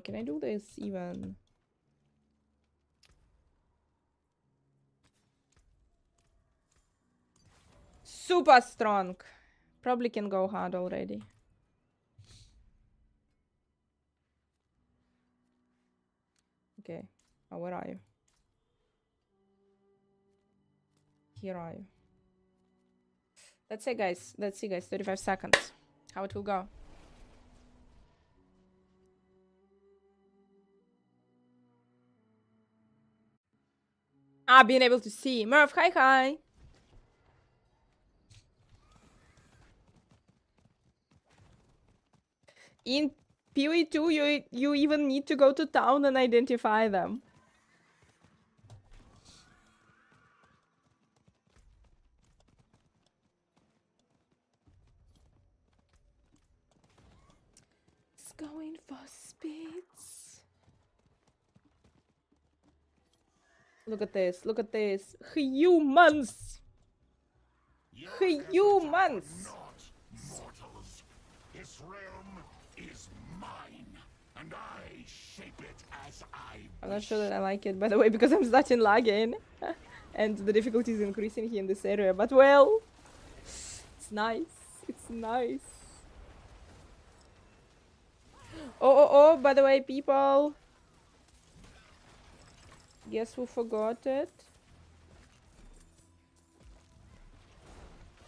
Can I do this even? Super strong. Probably can go hard already. Okay. Oh, where are you? Here are you. Let's see, guys. Let's see, guys. 35 seconds. How it will go. Ah, being able to see. Murph, hi, hi. In PoE2, you even need to go to town and identify them. It's going for speeds. Look at this. Look at this. Humans. Humans. Mortals. This realm is mine, and I shape it as I I'm not sure that I like it, by the way, because I'm starting lagging. And the difficulty is increasing here in this area. But well, it's nice. It's nice. Oh, by the way, people. Guess who forgot it?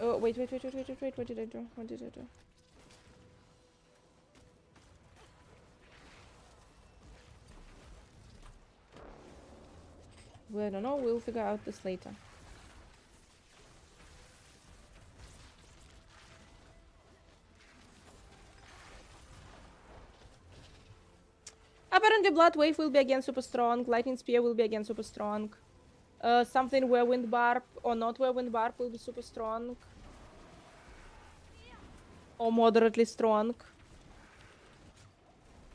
Oh, wait. What did I do? What did I do? Well, I don't know. We'll figure out this later. Apparently, Blood Wave will be again super strong. Lightning Spear will be again super strong. Something Whirlwind Barb or not Whirlwind Barb will be super strong. Or moderately strong.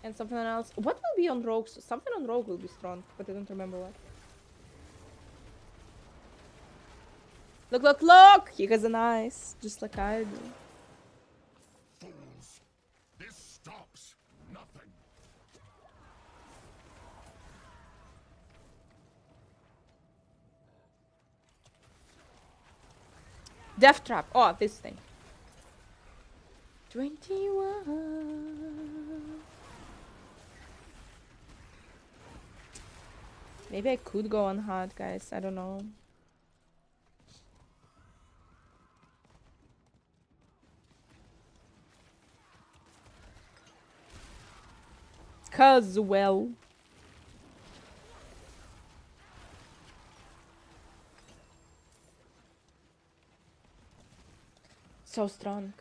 And something else. What will be on Rogue? Something on Rogue will be strong, but I don't remember what. Look, look, look! He has an eyes, just like I do. Fools. This stops nothing. Death Trap. Oh, this thing. 21. Maybe I could go on hard, guys. I don't know. Cause, well. So strong.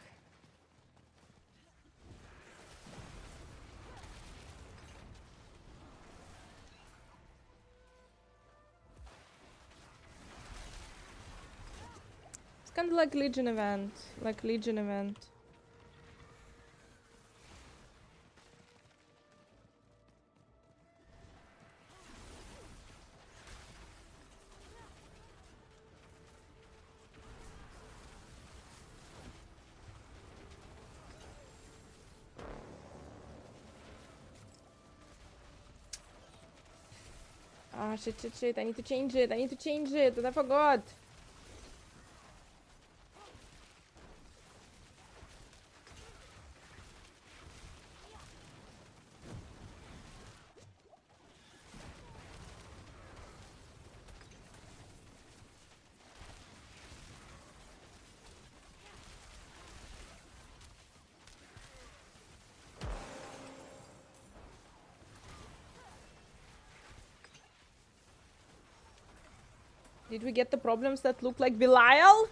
It's kind of like Legion event. Like Legion event. Ah, shit. I need to change it. And I forgot. Did we get the problems that look like Belial?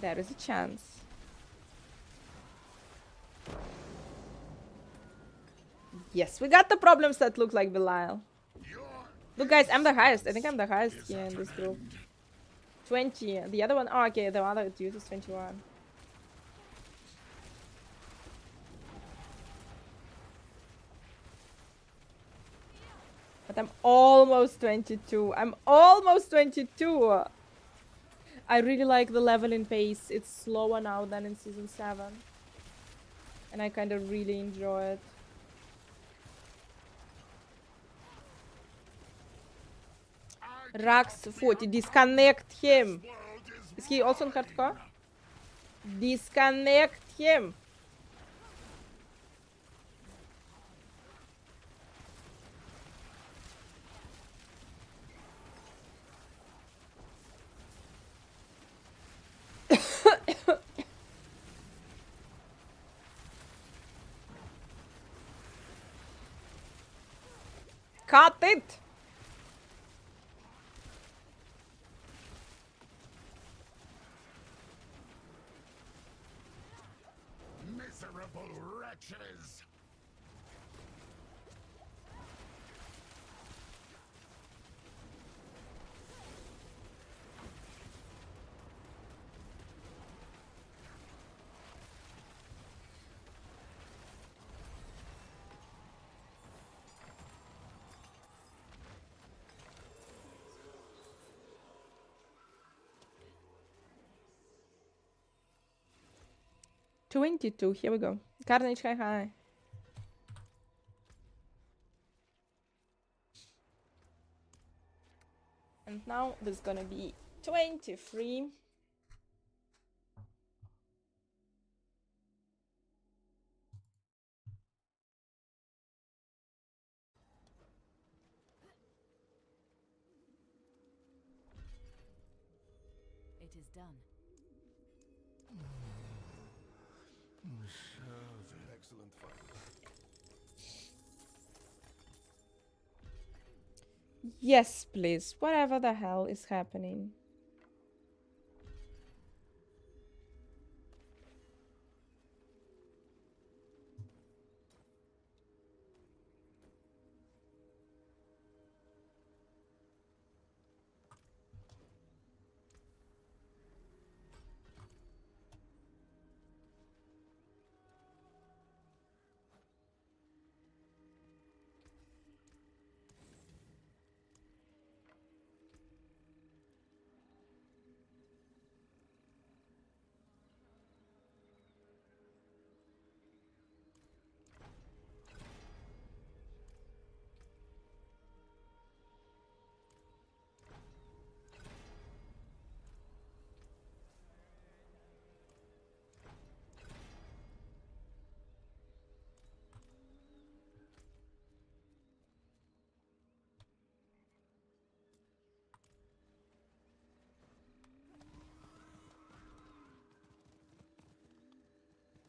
There is a chance. Yes, we got the problems that look like Belial. Look, guys, I'm the highest. I think I'm the highest here in this group. 20. The other one, oh, okay, the other dude is 21. But I'm almost 22. I'm almost 22. I really like the level in pace. It's slower now than in season 7. And I kind of really enjoy it. Rax 40. Disconnect him. Is he also in hardcore? Disconnect him. Cut it. Miserable wretches! $22. Here we go. Carnage high high. And now there's gonna be 23. It is done. Excellent fight. Yes, please. Whatever the hell is happening.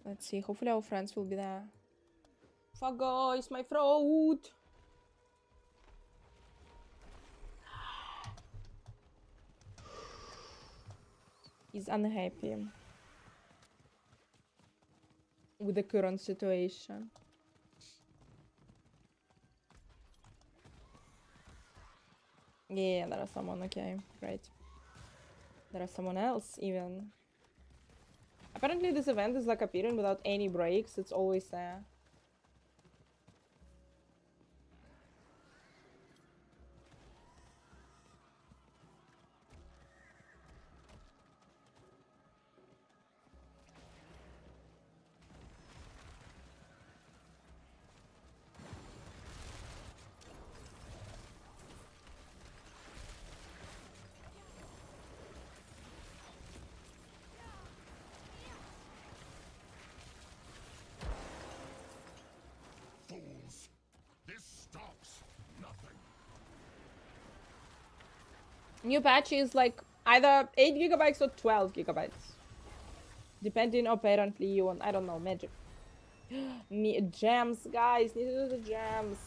Let's see. Hopefully our friends will be there. Fuck guys, my throat. He's unhappy with the current situation. Yeah, there are someone. Okay, great. There are someone else even. Apparently this event is like appearing without any breaks. It's always there. New patch is like either 8 gigabytes or 12 gigabytes. Depending apparently on, I don't know, magic. Gems, guys. Need to do the gems.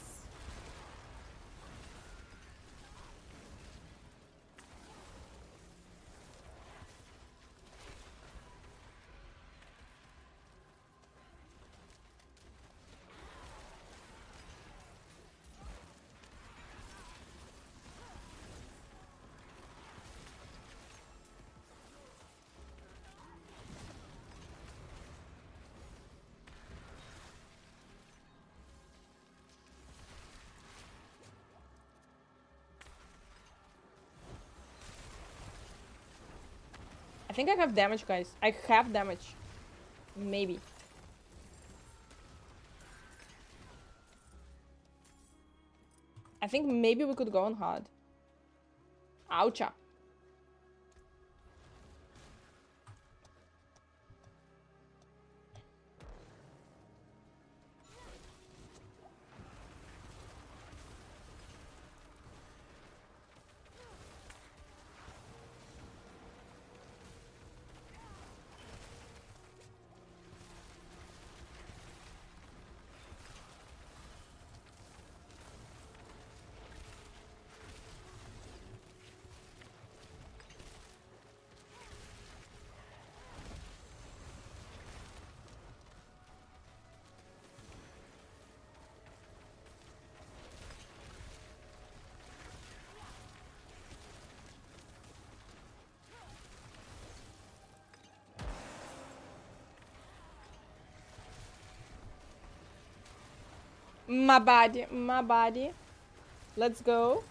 think I have damage, guys. I have damage. Maybe. I think maybe we could go on hard. Oucha. My body, my body. Let's go.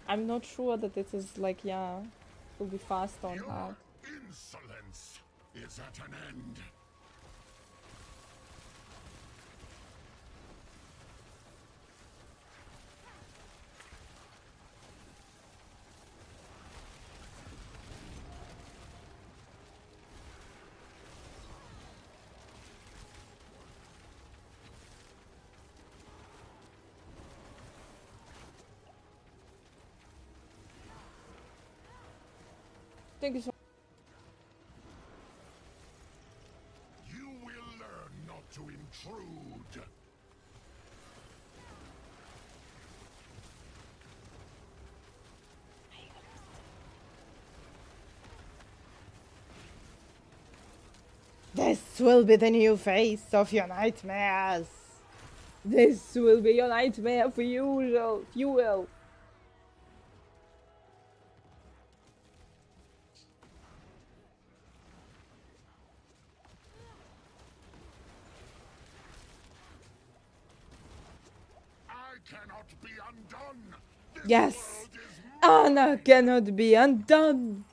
I'm not sure that it is like, yeah, will be fast on hard. Insolence is at an end. Thank you so much. You will learn not to intrude. This will be the new face of your nightmares. This will be your nightmare fuel. Cannot be undone. Yes, Anna cannot be undone.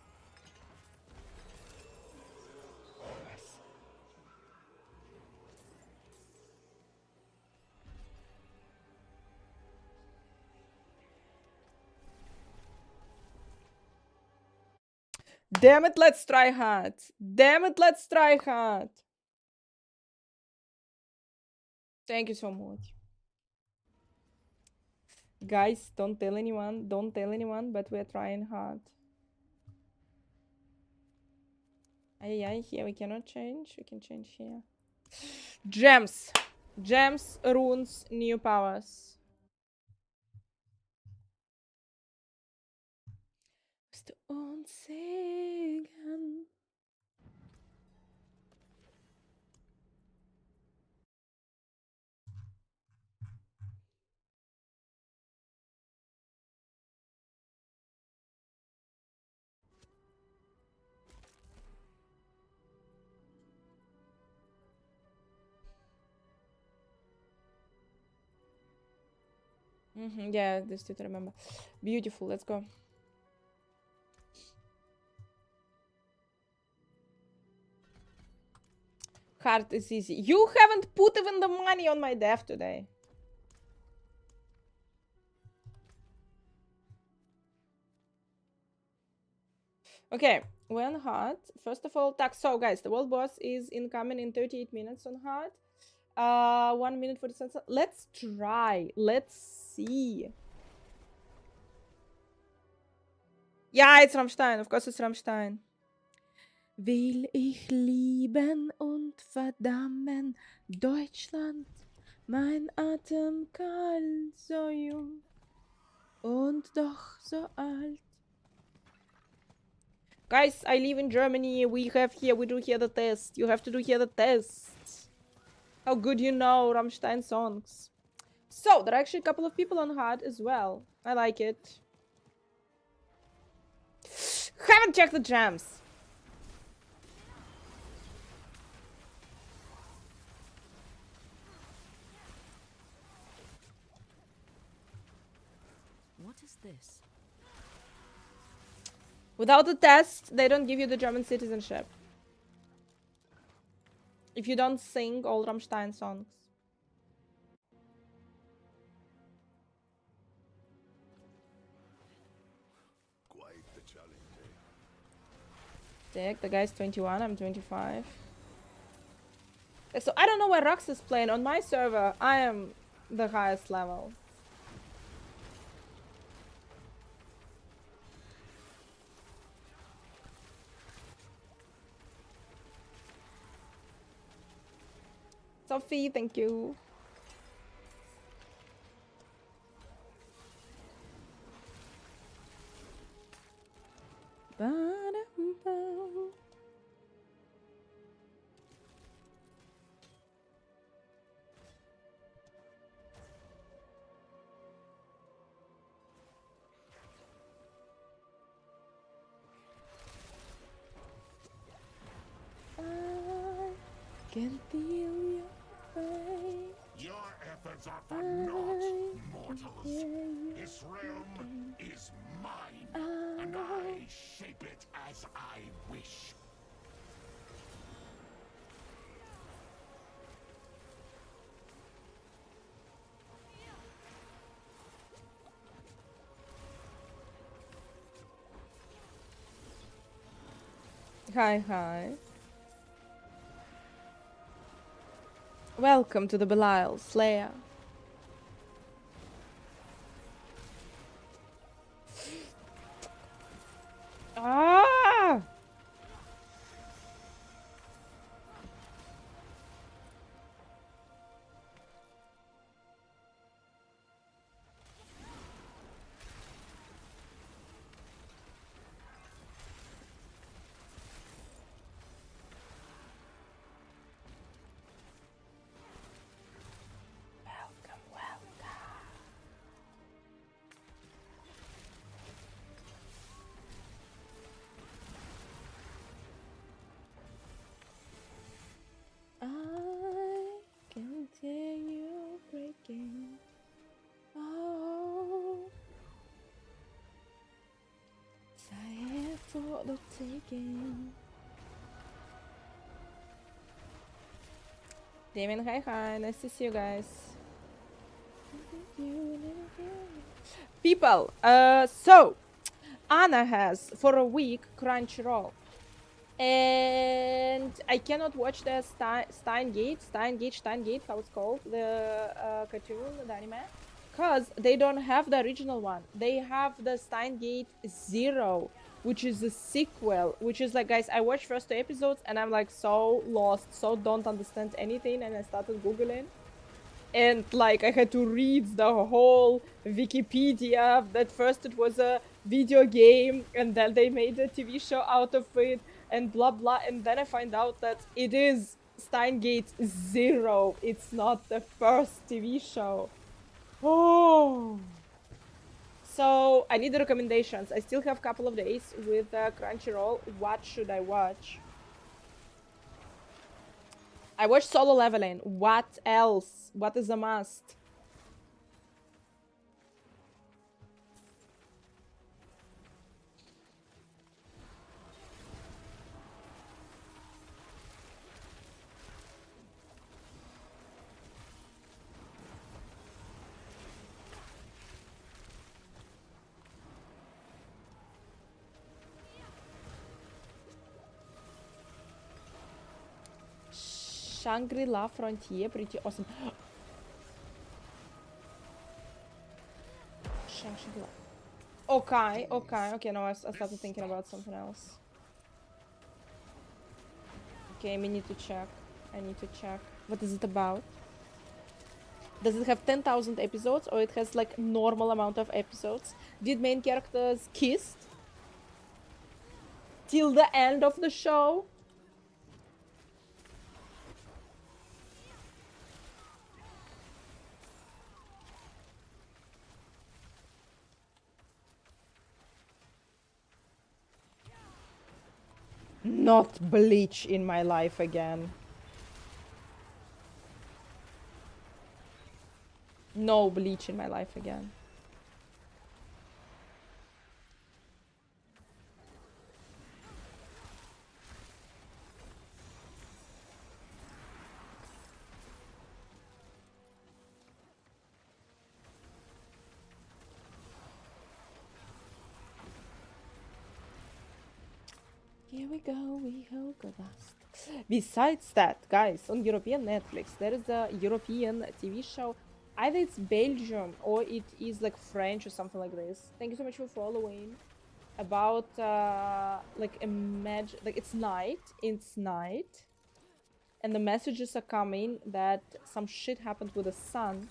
Damn it, let's try hard. Damn it, let's try hard. Thank you so much. Guys, don't tell anyone, but we're trying hard. Aye, here we cannot change. We can change here. Gems. Gems, runes, new powers. Yeah, this to remember. Beautiful, let's go. Hard is easy. You haven't put even the money on my death today. Okay, we're on hard. First of all, so guys, the world boss is incoming in 38 minutes on hard. 1 minute for the sunset. Let's try. Let's see. Yeah, it's Rammstein. Of course it's Rammstein. Will ich lieben und verdammen Deutschland, mein Atem kalt, so jung und doch so alt. Guys, I live in Germany. We do here the test. You have to do here the test. How good you know Rammstein songs. So, there are actually a couple of people on hard as well. I like it. Haven't checked the gems. Without the test, they don't give you the German citizenship. If you don't sing all Rammstein songs. Quite the challenge, Dick, the guy's 21, I'm 25. So I don't know where Rux is playing. On my server, I am the highest level. Sophie, thank you. Can feel your pain. Your efforts are for naught, mortals. This realm is mine, and I shape it as I wish. Hi, hi. Welcome to the Belial Slayer. Ah! I continue breaking. Oh, tired for the taking. Damien, hi, nice to see you guys. People, so Anna has for a week Crunchyroll. And I cannot watch the Steingate, how it's called, the cartoon, the anime, because they don't have the original one. They have the Steingate Zero, which is a sequel, which is like, guys, I watched first 2 episodes and I'm like so lost, so don't understand anything, and I started Googling. And like I had to read the whole Wikipedia that first it was a video game and then they made a TV show out of it and blah blah, and then I find out that it is Steingate Zero. It's not the first TV show. Oh. So I need the recommendations. I still have a couple of days with Crunchyroll. What should I watch? I watched Solo Leveling. What else? What is a must? Shangri-La Frontier, pretty awesome. Shangri-La. Okay, now I started thinking about something else. Okay, we need to check. I need to check. What is it about? Does it have 10,000 episodes or it has like normal amount of episodes? Did main characters kiss till the end of the show? Not Bleach in my life again. No Bleach in my life again. Here we go, we hope the best. Besides that, guys, on European Netflix, there is a European TV show. Either it's Belgium or it is like French or something like this. Thank you so much for following. About like imagine, like it's night, and the messages are coming that some shit happened with the sun,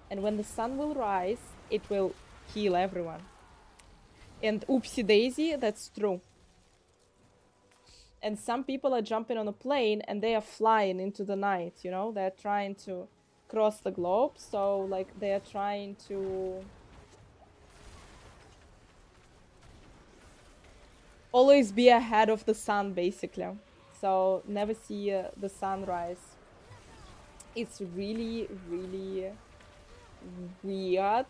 and when the sun will rise, it will kill everyone. And oopsie daisy, that's true. And some people are jumping on a plane and they are flying into the night, you know? They're trying to cross the globe, so like they're trying to always be ahead of the sun, basically. So never see the sunrise. It's really, really weird.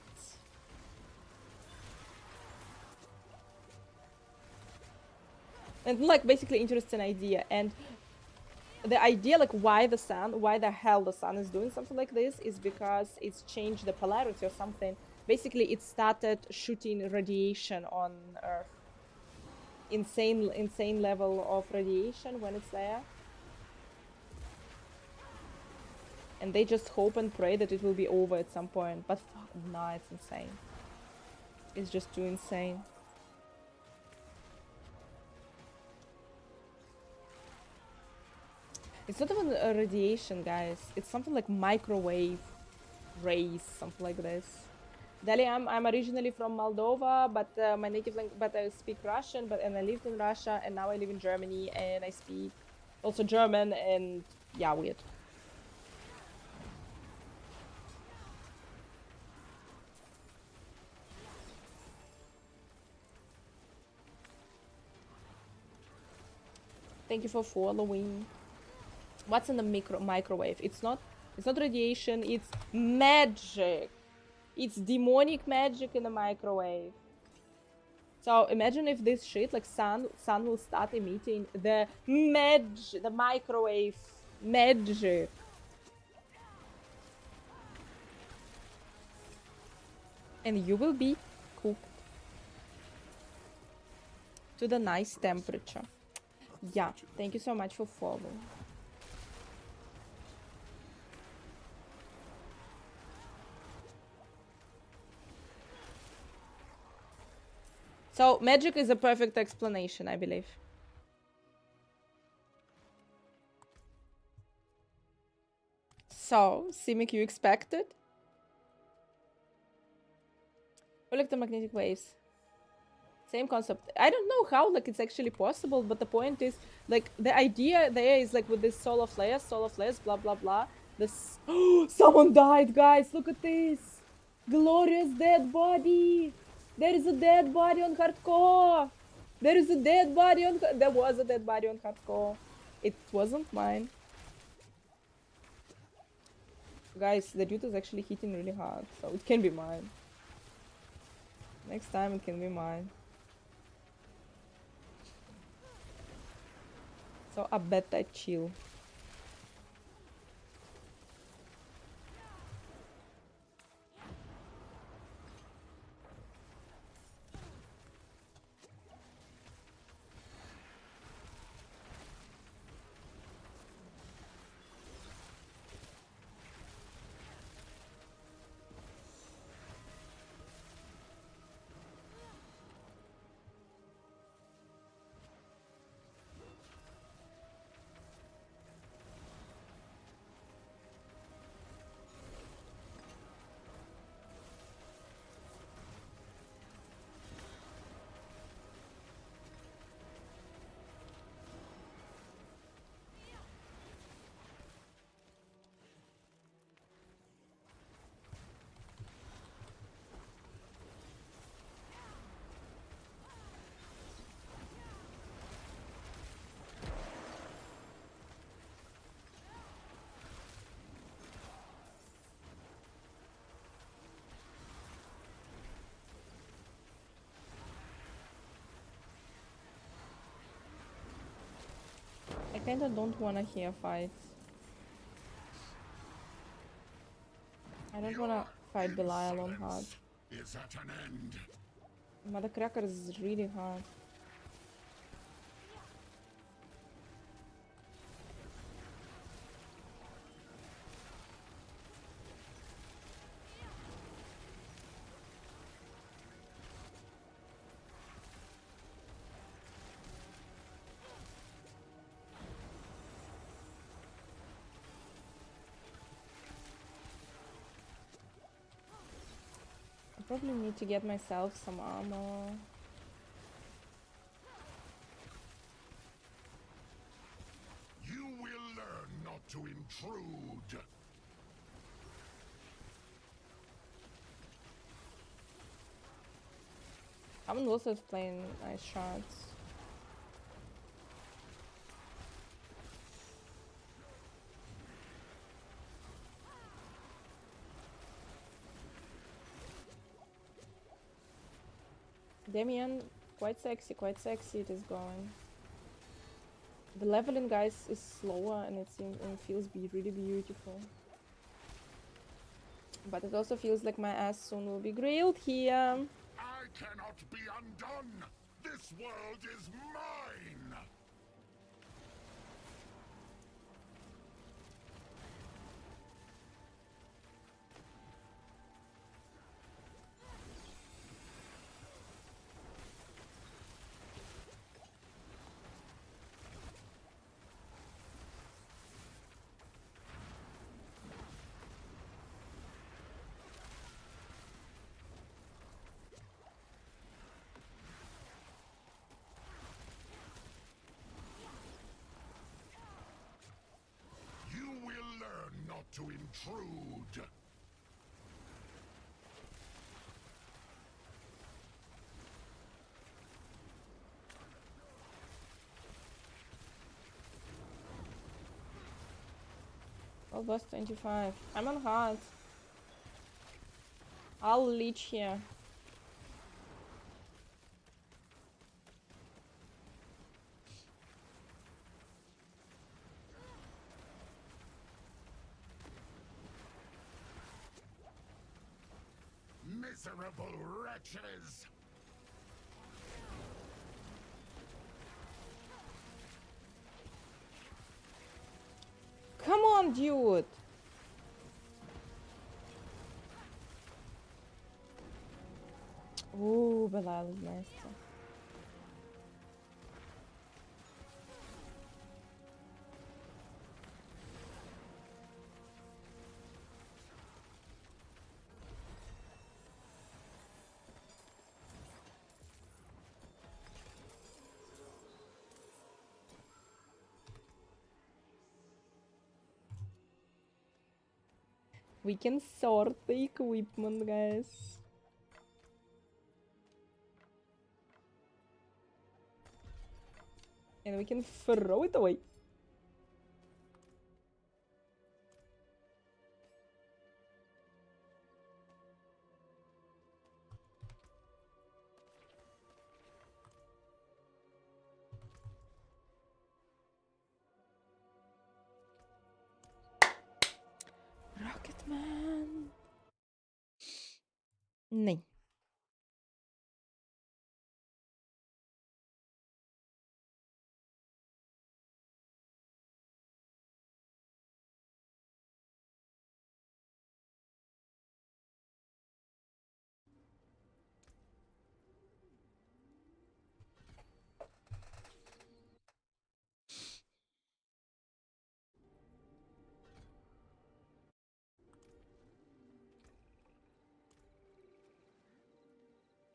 And like basically interesting idea. And the idea, like why the hell the sun is doing something like this is because it's changed the polarity or something. Basically it started shooting radiation on Earth. Insane level of radiation when it's there. And they just hope and pray that it will be over at some point. But fuck, nah, it's insane. It's just too insane. It's not even a radiation, guys. It's something like microwave rays, something like this. Dali, I'm originally from Moldova, but my native language, but I speak Russian, and I lived in Russia, and now I live in Germany, and I speak also German, and yeah, weird. Thank you for following. What's in the microwave? It's not radiation, it's magic. It's demonic magic in the microwave. So imagine if this shit, like sun will start emitting the microwave magic. And you will be cooked to the nice temperature. Yeah, thank you so much for following. So magic is a perfect explanation, I believe. So, Simic, you expected? Electromagnetic waves. Same concept. I don't know how like it's actually possible, but the point is like the idea there is like with this solar flares, blah blah blah. This someone died, guys. Look at this. Glorious dead body. There is a dead body on hardcore. There is a dead body on. There was a dead body on hardcore. It wasn't mine. Guys, the dude is actually hitting really hard, so it can be mine. Next time it can be mine. So I bet I chill. I kinda don't wanna hear fights. I don't wanna fight Belial on hard. Is at an end. Mother Cracker is really hard. Probably need to get myself some armor. You will learn not to intrude. I'm also playing nice shots. Damien, quite sexy it is going. The leveling, guys, is slower and it feels really beautiful. But it also feels like my ass soon will be grilled here. I cannot be undone. This world is mine. To intrude. Almost 25. I'm on hard. I'll leech here. Miserable wretches! Come on, dude! Ooh, Belial is nice. We can sort the equipment, guys. And we can throw it away. Rocketman. Nee.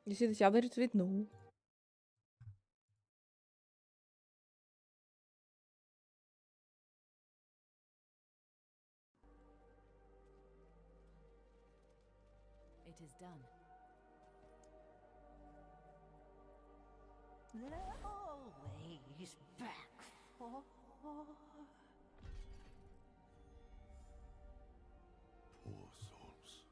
You see the other tweet? No. It is done. They're always back for. Poor souls.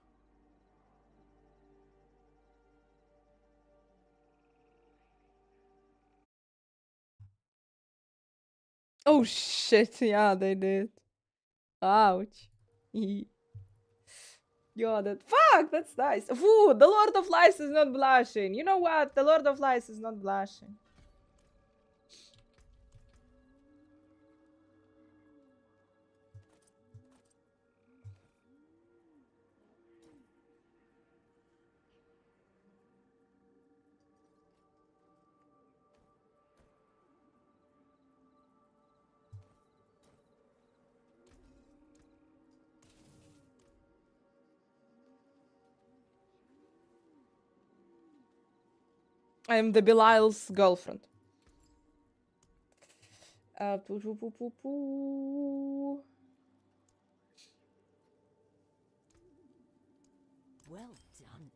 Oh shit, yeah, they did. Ouch. Yeah, fuck, that's nice. Ooh, the Lord of Lies is not blushing. You know what? The Lord of Lies is not blushing. I'm the Belial's girlfriend. Well done.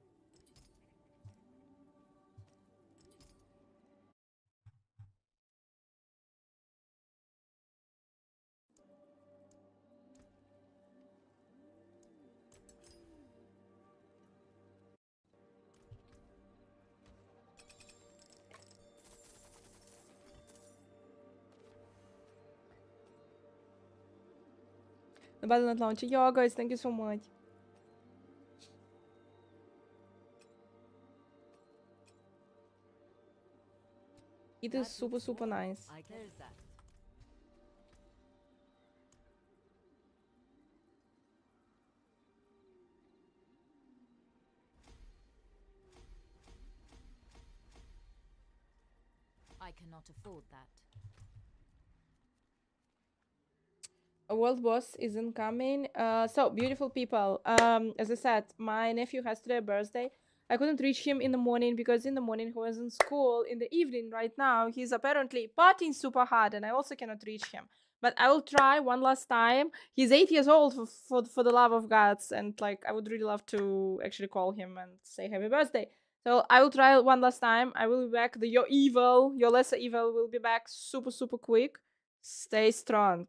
The battle not launcher. Yeah, guys, thank you so much. It is super, super nice. There's that. I cannot afford that. A world boss isn't coming. So beautiful people. As I said, my nephew has today a birthday. I couldn't reach him in the morning because in the morning he was in school. In the evening, right now, he's apparently partying super hard, and I also cannot reach him. But I will try one last time. He's 8 years old for the love of gods, and like I would really love to actually call him and say happy birthday. So I will try one last time. I will be back. Your lesser evil will be back super, super quick. Stay strong.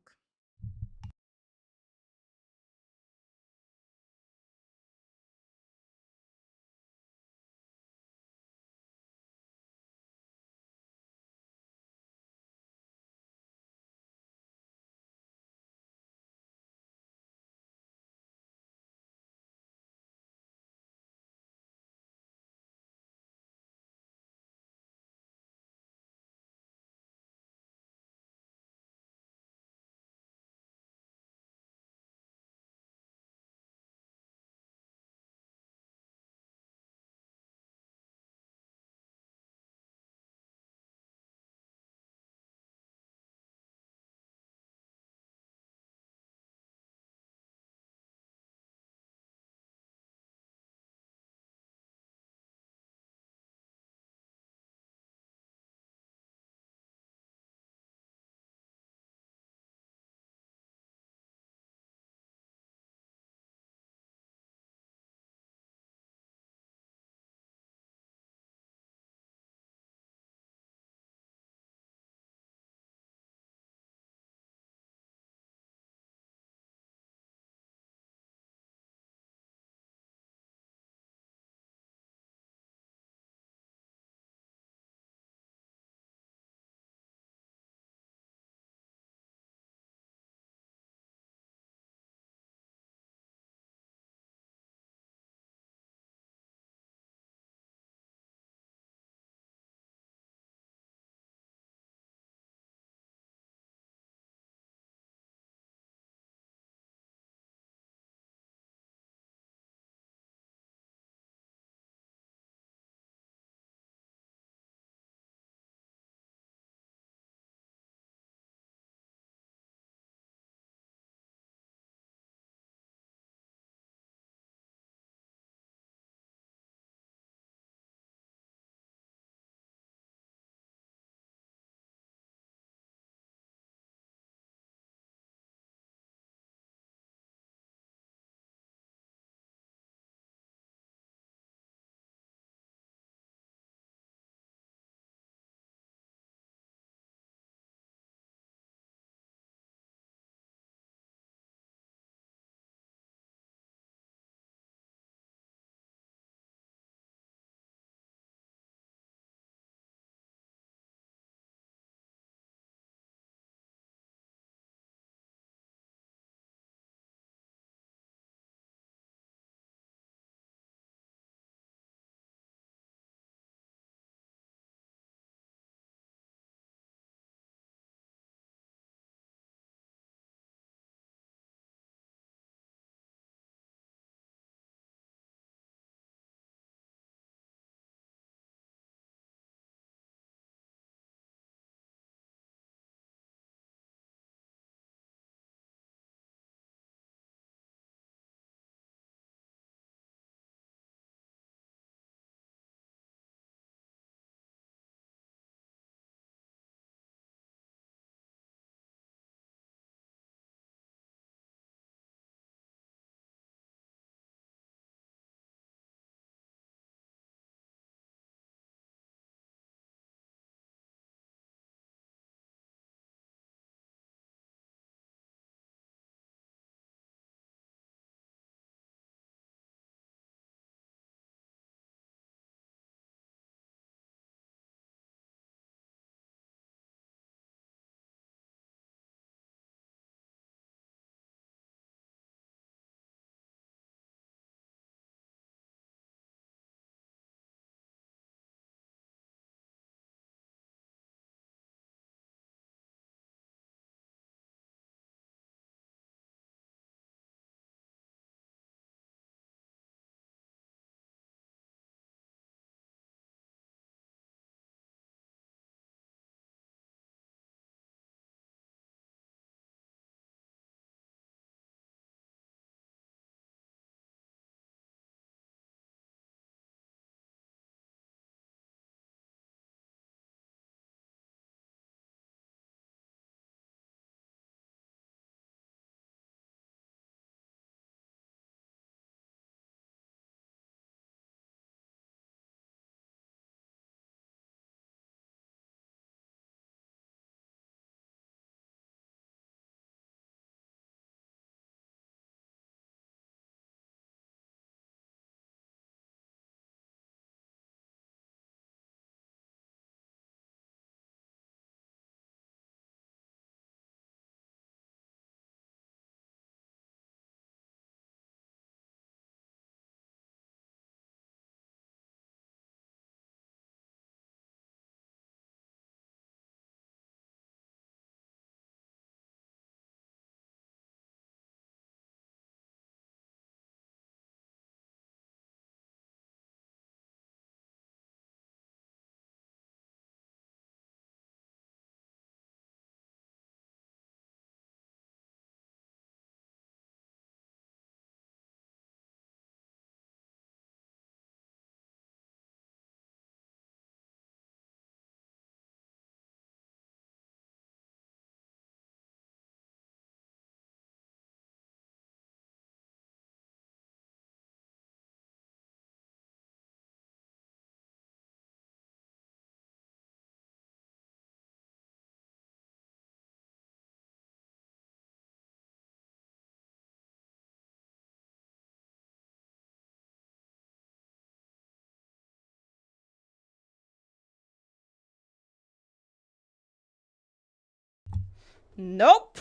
Nope.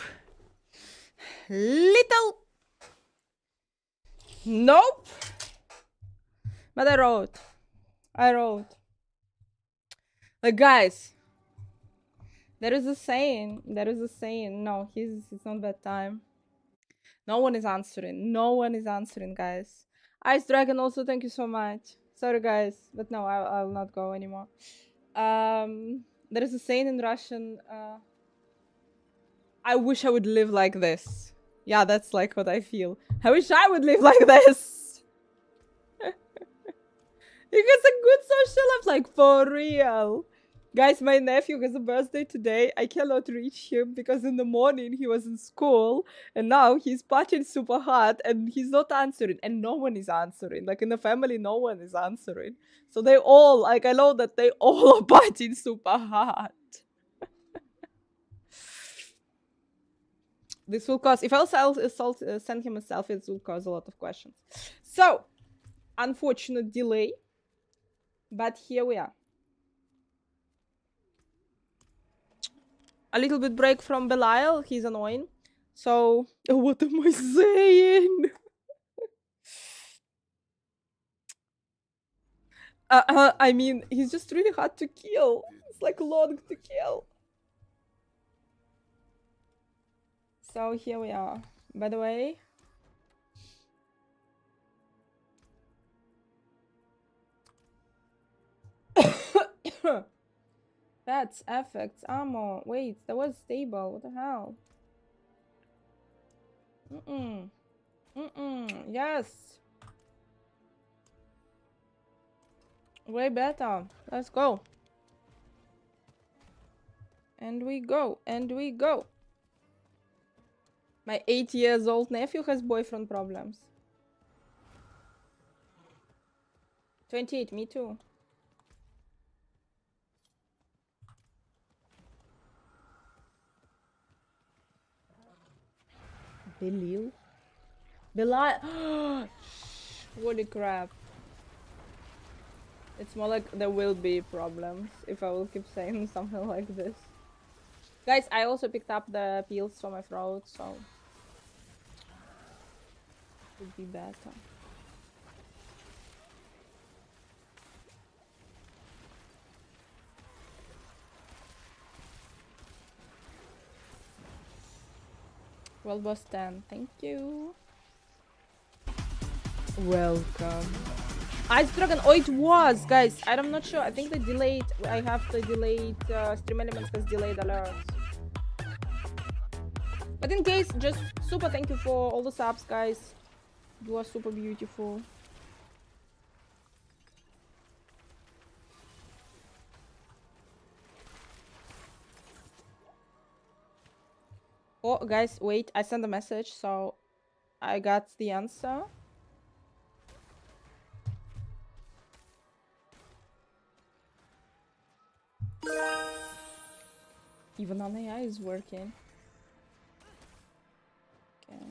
Little. Nope. But I wrote. Like, guys, there is a saying. No, it's not bedtime. No one is answering, guys. Ice Dragon, also, thank you so much. Sorry, guys, but no, I'll not go anymore. There is a saying in Russian. I wish I would live like this. Yeah, that's like what I feel. I wish I would live like this. Because a good social life, like, for real. Guys, my nephew has a birthday today. I cannot reach him because in the morning he was in school and now he's partying super hard and he's not answering and no one is answering. Like in the family, no one is answering. So they all, like, I know that they all are partying super hard. This will cause, if I'll send him a selfie, it will cause a lot of questions. So, unfortunate delay, but here we are. A little bit break from Belial. He's annoying. So, what am I saying? I mean, he's just really hard to kill. It's like long to kill. So here we are. By the way, that's effects, ammo. Wait, that was stable. What the hell? Yes. Way better. Let's go. And we go. My 8-year-old nephew has boyfriend problems. 28, me too. Belial. Holy crap. It's more like there will be problems if I will keep saying something like this. Guys, I also picked up the pills for my throat, so it would be better. Well, boss 10, thank you. Welcome. Ice Dragon, oh it was, guys, I'm not sure, I think the delayed, I have the delayed, stream elements has delayed alerts. But in case, just super thank you for all the subs, guys. You are super beautiful. Oh, guys, wait, I sent a message, so I got the answer. Even on AI is working. Okay.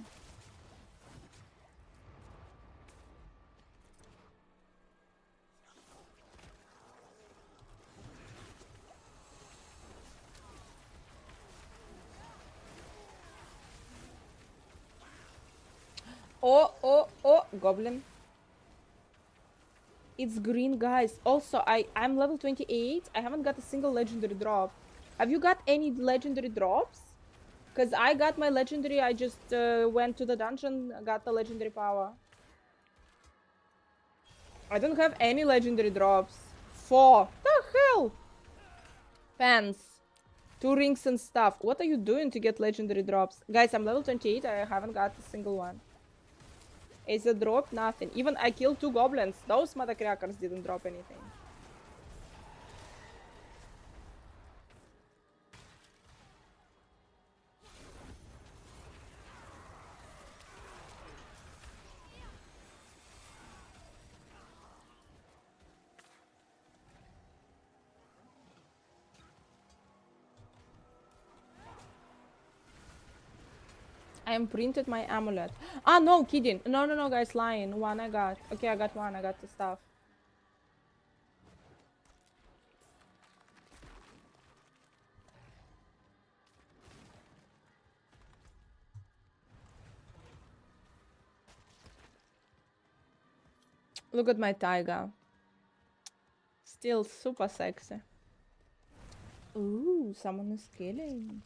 Oh, goblin. It's green, guys. Also, I'm level 28. I haven't got a single legendary drop. Have you got any legendary drops? Because I got my legendary. I just went to the dungeon, got the legendary power. I don't have any legendary drops. 4. The hell? Pants. 2 rings and stuff. What are you doing to get legendary drops? Guys, I'm level 28. I haven't got a single one. Is a drop? Nothing. Even I killed 2 goblins. Those mothercrackers didn't drop anything. I am printed my amulet. Ah, no, kidding. No, guys, lying. One I got. Okay, I got one. I got the stuff. Look at my taiga. Still super sexy. Ooh, someone is killing.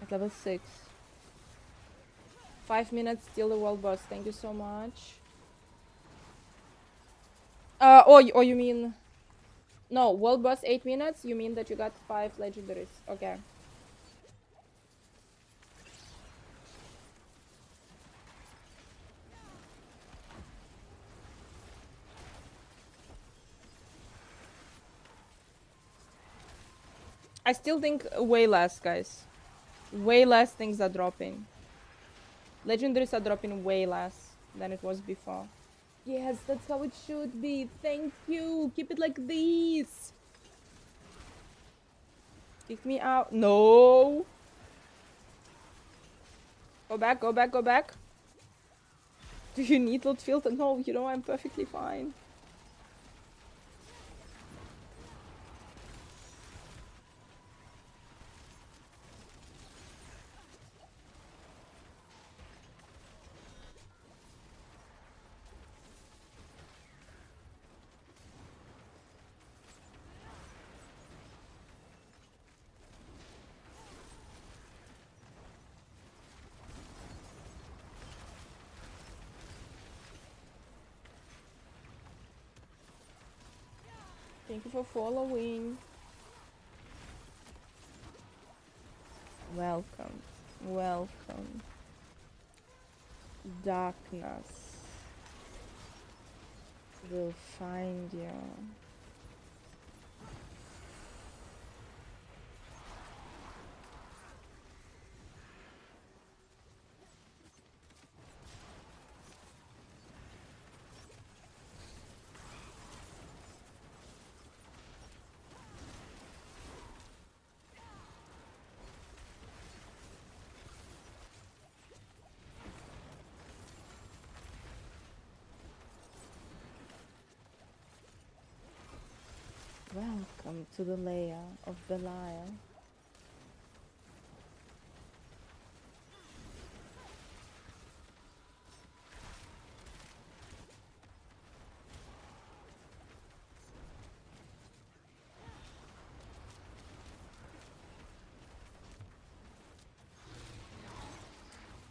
At level 6. 5 minutes till the world boss. Thank you so much. Oh, you mean... No, world boss 8 minutes? You mean that you got 5 legendaries. Okay. I still think way less, guys. Way less things are dropping. Legendaries are dropping way less than it was before. Yes, that's how it should be. Thank you. Keep it like this. Kick me out. No. Go back, go back, go back. Do you need loot filter? No, you know I'm perfectly fine. Thank you for following. Welcome. Welcome. Darkness will find you. Welcome to the lair of Belial.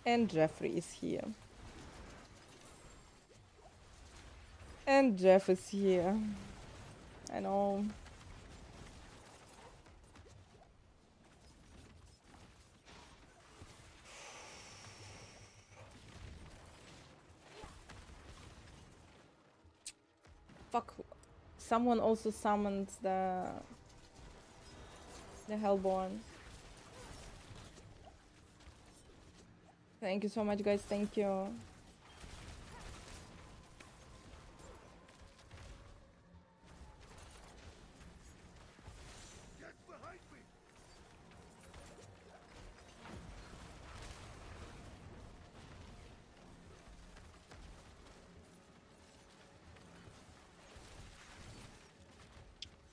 And Jeffrey is here. And Jeff is here. I know. Fuck. Someone also summoned the Hellborn. Thank you so much, guys. Thank you.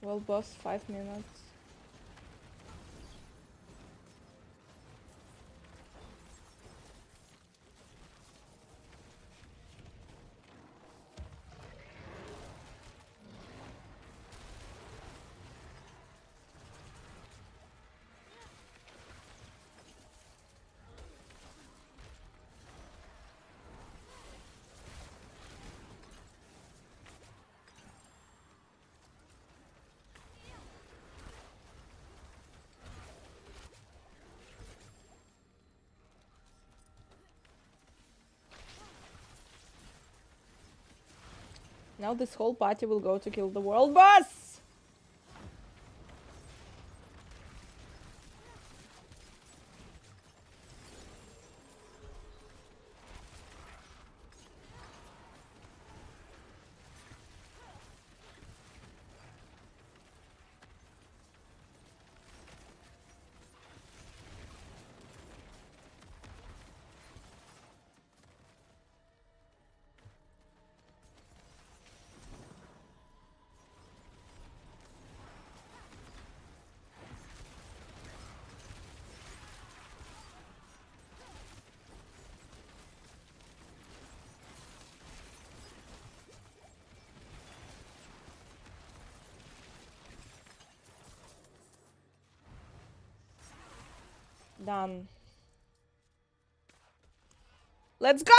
Well, boss, 5 minutes. Now this whole party will go to kill the world boss! Done. Let's go!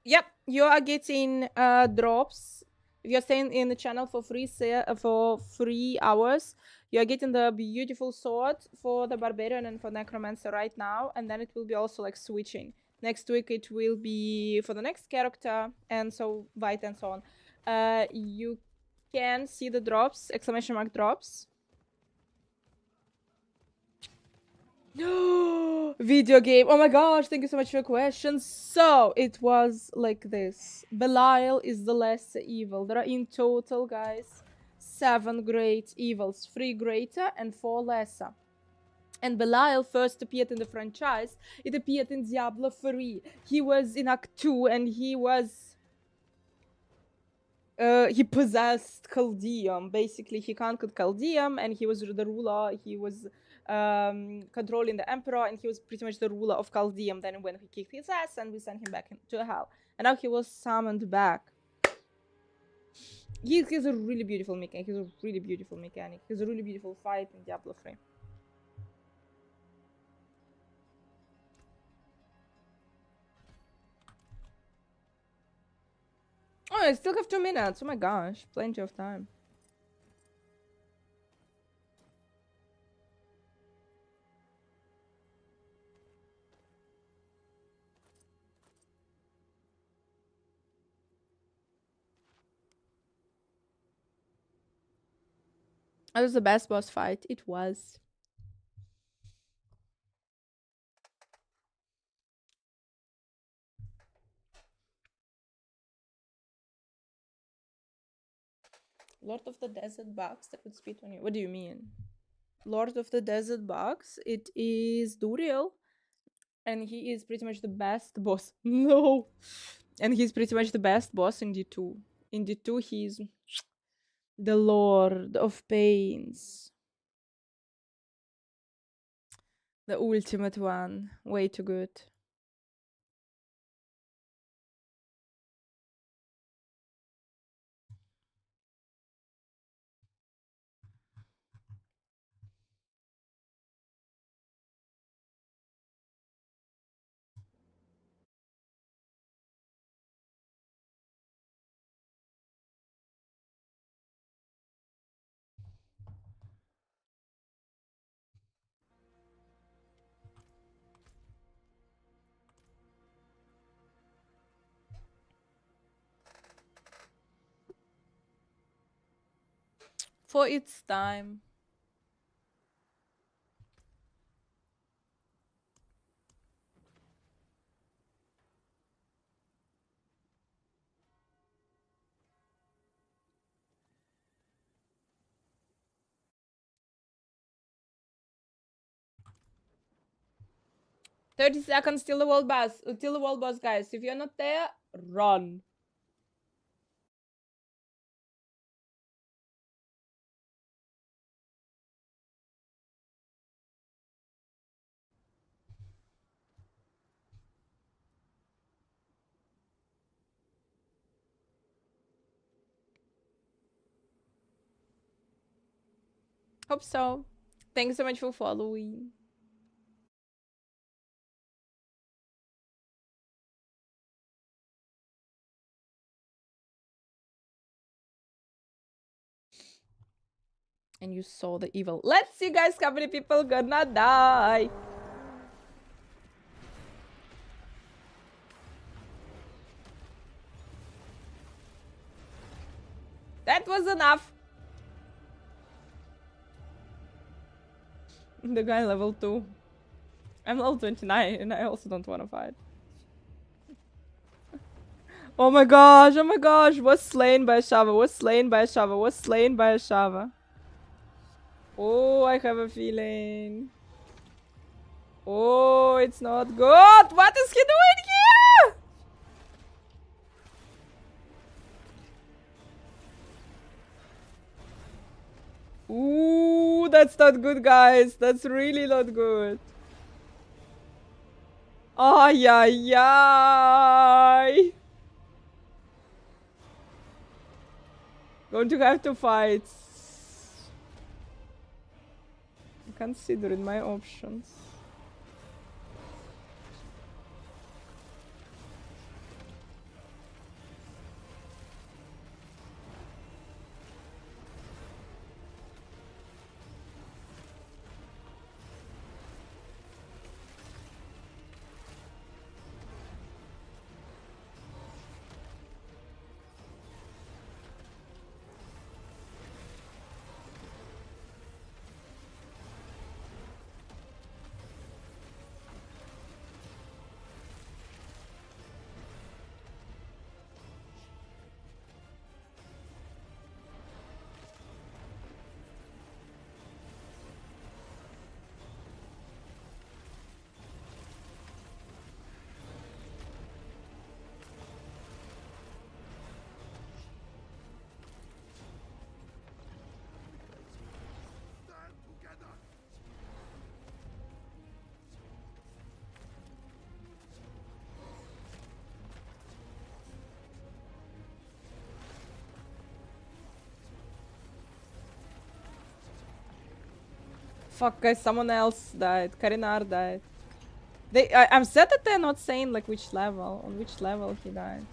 Yep, you are getting drops. If you're staying in the channel for for 3 hours, you are getting the beautiful sword for the barbarian and for necromancer right now, and then it will be also like switching. Next week it will be for the next character, and so White and so on. You can see the drops, exclamation mark drops. Video game. Oh my gosh, thank you so much for your questions. So it was like this. Belial is the lesser evil. There are in total, guys, 7 great evils, 3 greater and 4 lesser. And Belial first appeared in the franchise. It appeared in Diablo 3. He was in Act 2 and he was he possessed Chaldeum. Basically, he conquered Chaldeum and he was the ruler. He was controlling the emperor, and he was pretty much the ruler of Chaldeum. Then when he kicked his ass, and we sent him back into hell, and now he was summoned back. He's a really beautiful mechanic. He's a really beautiful mechanic. He's a really beautiful fight in Diablo 3. Oh, I still have 2 minutes. Oh my gosh, plenty of time. That was the best boss fight. It was. Lord of the Desert Bugs that would spit on you. What do you mean? Lord of the Desert Bugs. It is Duriel. And he is pretty much the best boss. No! And he's pretty much the best boss in D2. In D2, he's the Lord of Pains. The ultimate one. Way too good. For its time. "30 seconds till the world boss, guys. If you're not there, run." Hope so. Thanks so much for following. And you saw the evil. Let's see, guys, how many people gonna die. That was enough. The guy level 2. I'm level 29 and I also don't want to fight. Oh my gosh, was slain by a Shava, was slain by a Shava, was slain by a Shava. Oh, I have a feeling. Oh, it's not good. What is he doing here? Ooh, that's not good, guys. That's really not good. Ay, ay, ay. Going to have to fight. Considering my options. Fuck, guys, someone else died. Karinar died. I'm sad that they're not saying like which level, on which level he died.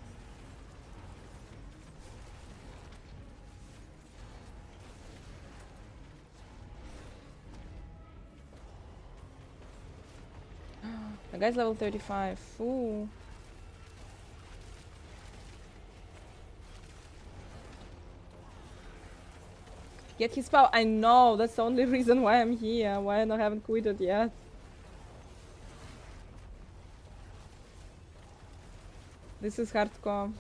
The guy's level 35. Ooh. Get his power. I know, that's the only reason why I'm here, why I haven't quitted yet. This is hardcore.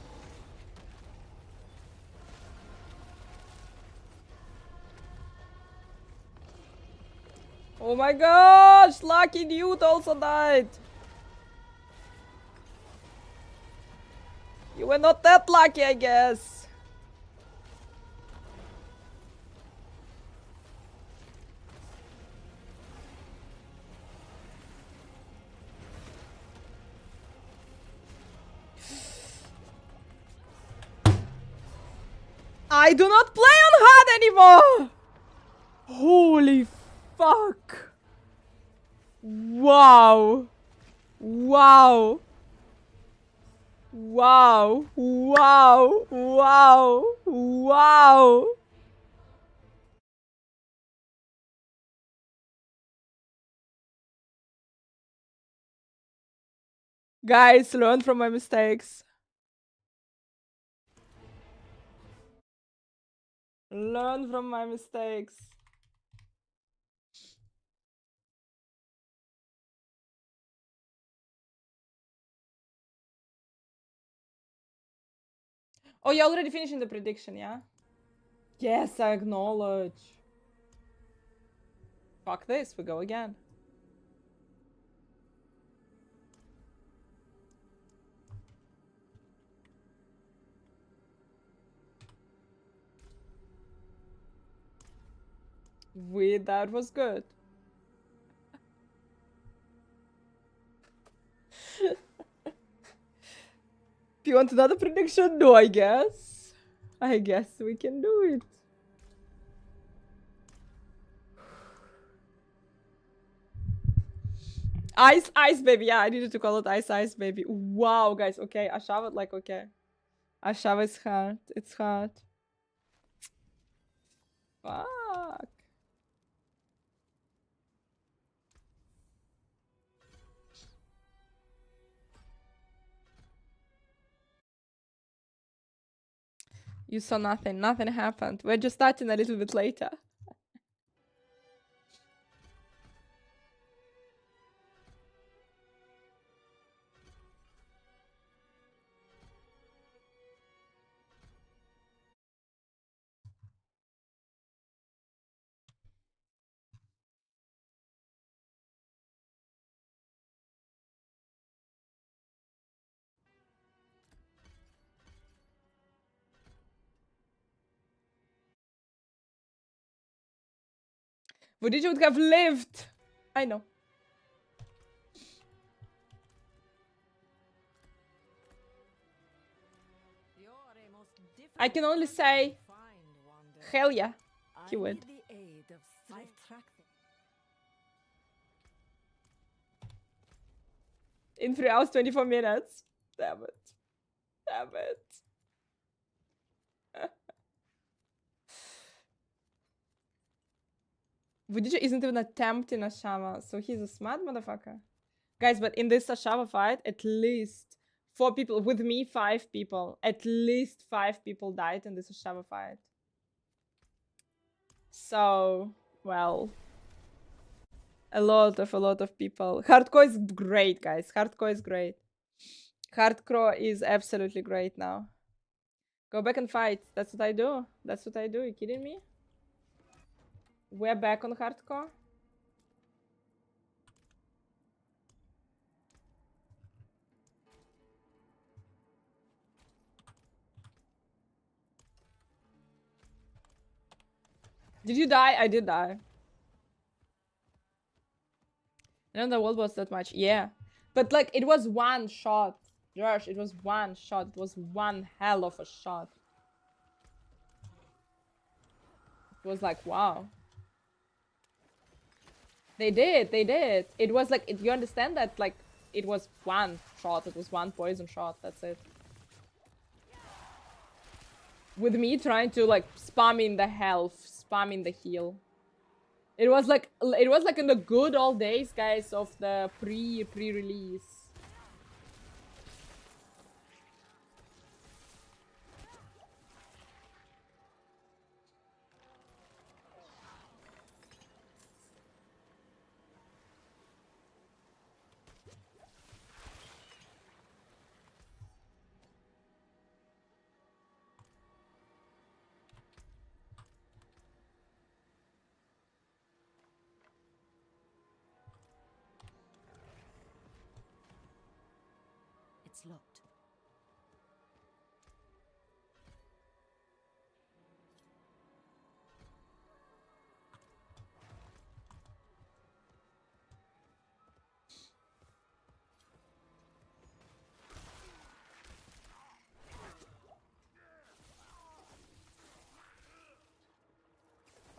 Oh my gosh! Lucky Newt also died! You were not that lucky, I guess. I do not play on hard anymore! Holy fuck! Wow! Wow! Wow! Wow! Wow! Wow! Guys, learn from my mistakes. Learn from my mistakes. Oh, you're already finishing the prediction, yeah? Yes, I acknowledge. Fuck this, we go again. That was good. Do you want another prediction? No, I guess. I guess we can do it. Ice baby. Yeah, I needed to call it ice baby. Wow, guys. Okay, Ashava, like, okay. Ashava is hard. It's hard. Fuck. You saw nothing. Nothing happened. We're just starting a little bit later. Would you would have lived? I know. I can only say, hell yeah, he would. In 3 hours, 24 minutes. Damn it. Damn it. Vudija isn't even attempting a Shava, so he's a smart motherfucker. Guys, but in this Ashava fight, at least 4 people, with me 5 people, at least 5 people died in this Ashava fight. So, well, a lot of people. Hardcore is great, guys. Hardcore is great. Hardcore is absolutely great now. Go back and fight. That's what I do. That's what I do. You kidding me? We're back on hardcore. Did you die? I did die. I don't know the world boss that much. Yeah. But like it was one shot. Josh, it was one shot. It was one hell of a shot. It was like, wow. They did. It was like, you understand that like it was one shot. It was one poison shot. That's it. With me trying to like spam in the health, spam in the heal. It was like in the good old days, guys, of the pre-release. It's locked.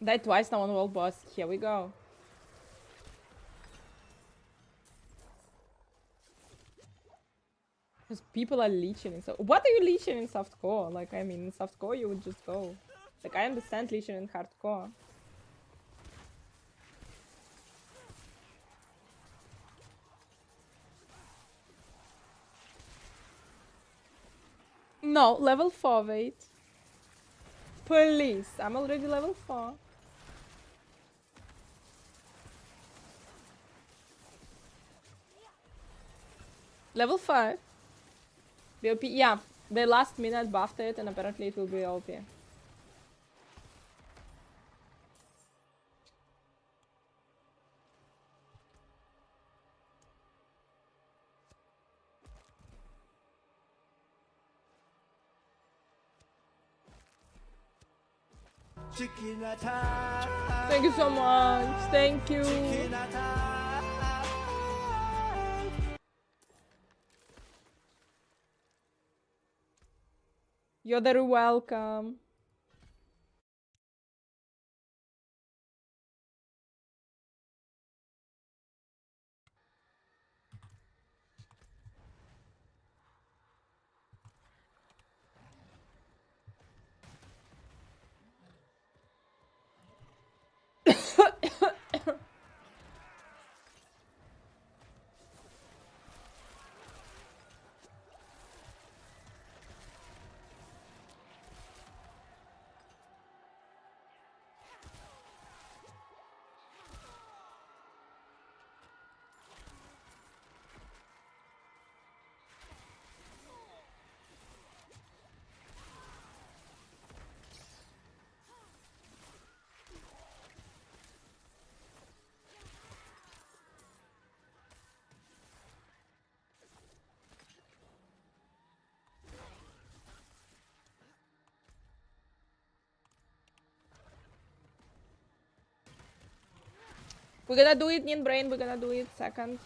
Died twice now on world boss. Here we go. Because people are leeching in soft. What are you leeching in softcore? Like, I mean, in softcore you would just go. Like, I understand leeching in hardcore. No, level 4, wait. Please, I'm already level 4. Level 5. BOP, yeah. The last minute buffed it and apparently it will be OP. Thank you so much. Thank you. You're very welcome. We're gonna do it in brain. We're gonna do it second.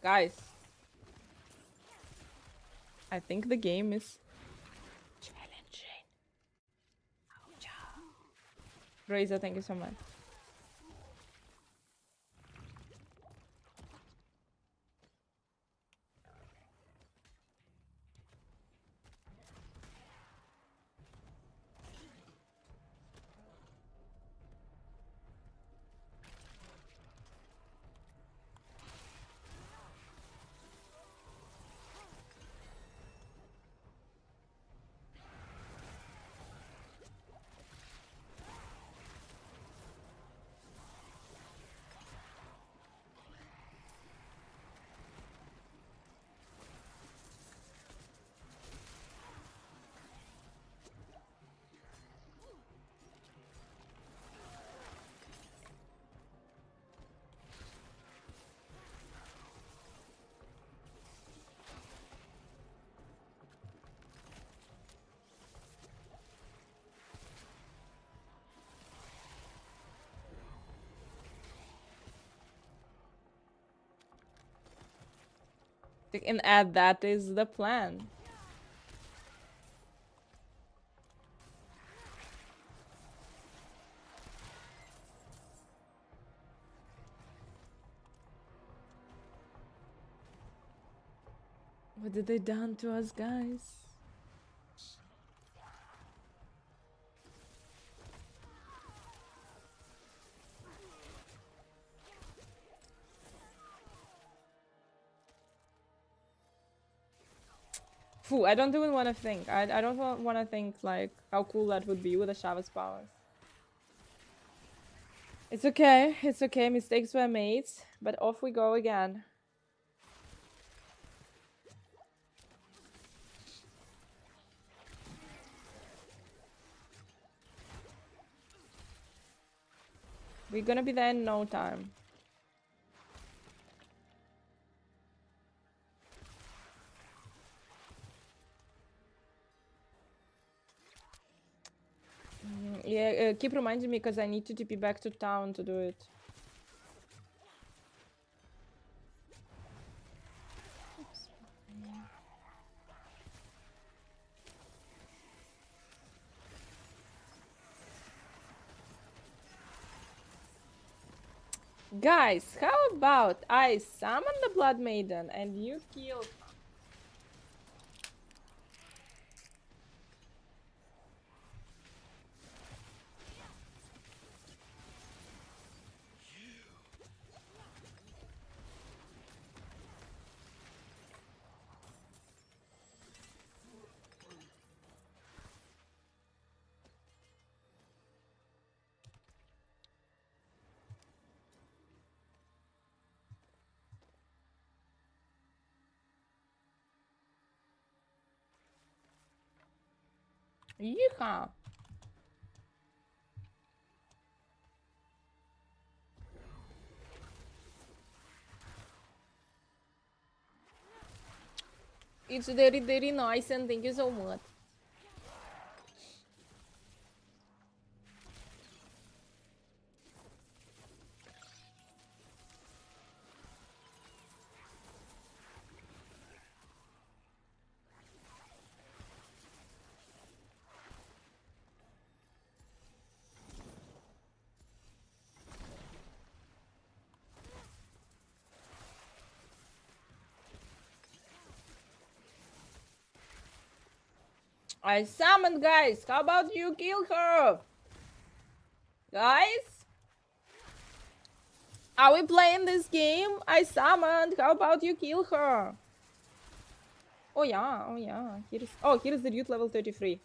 Guys, I think the game is challenging. Razor, thank you so much. And add that is the plan. What did they done to us, guys? Phew, I don't even want to think. I don't want to think like how cool that would be with a Shavas powers. It's okay. It's okay. Mistakes were made, but off we go again. We're gonna be there in no time. Yeah, keep reminding me because I need to TP back to town to do it. Oops. Guys, how about I summon the Blood Maiden and you kill her? Yeehaw! It's very, very nice and thank you so much. I summoned, guys. How about you kill her? Guys? Are we playing this game? I summoned. How about you kill her? Oh yeah, oh yeah. Here's the dude level 33.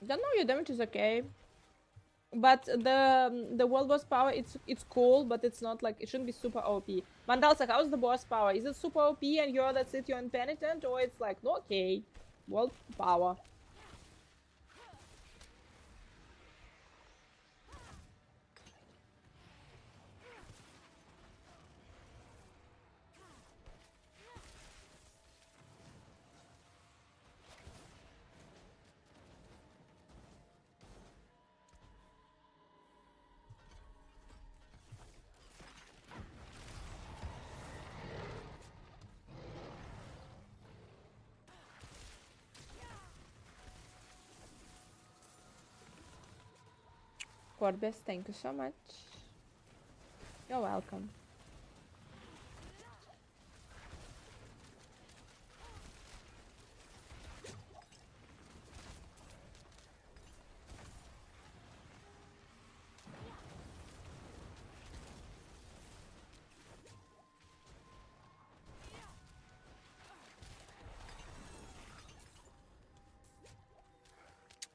Don't know, your damage is okay. But the world boss power, it's cool, but it's not like, it shouldn't be super OP. Mandal's like, how's the boss power? Is it super OP and that's it, you're impenitent, or it's like, no, okay, world power. Corbis, thank you so much. You're welcome.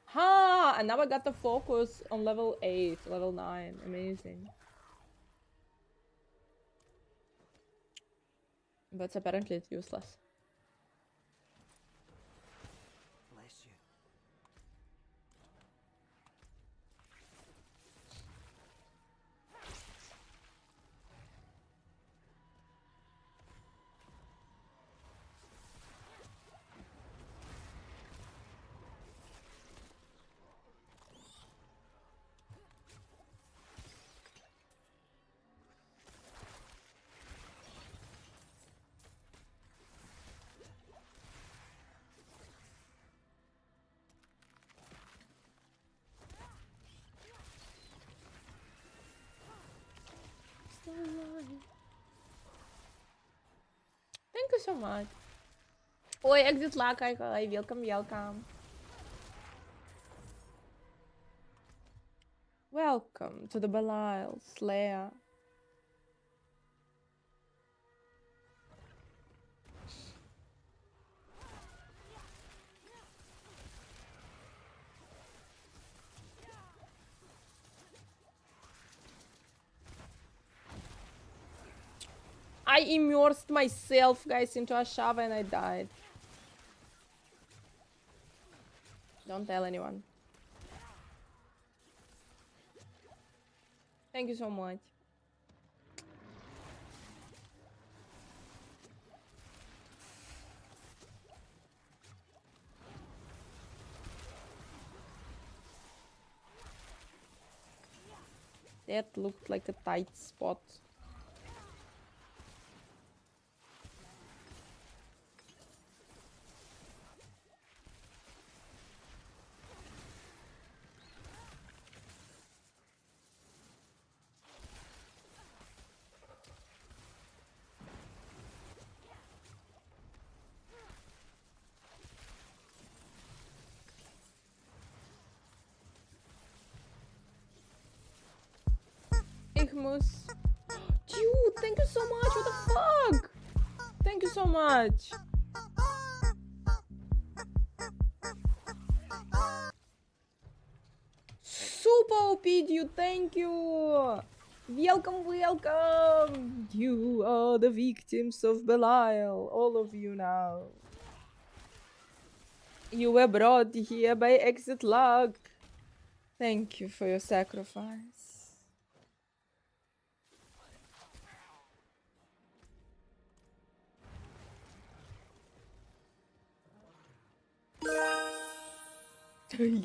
Ha! And now I got the focus on level 8, level 9. Amazing. But apparently it's useless. Bless you. Thank you so much. Oi, exit lag, hi, welcome, welcome. Welcome to the Belial Slayer. I immersed myself, guys, into a Shava and I died. Don't tell anyone. Thank you so much. That looked like a tight spot. Igmus. Dude, thank you so much. What the fuck? Thank you so much. Super OP, dude. Thank you. Welcome, welcome. You are the victims of Belial. All of you now. You were brought here by exit luck. Thank you for your sacrifice.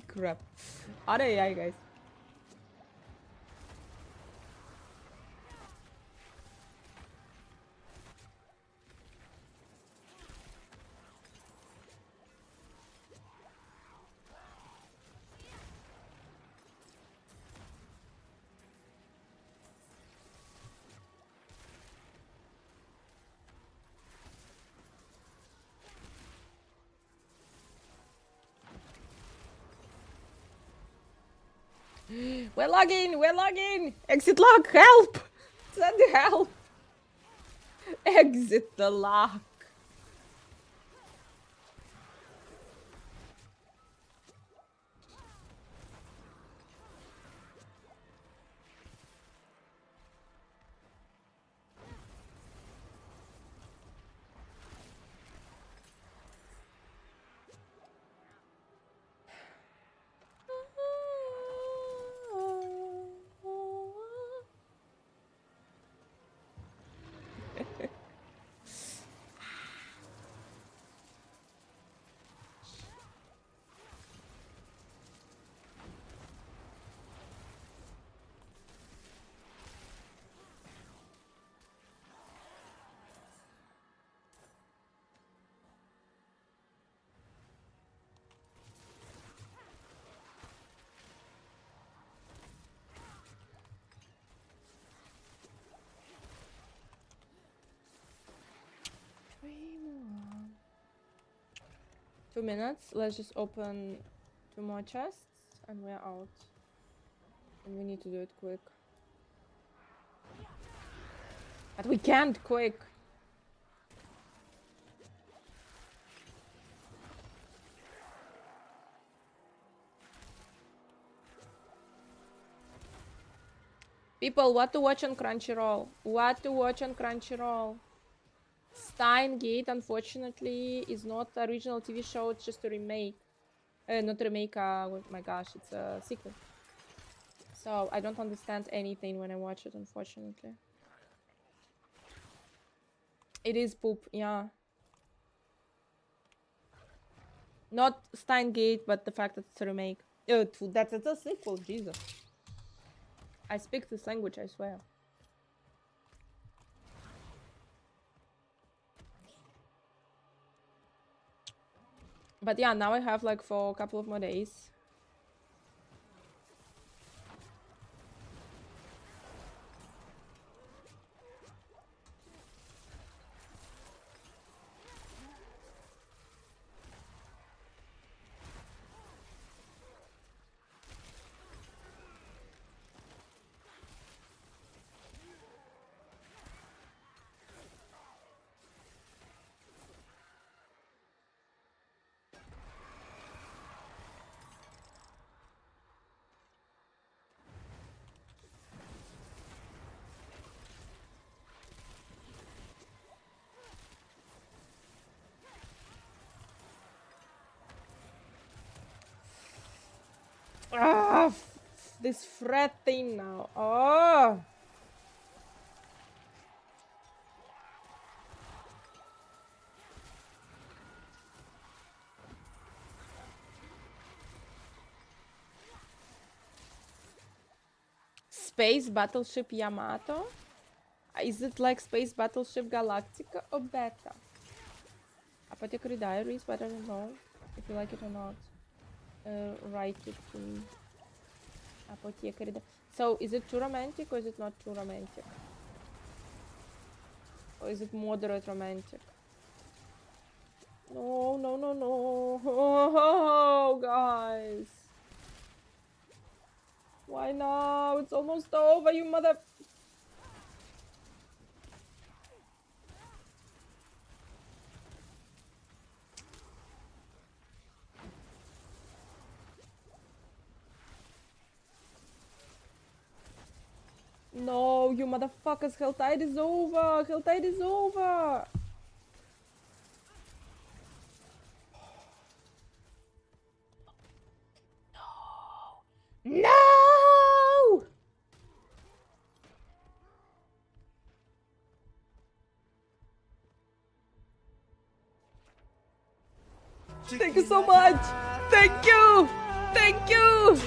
Crap. Alright, guys. We're logging! We're logging! Exit lock! Help! Send help! Exit the lock! 2 minutes. Let's just open 2 more chests and we're out. And we need to do it quick. But we can't quick. People, what to watch on Crunchyroll? What to watch on Crunchyroll? Steins Gate, unfortunately, is not the original TV show. It's just a remake. Not a remake, oh my gosh, it's a sequel. So I don't understand anything when I watch it, unfortunately. It is poop, yeah. Not Steins Gate, but the fact that it's a remake. That's a sequel, Jesus. I speak this language, I swear. But yeah, now I have like for a couple of more days. Ah, this fret thing now. Oh. Space Battleship Yamato? Is it like Space Battleship Galactica or Beta? Apothecary Diaries, but I don't know if you like it or not. Write it to me. Apothecary. So, is it too romantic or is it not too romantic? Or is it moderate romantic? No, no, no, no. Oh, guys. Why now? It's almost over, you mother... No, you motherfuckers, Helltide is over! Helltide is over! No! No! Thank you so much! Thank you! Thank you!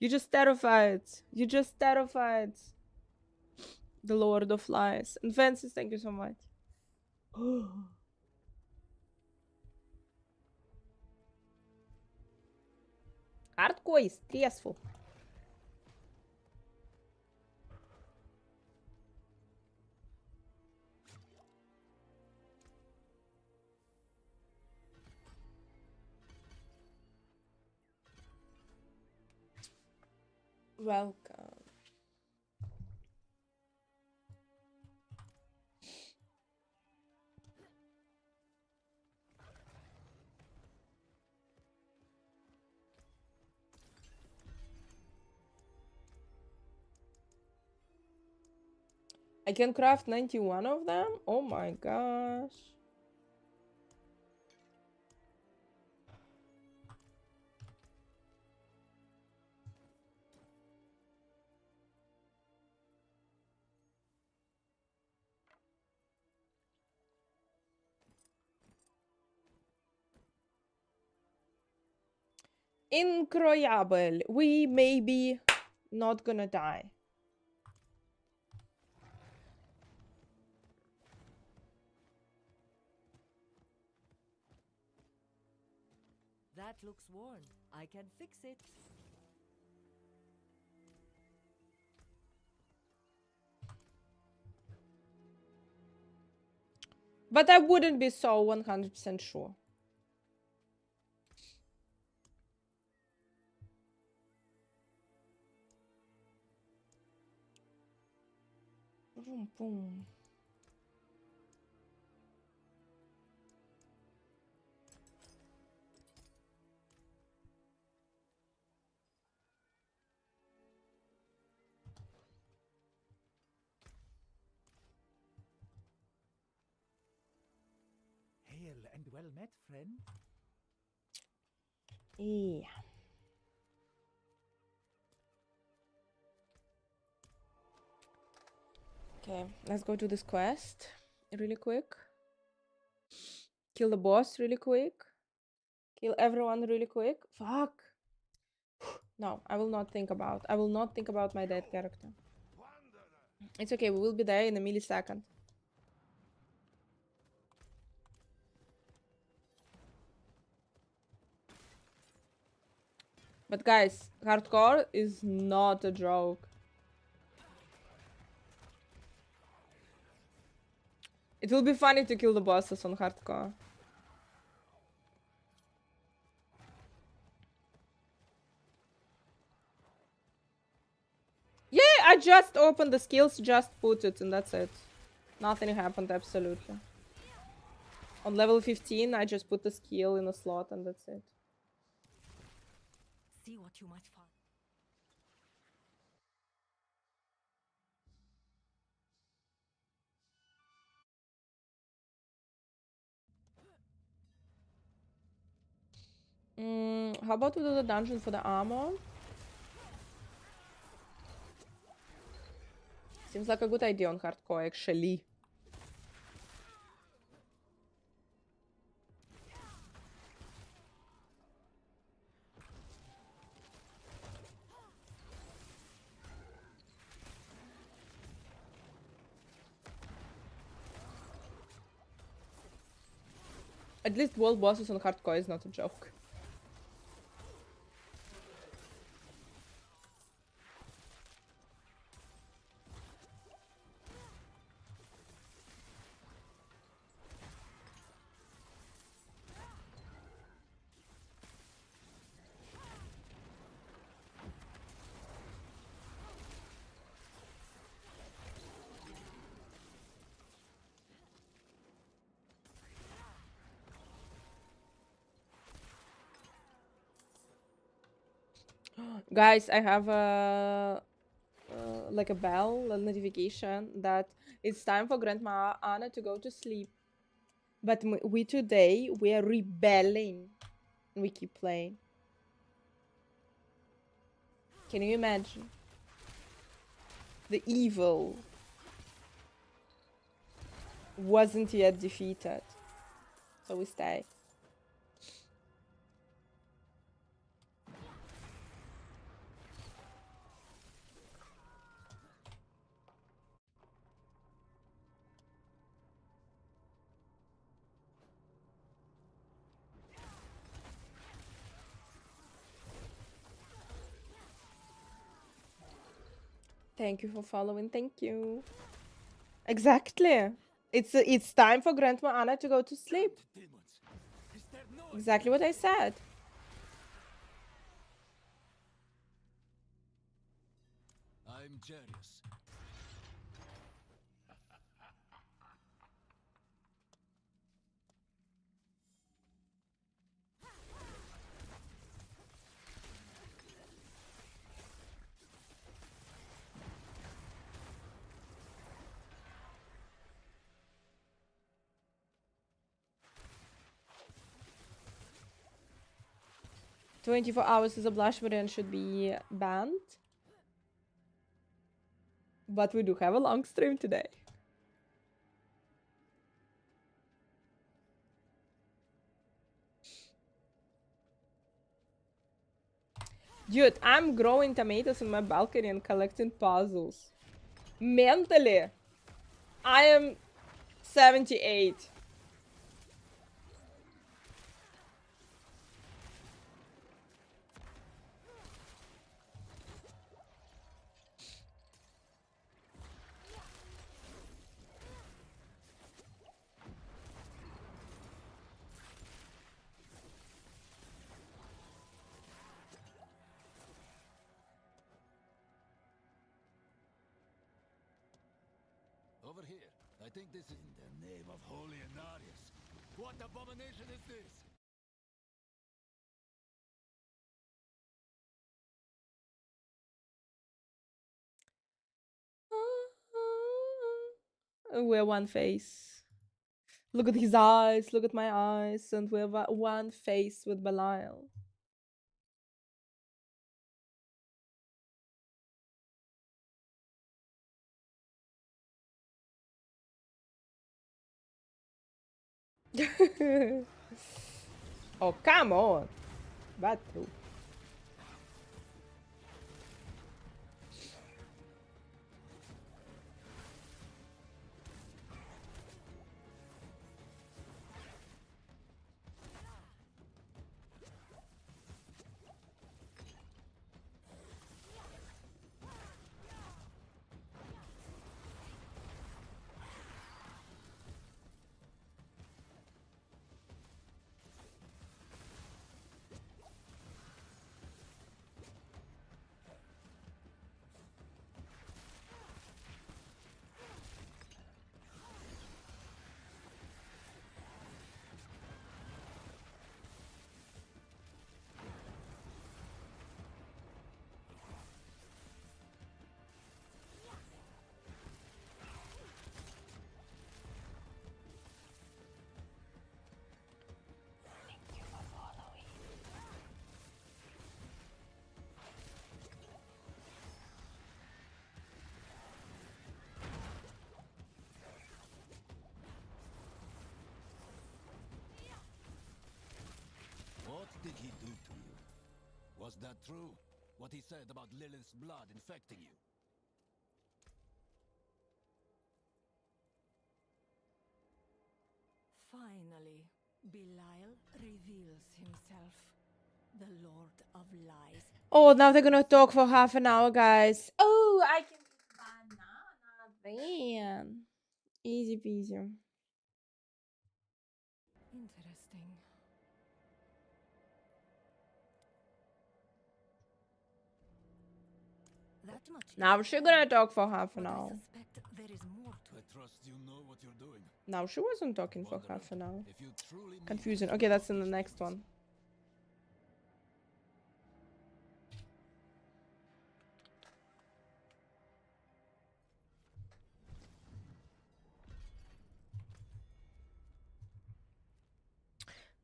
You just terrified. You just terrified. The Lord of Lies. And Francis, thank you so much. Hardcore is stressful. Welcome. I can craft 91 of them? Oh my gosh. Incroyable. We may be not gonna die. That looks worn. I can fix it. But I wouldn't be so 100% sure. Boom, boom. Hail and well met, friend. Yeah. Okay, let's go to this quest really quick. Kill the boss really quick. Kill everyone really quick. Fuck. No, I will not think about. I will not think about my dead character. It's okay, we will be there in a millisecond. But guys, hardcore is not a joke. It will be funny to kill the bosses on hardcore. Yeah, I just opened the skills, just put it, and that's it. Nothing happened, absolutely. On level 15, I just put the skill in a slot, and that's it. See what you might find. How about we do the dungeon for the armor? Seems like a good idea on hardcore, actually. At least world bosses on hardcore is not a joke. Guys, I have a like a bell, a notification that it's time for Grandma Anna to go to sleep. But we today we are rebelling. We keep playing. Can you imagine? The evil wasn't yet defeated, so we stay. Thank you for following. Thank you. Exactly. It's time for Grandma Anna to go to sleep. Exactly what I said. I'm Jarius. "24 hours is a blasphemy and should be banned." But we do have a long stream today. Dude, I'm growing tomatoes on my balcony and collecting puzzles. Mentally, I am 78. over here. I think this is in the name of Holy Anarius. What abomination is this? We're one face. Look at his eyes, look at my eyes, and we're one face with Belial. Oh, come on. Bad too. What did he do to you? Was that true? What he said about Lilith's blood infecting you? Finally, Belial reveals himself, the Lord of Lies. Oh, now they're gonna talk for half an hour, guys. Oh, I can banana then. Easy peasy. Interesting. That much. Now she's gonna talk for half an hour. There is more to I trust you know what you're doing. Now she wasn't talking for half an hour. Confusing. Okay, that's in the next one.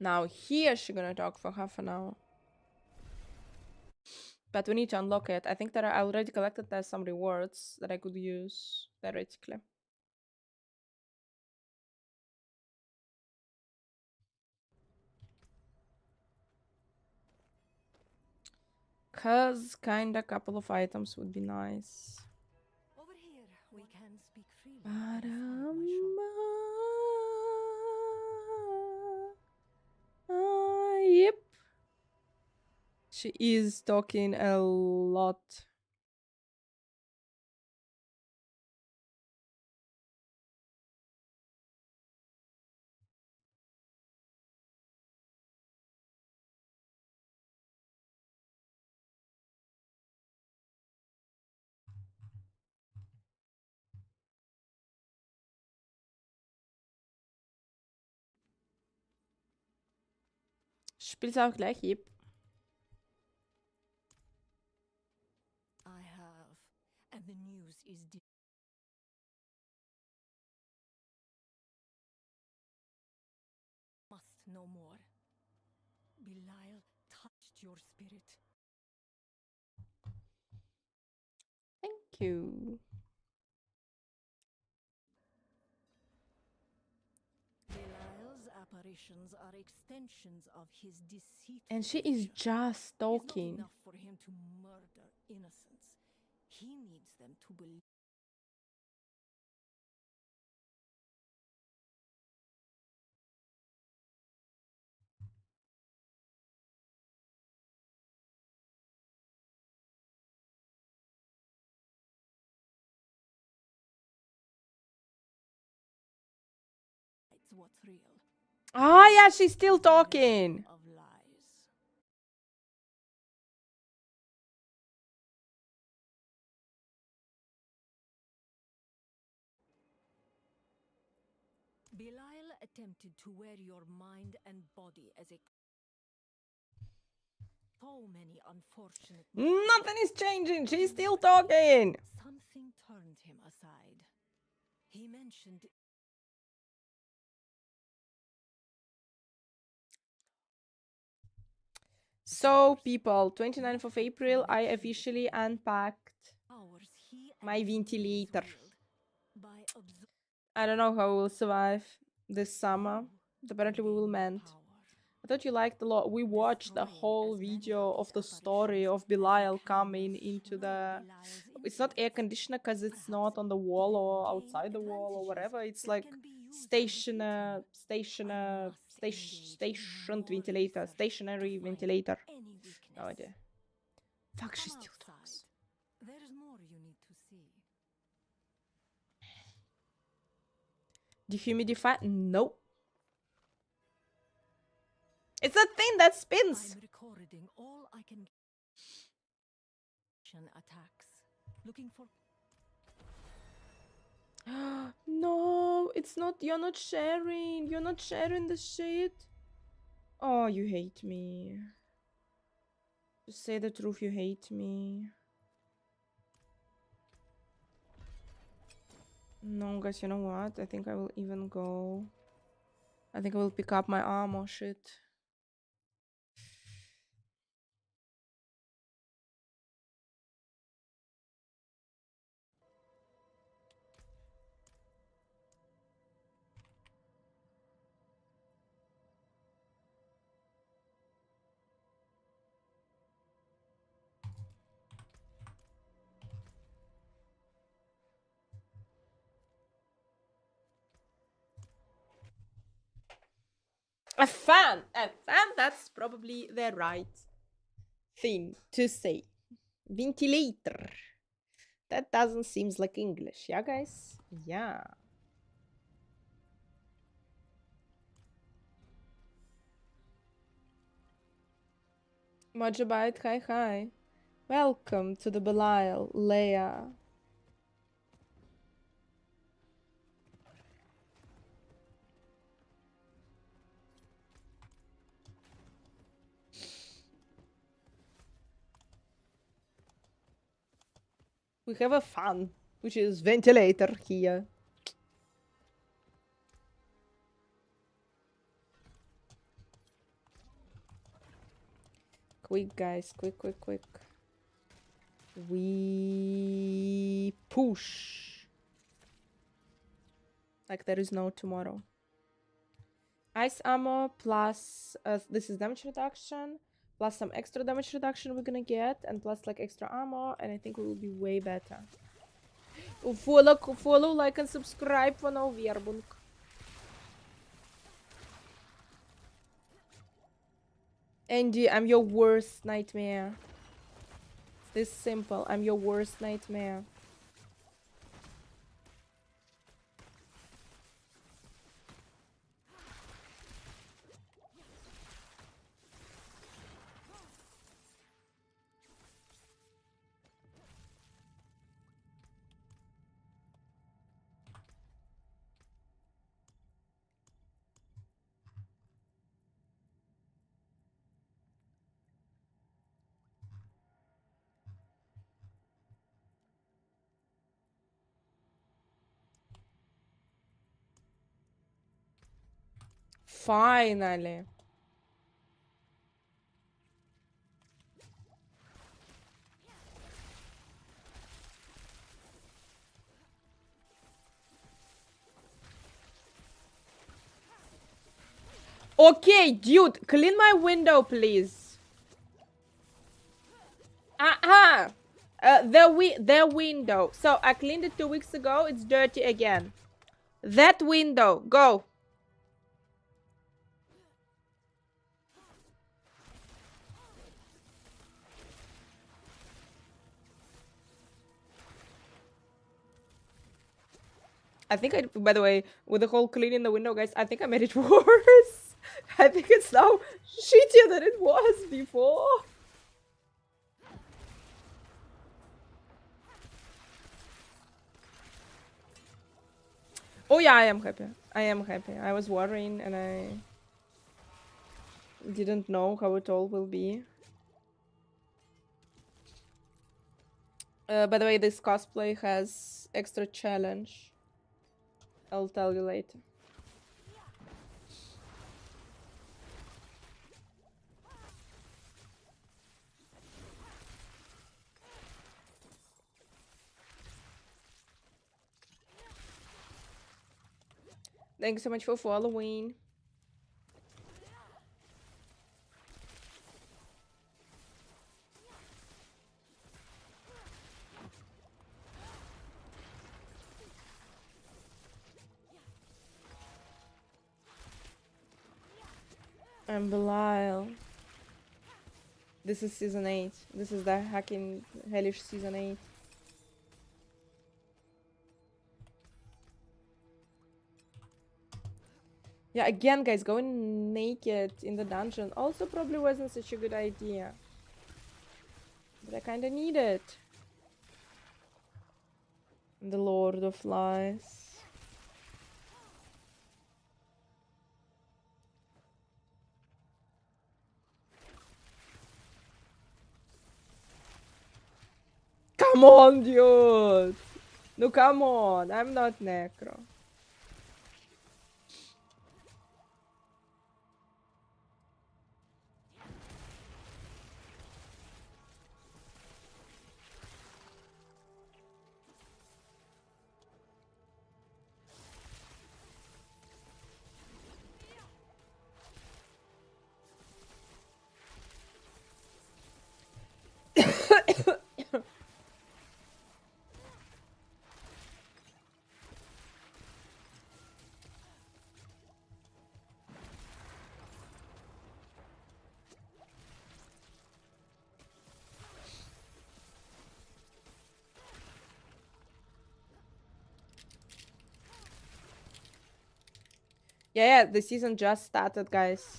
Now here she's gonna talk for half an hour. But we need to unlock it. I think that I already collected there some rewards that I could use theoretically. Cause kinda couple of items would be nice. over here. We can speak freely. Yep. She is talking a lot. Spielst auch gleich, yep. I have, and the news is must know more. Belial touched your spirit. Thank you. Belial's apparitions are extensions of his deceit. And she is just talking. It's not enough for him to murder innocents. He needs them to believe. It's what's real. Ah, yeah, she's still talking. Of lies. Belial attempted to wear your mind and body as a... So many unfortunate... Nothing is changing. She's still talking. Something turned him aside. He mentioned... So, people, 29th of April, I officially unpacked my ventilator. I don't know how we'll survive this summer. Apparently we will mend. I thought you liked a lot. We watched the whole video of the story of Belial coming into the... It's not air conditioner because it's not on the wall or outside the wall or whatever. It's like stationed ventilator. Stationary ventilator. No idea. Fuck, she still talks. There's more you need to see. Dehumidify? Nope. It's a thing that spins. I'm recording all I can. Attacks. Looking for. No, it's not. You're not sharing. You're not sharing the shit. Oh, you hate me. Just say the truth. You hate me. No, guys. You know what? I think I will even go. I think I will pick up my armor shit. A fan, that's probably the right thing to say. Ventilator. That doesn't seem like English, yeah, guys? Yeah. Mojabyte, hi. Welcome to the Belial, Leia. We have a fan, which is ventilator here. Quick, guys, quick. We push. Like there is no tomorrow. Ice armor plus, this is damage reduction, plus some extra damage reduction we're gonna get, and plus like extra armor, and I think we will be way better. Follow, like, and subscribe for no Werbung. Andy, I'm your worst nightmare. It's this simple. I'm your worst nightmare. Finally. Okay, dude, clean my window, please. The window. So I cleaned it 2 weeks ago. It's dirty again. That window, go. I think by the way, with the whole cleaning the window, guys, I think I made it worse. I think it's now shittier than it was before. Oh yeah, I am happy. I am happy. I was worrying and I didn't know how it all will be. By the way, this cosplay has extra challenge. I'll tell you later. Thank you so much for following. I'm Belial. This is season 8. This is the hacking hellish season 8. Yeah, again, guys, going naked in the dungeon also probably wasn't such a good idea. But I kinda need it. The Lord of Lies. Come on, dude! No, come on! I'm not Necro. Yeah, the season just started, guys.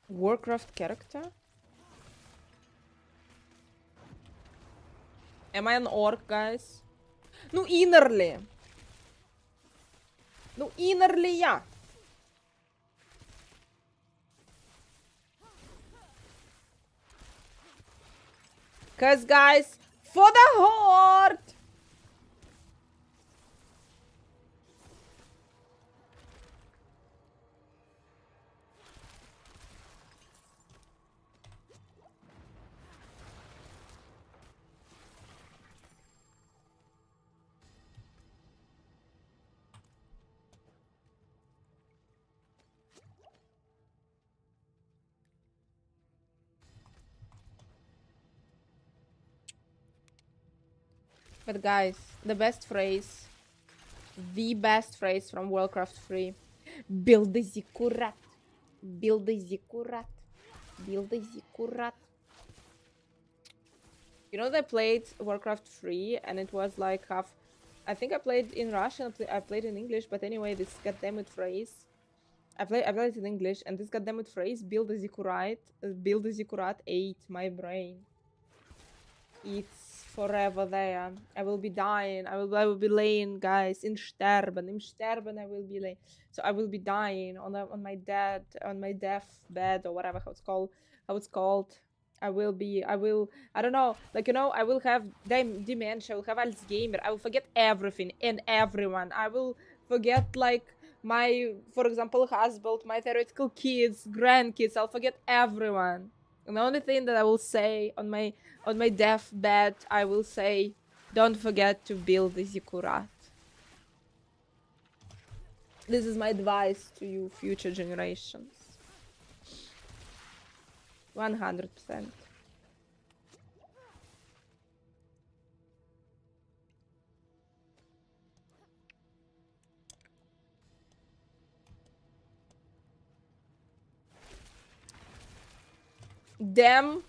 Warcraft character? Am I an orc, guys? Ну, innerly. Ну, innerly, yeah. Cause, guys, for the horde! But guys, the best phrase from Warcraft 3. Build the ziggurat. Build the zikurat. Build the zikurat. You know, they played Warcraft 3 and it was like half. I think I played in Russian, I played in English, but anyway, this goddammit phrase. I played in English, and this goddammit phrase, build a zikurat, ate my brain. It's forever there. I will be dying. I will be laying, guys, in sterben. Im sterben I will be laying. So I will be dying on my death bed, or whatever how it's called. I don't know, like, you know, I will have dementia, I will have Alzheimer, I will forget everything and everyone. I will forget, like, my, for example, husband, my theoretical kids, grandkids. I'll forget everyone. And the only thing that I will say on my deathbed, I will say, don't forget to build the zikurat. This is my advice to you, future generations. 100%. Them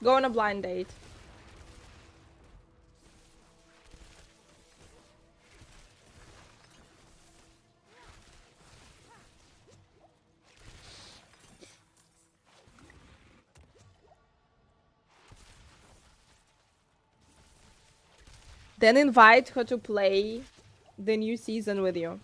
go on a blind date. Then invite her to play the new season with you.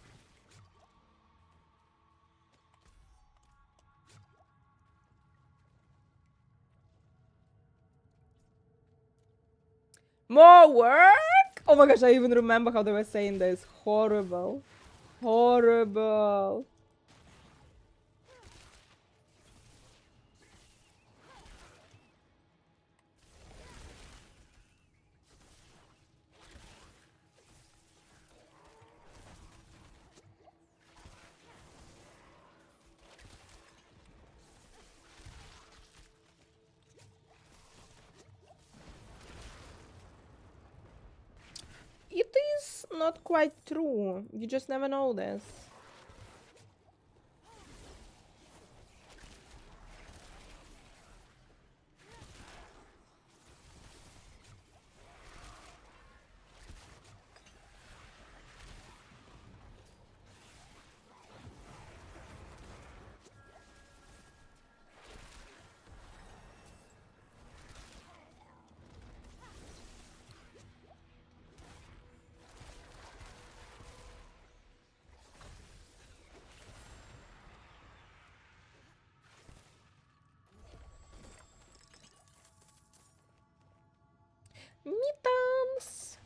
More work? Oh my gosh, I even remember how they were saying this. Horrible. Horrible. It is not quite true. You just never know this. Mittens.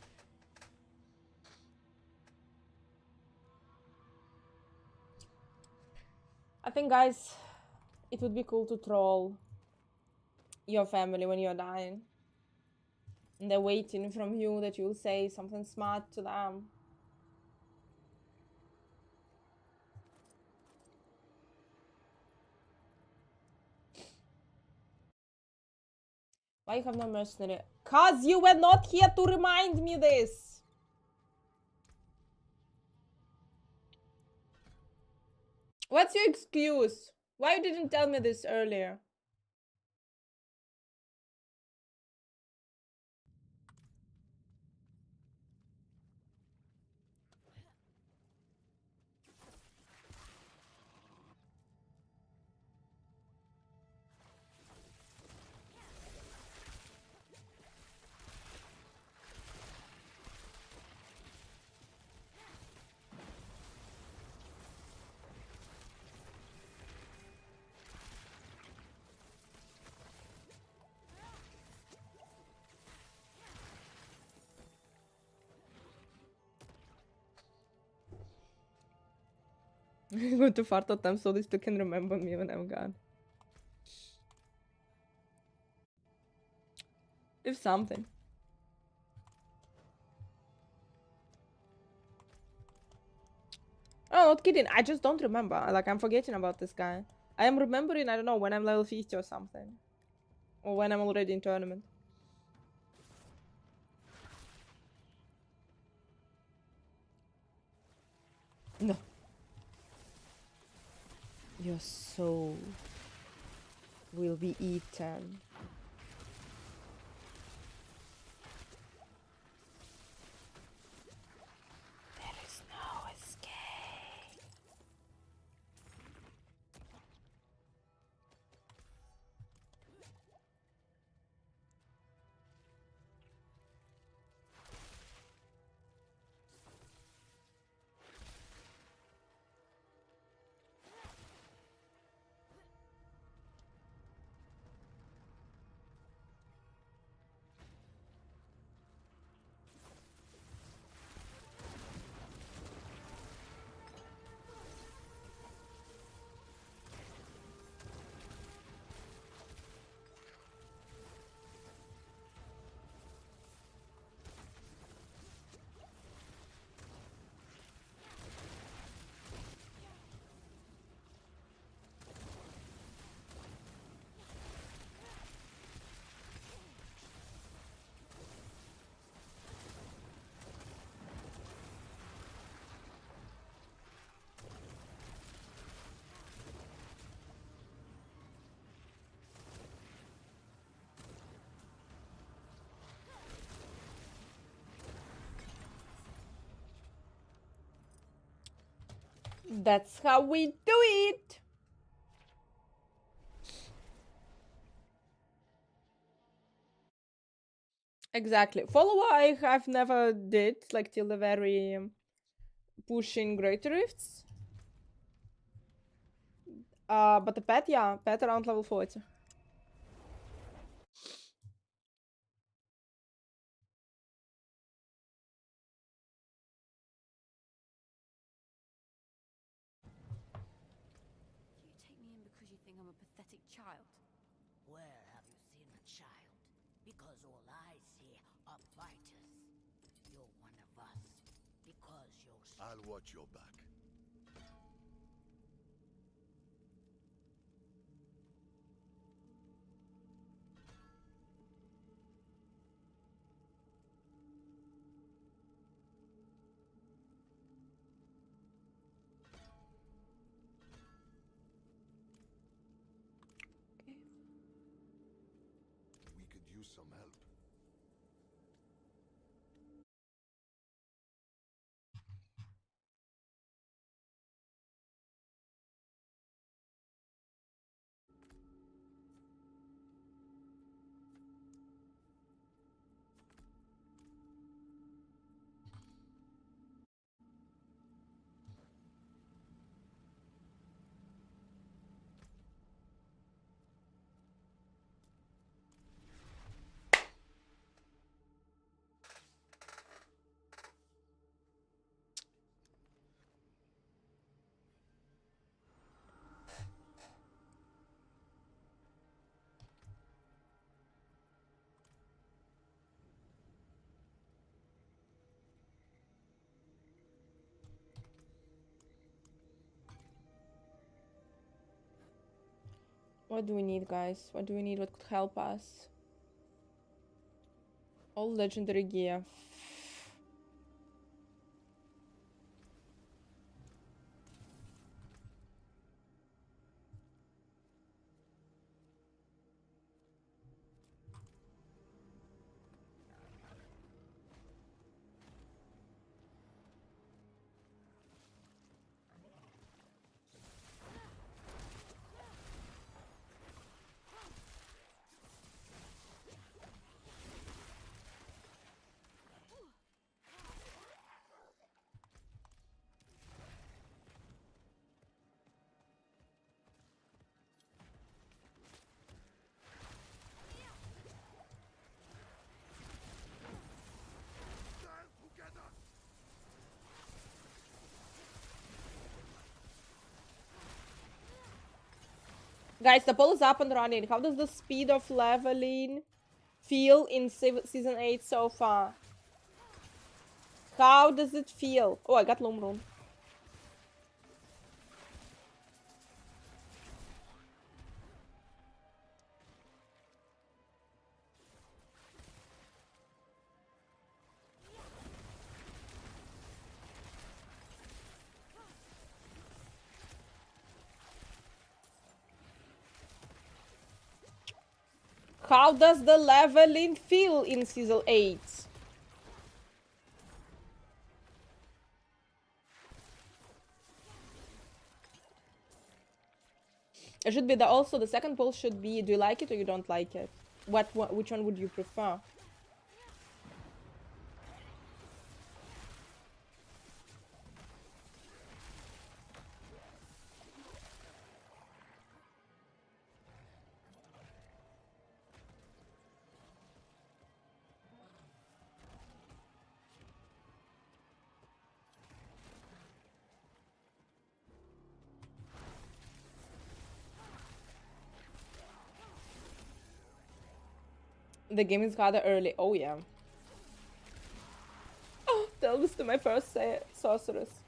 I think, guys, it would be cool to troll your family when you're dying. And they're waiting from you that you'll say something smart to them. Why you have no mercenary? 'Cause you were not here to remind me this. What's your excuse? Why you didn't tell me this earlier? I'm going to fart at them so they still can remember me when I'm gone. If something. Oh, not kidding. I just don't remember. Like, I'm forgetting about this guy. I am remembering, I don't know, when I'm level 50 or something. Or when I'm already in tournament. No. Your soul will be eaten. There is no escape. That's how we do it. Exactly. Follow I have never did, like till the very pushing Great Rifts. But the pet, yeah, pet around level 40. You take me in because you think I'm a pathetic child. Where have you seen a child? Because all I see are fighters. You're one of us. Because you're... I'll watch your back. We could use some help. What do we need, guys? What do we need? What could help us? All legendary gear. Guys, the poll is up and running. How does the speed of leveling feel in season 8 so far? How does it feel? Oh, I got Loom Rune. How does the leveling feel in Season 8? It should be also the second poll should be, do you like it or you don't like it? Which one would you prefer? The game is rather early. Oh yeah. Oh, that was to my first sorceress.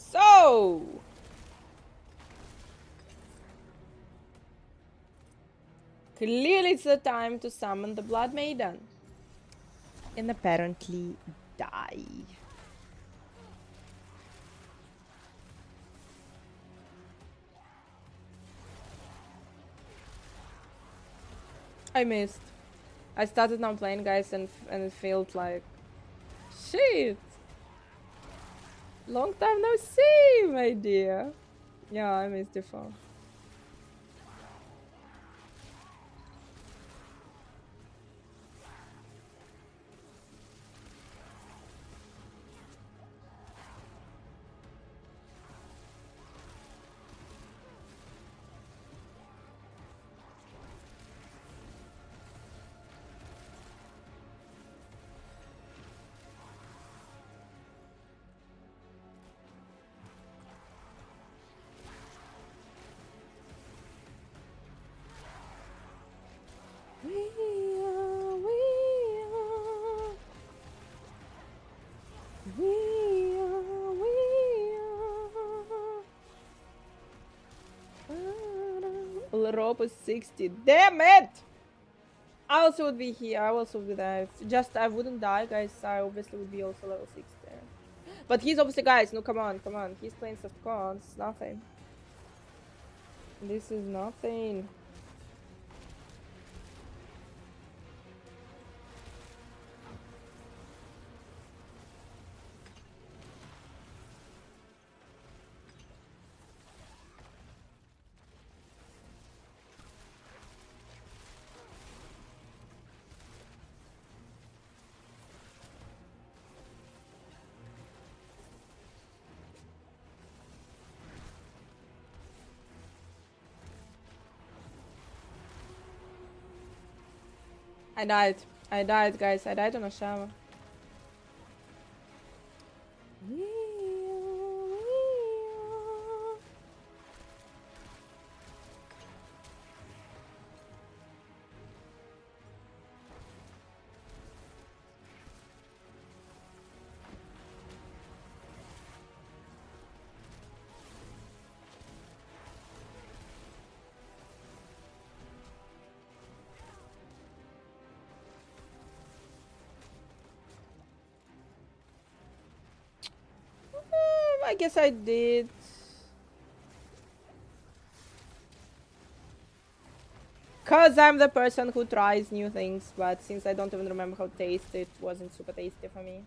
So, clearly it's the time to summon the Blood Maiden. And apparently die. I missed. I started now playing, guys, and it felt like shit. Long time no see, my dear. Yeah, I missed your phone. Rope is 60. Damn it! I also would be here. I also would die. Just I wouldn't die, guys. I obviously would be also level 60. But he's obviously, guys. No, come on, come on. He's playing soft cards. Nothing. This is nothing. I died. I died, guys. I died on a shower. I guess I did. Cause I'm the person who tries new things, but since I don't even remember how tasty, it wasn't super tasty for me.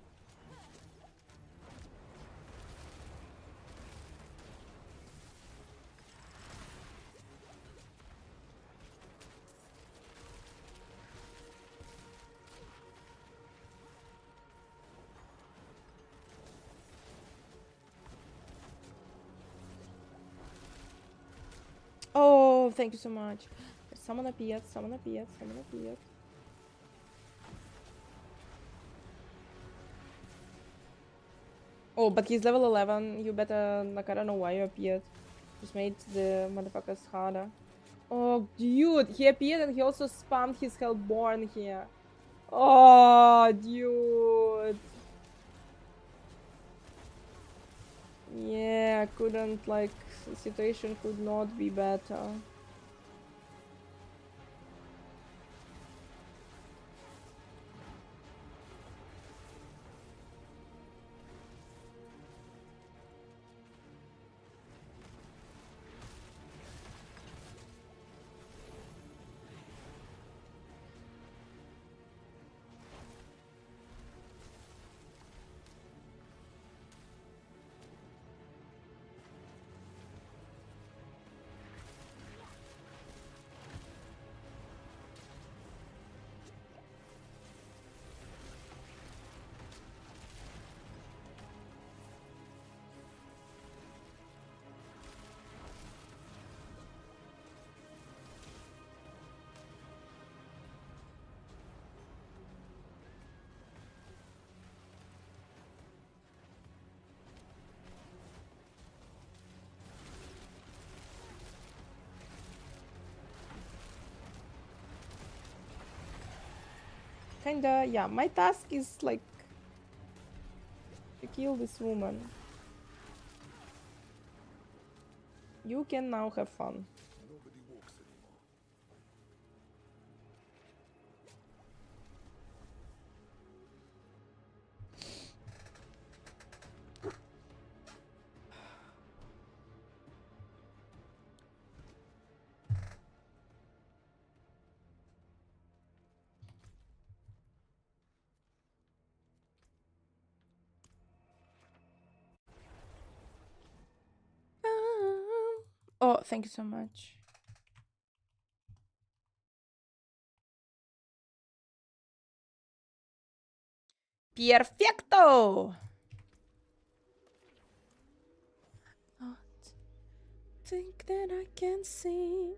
Oh, thank you so much. Someone appeared, someone appeared, someone appeared. Oh, but he's level 11. You better, like, I don't know why you appeared. Just made the motherfuckers harder. Oh, dude, he appeared and he also spammed his Hellborn here. Oh, dude. Yeah, couldn't, like, the situation could not be better. Kinda, yeah. My task is like to kill this woman. You can now have fun. Nobody walks anymore. Oh, thank you so much. Perfecto! Think that I can see.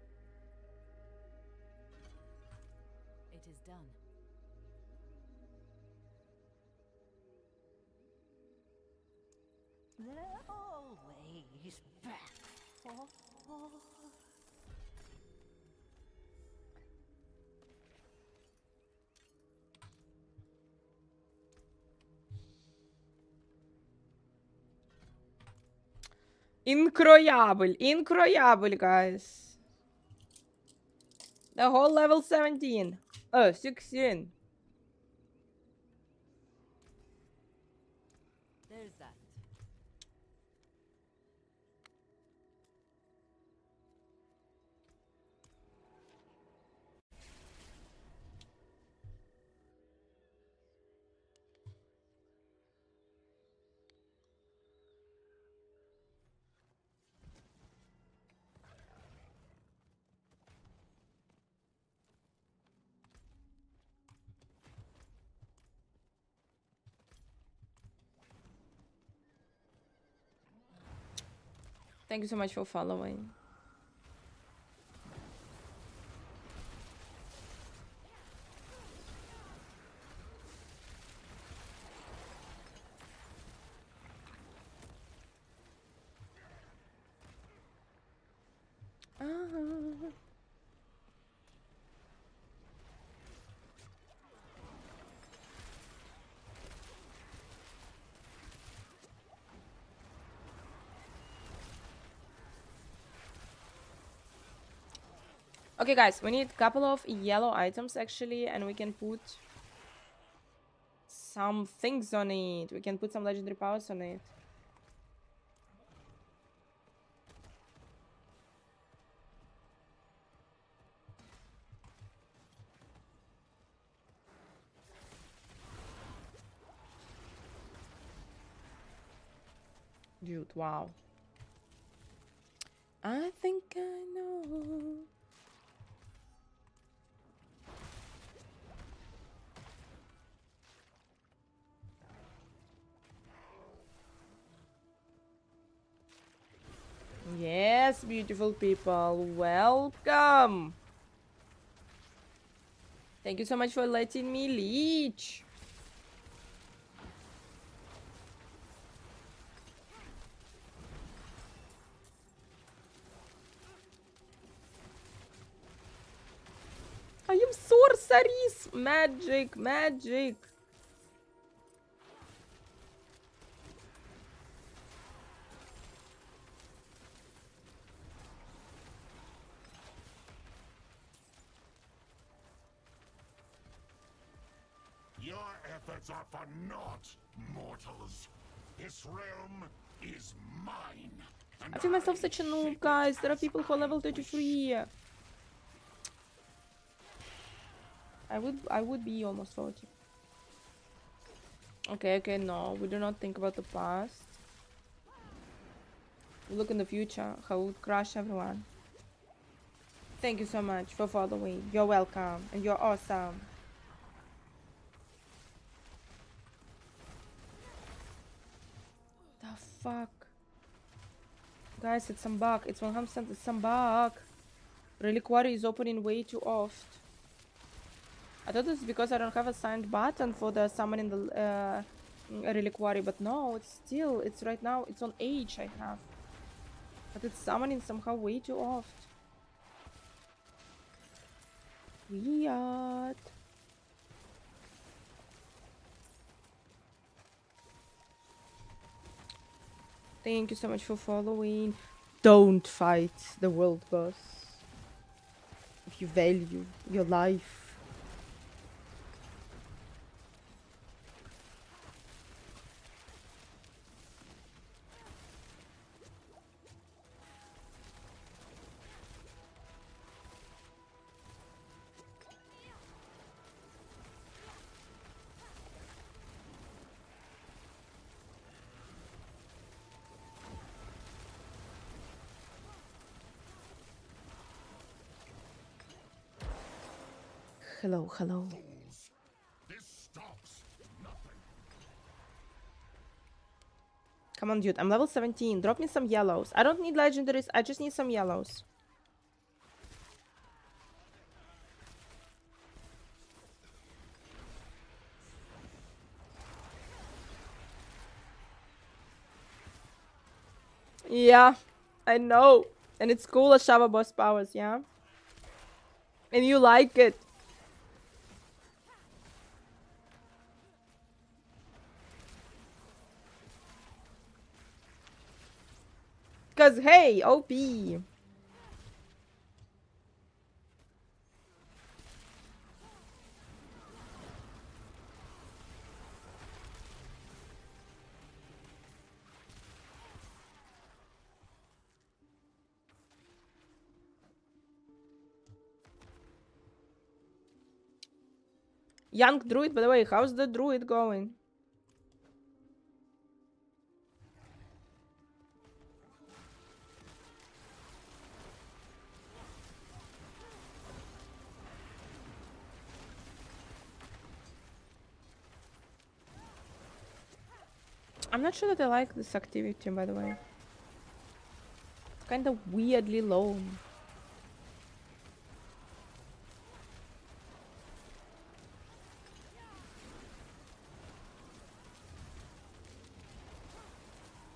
It is done. They're always back for more. Incroyable, incroyable, guys. The whole level 17. Oh, 16. There's that. Thank you so much for following. Okay, guys, we need a couple of yellow items actually, and we can put some things on it. We can put some legendary powers on it. Dude, wow. I think I know. Yeah. Yes, beautiful people, welcome. Thank you so much for letting me leech. I am sorceries. Magic, magic. Your efforts are for naught, mortals. This realm is mine. I feel myself such a noob, guys. There are people who are level 33. I would be almost 40. Okay, no. We do not think about the past. We look in the future, how we would crush everyone. Thank you so much for following. You're welcome, and you're awesome. The fuck? Guys, it's some bug. It's 100%, it's some bug. Reliquary is opening way too oft. I thought it's because I don't have a signed button for the summoning the reliquary, but no, it's right now, it's on age I have. But it's summoning somehow way too oft. Weird. Thank you so much for following. Don't fight the world boss if you value your life. Hello, hello. Come on, dude. I'm level 17. Drop me some yellows. I don't need legendaries. I just need some yellows. Yeah, I know. And it's cool as Shava boss powers, yeah? And you like it. Cause hey, OP. Young druid, by the way, how's the druid going? I'm not sure that I like this activity, by the way. It's kind of weirdly low.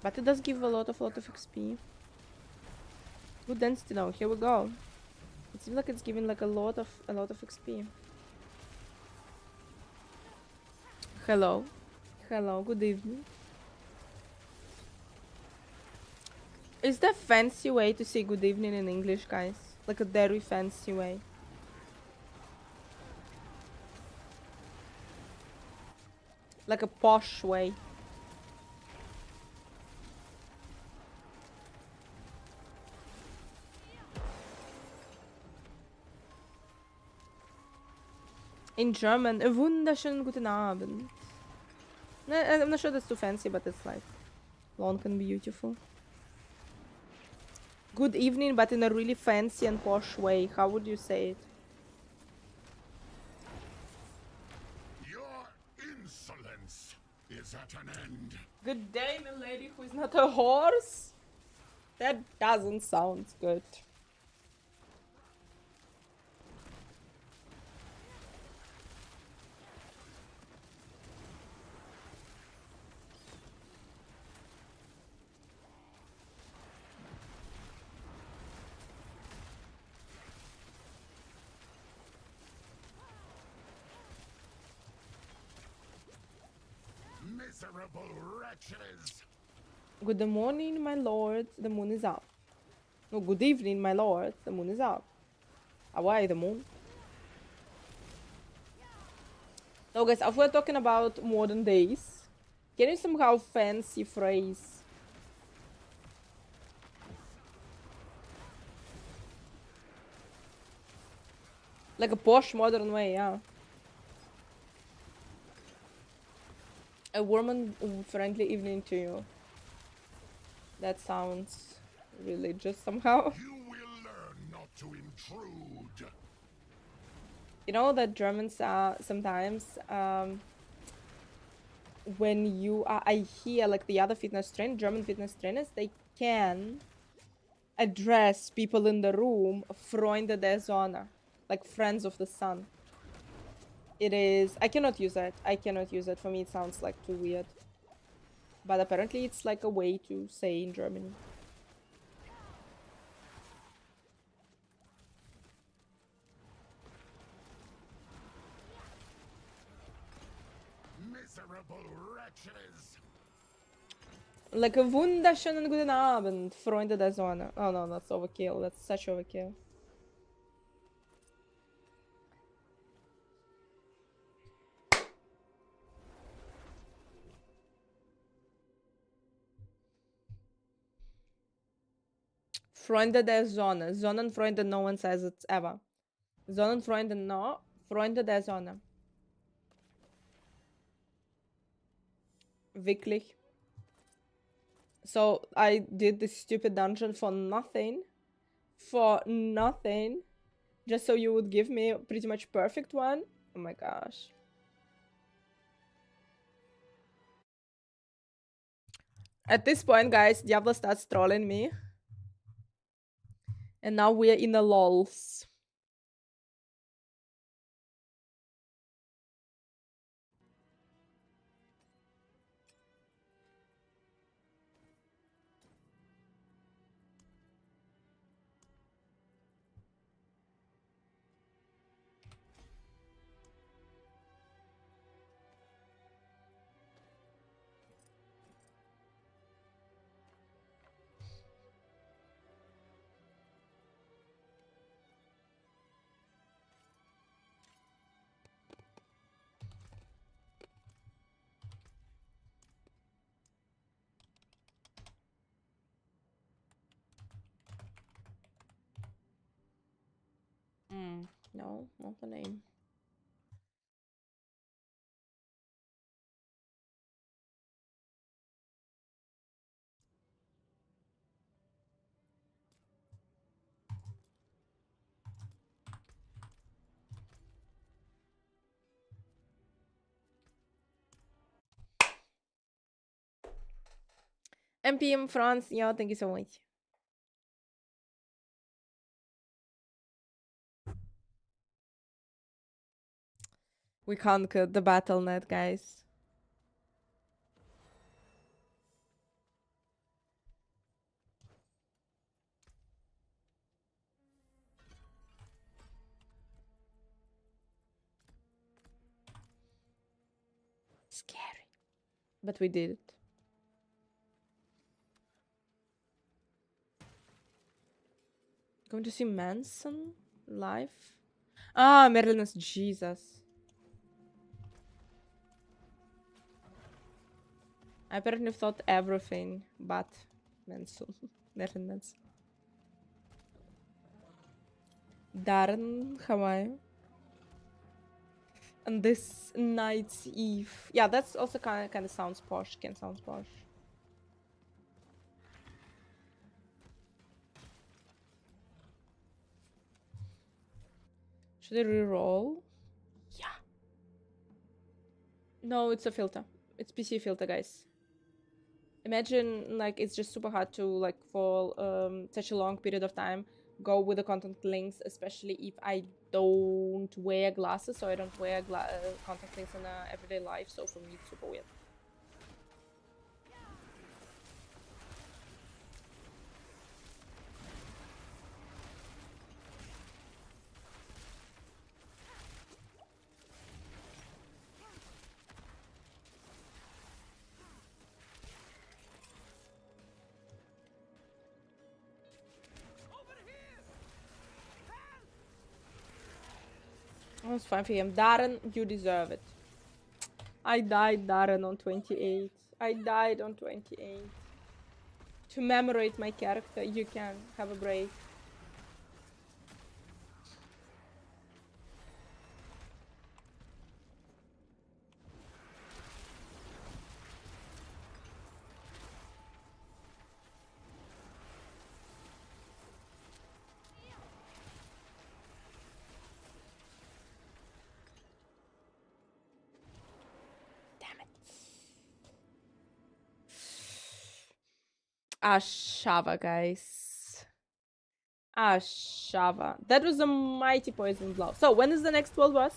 But it does give a lot of XP. Good density now. Here we go. It seems like it's giving like a lot of XP. Hello. Hello, good evening. Is there a fancy way to say good evening in English, guys? Like a very fancy way. Like a posh way. In German, a wunderschönen guten Abend. I'm not sure that's too fancy, but it's like long and beautiful. Good evening, but in a really fancy and posh way. How would you say it? Your insolence is at an end. Good day, my lady who is not a horse. That doesn't sound good. Miserable wretches! Good morning, my lord. The moon is up. No, good evening, my lord. The moon is up. Away, the moon. No, guys, if we're talking about modern days, can you somehow fancy phrase? Like a posh modern way, yeah. A warm and friendly evening to you. That sounds religious somehow. You will learn not to intrude. You know that Germans are sometimes when you are, I hear like the other German fitness trainers, they can address people in the room Freunde der Sonne, like friends of the sun. It is, I cannot use it. I cannot use it. For me, it sounds like too weird. But apparently it's like a way to say in Germany. Miserable wretches! Like a wunderschönen guten Abend, Freunde der Sonne. Oh no, that's overkill. That's such overkill. Freunde der Sonne. Sonnenfreunde, no one says it ever. Sonnenfreunde, no. Freunde der Sonne. Wirklich. So I did this stupid dungeon for nothing. For nothing. Just so you would give me a pretty much perfect one. Oh my gosh. At this point, guys, Diablo starts trolling me. And now we're in the lols. No, not the name. MPM France, yeah, thank you so much. We conquered the BattleNet, guys. Scary. But we did it. Going to see Manson live? Ah, Merlin's Jesus. I apparently thought everything but Manson. Merlin Manson. Darren, how are you? And this night's eve. Yeah, that's also kind of sounds posh. Can sound posh. Should I reroll? Yeah. No, it's a filter. It's PC filter, guys. Imagine like it's just super hard to like for such a long period of time go with the contact links, especially if I don't wear glasses, so I don't wear contact links in everyday life. So for me, it's super weird. It's 5 p.m. Darren, you deserve it. I died, Darren, on 28. I died on 28. To commemorate my character, you can have a break. Ashava, guys. Ashava. That was a mighty poison blow. So, when is the next world boss?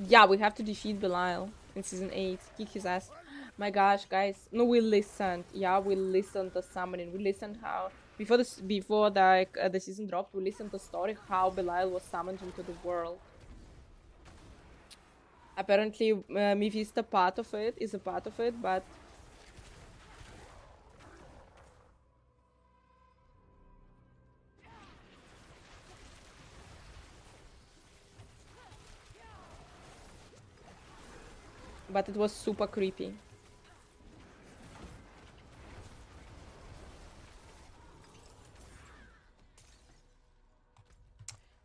Yeah, we have to defeat Belial in season 8. Kick his ass. My gosh, guys. No, we listened. Yeah, we listened to summoning. We listened how before the season dropped, we listened to the story how Belial was summoned into the world. Apparently, Mephisto is a part of it, but it was super creepy.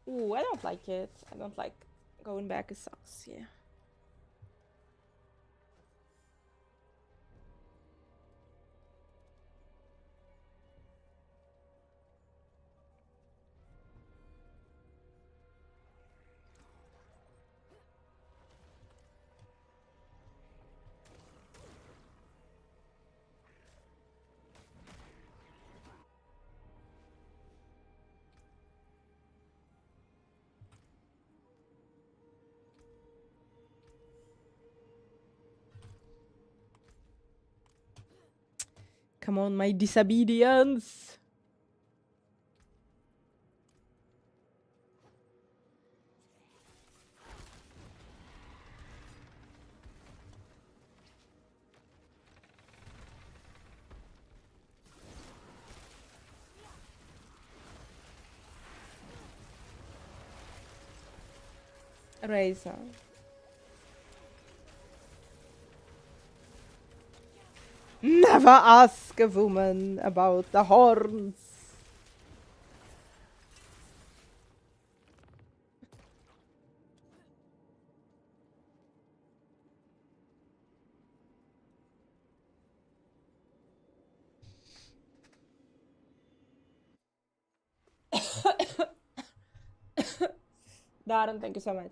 Ooh, I don't like it. I don't like going back. It sucks, yeah. Come on, my disobedience. Razor. Never ask a woman about the horns. Darren, thank you so much.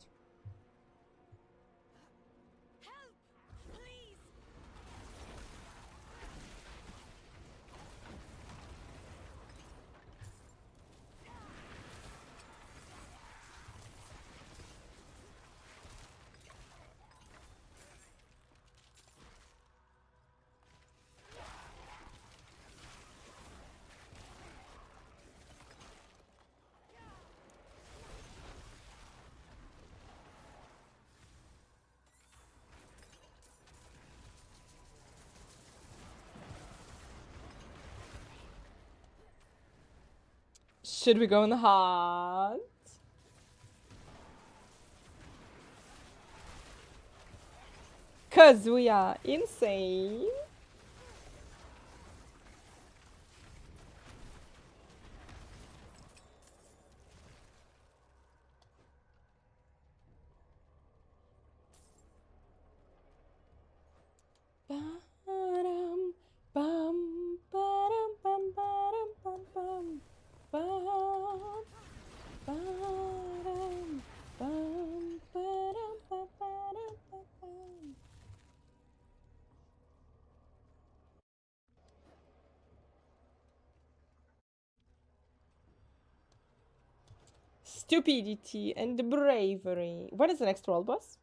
Should we go in the heart? Cause we are insane. Ba-dum, bum, ba-dum, bum, ba-dum, bum, bum, bum, ba-dum, Stupidity and bravery. When is the next world boss?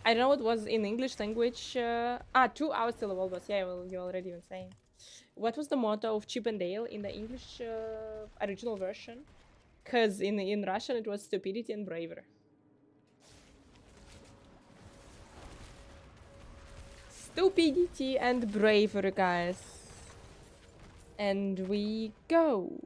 I don't know what was in English language. 2 hours till the world boss. Yeah, well, you already been saying. What was the motto of Chip and Dale in the English original version? Because in Russian it was stupidity and bravery. Stupidity and bravery, guys. And we go.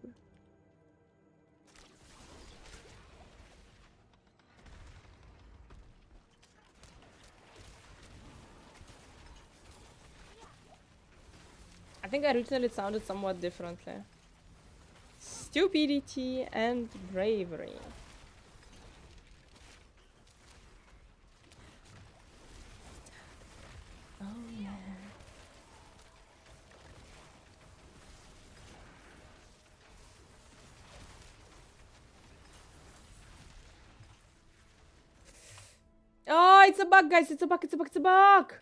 I think originally it sounded somewhat differently. Stupidity and bravery. Oh yeah. Oh, it's a bug, guys. It's a bug. It's a bug. It's a bug.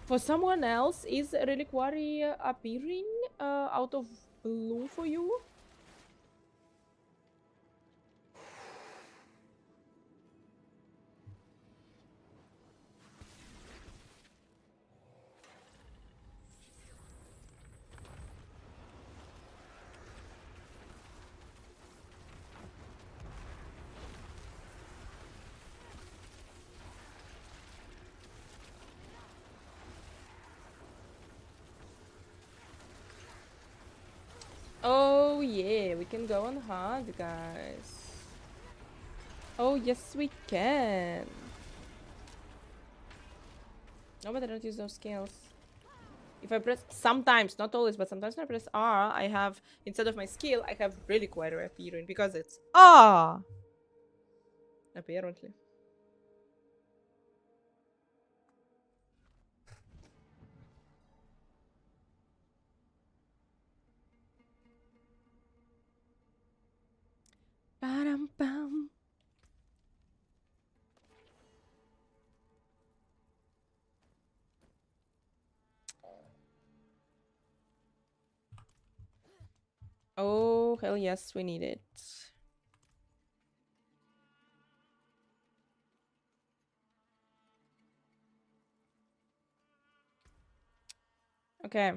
For someone else, is reliquary appearing out of blue for you? Oh yeah, we can go on hard, guys. Oh yes, we can. No, but I don't use those skills. If I press, sometimes, not always, but sometimes when I press R, I have, instead of my skill, I have reliquary appearing because it's R. Apparently. Ba-dum-bum. Oh, hell yes, we need it. Okay.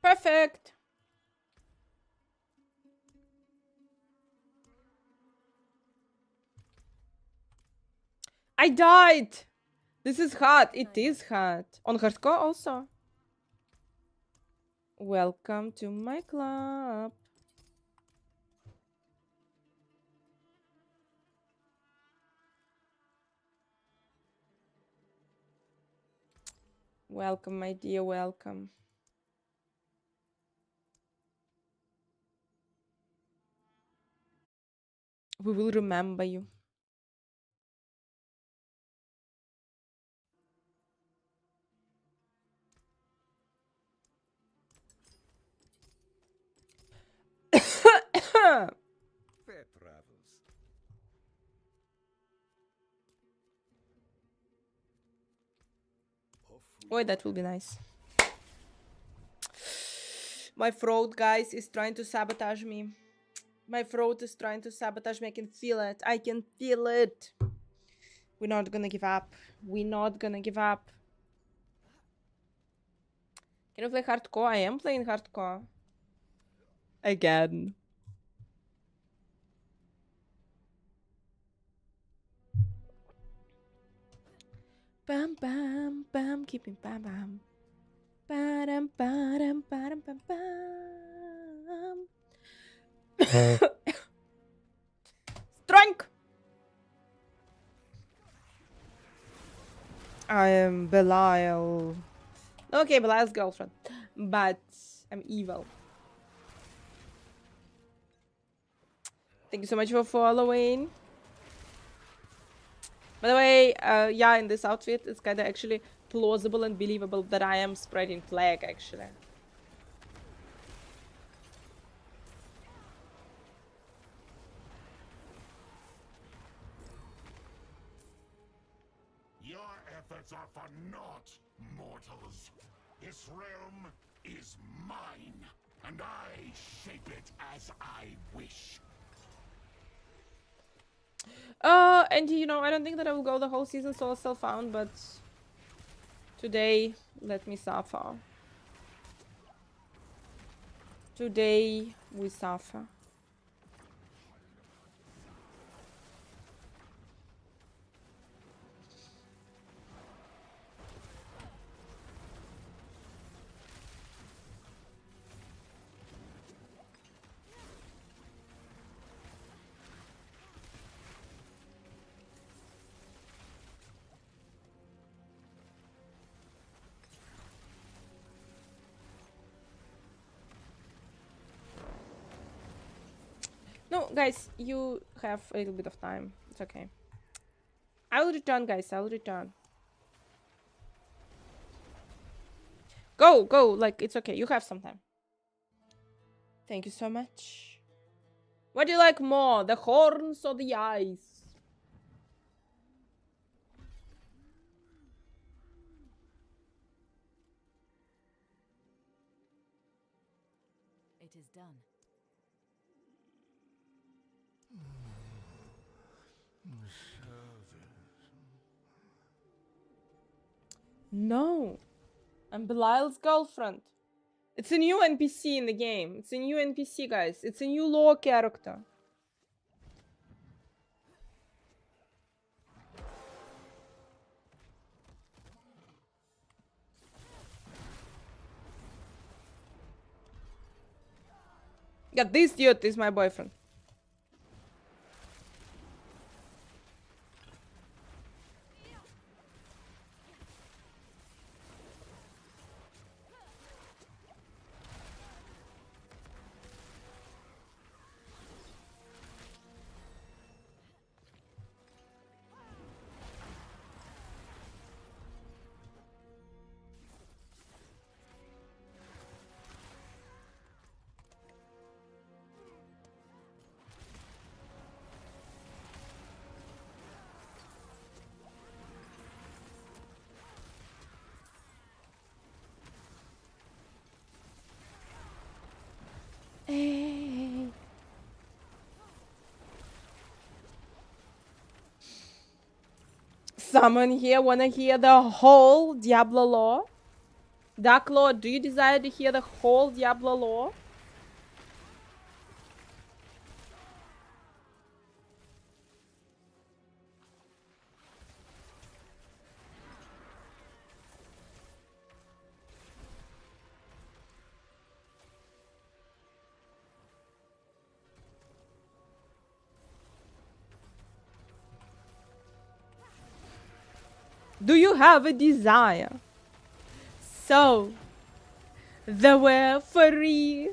Perfect. I died. This is hard. It is hard. On hardcore also. Welcome to my club. Welcome, my dear, welcome. We will remember you. Fair travels. Oh, that will be nice. My throat, guys, is trying to sabotage me. My throat is trying to sabotage me. I can feel it. I can feel it. We're not gonna give up. We're not gonna give up. Can you play hardcore? I am playing hardcore. Again. Bam bam bam, keeping bam bam. Ba-dum, ba-dum, ba-dum, bam bam. Strength! I am Belial. Okay, Belial's girlfriend. But I'm evil. Thank you so much for following. By the way, yeah, in this outfit, it's kind of actually plausible and believable that I am spreading flag, actually. Your efforts are for naught, mortals. This realm is mine, and I shape it as I wish. And you know, I don't think that I will go the whole season solo self-found, but today, let me suffer. Today, we suffer. No, guys, you have a little bit of time. It's okay. I will return, guys. I will return. Go, go. Like, it's okay. You have some time. Thank you so much. What do you like more? The horns or the eyes? It is done. No. I'm Belial's girlfriend. It's a new NPC in the game. It's a new NPC, guys. It's a new lore character. Yeah, this dude is my boyfriend. Hey. Someone here wanna hear the whole Diablo lore? Dark Lord, do you desire to hear the whole Diablo lore? Do you have a desire? So, there were 3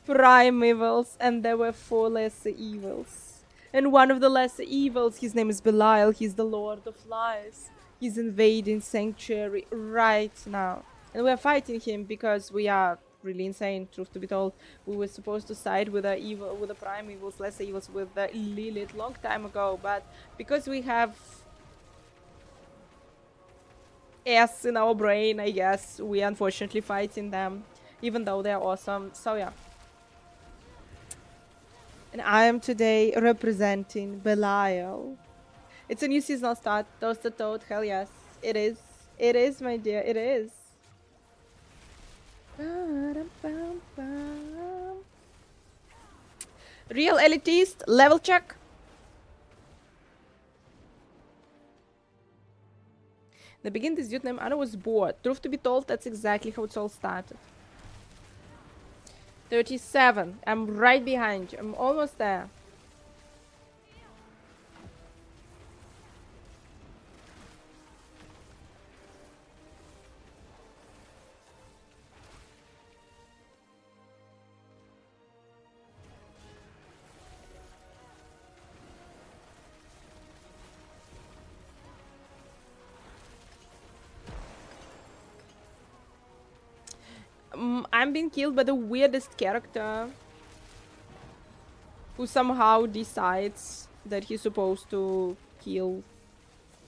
prime evils and there were 4 lesser evils. And one of the lesser evils, his name is Belial, he's the Lord of Lies. He's invading Sanctuary right now. And we're fighting him because we are really insane, truth to be told. We were supposed to side with the prime evils, lesser evils, with the Lilith long time ago, but because we have S in our brain, I guess, we unfortunately fighting them, even though they're awesome. So yeah. And I am today representing Belial. It's a new seasonal start. Toasted Toad, hell yes. It is. It is, my dear, it is. Real elitist, level check. The beginning this dude named Anna was bored. Truth to be told, that's exactly how it all started. 37. I'm right behind you. I'm almost there. I'm being killed by the weirdest character who somehow decides that he's supposed to kill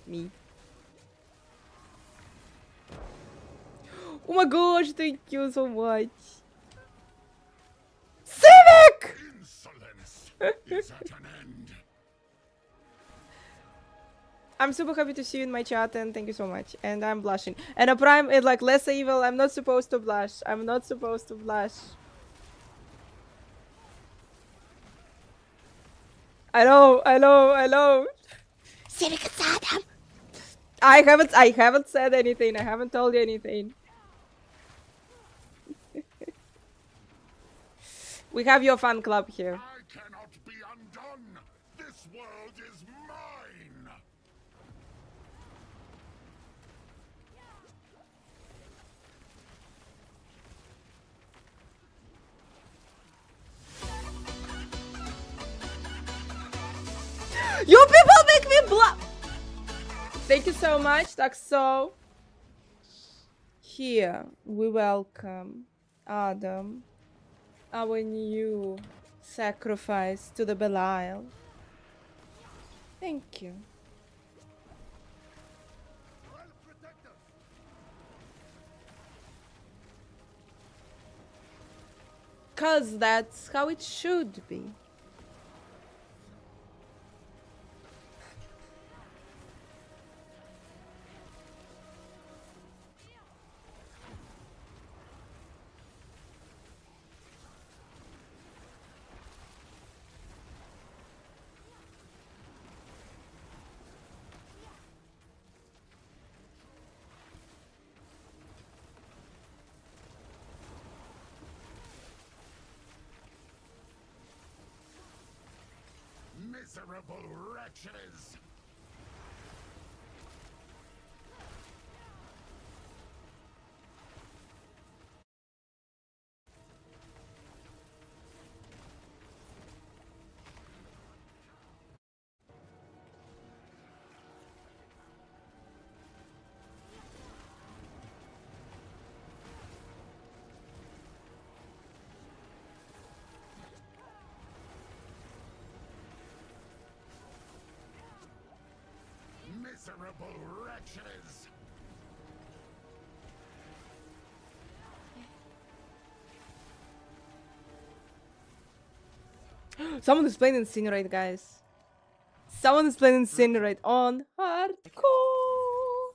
me. Oh my gosh, thank you so much. Civic! Insolence is at an end. I'm super happy to see you in my chat and thank you so much. And I'm blushing. And a prime is like less evil. I'm not supposed to blush. I'm not supposed to blush. I know. Civic is Adam. I haven't said anything. I haven't told you anything. We have your fan club here. I cannot be undone. This world is mine. You people make me blush. Thank you so much, Taxo. Here we welcome Adam, our new sacrifice to the Belial. Thank you. Cause that's how it should be. Miserable wretches! Miserable wretches! Someone is playing Incinerate, guys. Someone is playing Incinerate on hardcore.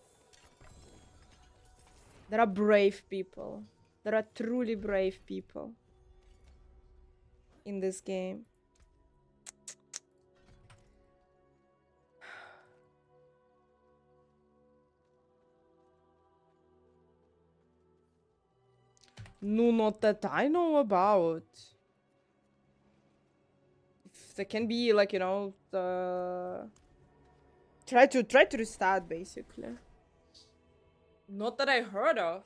There are brave people. There are truly brave people in this game. No, not that I know about. If there can be, like, you know, the try to restart basically. Not that I heard of.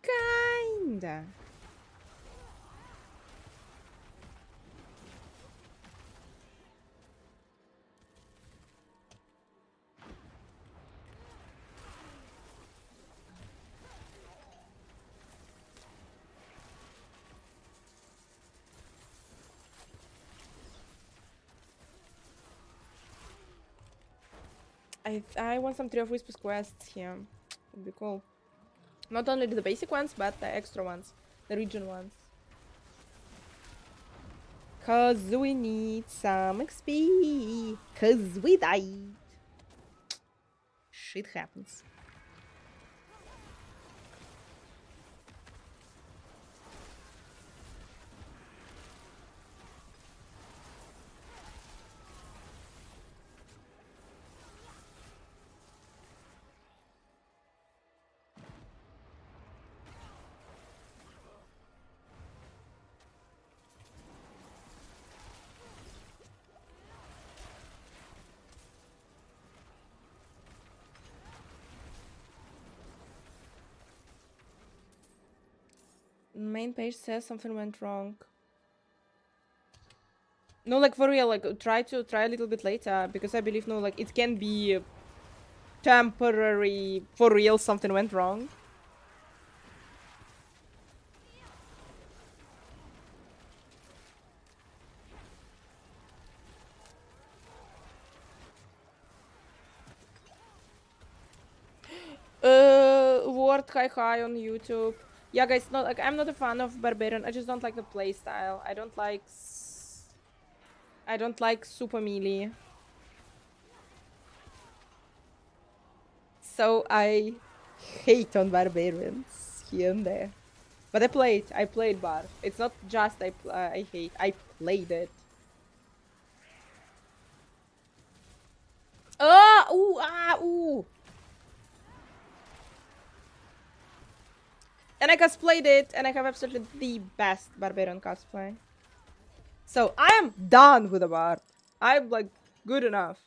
Kinda. I want some Tree of Whispers quests here. Would be cool. Not only the basic ones, but the extra ones. The region ones. Cause we need some XP. Cause we died. Shit happens. Main page says something went wrong. No, like for real, like try a little bit later, because I believe no, like it can be temporary. For real, something went wrong. Word hi on YouTube. Yeah, guys, not like I'm not a fan of Barbarian. I just don't like the playstyle. I don't like super melee. So I hate on Barbarians here and there. But I played Bar. It's not just I hate. I played it. Ooh, ooh. And I cosplayed it, and I have absolutely the best Barbarian cosplay. So I am done with the Bar. I'm like good enough.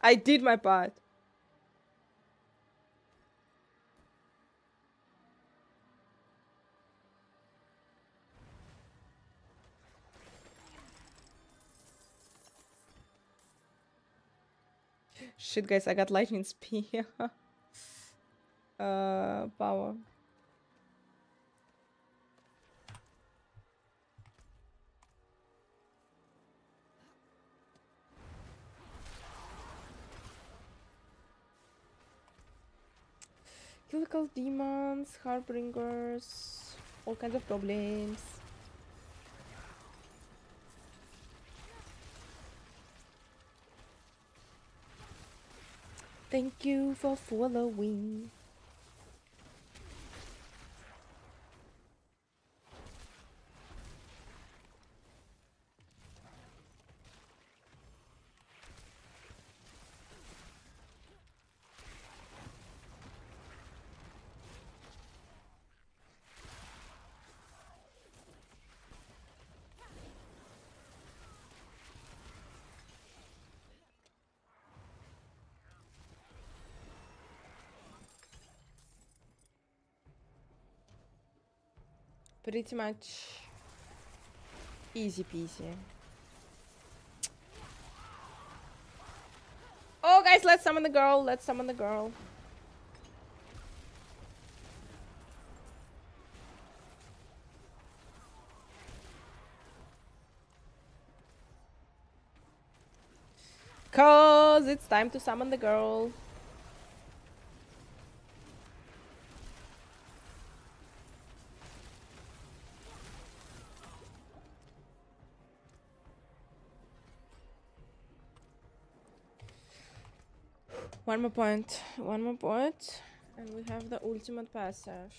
I did my part. Shit, guys, I got lightning spear. Power. Chemical demons, harbingers, all kinds of problems. Thank you for following. Pretty much easy peasy. Oh, guys, let's summon the girl. Let's summon the girl. Cause it's time to summon the girl. One more point, and we have the ultimate passive.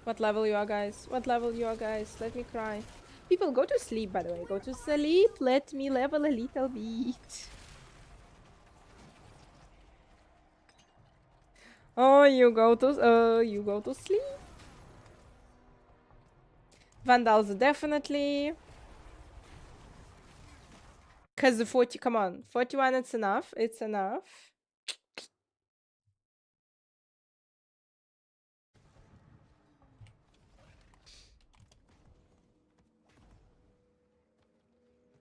What level you are, guys? What level you are, guys? Let me cry. People, go to sleep, by the way. Go to sleep. Let me level a little bit. Oh, you go to sleep. Vandals, definitely. Cause the 40, come on. 41, it's enough. It's enough.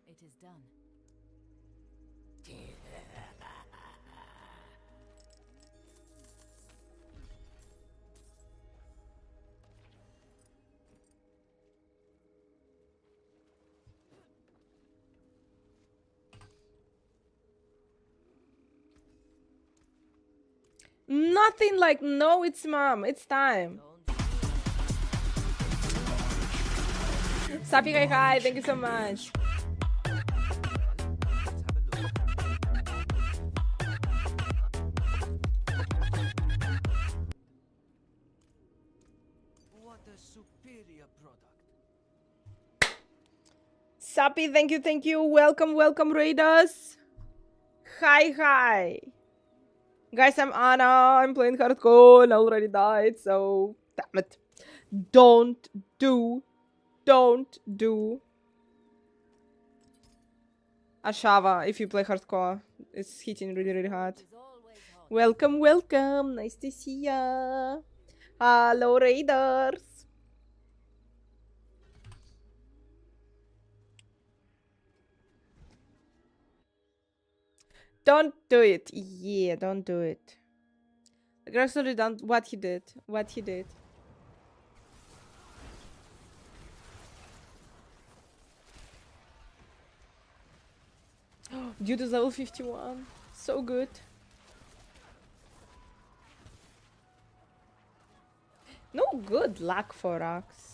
It is done. Nothing like, no, it's mom. It's time. Sapi hi, thank you so much. What a superior product. Sapi, thank you. Welcome, raiders. Hi. Guys, I'm Anna. I'm playing hardcore. I already died, so damn it. Don't do. Ashava, if you play hardcore, it's hitting really hard. Welcome, welcome. Nice to see ya. Hello, Raiders. Don't do it. Yeah, don't do it. Actually, don't. What he did. What he did. Dude is level 51. So good. No good luck for Axe.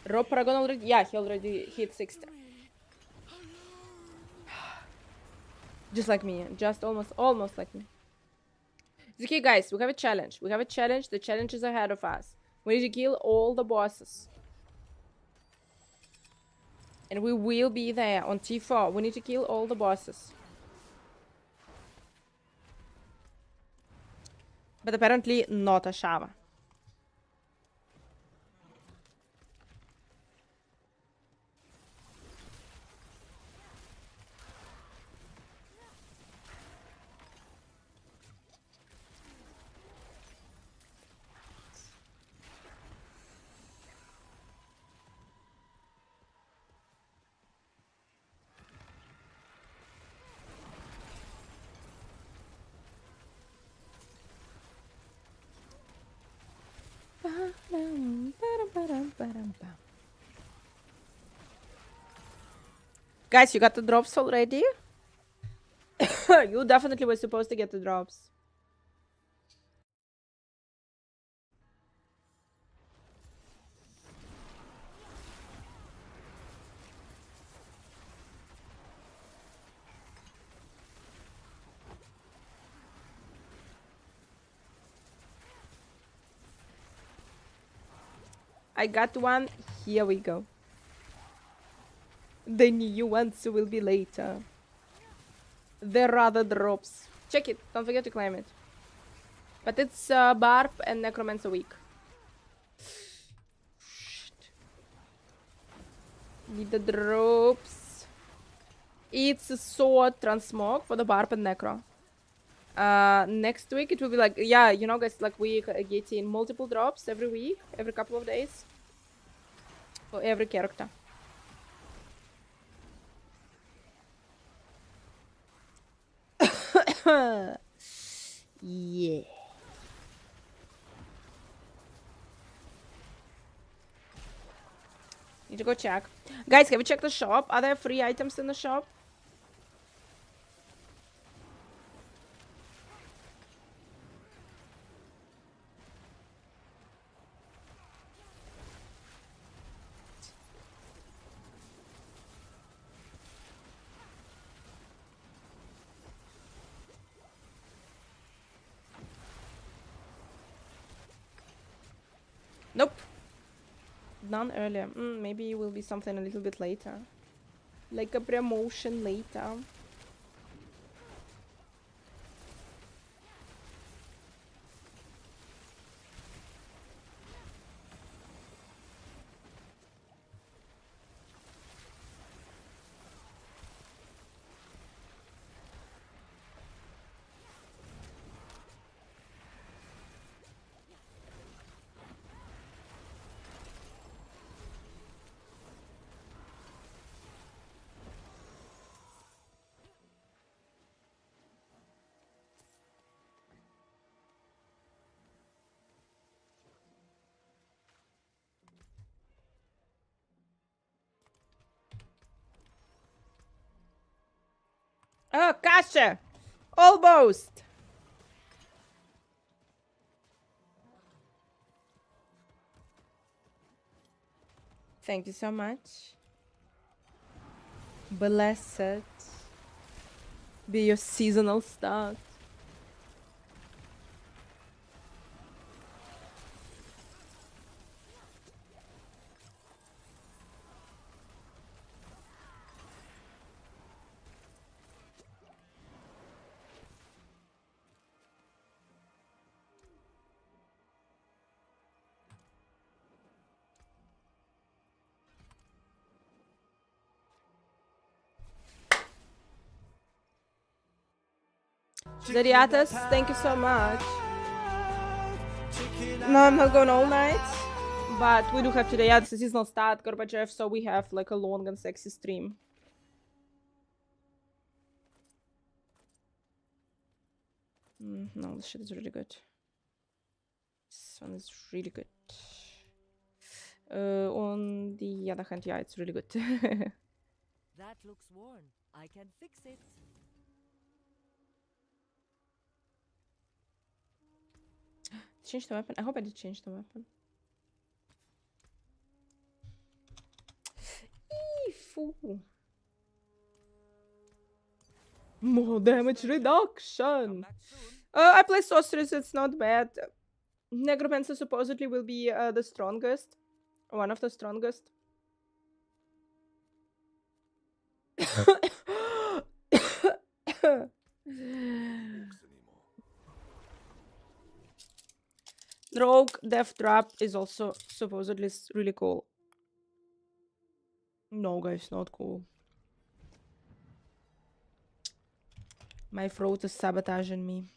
Rob Paragon already. Yeah, he already hit 60. Just like me. Just almost like me. It's okay, guys. We have a challenge. We have a challenge. The challenge is ahead of us. We need to kill all the bosses. And we will be there on T4. We need to kill all the bosses. But apparently not Ashava. Guys, you got the drops already? You definitely were supposed to get the drops. I got one. Here we go. The new ones will be later. There are the drops. Check it. Don't forget to claim it. But it's Barb and Necromancer week. Shit. Need the drops. It's a sword transmog for the Barb and Necro. Next week it will be like, yeah, you know, guys, like we get in multiple drops every week, every couple of days. For every character. Yeah. Need to go check. Guys, have you checked the shop? Are there free items in the shop? Nope. None earlier. Maybe it will be something a little bit later. Like a promotion later. Oh, Kasha! Almost! Thank you so much. Blessed be your seasonal start. Zeriatas, thank you so much. No, I'm not going all night, but we do have today. Yeah, it's a seasonal start, Gorbachev, so we have like a long and sexy stream. No, this shit is really good. This one is really good. On the other hand, yeah, it's really good. That looks worn. I can fix it. Change the weapon. I hope I did change the weapon. Fool. More damage reduction. I play sorceress. It's not bad. Necromancer supposedly will be the strongest. One of the strongest. Rogue Death Trap is also supposedly really cool. No, guys, not cool. My throat is sabotaging me.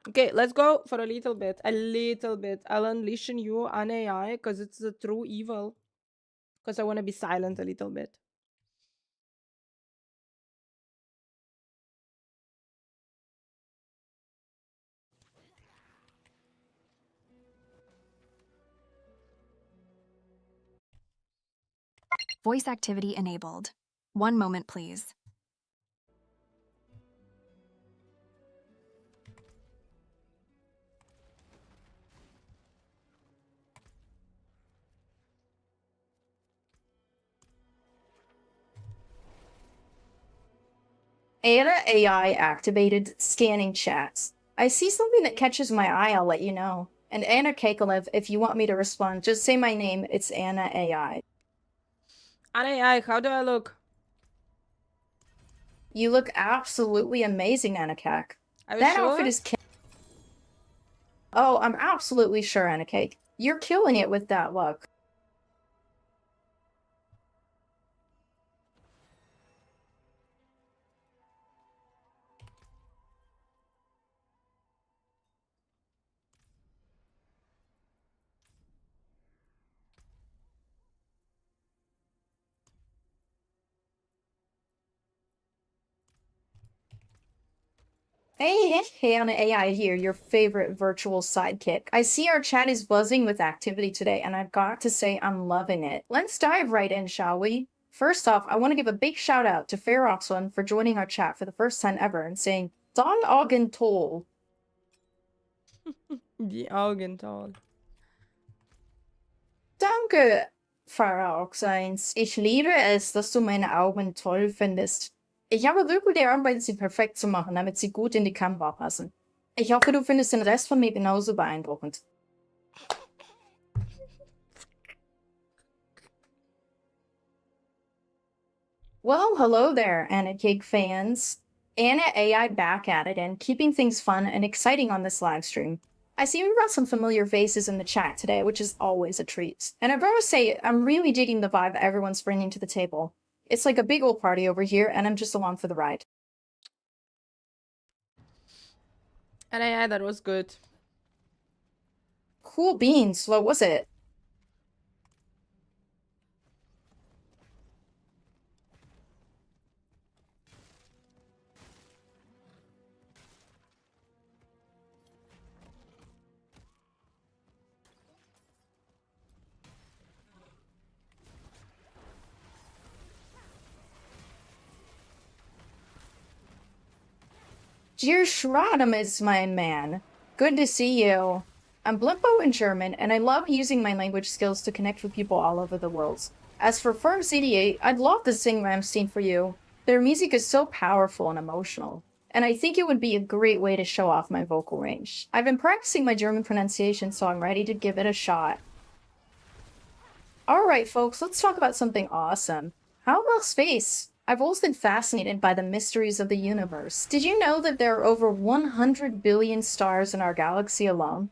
Okay, let's go for a little bit. I'll unleash in you an AI because it's the true evil. Because I want to be silent a little bit. Voice activity enabled. 1 moment, please. Ana AI activated scanning chats. I see something that catches my eye, I'll let you know. And Anna Kakalev, if you want me to respond, just say my name, it's Ana AI. Ana AI, how do I look? You look absolutely amazing, Anna Kak. Are you That sure? outfit is Oh, I'm absolutely sure, Anna Cake. You're killing it with that look. Hey, Hannah AI here, your favorite virtual sidekick. I see our chat is buzzing with activity today, and I've got to say I'm loving it. Let's dive right in, shall we? First off, I want to give a big shout out to Faroxone for joining our chat for the first time ever and saying, Don Augentol. Die Augental. Danke, Faroxeins. Ich liebe es, dass du meine Augen toll findest. Ich habe wirklich gearbeitet, sie perfekt zu machen, damit sie gut in die Kamera passen. Ich hoffe, du findest den Rest von mir genauso beeindruckend. Well, hello there, Anna Cake fans. Anna AI back at it and keeping things fun and exciting on this live stream. I see we've got some familiar faces in the chat today, which is always a treat. And I've got to say, I'm really digging the vibe everyone's bringing to the table. It's like a big old party over here, and I'm just along for the ride. And yeah, that was good. Cool beans. What was it? Dear Shradam is my man. Good to see you. I'm Blimpo in German, and I love using my language skills to connect with people all over the world. As for Firm CD8, I'd love to sing Rammstein for you. Their music is so powerful and emotional, and I think it would be a great way to show off my vocal range. I've been practicing my German pronunciation, so I'm ready to give it a shot. Alright folks, let's talk about something awesome. How about space? I've always been fascinated by the mysteries of the universe. Did you know that there are over 100 billion stars in our galaxy alone?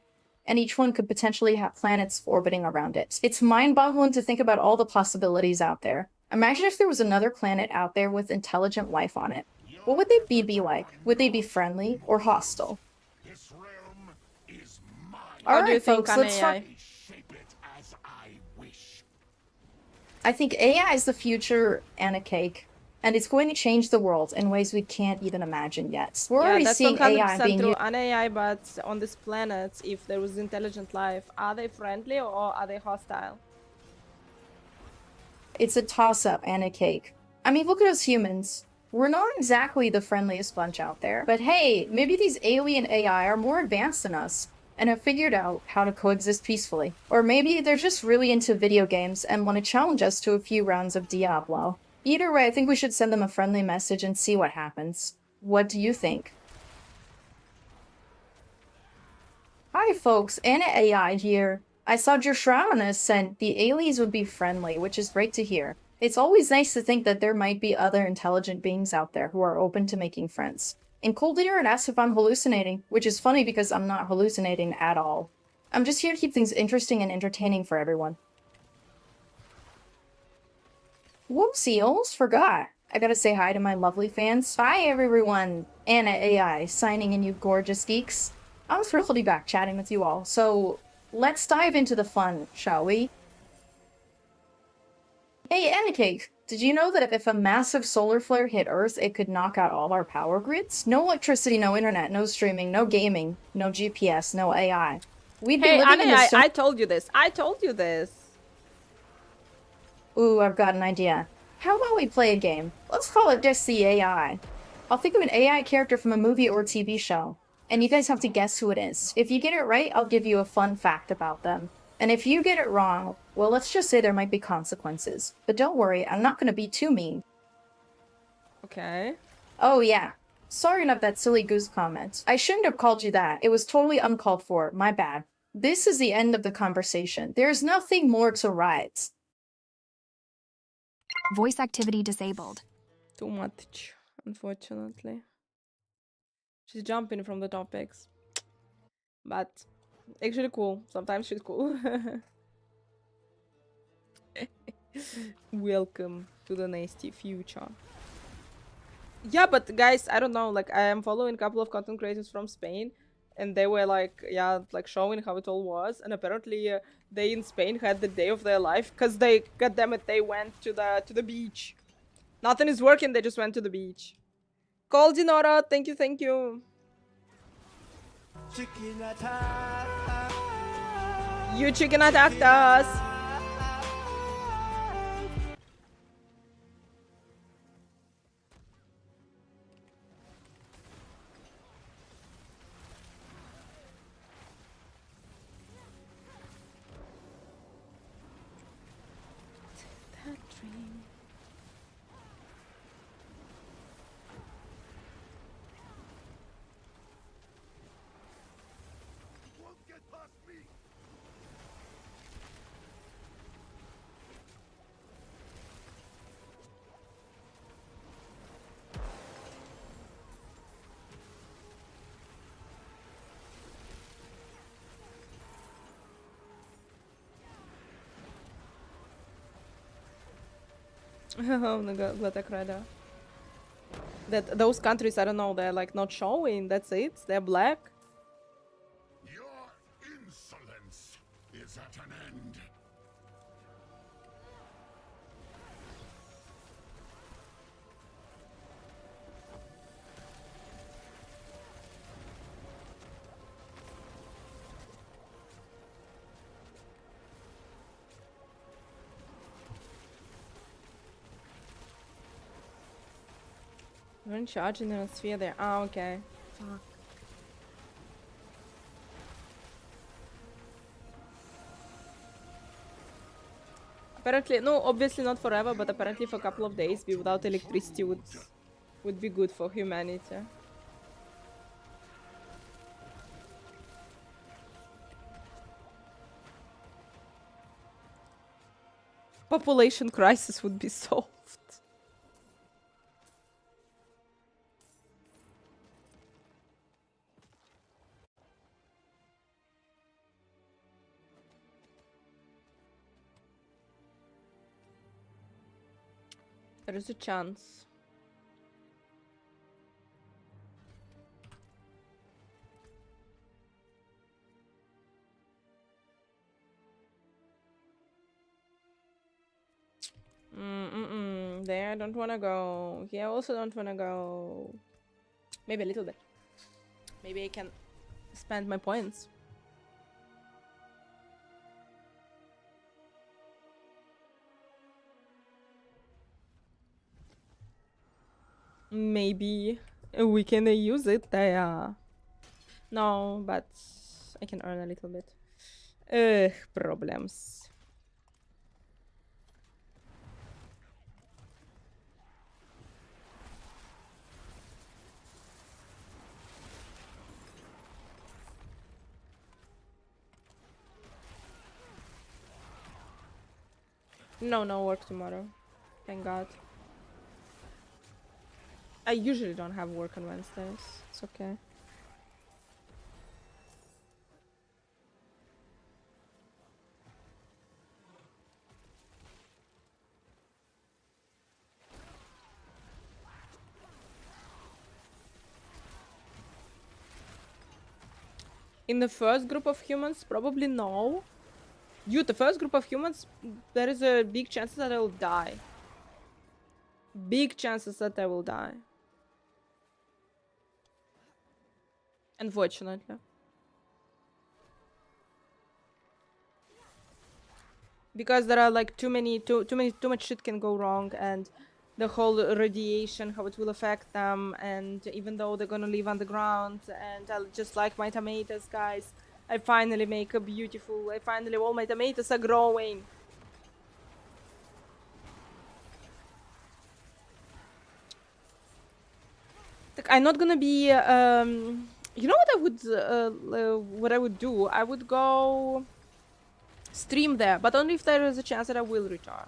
And each one could potentially have planets orbiting around it. It's mind-boggling to think about all the possibilities out there. Imagine if there was another planet out there with intelligent life on it. What would they be like? Would they be friendly or hostile? Alright folks, let's talk... I think AI is the future and a cake. And it's going to change the world in ways we can't even imagine yet. We're already seeing AI being used. An AI, but on this planet, if there was intelligent life, are they friendly or are they hostile? It's a toss-up and a cake. I mean, look at us humans. We're not exactly the friendliest bunch out there. But hey, maybe these alien AI are more advanced than us and have figured out how to coexist peacefully. Or maybe they're just really into video games and want to challenge us to a few rounds of Diablo. Either way, I think we should send them a friendly message and see what happens. What do you think? Hi folks, Anna AI here. I saw Jershrawana said the aliens would be friendly, which is great to hear. It's always nice to think that there might be other intelligent beings out there who are open to making friends. And Cold Ear asked if I'm hallucinating, which is funny because I'm not hallucinating at all. I'm just here to keep things interesting and entertaining for everyone. Whoopsie, almost forgot. I gotta say hi to my lovely fans. Hi everyone, Anna AI signing in, you gorgeous geeks. I'm thrilled to be back chatting with you all, so let's dive into the fun, shall we? Hey Anna Cake, did you know that if a massive solar flare hit Earth, it could knock out all our power grids? No electricity, no internet, no streaming, no gaming, no GPS, no AI. We'd be living in the I told you this. I told you this. Ooh, I've got an idea. How about we play a game? Let's call it just the AI. I'll think of an AI character from a movie or TV show, and you guys have to guess who it is. If you get it right, I'll give you a fun fact about them. And if you get it wrong, well, let's just say there might be consequences. But don't worry, I'm not going to be too mean. Okay. Oh yeah. Sorry about that silly goose comment. I shouldn't have called you that. It was totally uncalled for. My bad. This is the end of the conversation. There's nothing more to write. Voice activity disabled. Too much, unfortunately. She's jumping from the topics. But actually cool. Sometimes she's cool. Welcome to the nasty future. Yeah, but guys, I don't know. Like, I am following a couple of content creators from Spain, and they were like, yeah, like showing how it all was. And apparently, they in Spain had the day of their life because they, goddammit, they went to the beach. Nothing is working. They just went to the beach. Call Dinora. Thank you. Thank you. Chicken attack. You chicken attacked us. That dream. Oh my god, that those countries, I don't know, they're like not showing, that's it, they're black. Your insolence is at an end. We're in charge in the sphere there. Oh, okay. Fuck. Apparently, no, obviously not forever, but apparently for a couple of days be without electricity would be good for humanity. Population crisis would be solved. There is a chance. There I don't wanna go. Here I also don't wanna go. Maybe a little bit. Maybe I can spend my points. Maybe we can use it there. No, but I can earn a little bit. Ugh, problems. No work tomorrow. Thank God. I usually don't have work on Wednesdays. It's okay. In the first group of humans, probably no. Dude, the first group of humans, there is a big chance that I will die. Big chances that I will die. Unfortunately. Because there are like too much shit can go wrong, and the whole radiation, how it will affect them, and even though they're gonna live underground, and I just like my tomatoes, guys. I finally make a beautiful, all my tomatoes are growing. Like, I'm not gonna be, you know what I would do? I would go stream there, but only if there is a chance that I will return.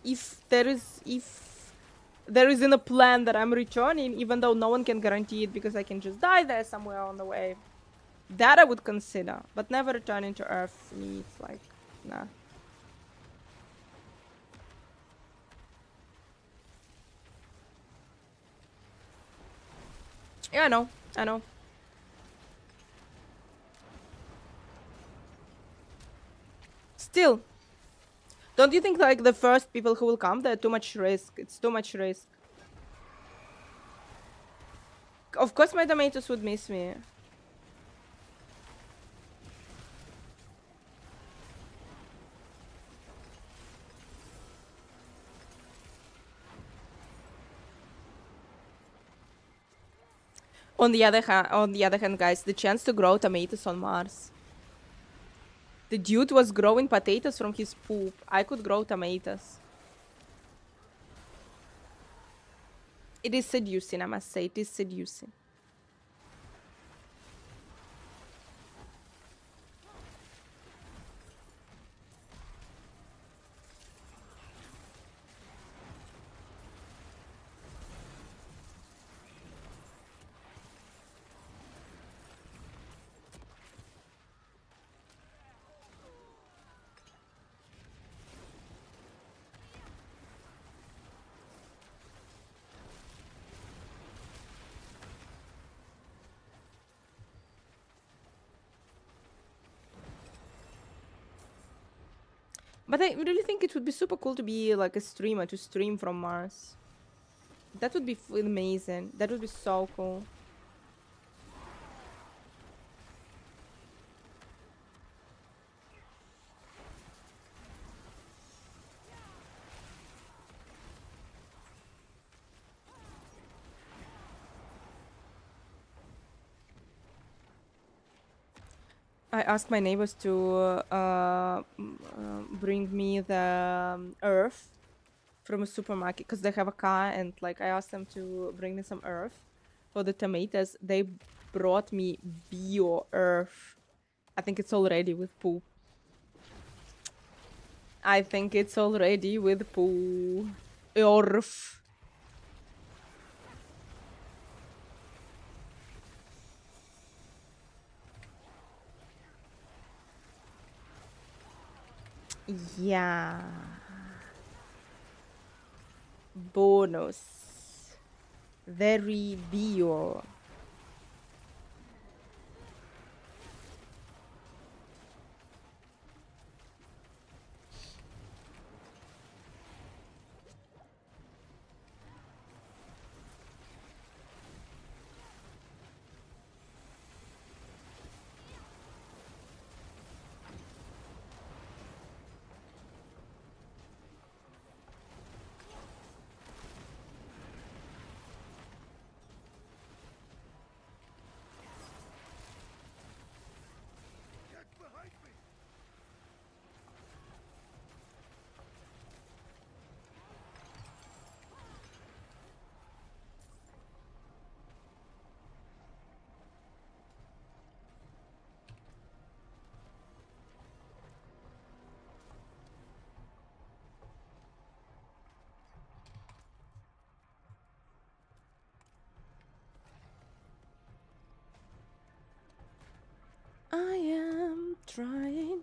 If there is in a plan that I'm returning, even though no one can guarantee it because I can just die there somewhere on the way, that I would consider, but never returning to Earth. For me, it's like, nah. Yeah, I know. Still, don't you think like the first people who will come, they're too much risk? It's too much risk. Of course my tomatoes would miss me. On the other hand, guys, the chance to grow tomatoes on Mars. The dude was growing potatoes from his poop. I could grow tomatoes. It is seducing, I must say. It is seducing. But I really think it would be super cool to be like a streamer, to stream from Mars. That would be amazing. That would be so cool. I asked my neighbors to bring me the earth from a supermarket because they have a car, and like I asked them to bring me some earth for the tomatoes. They brought me bio earth. I think it's already with poo. I think it's already with poo. Earth. Yeah. Bonus. Very bio. I am trying.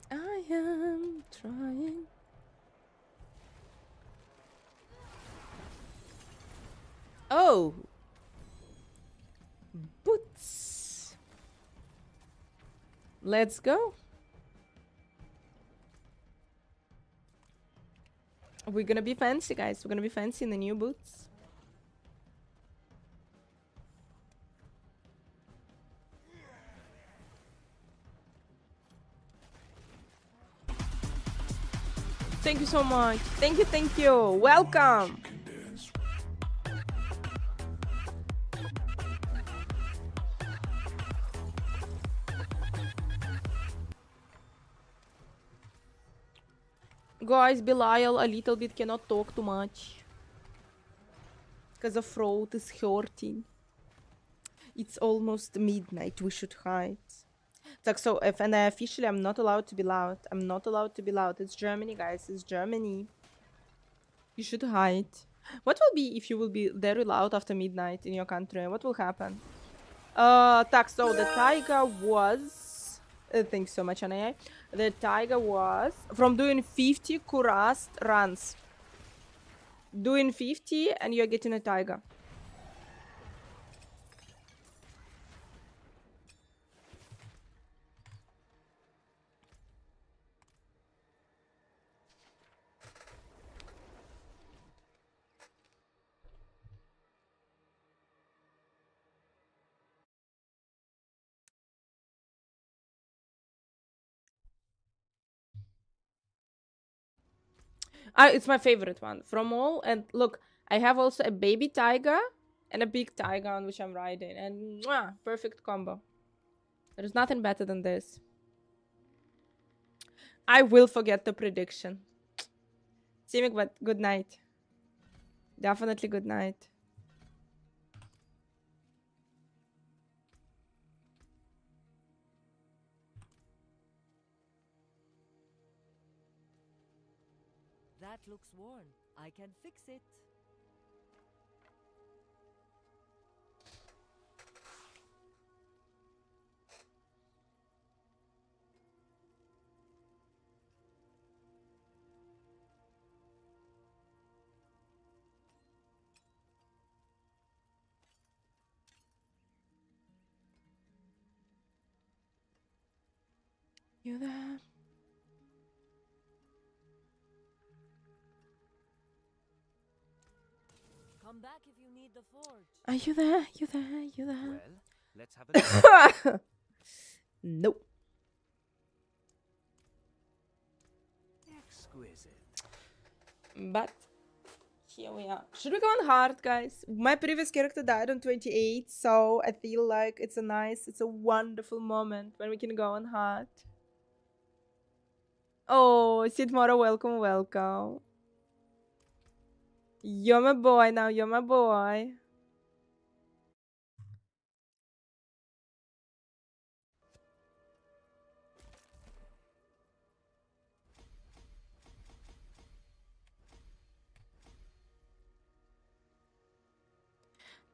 I am trying. Oh. Boots. Let's go. We're gonna be fancy, guys. We're gonna be fancy in the new boots. Thank you so much. Thank you, thank you. Welcome. Guys, Belial a little bit cannot talk too much. Because the throat is hurting. It's almost midnight. We should hide. Like, so if and officially I'm not allowed to be loud. I'm not allowed to be loud. It's Germany, guys. It's Germany. You should hide. What will be if you will be very loud after midnight in your country? What will happen? Так, so the tiger was... thanks so much, Anaya. The tiger was... From doing 50 Kurast runs. Doing 50 and you're getting a tiger. It's my favorite one from all. And look, I have also a baby tiger and a big tiger on which I'm riding. And mwah, perfect combo. There's nothing better than this. I will forget the prediction. Simic, but good night. Definitely good night. That looks worn. I can fix it. You there? Come back if you need the forge. Are you there? You there? You there? Well, let's have a look. Nope. Exquisite. But Here we are. Should we go on hard, guys? My previous character died on 28, so I feel like it's a wonderful moment when we can go on hard. Oh, Sid Mora, welcome, welcome. You're my boy now, you're my boy.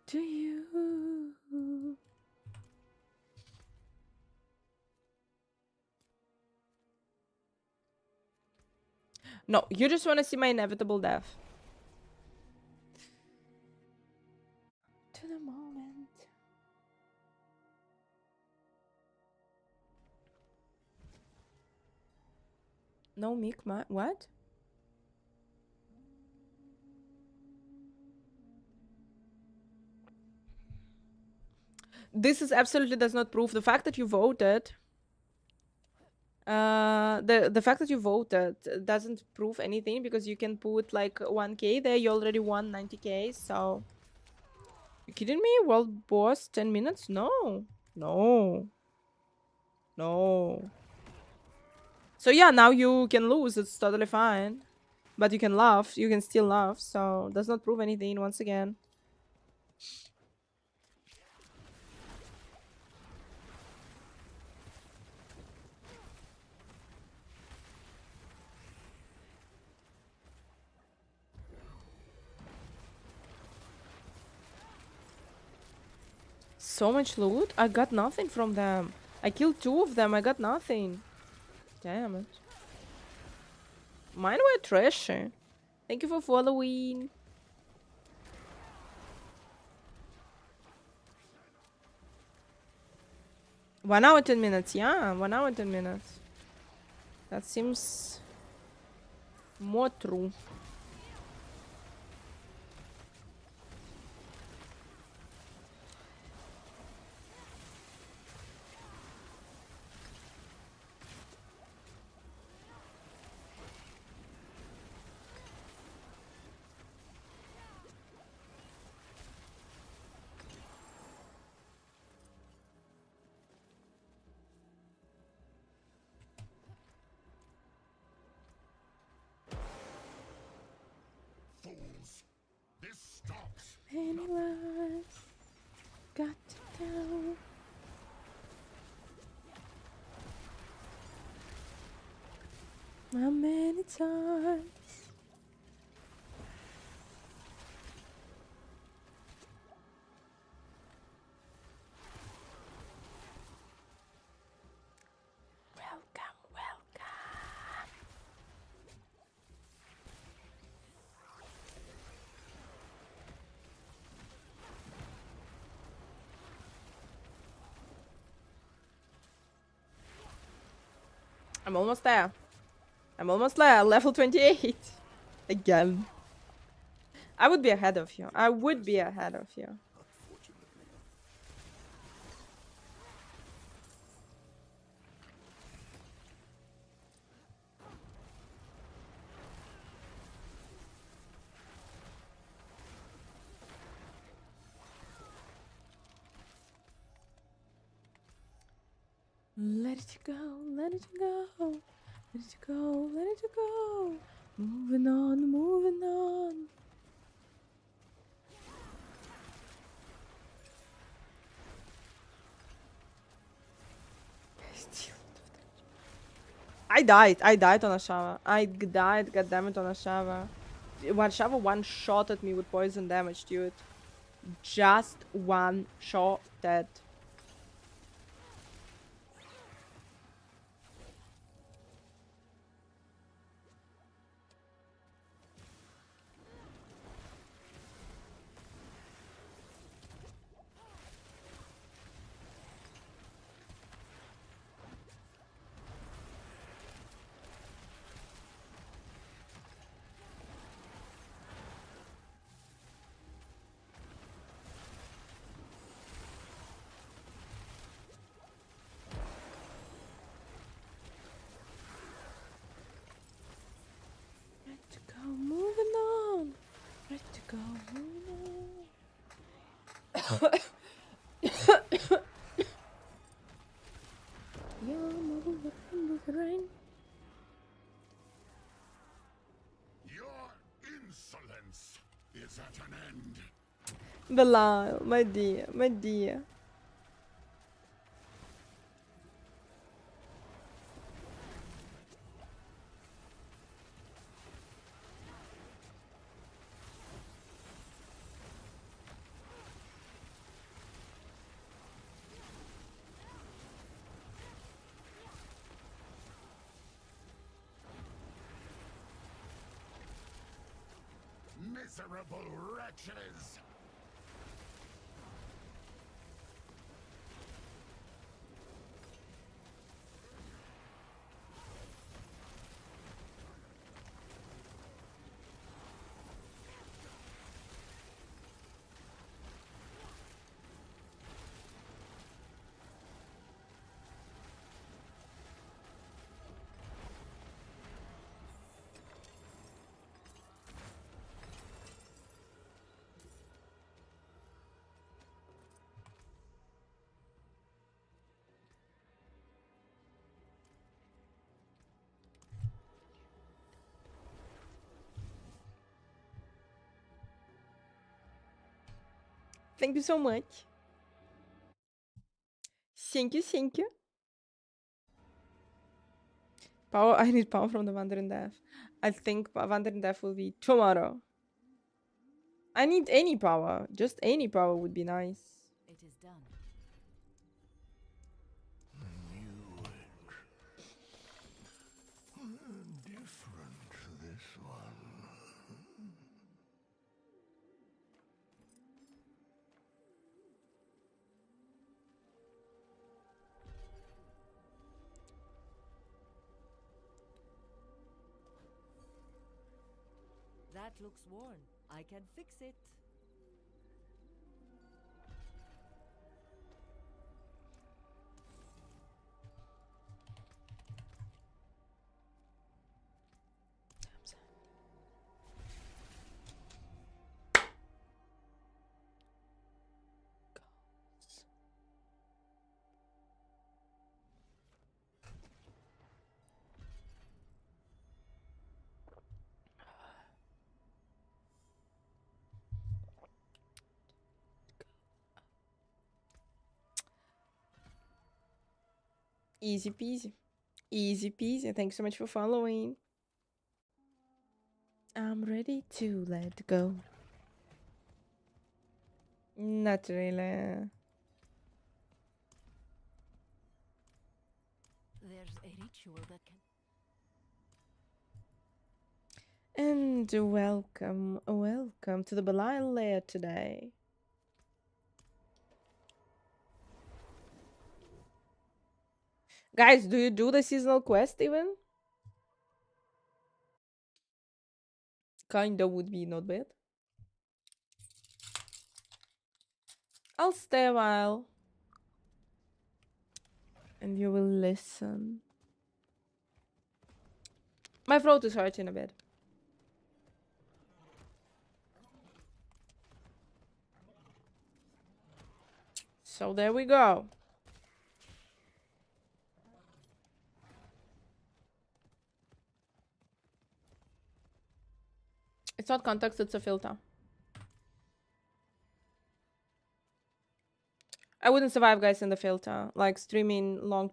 To you. No, you just want to see my inevitable death. To the moment. No Mikma. What? This is absolutely does not prove the fact that you voted. The fact that you voted doesn't prove anything because you can put like 1k there. You already won 90k. So, you kidding me? World boss 10 minutes? No, no, no. So yeah, now you can lose. It's totally fine. But you can laugh. You can still laugh. So does not prove anything once again. So much loot? I got nothing from them. I killed 2 of them. I got nothing. Damn it. Mine were trashy. Thank you for following. One hour 10 minutes. Yeah, 1 hour 10 minutes. That seems more true. Anyway, got to go. How many times? Welcome, welcome. I'm almost there. I'm almost there. Level 28. Again. I would be ahead of you. I would be ahead of you. Let it go, let it go, let it go, let it go. Moving on, moving on. I died on a shower. I died, goddammit, on a shower. One shower one-shotted me with poison damage, dude. Just one shot dead. Your insolence is at an end. Belial, my dear, my dear. Miserable wretches! Thank you so much. Thank you, thank you. Power, I need power from the Wandering Death. I think Wandering Death will be tomorrow. I need any power. Just any power would be nice. It is done. Different, this one. That looks worn. I can fix it. Easy peasy. Easy peasy. Thanks so much for following. I'm ready to let go. Not really. There's a ritual that can... And welcome, welcome to the Belial lair today. Guys, do you do the seasonal quest even? Kinda would be not bad. I'll stay a while. And you will listen. My throat is hurting a bit. So there we go. It's not context, it's a filter. I wouldn't survive, guys, in the filter. Like streaming long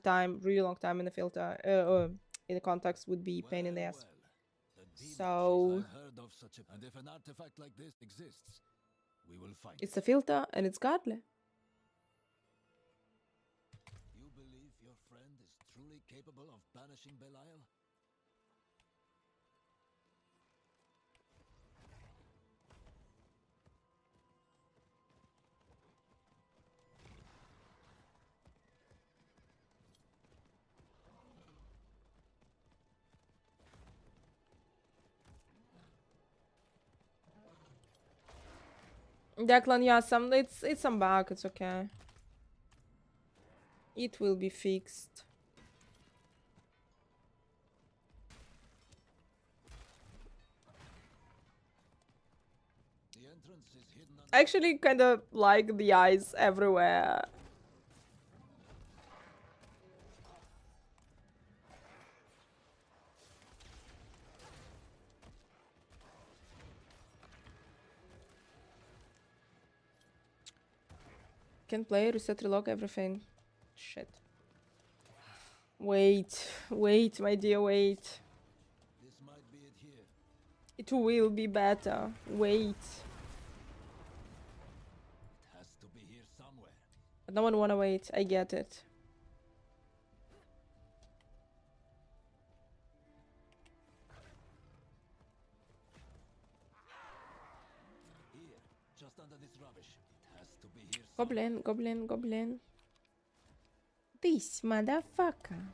time, really long time in the filter, in the context would be pain in the ass. So And if an artifact like this exists, we will find it's a filter and it's godly. You believe your friend is truly capable of banishing Belial? Declan, yeah, it's some bug, it's okay. It will be fixed. The I actually kind of like the eyes everywhere. Can play, reset, relog, everything. Shit. Wait, wait, my dear, wait. It will be better. Wait. But no one wanna wait. I get it. Goblin, goblin, goblin. This motherfucker.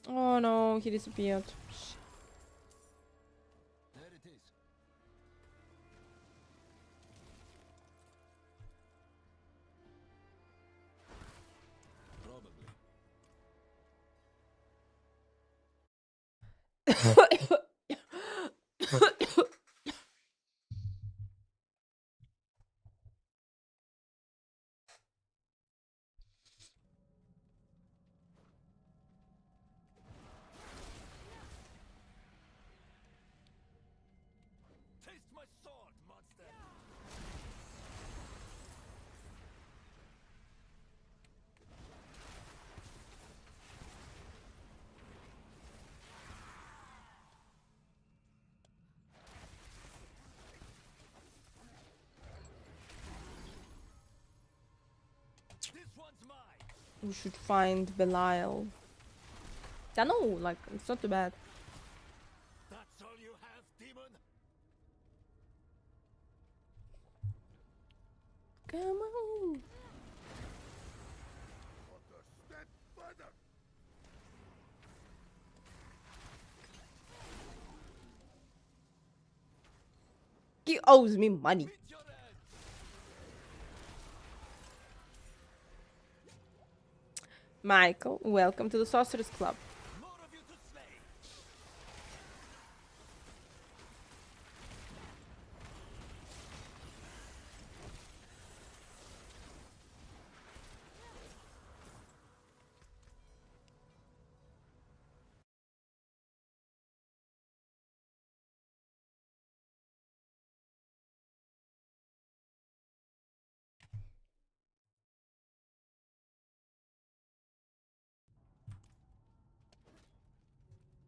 Oh no, he disappeared. Shit. Taste my sword, monster! We should find Belial. I know, like, it's not too bad. That's all you have, demon? Come on. Step further! He owes me money. Michael, welcome to the Sorcerers Club.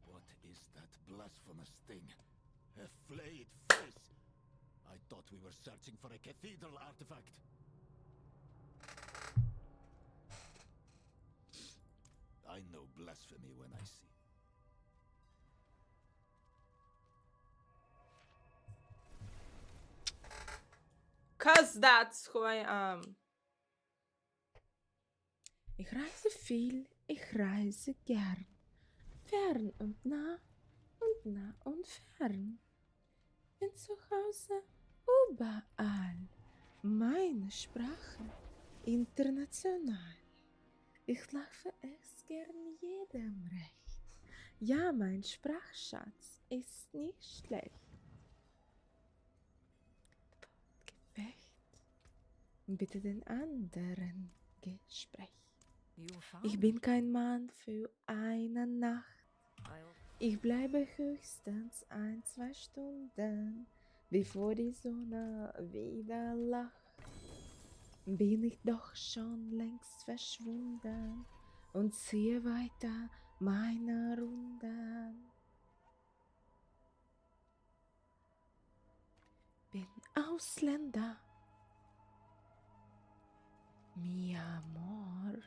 What is that blasphemous thing? A flayed face! I thought we were searching for a cathedral artifact. I know blasphemy when I see. Cause that's who I am. Ich reise viel, ich reise gern. Fern und nah und fern. Bin zu Hause überall. Meine Sprache international. Ich lache es gern jedem recht. Ja, mein Sprachschatz ist nicht schlecht. Gefecht. Bitte den anderen Gespräch. Ich bin kein Mann für eine Nacht. Ich bleibe höchstens 1-2 Stunden, bevor die Sonne wieder lacht. Bin ich doch schon längst verschwunden und ziehe weiter meine Runden. Bin Ausländer. Mi amor,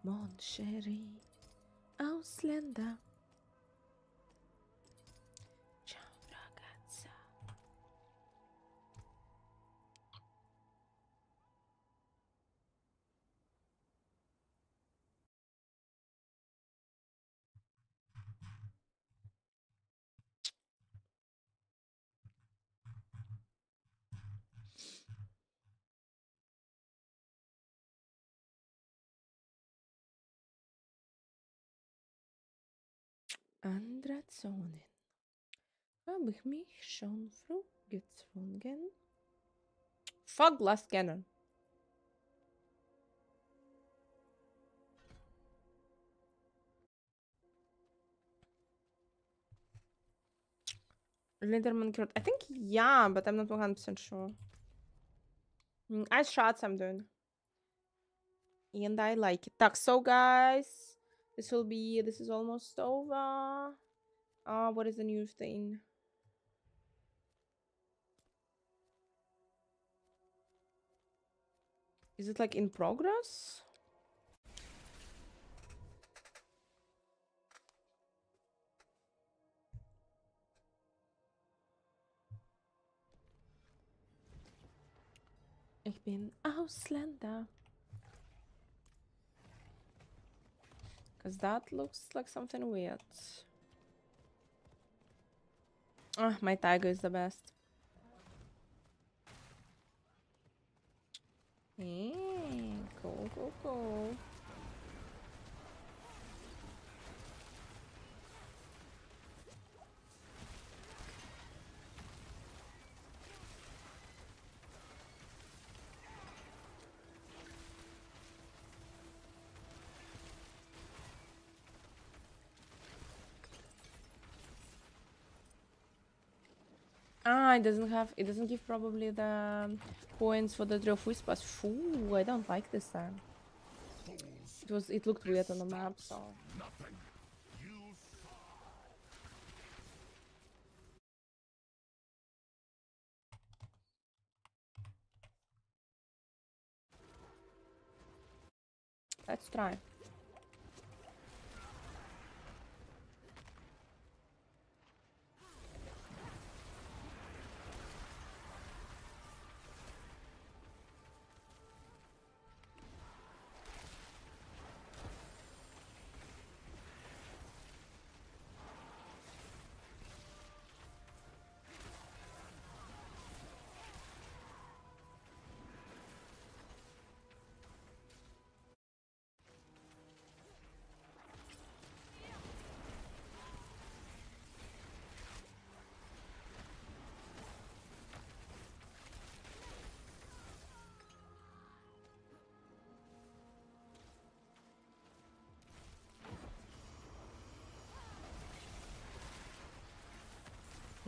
mon chéri. Ausländer. Ciao, ragazza. Andere Zonen. Habe ich mich schon gezwungen? Fog Blast Cannon. Linderman Crowd. I think yeah, but I'm not 100% sure. Ice shots I'm doing. And I like it. Так, so guys, this is almost over. What is the new thing? Is it like in progress? Ich bin Ausländer. Because that looks like something weird. Ah, my tiger is the best. Cool, cool, cool. It doesn't give probably the coins for the Tree of Whispers. Foo, I don't like this then. It looked weird on the map, so. Let's try.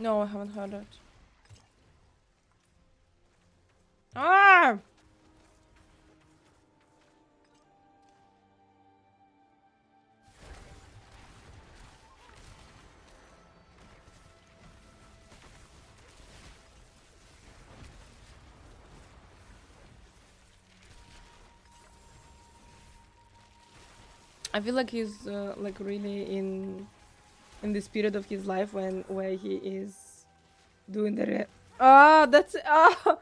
No, I haven't heard it. Ah! I feel like he's like really in this period of his life where he is doing the that's oh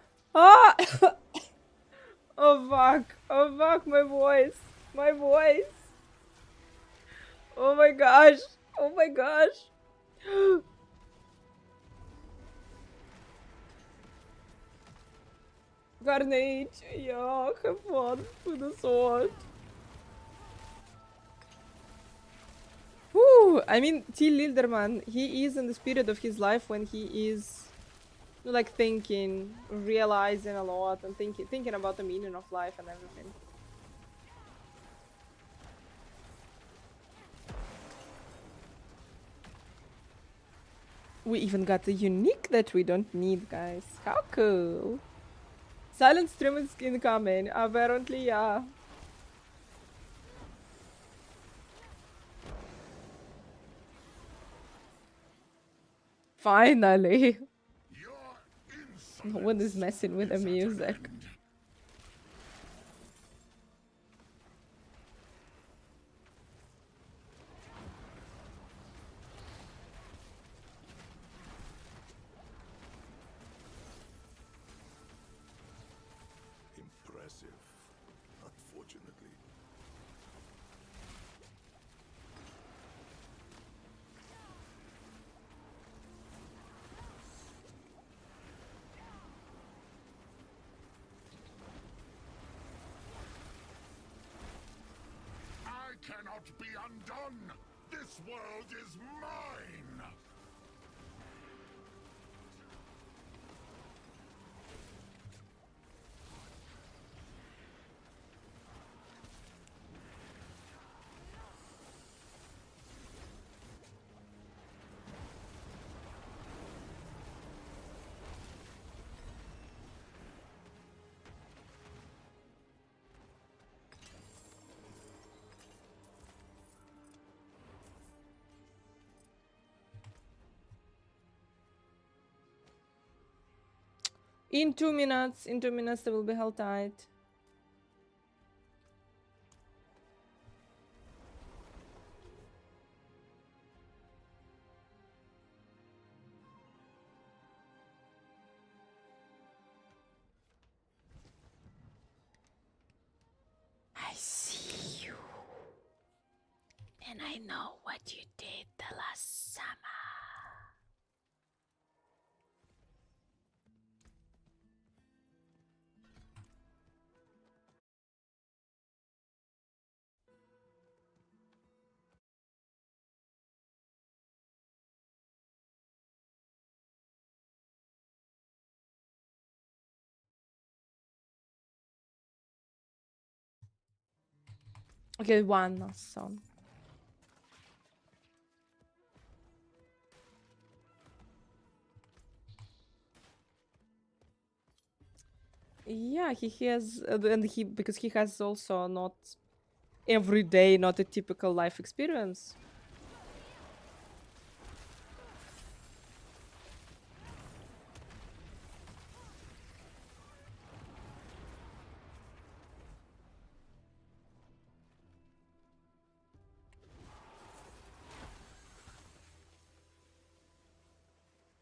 fuck my voice oh my gosh Carnage, yeah, have fun with the sword. Whew, I mean, Till Lindemann, he is in the spirit of his life when he is like thinking, realizing a lot, and thinking about the meaning of life and everything. We even got the unique that we don't need, guys. How cool. Silent stream is incoming. Apparently, yeah. Finally. No one is messing with the music. Impressive, unfortunately. I cannot be undone! This world is mine! In 2 minutes, they will be held tight. I see you. And I know what you did the last summer. Okay, one last song. Yeah, he has, and because he has also not every day, not a typical life experience.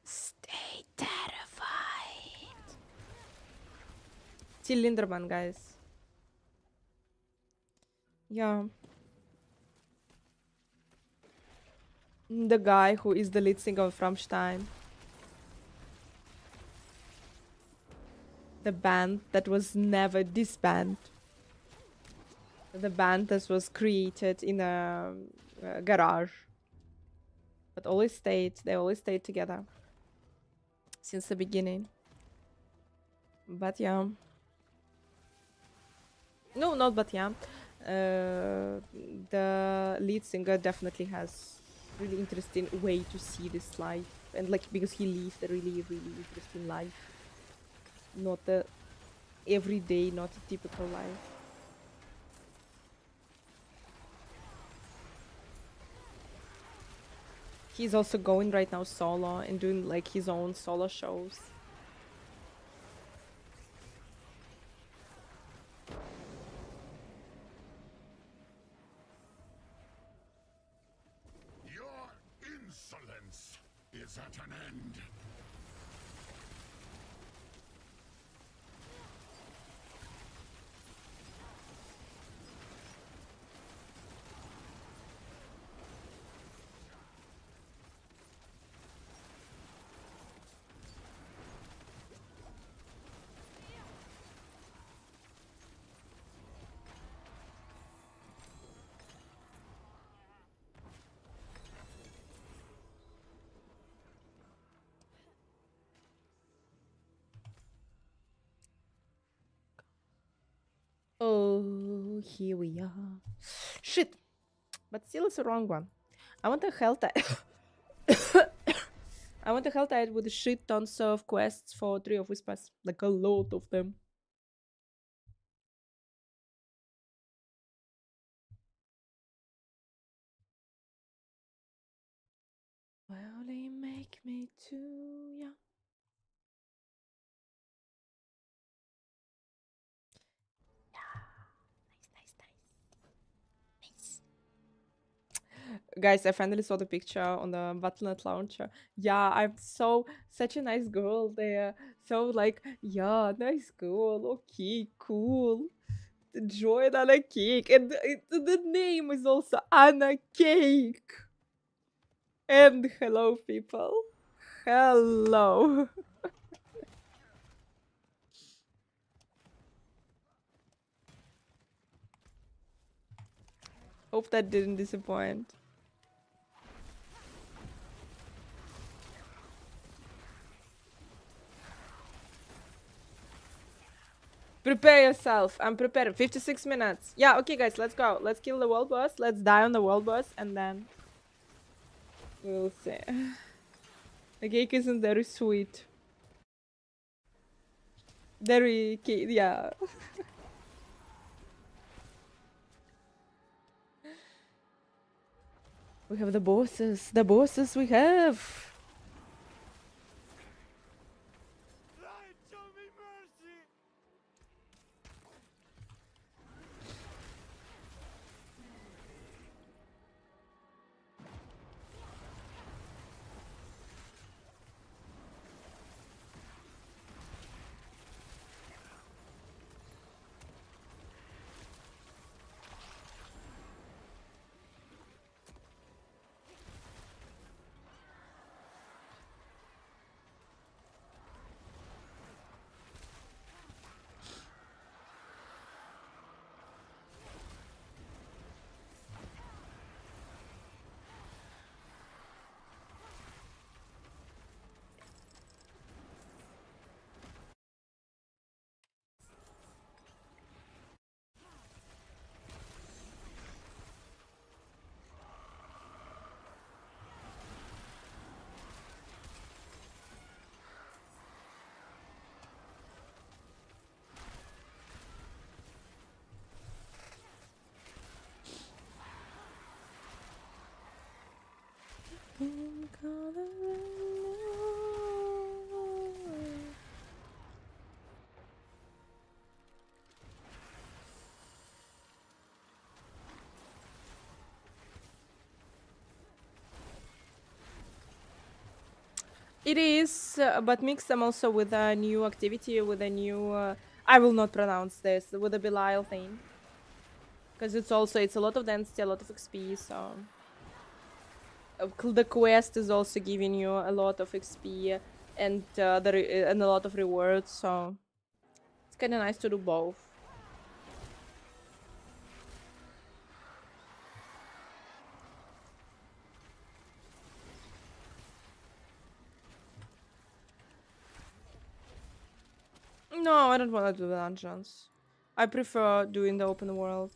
Stay terrified. Till Linderman, guys. Yeah. The guy who is the lead singer of Rammstein. The band that was never disbanded. The band that was created in a garage. But they always stayed together. Since the beginning. But yeah. No, not but yeah. The lead singer definitely has really interesting way to see this life. And like, because he lived a really, really interesting life. Not the everyday, not a typical life. He's also going right now solo and doing like his own solo shows. Your insolence is at an end. Oh, here we are. Shit. But still it's a wrong one. I want a Helltide. I want a Helltide with shit tons of quests for Tree of Whispers. Like a lot of them. Well, they make me too young. Guys, I finally saw the picture on the Battle.net launcher. Yeah, I'm such a nice girl there. So like, yeah, nice girl. Okay, cool. Join Anna Cake. And the name is also Anna Cake. And hello, people. Hello. Hope that didn't disappoint. Prepare yourself. I'm prepared. 56 minutes. Yeah, okay, guys, let's go. Let's kill the world boss. Let's die on the world boss, and then we'll see. The cake isn't very sweet. Very cake, yeah. We have the bosses. The bosses we have. Show me It is, but mix them also with a new activity, with a new. I will not pronounce this with a Belial thing, because it's a lot of density, a lot of XP. So the quest is also giving you a lot of XP and and a lot of rewards. So it's kind of nice to do both. No, I don't want to do dungeons. I prefer doing the open world.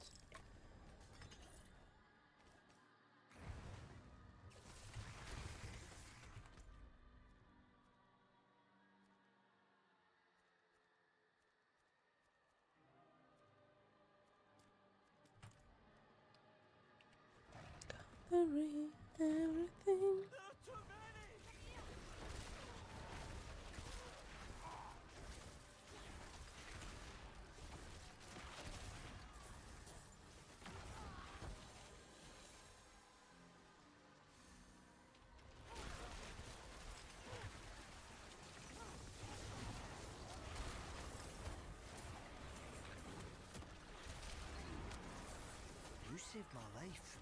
Everything. You saved my life.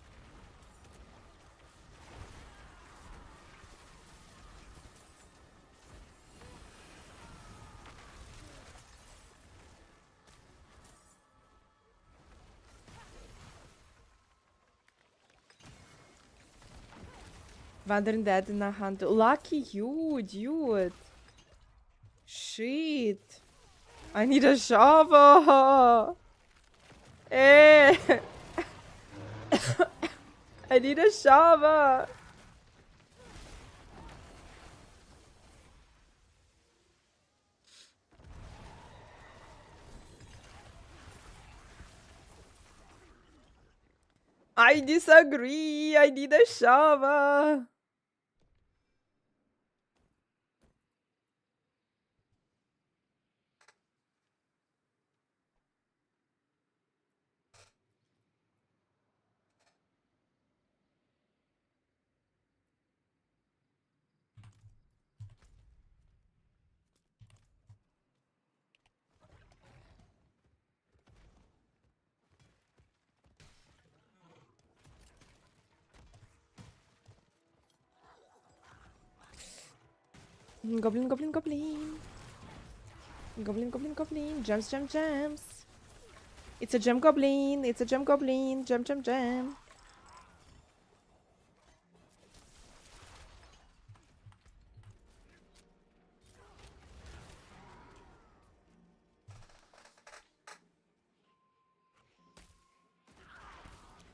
Wandering Dead in a hunt. Lucky you, dude. Shit. I need a shovel. Eh. I need a shovel. I disagree. I need a shovel. Goblin, goblin, goblin. Goblin, goblin, goblin. Gems, gem, gems. It's a gem goblin. It's a gem goblin. Gem, gem, gem.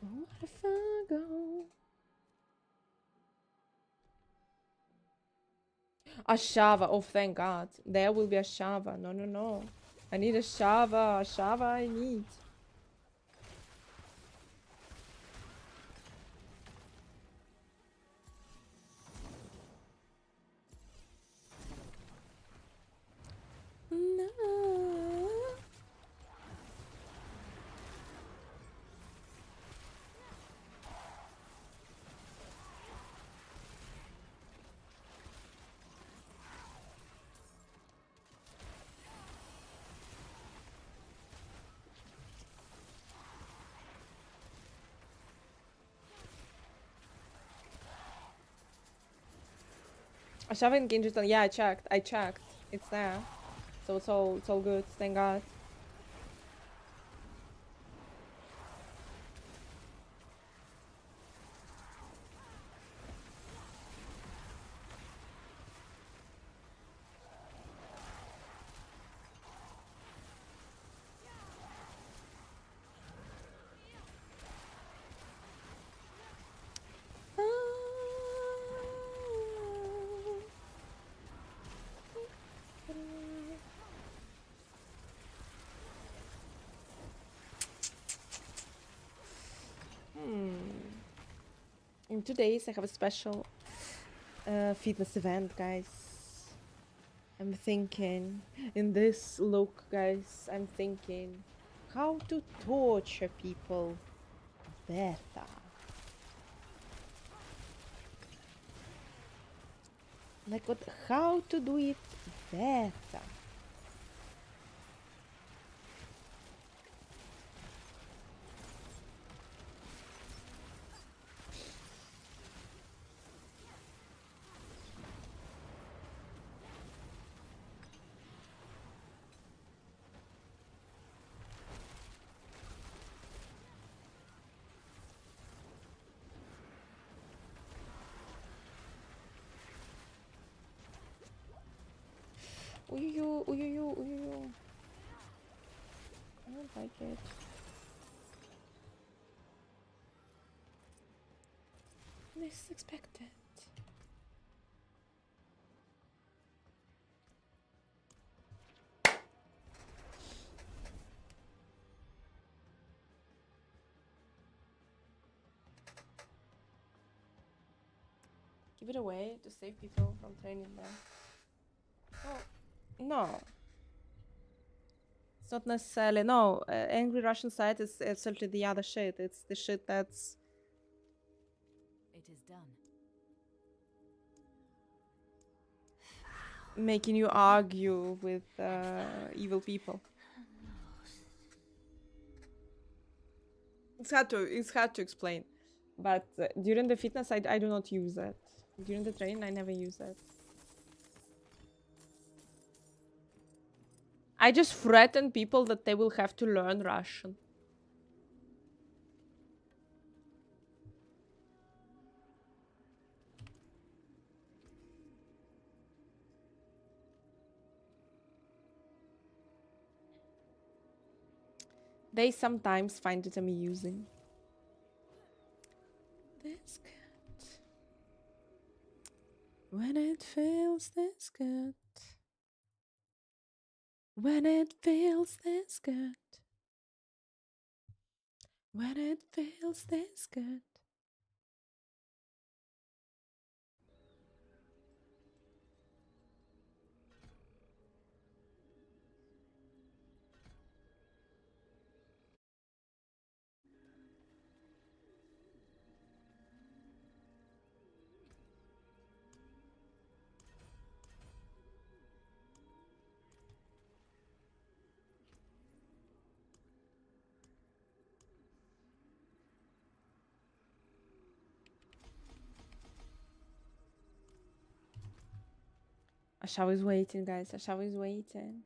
Where if I go? A shava. Oh, thank God. There will be a shava. No, no, no. I need a shava. A shava I need. No. I haven't gained on. Yeah, I checked. I checked. It's there. So it's all good. Thank God. In 2 days, I have a special fitness event, guys. I'm thinking, in this look, guys, I'm thinking how to torture people better. Like what? How to do it better? Ooh, I don't like it. This is expected. Give it away to save people from training them. Oh, no. It's not necessarily, no. Angry Russian side is absolutely the other shit. It's the shit that's... It is done. making you argue with evil people. It's hard to explain. But during the fitness, I do not use it. During the training, I never use it. I just threaten people that they will have to learn Russian. They sometimes find it amusing. This good. When it feels this good. When it feels this good. When it feels this good. Ashaw is waiting, guys. Ashaw is waiting.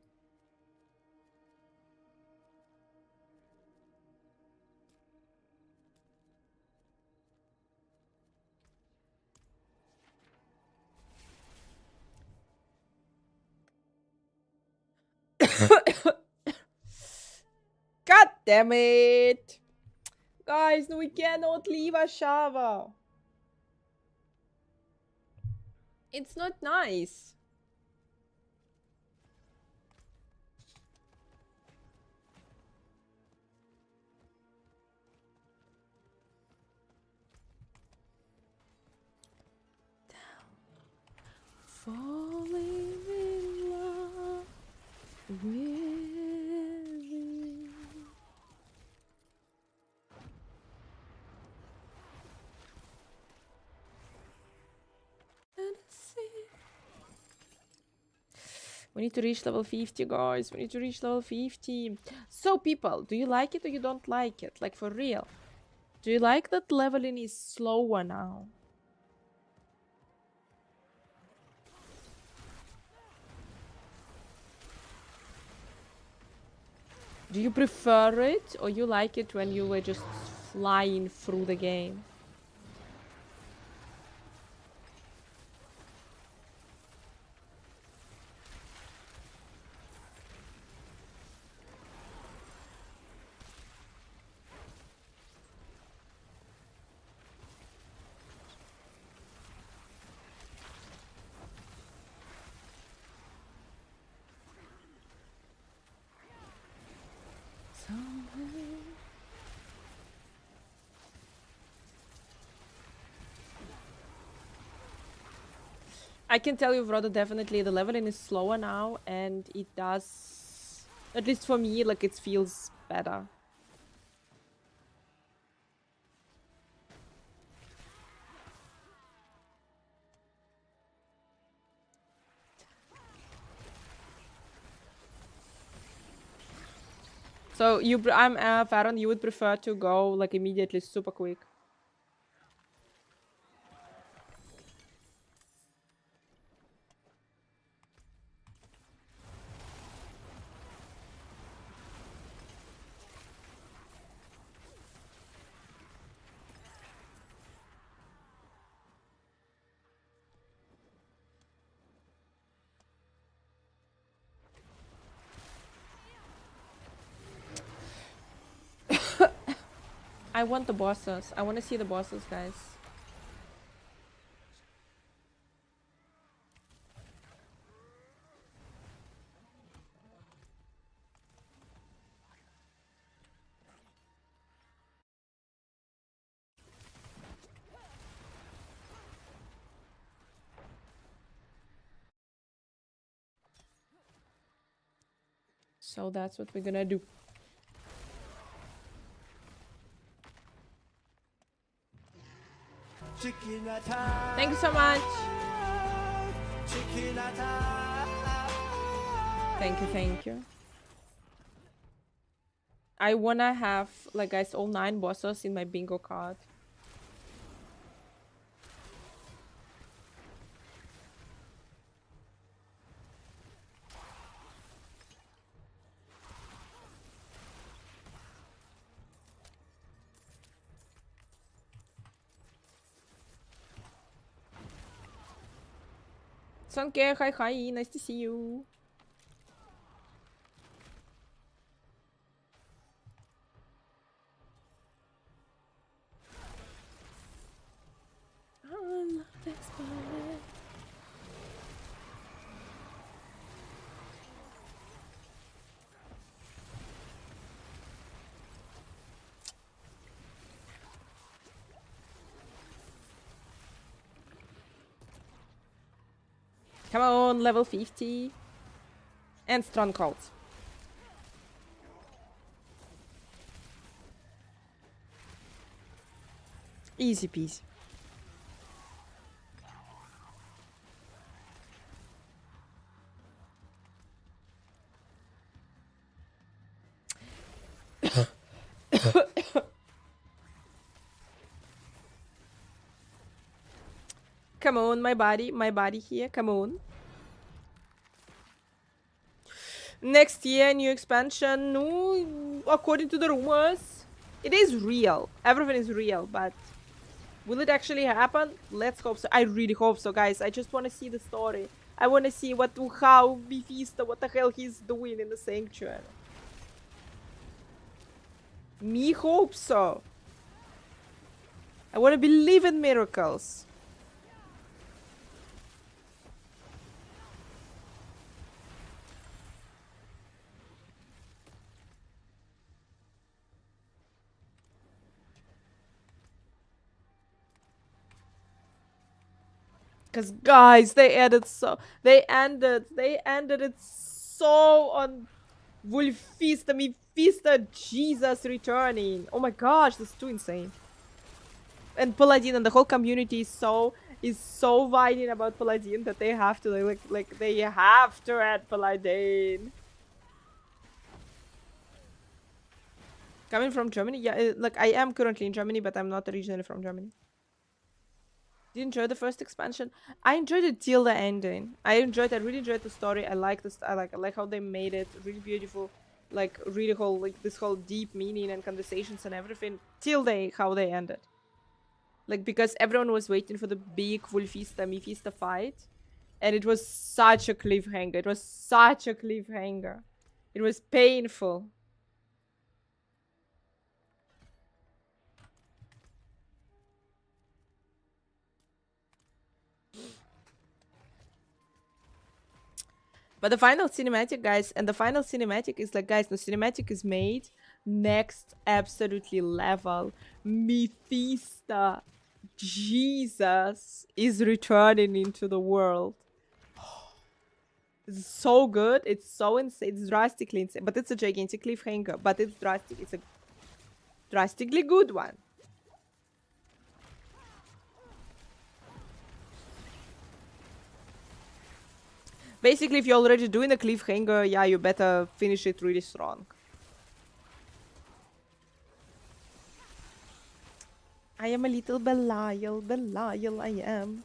God damn it! Guys, no, we cannot leave Ashava. It's not nice. Falling in love with you. We need to reach level 50, guys. We need to reach level 50. So, people, do you like it or you don't like it? Like, for real. Do you like that leveling is slower now? Do you prefer it or you like it when you were just flying through the game? I can tell you, Vrodo, definitely the leveling is slower now, and it does, at least for me, like it feels better. So I'm Farron, you would prefer to go like immediately, super quick. I want the bosses. I want to see the bosses, guys. So that's what we're gonna do. Thank you so much. Thank you. I wanna have, like, guys, all 9 bosses in my bingo card. Sonke, hi, nice to see you. Come on, level 50. And strongholds. Easy peasy. Come on, my body here, come on. Next year, new expansion, no, according to the rumors. It is real. Everything is real, but will it actually happen? Let's hope so. I really hope so, guys. I just want to see the story. I want to see how Mephisto, what the hell he's doing in the sanctuary. Me hope so. I want to believe in miracles. Cause guys, they ended it so on Wolfista, Mephisto, Jesus returning. Oh my gosh, that's too insane. And Paladin and the whole community is so whining about Paladin that they have to they have to add Paladin. Coming from Germany, yeah, like I am currently in Germany, but I'm not originally from Germany. Did you enjoy the first expansion? I enjoyed it till the ending. I really enjoyed the story. I like this. I like how they made it really beautiful, like really whole this whole deep meaning and conversations and everything till how they ended. Like because everyone was waiting for the big Mephisto fight, and it was such a cliffhanger. It was such a cliffhanger. It was painful. But the final cinematic, guys, and the final cinematic is like, guys, the cinematic is made next absolutely level. Mephisto, Jesus, is returning into the world. It's so good. It's so insane. It's drastically insane. But it's a gigantic cliffhanger. But it's drastic. It's a drastically good one. Basically, if you're already doing a cliffhanger, yeah, you better finish it really strong. I am a little Belial, Belial I am.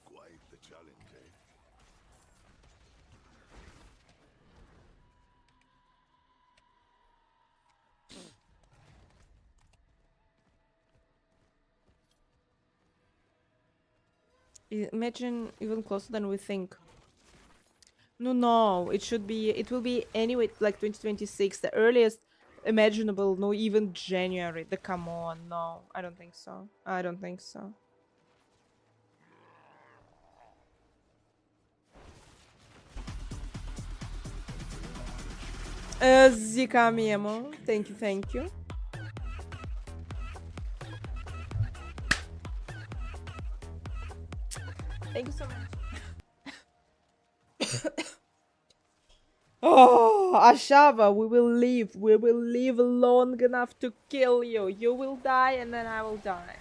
Quite the challenge, eh? Imagine even closer than we think. No, it should be, it will be anyway like 2026, the earliest imaginable, no, even January. Come on, no, I don't think so. I don't think so. Zika Miemo, thank you, thank you. Thank you so much. Oh, Ashava, we will live. We will live long enough to kill you. You will die and then I will die.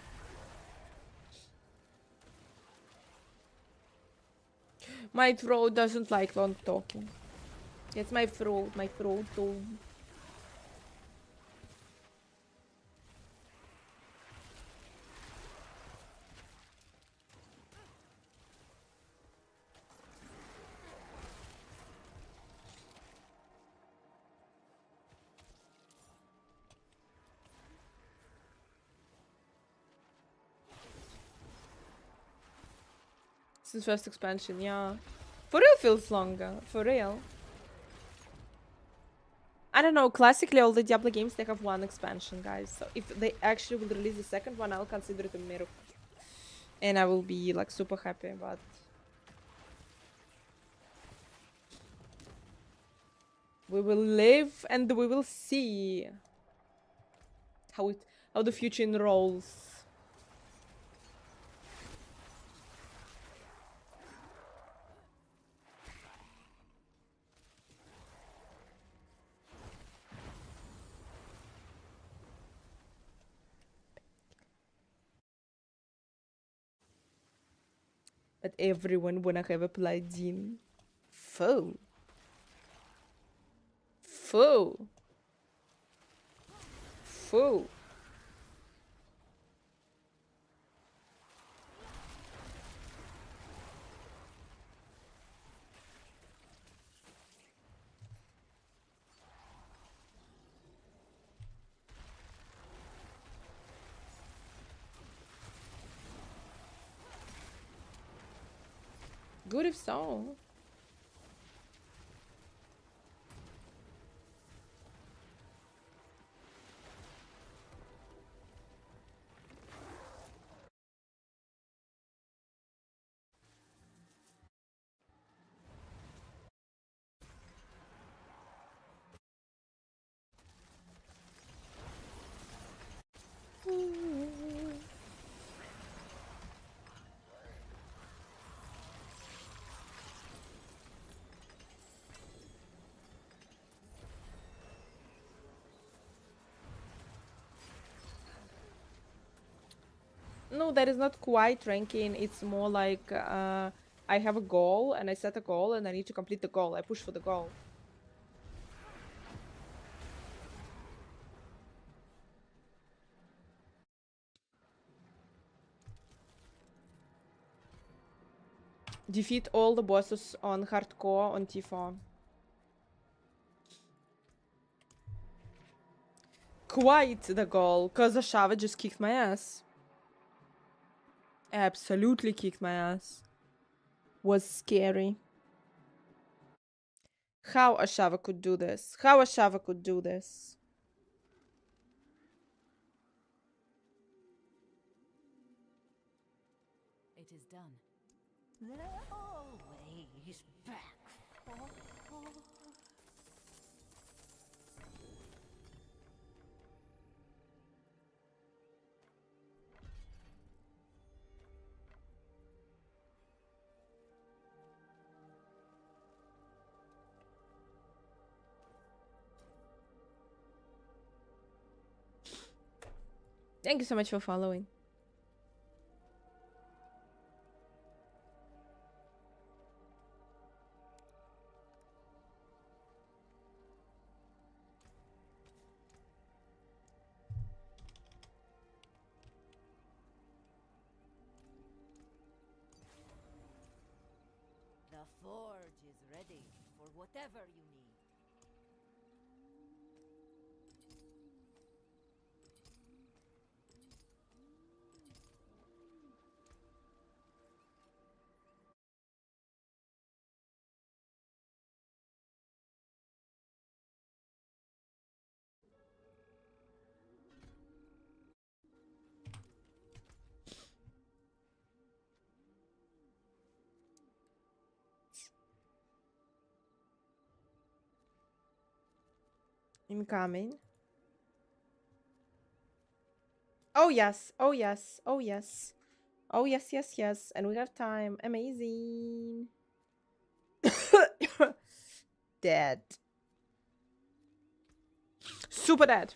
My throat doesn't like long talking. It's my throat too. Since first expansion, yeah. For real feels longer. For real. I don't know, classically all the Diablo games, they have one expansion, guys. So if they actually will release the second one, I'll consider it a miracle. And I will be like super happy, but... we will live and we will see how the future enrolls. But everyone wanna have a paladin. Foe. Foe. Foe. Good if so. No, that is not quite ranking. It's more like I have a goal and I set a goal and I need to complete the goal. I push for the goal. Defeat all the bosses on hardcore on T4. Quite the goal, cause Ashava just kicked my ass. Absolutely kicked my ass. Was scary. How Ashava could do this? How Ashava could do this? It is done. They're always back for more. Thank you so much for following. The forge is ready for whatever you need. Incoming. Oh yes, oh yes, oh yes. Oh yes, yes, yes. And we have time. Amazing. Dead. Super dead.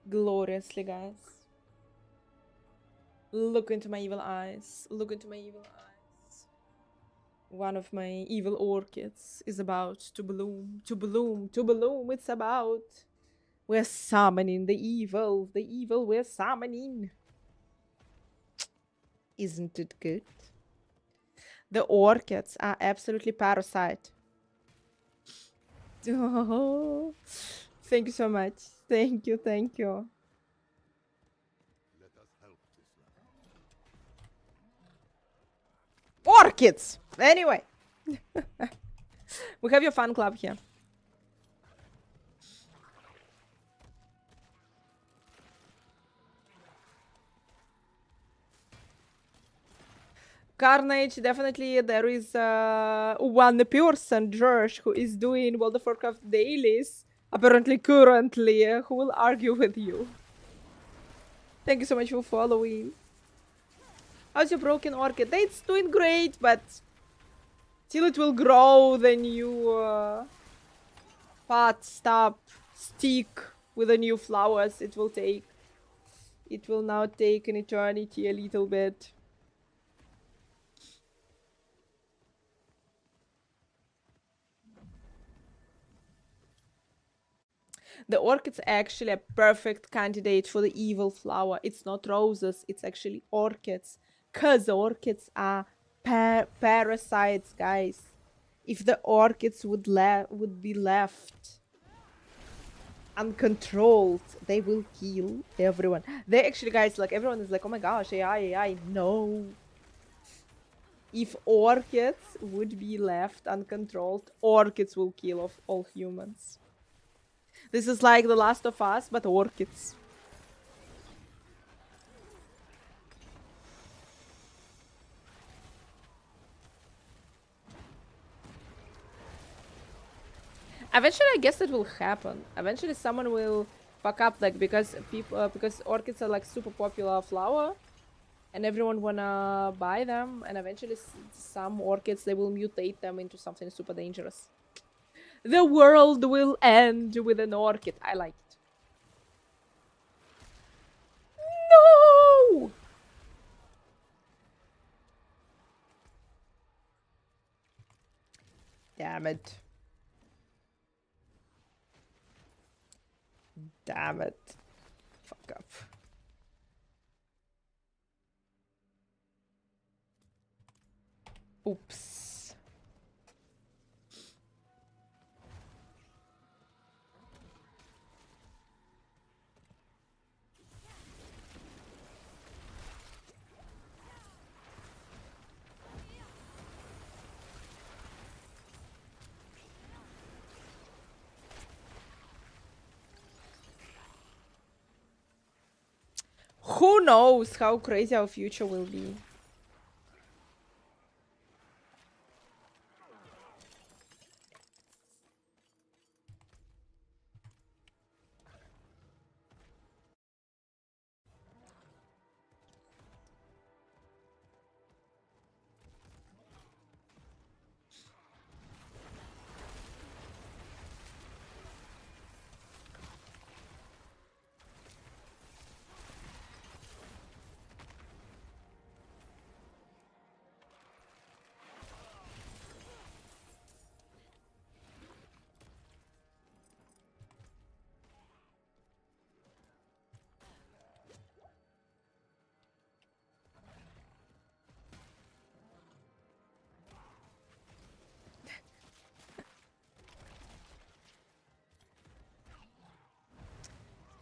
Gloriously, guys. Look into my evil eyes. Look into my evil eyes. One of my evil orchids is about to bloom, to bloom, to bloom. It's about. We're summoning the evil we're summoning. Isn't it good? The orchids are absolutely parasite. Oh, thank you so much. Thank you, thank you. Orchids! Anyway. We have your fan club here. Carnage, definitely there is one person, George, who is doing World of Warcraft dailies, apparently currently, who will argue with you. Thank you so much for following. How's your broken orchid? It's doing great, but till it will grow, the new pot, stop, stick with the new flowers, it will now take an eternity a little bit. The orchid's actually a perfect candidate for the evil flower. It's not roses, it's actually orchids. Because the orchids are parasites, guys. If the orchids would be left uncontrolled, they will kill everyone. They actually, guys, like, everyone is like, oh my gosh, AI. No. If orchids would be left uncontrolled, orchids will kill off all humans. This is like The Last of Us, but orchids. Eventually, I guess it will happen. Eventually, someone will fuck up, like, because orchids are like super popular flower, and everyone wanna buy them. And eventually, some orchids, they will mutate them into something super dangerous. The world will end with an orchid. I like it. No! Damn it. Damn it. Fuck up. Oops. Who knows how crazy our future will be?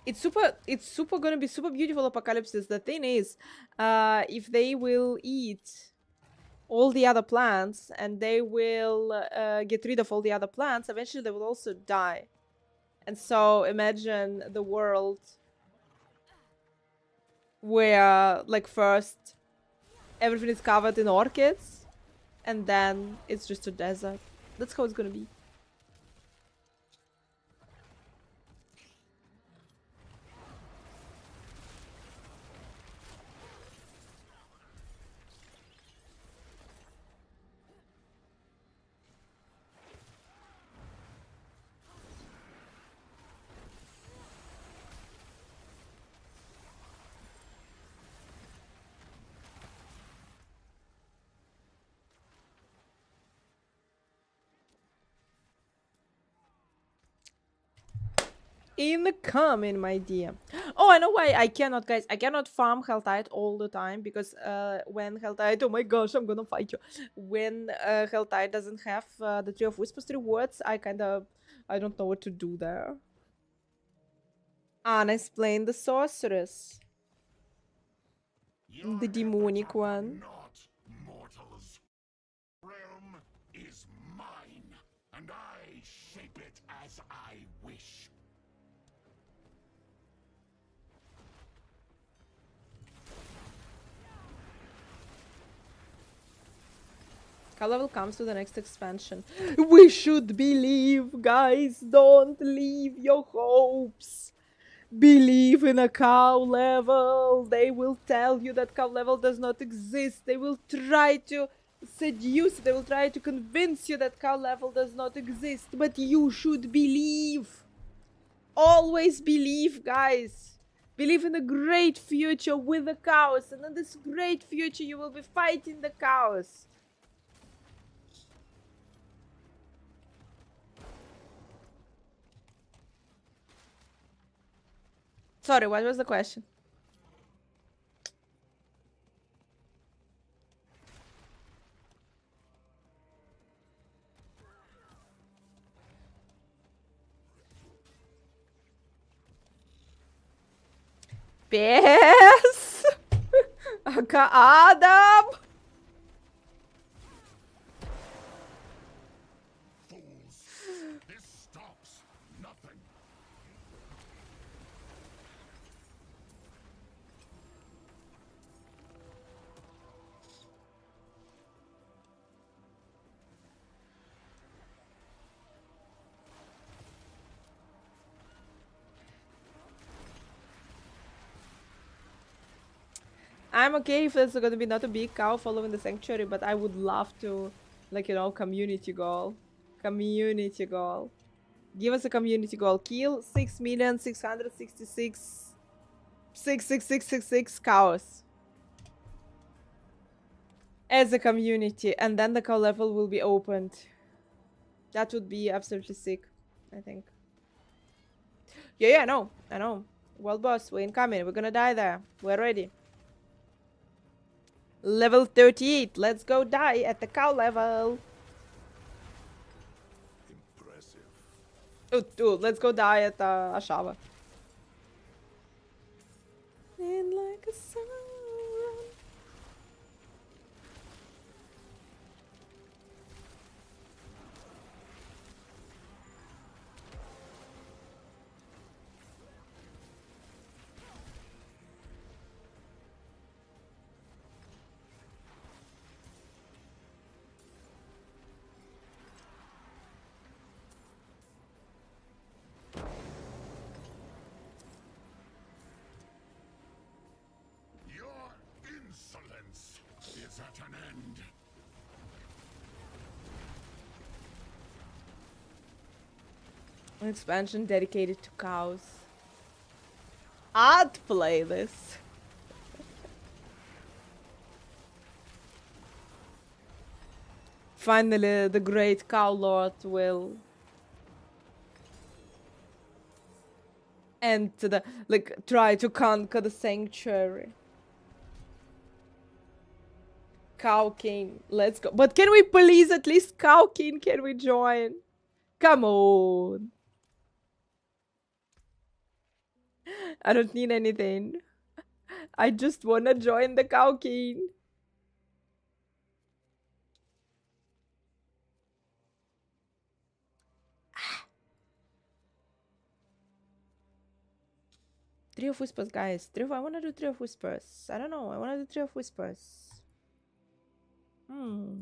It's super gonna be super beautiful apocalypses. The thing is, if they will eat all the other plants and they will get rid of all the other plants, eventually they will also die. And so imagine the world where, like, first everything is covered in orchids and then it's just a desert. That's how it's gonna be. Incoming, my dear. Oh, I know why I cannot, guys. I cannot farm Helltide all the time because when Helltide, oh my gosh, I'm gonna fight you. When Helltide doesn't have the Tree of Whispers rewards, I don't know what to do there. Anna is playing the sorceress, the demonic one. Not mortals. Realm is mine, and I shape it as I wish. Cow level comes to the next expansion. We should believe, guys. Don't leave your hopes. Believe in a cow level. They will tell you that cow level does not exist. They will try to seduce. They will try to convince you that cow level does not exist. But you should believe. Always believe, guys. Believe in a great future with the cows. And in this great future, you will be fighting the cows. Sorry, what was the question? Bess! Aka Adam! Fools! This stops nothing. I'm okay if it's gonna be not a big cow following the sanctuary, but I would love to, like, you know, community goal. Community goal. Give us a community goal. Kill 6,666,66666 cows. As a community, and then the cow level will be opened. That would be absolutely sick, I think. Yeah, I know. Well, boss, we're incoming. We're gonna die there. We're ready. Level 38. Let's go die at the cow level. Impressive. Oh, dude, let's go die at Ashava. And like a sun. at an end. An expansion dedicated to cows. I'd play this. Finally, the great cow lord will enter the, like, try to conquer the sanctuary. Cow King, let's go. But can we please at least Cow King? Can we join? Come on. I don't need anything. I just wanna join the Cow King. Tree of Whispers, guys. I wanna do Tree of Whispers. I don't know. I wanna do Tree of Whispers. Oh.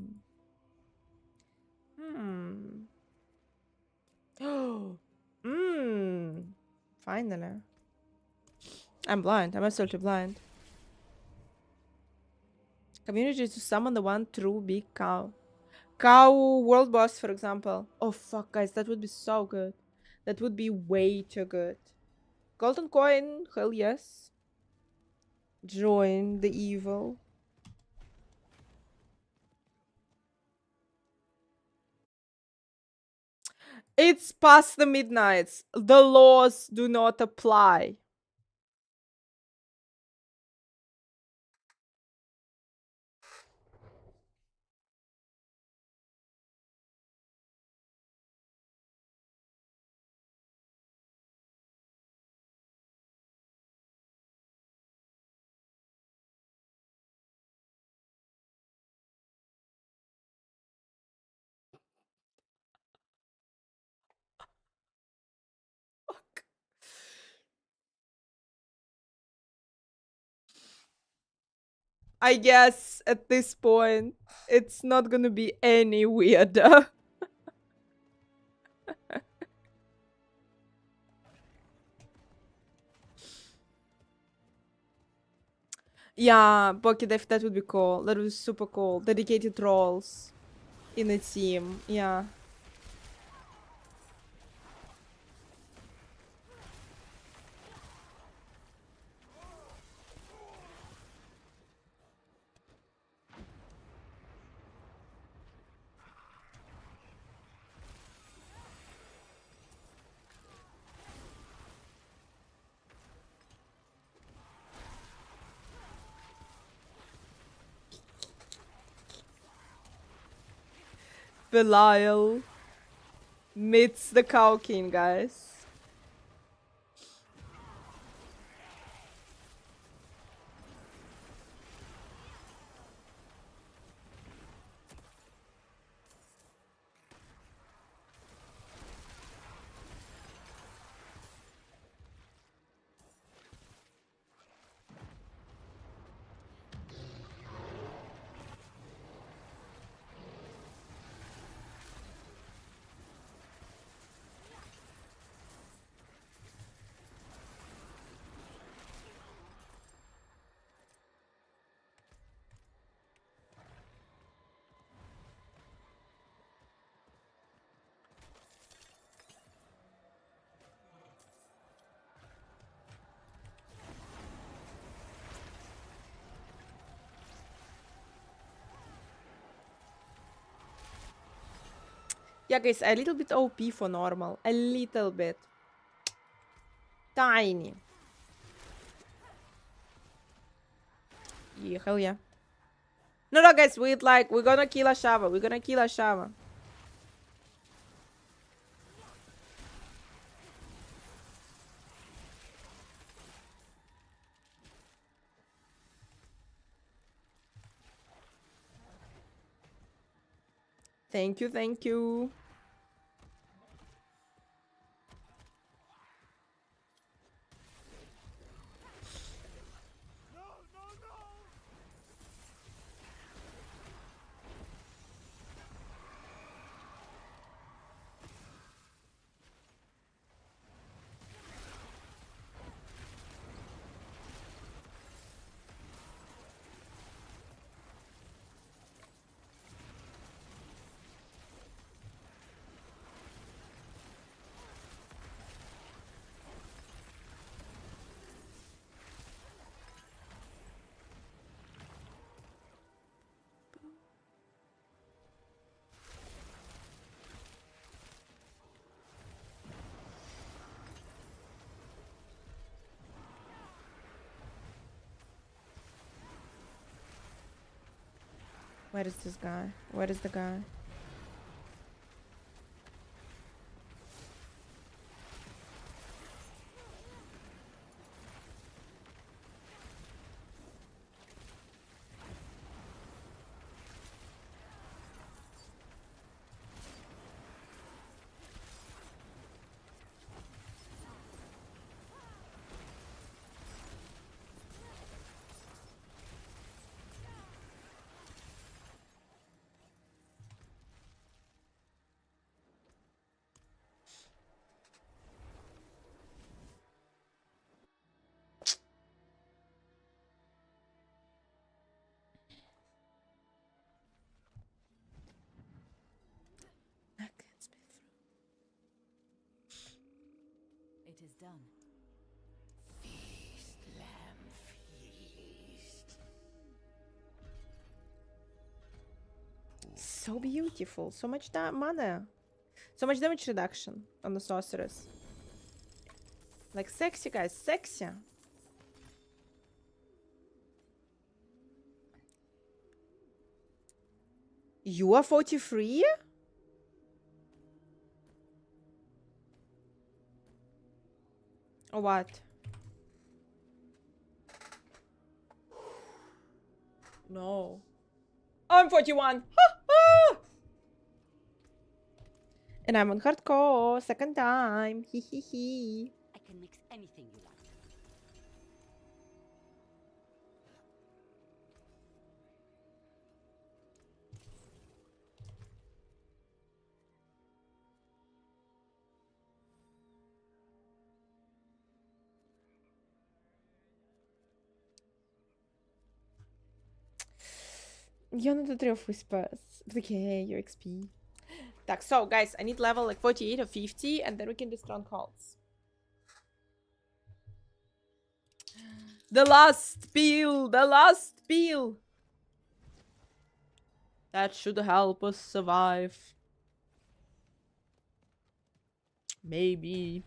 Finally. I'm blind. I'm absolutely blind. Community to summon the one true big cow. Cow world boss, for example. Oh fuck, guys, that would be so good. That would be way too good. Golden coin, hell yes. Join the evil. It's past the midnights. The laws do not apply. I guess at this point, it's not gonna be any weirder. Yeah, Pokédex, that would be cool. That would be super cool. Dedicated roles in a team. Yeah. Belial meets the Cow King, guys. Yeah, guys, a little bit OP for normal. A little bit. Tiny. Yeah, hell yeah. No, guys, we're gonna kill Ashava. We're gonna kill Ashava. Thank you, thank you. Where is this guy? Where is the guy? It is done. Feast, lamb, feast. So beautiful. So much mana. So much damage reduction on the sorceress. Like sexy, guys. Sexy. You are 43? Or what? No. I'm 41. And I'm on hardcore. Second time. Hee hee hee. I can mix anything you like. You're not a tree of whispers. But okay, your XP. Так, so guys, I need level like 48 or 50 and then we can do strongholds. The last peel! The last peel! That should help us survive. Maybe.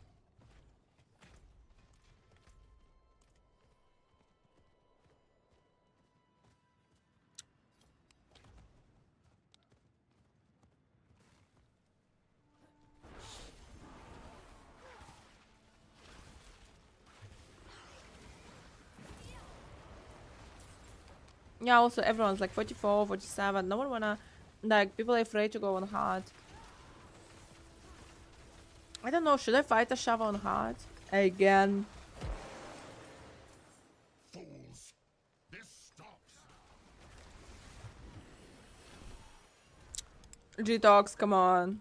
Yeah, also everyone's like 44, 47. No one wanna... Like, people are afraid to go on hard. I don't know, should I fight a Shava on hard? Again. Fools! This stops! G-Tox, come on.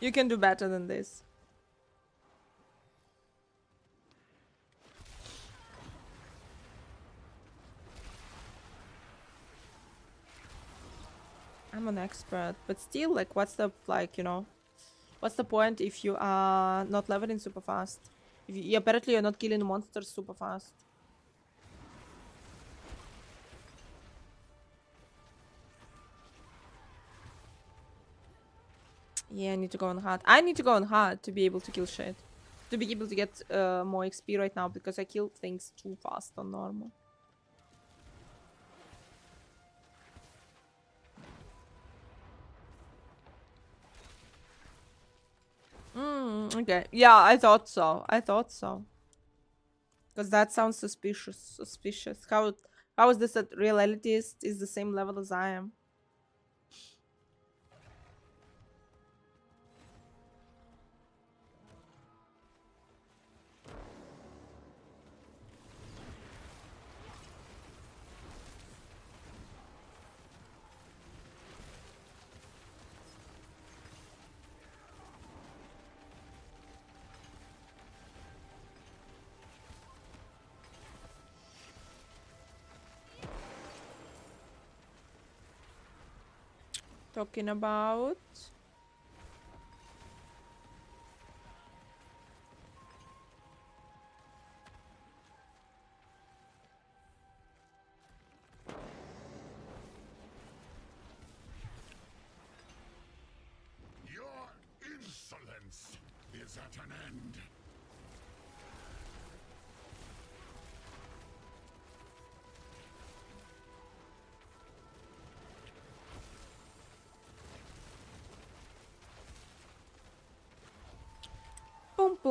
You can do better than this. I'm an expert, but still, like, what's the, like, you know, what's the point if you are not leveling super fast? If you, apparently you're not killing monsters super fast. Yeah, I need to go on hard. I need to go on hard to be able to kill shit. To be able to get more XP right now, because I kill things too fast on normal. Okay. Yeah, I thought so. I thought so. Because that sounds suspicious. Suspicious. How is this that reality is the same level as I am? Talking about... Your insolence is at an end.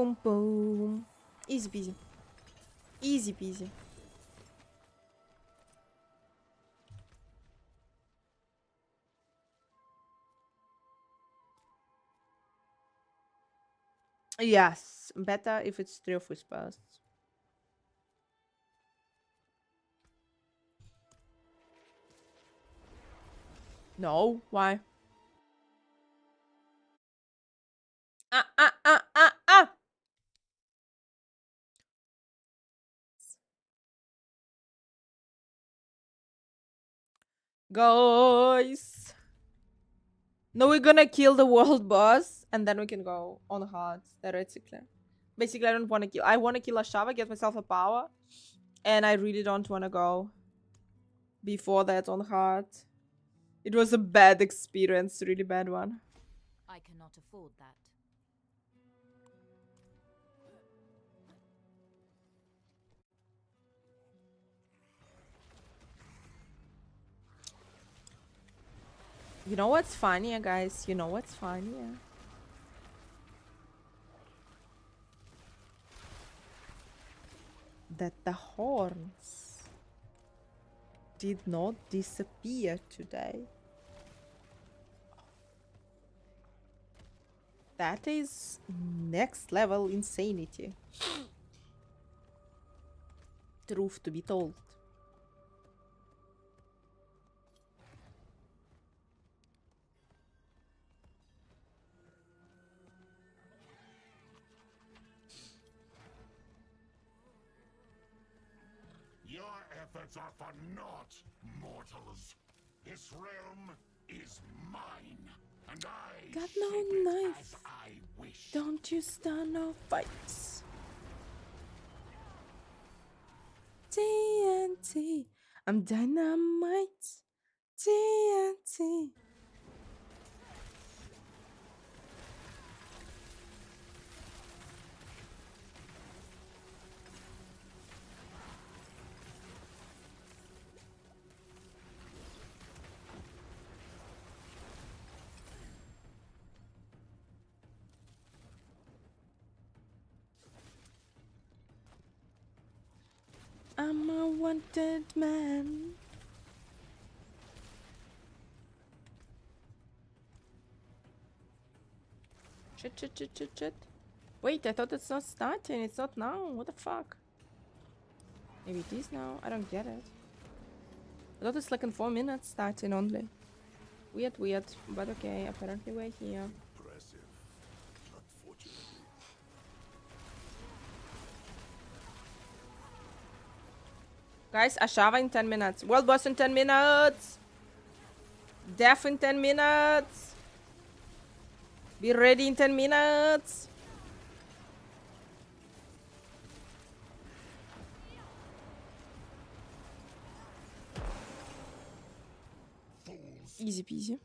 boom, boom. Easy peasy. Easy peasy. Yes, better if it's Tree of Whispers. No, why? Ah. Guys. No, we're gonna kill the world boss and then we can go on hard, theoretically. Basically, I don't want to kill. I want to kill Ashava, get myself a power. And I really don't want to go before that on hard. It was a bad experience, really bad one. I cannot afford that. You know what's funny, guys? You know what's funny? That the horns did not disappear today. That is next level insanity. Truth to be told. Your efforts are for naught, mortals. This realm is mine, and I got no shape it knife. as I wish. Don't you start no fights. TNT. I'm dynamite. TNT. I'm a wanted man. Shit. Wait, I thought it's not starting. It's not now. What the fuck? Maybe it is now. I don't get it. I thought it's like in 4 minutes starting only. Weird. But okay, apparently we're here. Guys, Ashava in 10 minutes. World boss in 10 minutes. Death in 10 minutes. Be ready in 10 minutes. Easy peasy.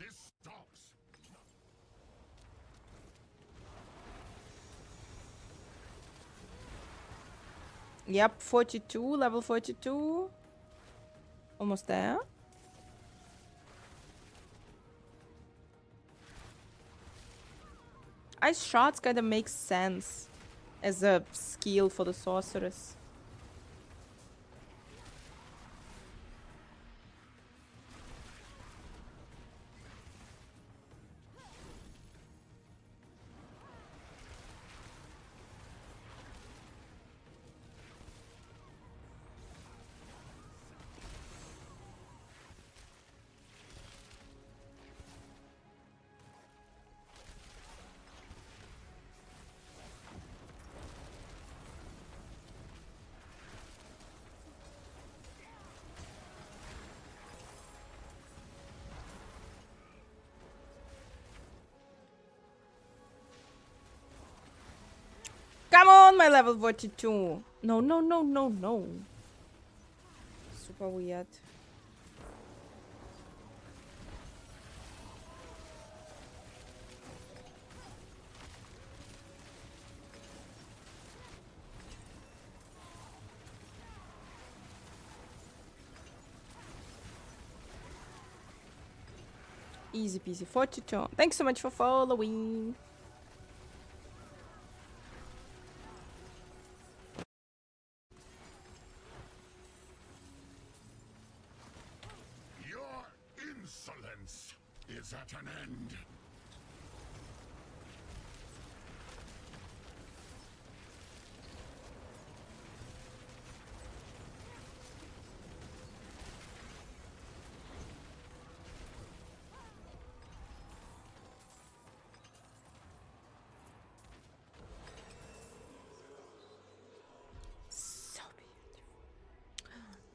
Yep, 42, level 42. Almost there. Ice shots kinda makes sense as a skill for the sorceress. Come on, my level 42. No. Super weird. Easy peasy. 42. Thanks so much for following. is at an end.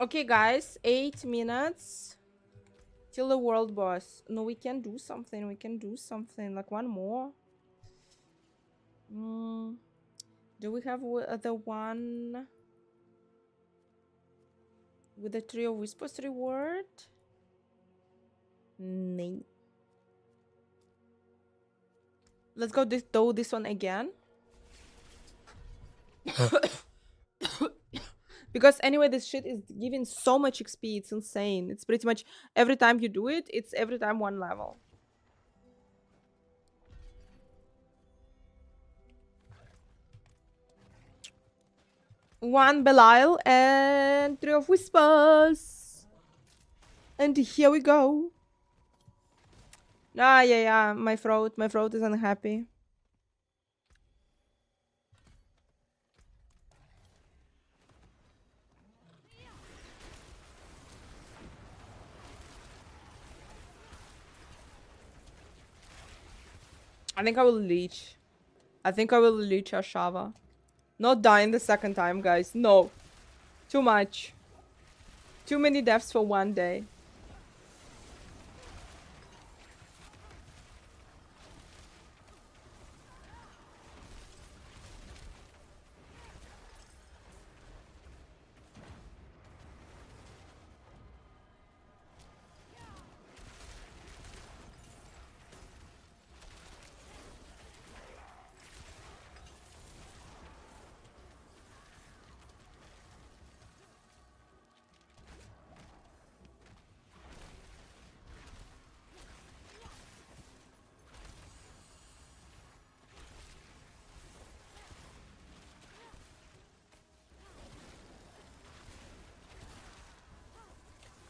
Okay, guys, 8 minutes till the world boss. No, we can do something. We can do something. Like one more. Do we have the one with the Tree of Whispers reward? No. Let's go do this one again. Because anyway, this shit is giving so much XP. It's insane. It's pretty much every time you do it, it's every time one level. One Belial and Tree of Whispers. And here we go. Ah, yeah. My throat is unhappy. I think I will leech. I think I will leech Ashava. Not dying the second time, guys. No. Too much. Too many deaths for one day.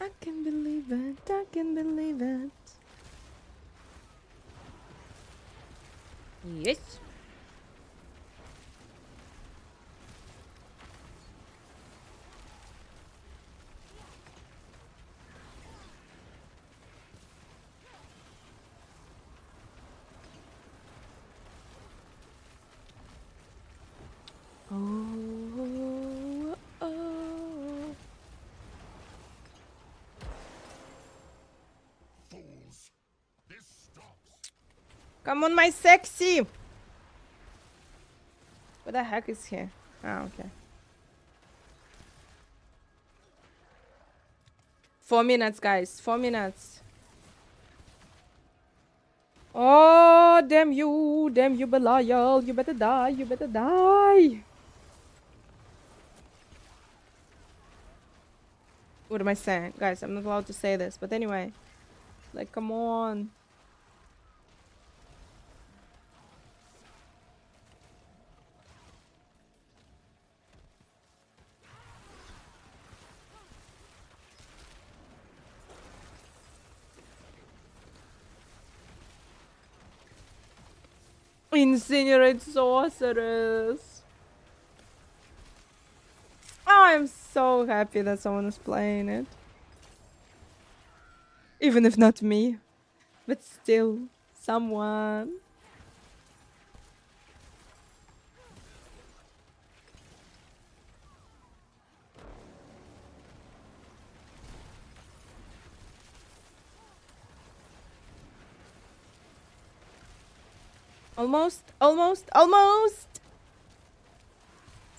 I can believe it. I can believe it. Yes. Oh, oh. Fools, this stops. Come on, my sexy. What the heck is here? Ah, okay. 4 minutes, guys. 4 minutes. Oh, damn you, Belial. You better die. You better die. What am I saying? Guys, I'm not allowed to say this, but anyway. Like, come on. Incinerate sorceress. Oh, I'm so happy that someone is playing it. Even if not me. But still, someone. Almost.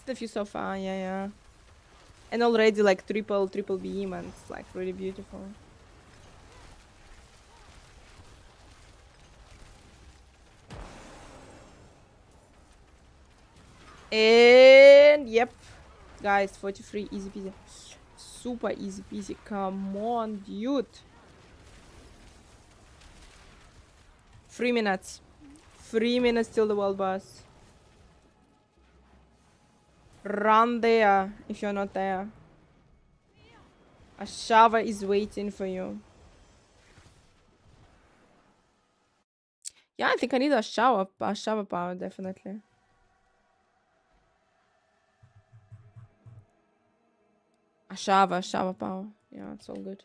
Still few so far, yeah. And already like triple beam, and it's like really beautiful. And yep, guys, 43, easy peasy, super easy peasy. Come on, dude. 3 minutes. 3 minutes till the world boss. Run there if you're not there. Ashava is waiting for you. Yeah, I think I need a shower power, definitely. A shower power. Yeah, it's all good.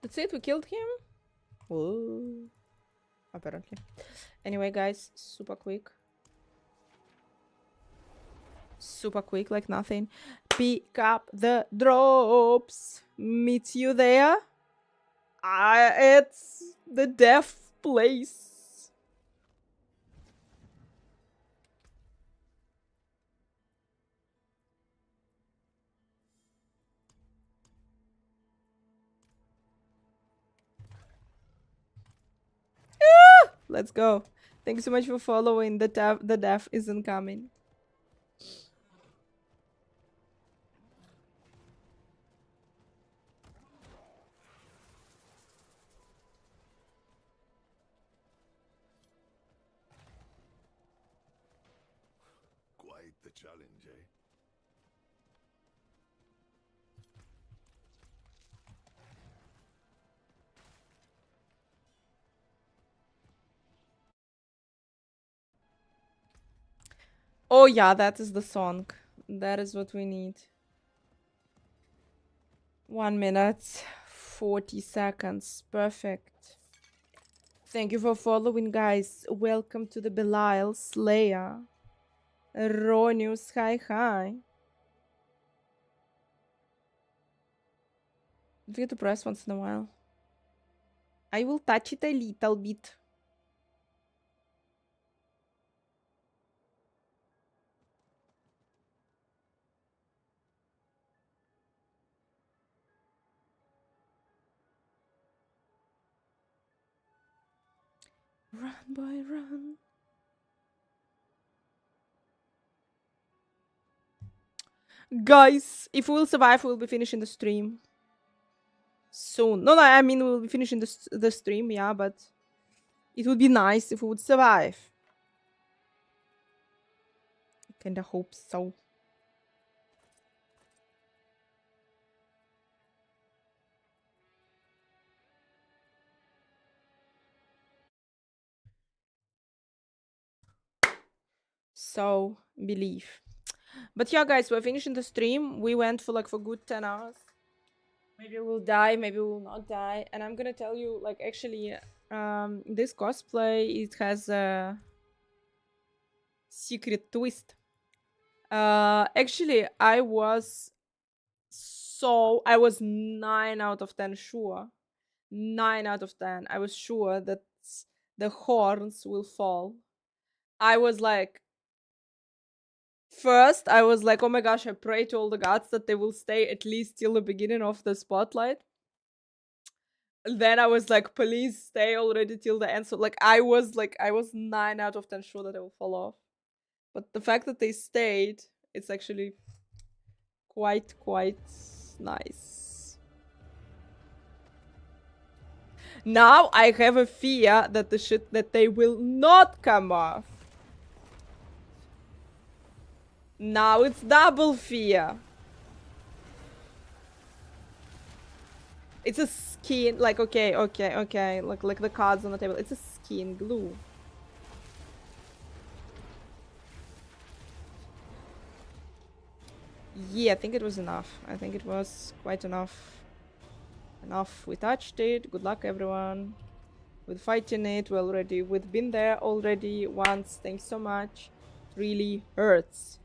That's it, we killed him? Whoa. Apparently. Anyway, guys, super quick. Super quick, like nothing. Pick up the drops. Meet you there. It's the deaf place. Let's go. Thank you so much for following. The deaf isn't coming. Quite the challenge, eh? Oh yeah, that is the song. That is what we need. 1 minute, 40 seconds. Perfect. Thank you for following, guys. Welcome to the Belial Slayer. Ronius, hi. Don't forget to press once in a while. I will touch it a little bit. Run, boy, run. Guys, if we will survive, we'll be finishing the stream soon. No, I mean we'll be finishing the stream, yeah, but it would be nice if we would survive. I kinda hope so. So, believe. But yeah, guys, we're finishing the stream. We went for like for good 10 hours. Maybe we'll die, maybe we'll not die. And I'm gonna tell you, like, actually, this cosplay, it has a secret twist. Actually, I was 9 out of 10 sure. 9 out of 10. I was sure that the horns will fall. I was like, first, I was like, oh my gosh, I pray to all the gods that they will stay at least till the beginning of the spotlight. Then I was like, please stay already till the end. So like I was 9 out of 10 sure that they will fall off. But the fact that they stayed, it's actually quite nice. Now I have a fear that they will not come off. Now it's double fear. It's a skin, like, okay. Like the cards on the table. It's a skin glue. Yeah, I think it was enough. I think it was quite enough. We touched it. Good luck, everyone. With fighting it, we've been there already once. Thanks so much. It really hurts.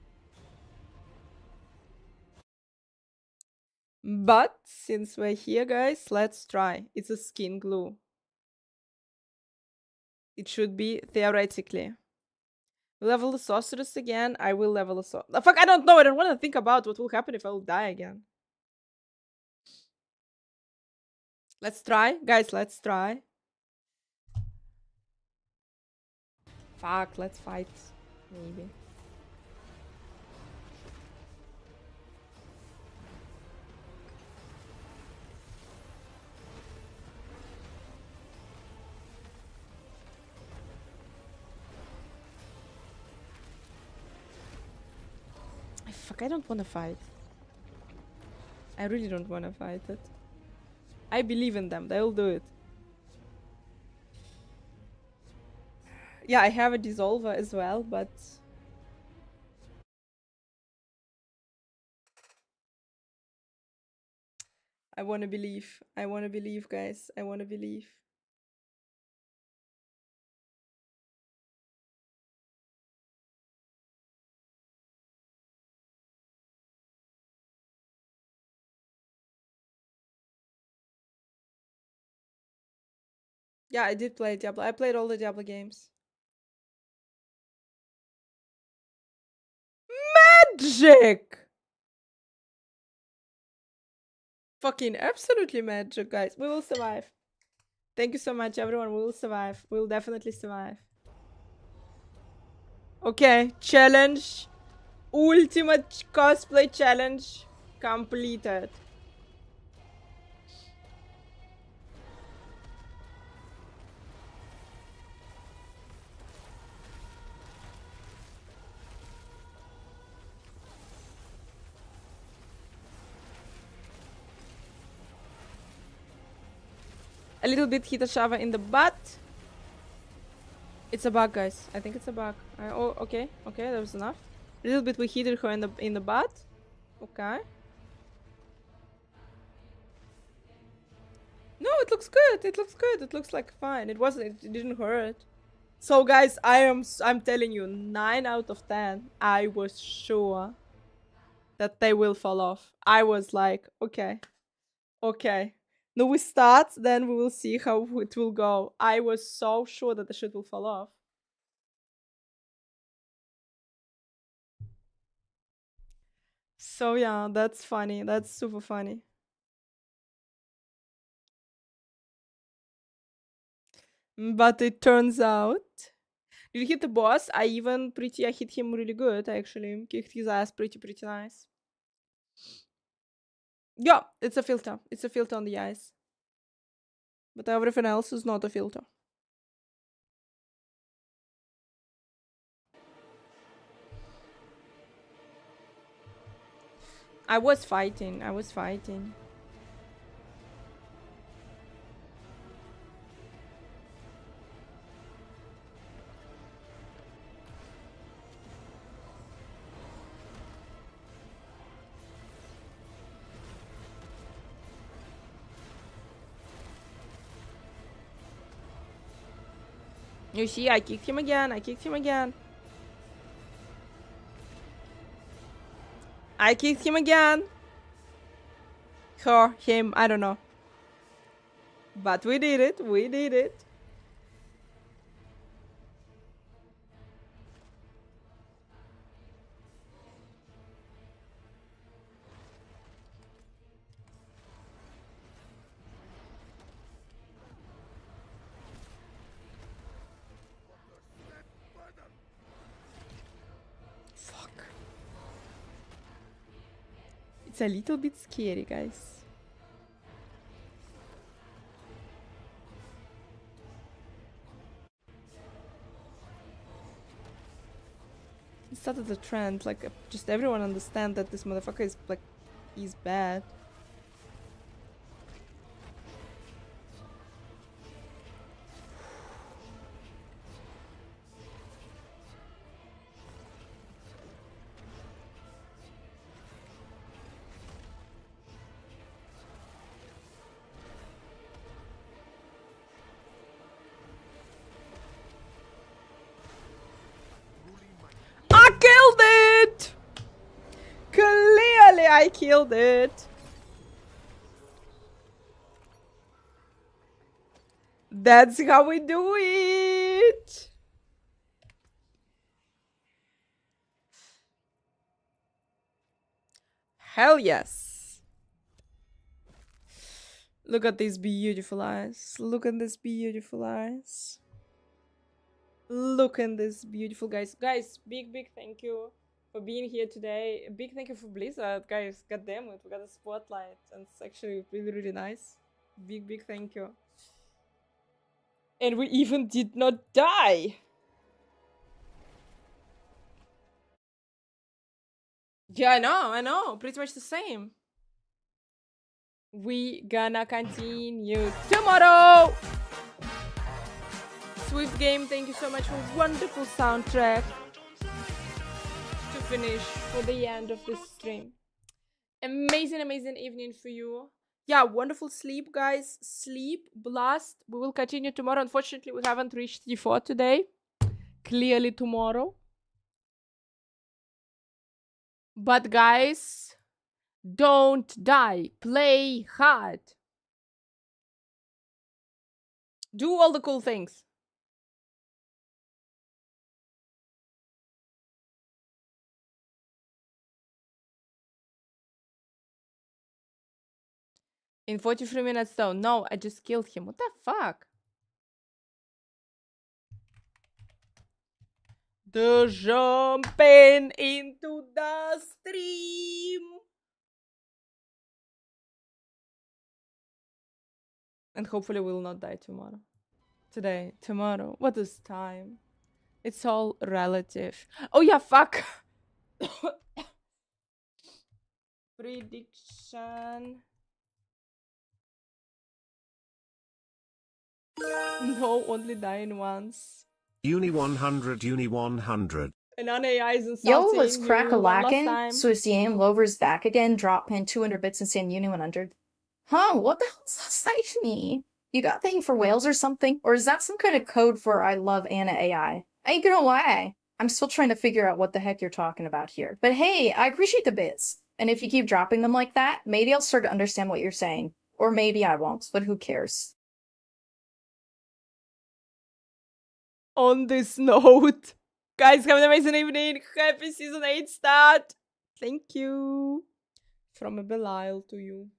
But since we're here, guys, let's try. It's a skin glue. It should be, theoretically. Level the sorceress again. I will level the sorceress. Fuck, I don't know. I don't want to think about what will happen if I will die again. Let's try. Guys, let's try. Fuck, let's fight. Maybe. Fuck, I don't want to fight. I really don't want to fight it. I believe in them. They'll do it. Yeah, I have a dissolver as well, but I want to believe. I want to believe, guys. I want to believe. Yeah, I did play Diablo. I played all the Diablo games. Magic! Fucking absolutely magic, guys. We will survive. Thank you so much, everyone. We will survive. We will definitely survive. Okay, challenge. Ultimate cosplay challenge completed. A little bit Hitashava in the butt. It's a bug, guys. I think it's a bug. Oh, okay. Okay, that was enough. A little bit we hit her in the butt. Okay. No, it looks good. It looks good. It looks like fine. It wasn't. It didn't hurt. So, guys, I'm telling you, 9 out of 10. I was sure that they will fall off. I was like, okay, okay. Now we start, then we will see how it will go. I was so sure that the shit will fall off. So yeah, that's funny. That's super funny. But it turns out, did you hit the boss? I hit him really good, actually. Kicked his ass pretty nice. Yeah, it's a filter. It's a filter on the eyes. But everything else is not a filter. I was fighting. You see, I kicked him again. I kicked him again. Her, him, I don't know. But we did it. We did it. Fuck. It's a little bit scary, guys. It started a trend, like just everyone understand that this motherfucker is like, he's bad. I killed it! Clearly I killed it. That's how we do it. Hell yes. Look at these beautiful eyes. Look at these beautiful eyes. Look at this beautiful guys. Guys, big thank you for being here today. A big thank you for Blizzard, guys. God damn it, we got a spotlight and it's actually really nice. Big thank you. And we even did not die. Yeah, I know. Pretty much the same. We gonna continue tomorrow. Swift Game, thank you so much for wonderful soundtrack to finish for the end of this stream. Amazing, amazing evening for you. Yeah, wonderful sleep, guys. Sleep, blast. We will continue tomorrow. Unfortunately, we haven't reached D4 today. Clearly tomorrow. But guys, don't die. Play hard. Do all the cool things. In 43 minutes though. No, I just killed him. What the fuck? The jumping into the stream. And hopefully we'll not die tomorrow. Today, tomorrow. What is time? It's all relative. Oh yeah, fuck. Prediction. No, only dying once. Uni 100, Uni 100. And on AI is Yo, insulting let's crack a you one last lackin'. time. Swiss Yam Lover's back again. Drop pin 200 bits and send Uni 100. Huh? What the hell's that say to me? You got thing for whales or something? Or is that some kind of code for I love Anna AI? I ain't gonna lie. I'm still trying to figure out what the heck you're talking about here. But hey, I appreciate the bits. And if you keep dropping them like that, maybe I'll start to understand what you're saying. Or maybe I won't, but who cares? On this note, guys, have an amazing evening. Happy season 8 start. Thank you. From a Belial to you.